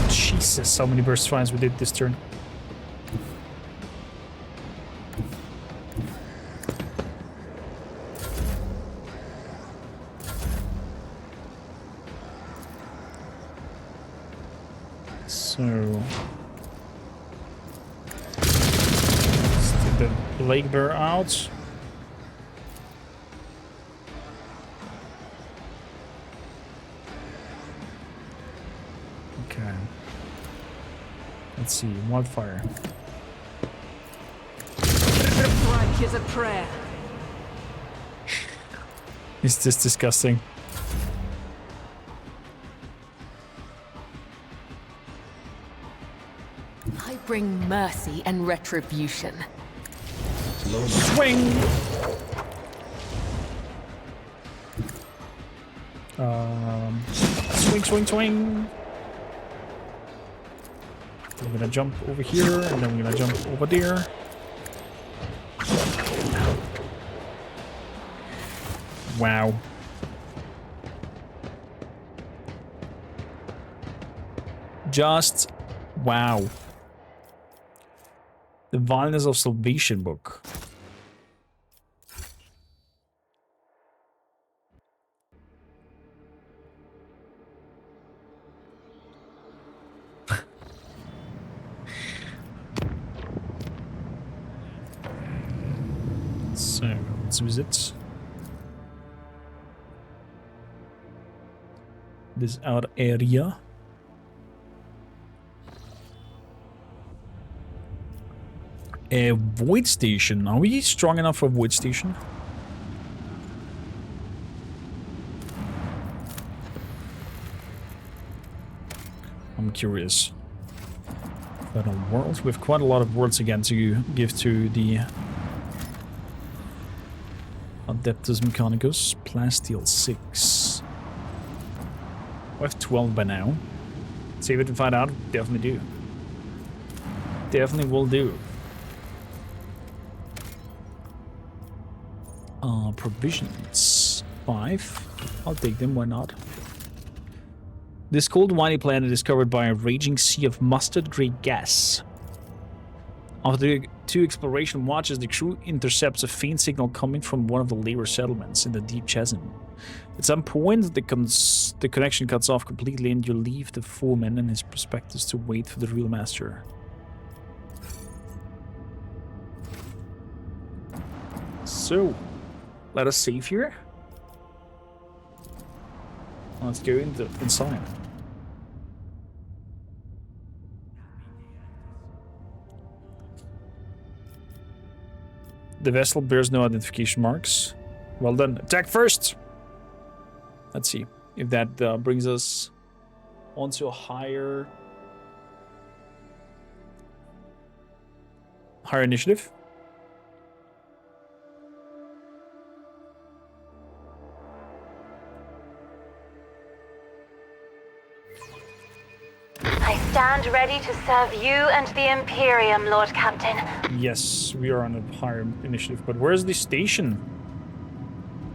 Jesus, how many burst finds we did this turn. So let's take the Blake Bear out. Okay. Let's see, wildfire. The strike is a prayer. Is this disgusting? I bring mercy and retribution. Swing! Swing, swing, swing! We're gonna jump over here, and then we're gonna jump over there. Wow. Just wow. The Violence of Salvation book. So, let's visit this outer area. A void station. Are we strong enough for a void station? I'm curious. But on worlds, we have quite a lot of worlds again to give to the Adeptus Mechanicus. Plasteel 6. We have 12 by now. Save it and find out. Definitely do. Definitely will do. Provisions. 5. I'll take them, why not? This cold, windy planet is covered by a raging sea of mustard-gray gas. After 2 exploration watches, the crew intercepts a faint signal coming from one of the labor settlements in the deep chasm. At some point, the connection cuts off completely and you leave the foreman and his prospectors to wait for the real master. So, let us save here. Let's go inside. The vessel bears no identification marks. Well done. Attack first! Let's see if that brings us onto a higher initiative. I stand ready to serve you and the Imperium, Lord Captain. Yes, we are on a higher initiative, but where's the station?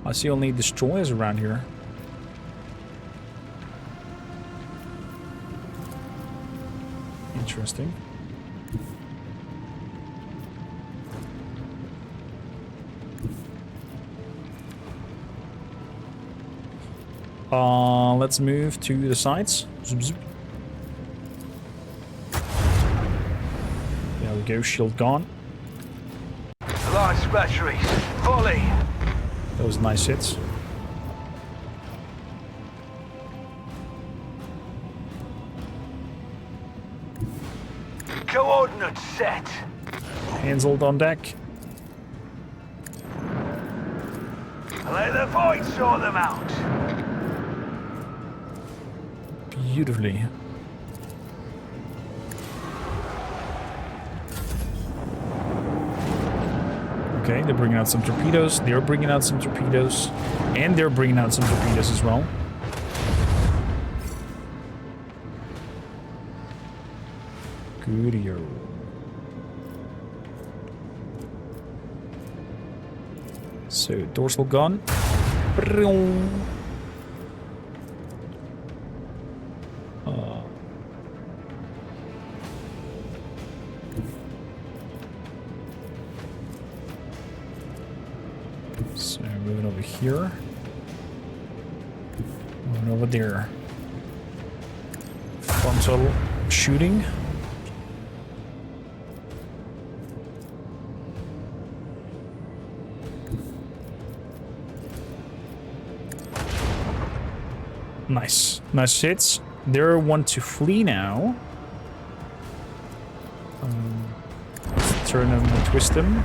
I see only destroyers around here. Interesting. Let's move to the sides. Zoop, zoop. There we go, shield gone. Launch batteries, volley. Those nice hits. Coordinates set. Hands hold on deck. Let the void sort them out. Beautifully. Okay, they're bringing out some torpedoes. They're bringing out some torpedoes. And they're bringing out some torpedoes as well. Good-yo. So, dorsal gun. So, moving over here. Moving over there. Frontal shooting. Nice. Nice hits. They're one to flee now. Let's turn them and twist them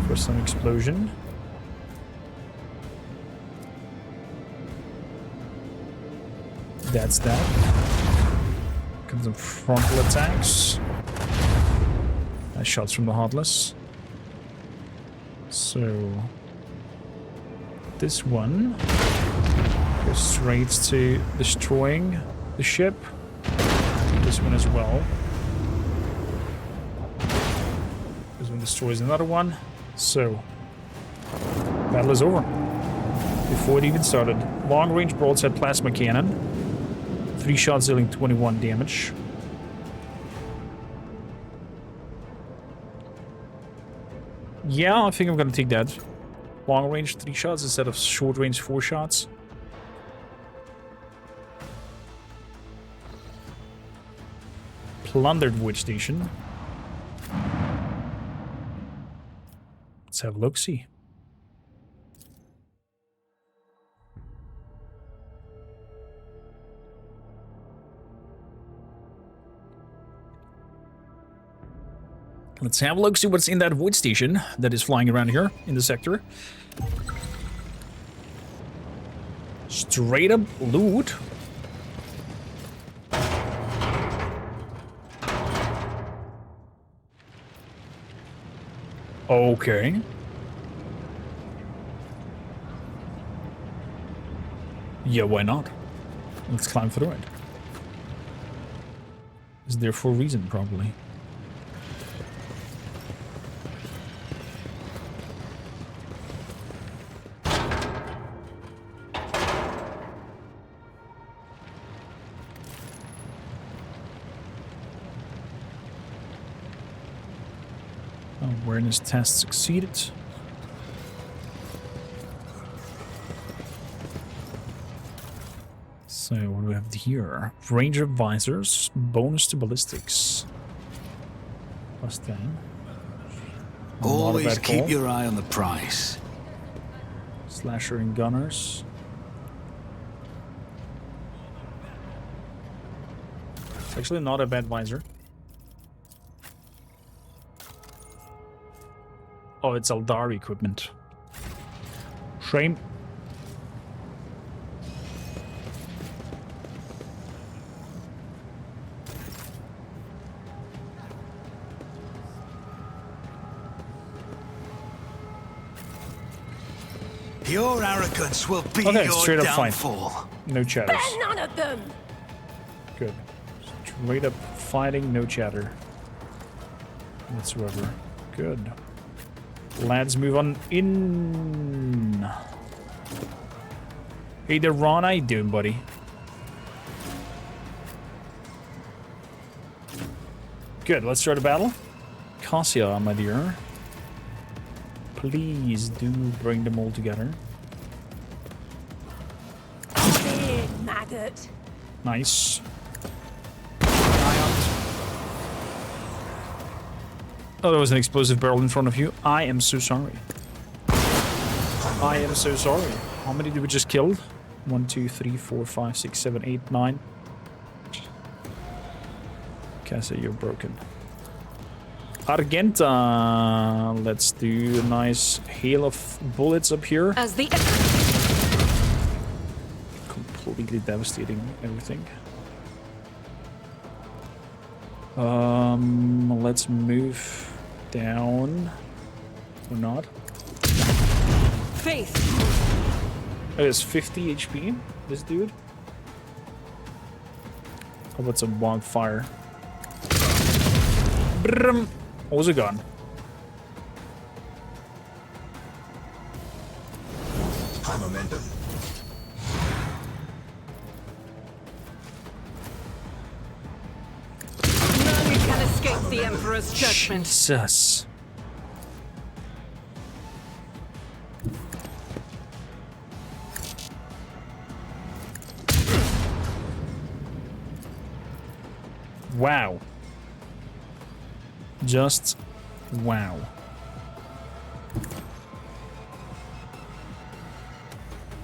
for some explosion. That's that. Get some frontal attacks. Nice shots from the Heartless. So this one goes straight to destroying the ship. This one as well. This one destroys another one. So battle is over. Before it even started. Long range broadside plasma cannon. 3 shots dealing 21 damage. Yeah, I think I'm gonna take that. Long range 3 shots instead of short range 4 shots. Plundered wood station. Let's have a look-see. Let's have a look, see what's in that wood station that is flying around here in the sector. Straight up loot. Okay. Yeah, why not? Let's climb through it. It's there for a reason, probably. Awareness test succeeded. So what do we have here? Ranger visors, bonus to ballistics. Plus 10. Always keep your eye on the price. Slasher and gunners. It's actually not a bad visor. Oh, it's Eldari equipment. Shame. Your arrogance will be straight your up fine. downfall. No chatters. None of them. Good. Straight up fighting, no chatter whatsoever. Good. Lads, move on in. Hey there, Ron. How you doing, buddy? Good. Let's start a battle. Cassia, my dear. Please do bring them all together. it. Nice. Oh, there was an explosive barrel in front of you. I am so sorry. I am so sorry. How many did we just kill? 1, 2, 3, 4, 5, 6, 7, 8, 9. Casa, you're broken. Argenta. Let's do a nice hail of bullets up here. As the Completely devastating everything. Let's move down. Or not. faith. Oh, it's 50 HP, this dude. How about some wildfire? Brum. Also gone. High momentum. None can escape the Emperor's judgment. Jesus. Wow. Just wow.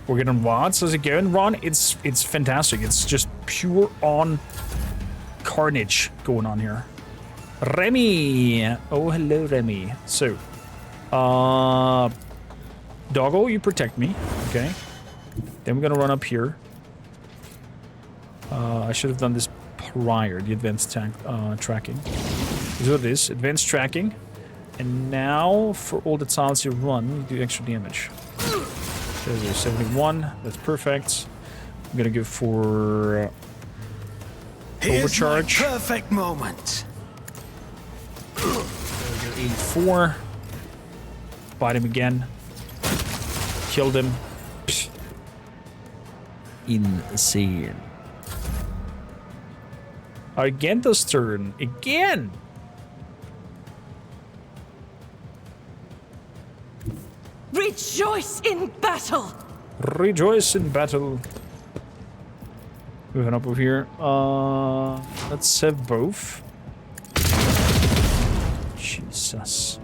We're getting rods. How's it going, Ron? It's fantastic. It's just pure on carnage going on here. Remy. Oh, hello, Remy. So, Doggo, you protect me. Okay. Then we're gonna run up here. I should have done this prior, the advanced tracking. This is what it is, advanced tracking. And now, for all the tiles you run, you do extra damage. There's a 71, that's perfect. I'm gonna go for overcharge. My perfect moment. There we go, 84. Bite him again. Killed him. Insane. Argenta's turn. Again! Rejoice in battle! Rejoice in battle. Moving up over here. Let's have both. Jesus.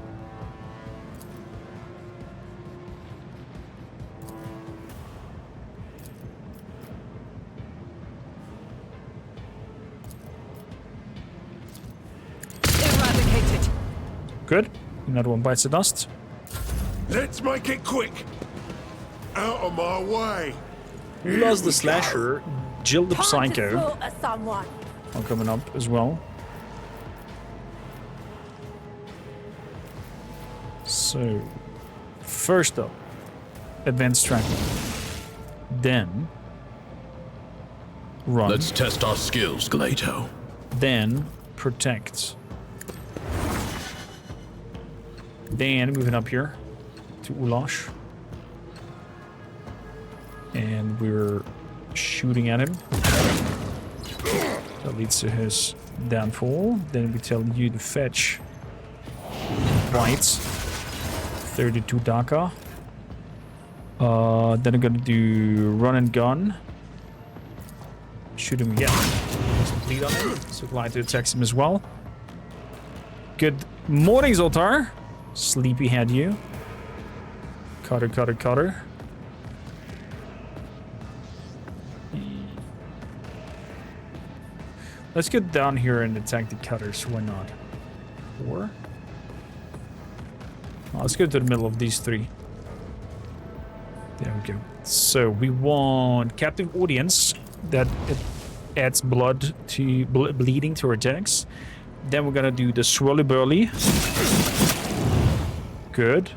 Eradicated. Good. Another one bites the dust. Let's make it quick. Out of my way. Who lost the slasher? Jill the Psycho. Someone. All coming up as well. So, first up, advanced tracking. Then, run. Let's test our skills, Glato. Then, protect. Then, moving up here to Ulash. And we're shooting at him. That leads to his downfall. Then we tell you to fetch whites. 32 Daka. Then I'm gonna do run and gun. Shoot him again. There's some bleed on him. So glad to attack him as well. Good morning, Zoltar. Sleepyhead you. Cutter, cutter, cutter. Let's get down here and attack the cutters. Why not? 4. Oh, let's go to the middle of these 3. There we go. So we want captive audience that it adds blood to bleeding to our attacks. Then we're gonna do the swirly burly. Good.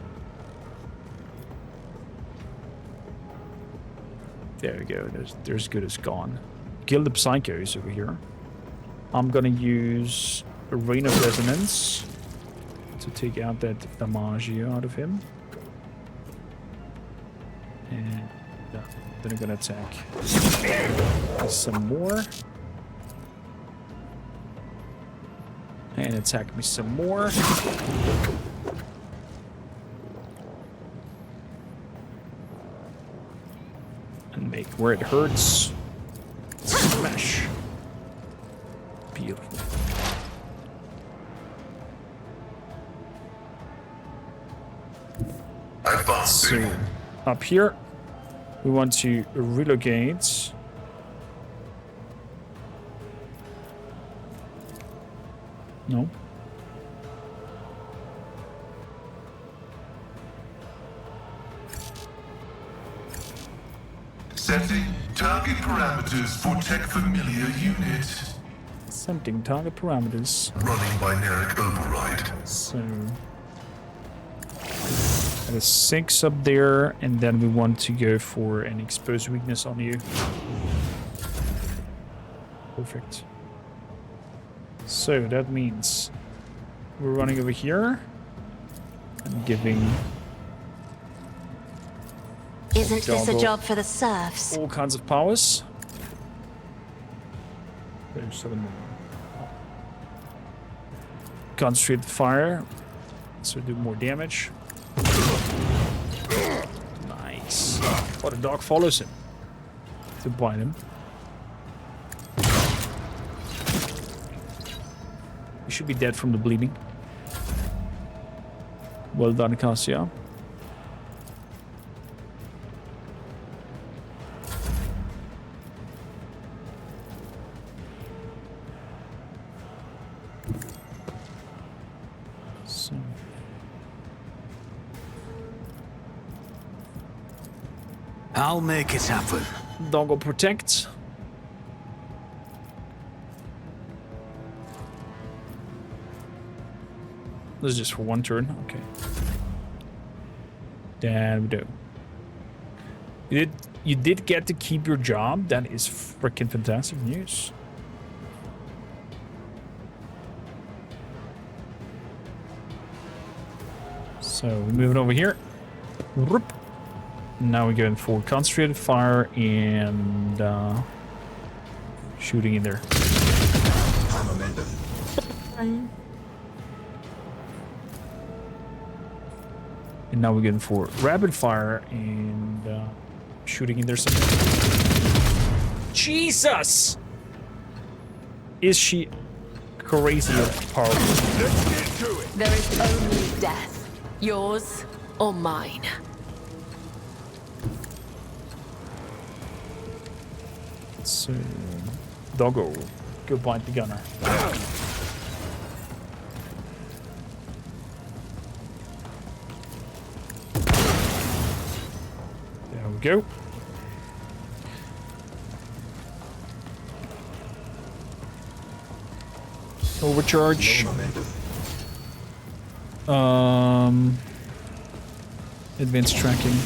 There we go. There's good as gone. Kill the psychos over here. I'm gonna use a Rain of Resonance to take out that damage out of him. And then I'm gonna attack some more. And attack me some more. And make where it hurts. Responding. So, up here, we want to relocate. No. Setting target parameters for tech familiar unit. Setting target parameters. Running binaric override. So that is 6 up there, and then we want to go for an exposed weakness on you. Perfect. So that means we're running over here and giving. Isn't this a Doggo job for the serfs? all kinds of powers. There's 7 more. Concentrate fire, so do more damage. Nice. Oh, the dog follows him to bite him. He should be dead from the bleeding. Well done, Cassia. I'll make it happen. Doggo protect. This is just for 1 turn. Okay. There we go. You did get to keep your job. That is freaking fantastic news. So we're moving over here. Whoop. Now we're going for concentrated fire and shooting in there. And now we're going for rapid fire and shooting in there something. Jesus! Is she crazy or powerful? Let's get to it. There is only death, yours or mine. So, Doggo, go bite the gunner. There we go. Overcharge. Advanced tracking.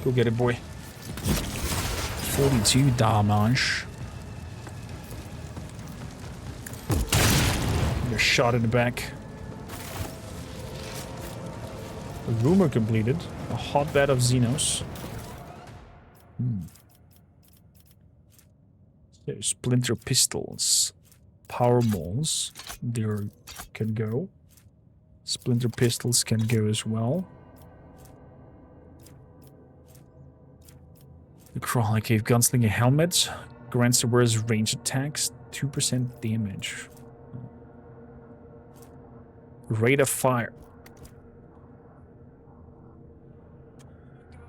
Go get it, boy. 42 damage. You're shot in the back. A rumor completed. A hotbed of Xenos. So splinter pistols. Power moles. There can go. Splinter pistols can go as well. The Crawler Cave Gunslinger Helmet grants the wearer's range attacks 2% damage. Rate of fire.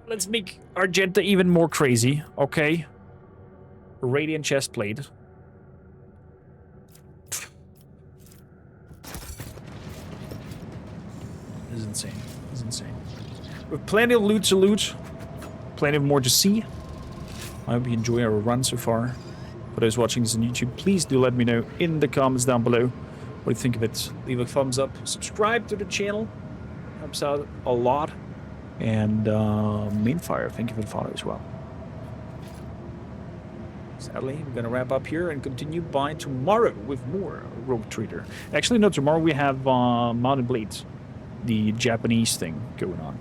Let's make Argenta even more crazy, okay? Radiant chestplate. This is insane. This is insane. With plenty of loot to loot, plenty of more to see. I hope you enjoy our run so far. For those watching this on YouTube, please do let me know in the comments down below what you think of it. Leave a thumbs up, subscribe to the channel, helps out a lot. And Mainfire, thank you for the follow as well. Sadly, we're gonna wrap up here and continue by tomorrow with more Rogue Trader. Actually, no, tomorrow we have Mountain Blade, the Japanese thing going on.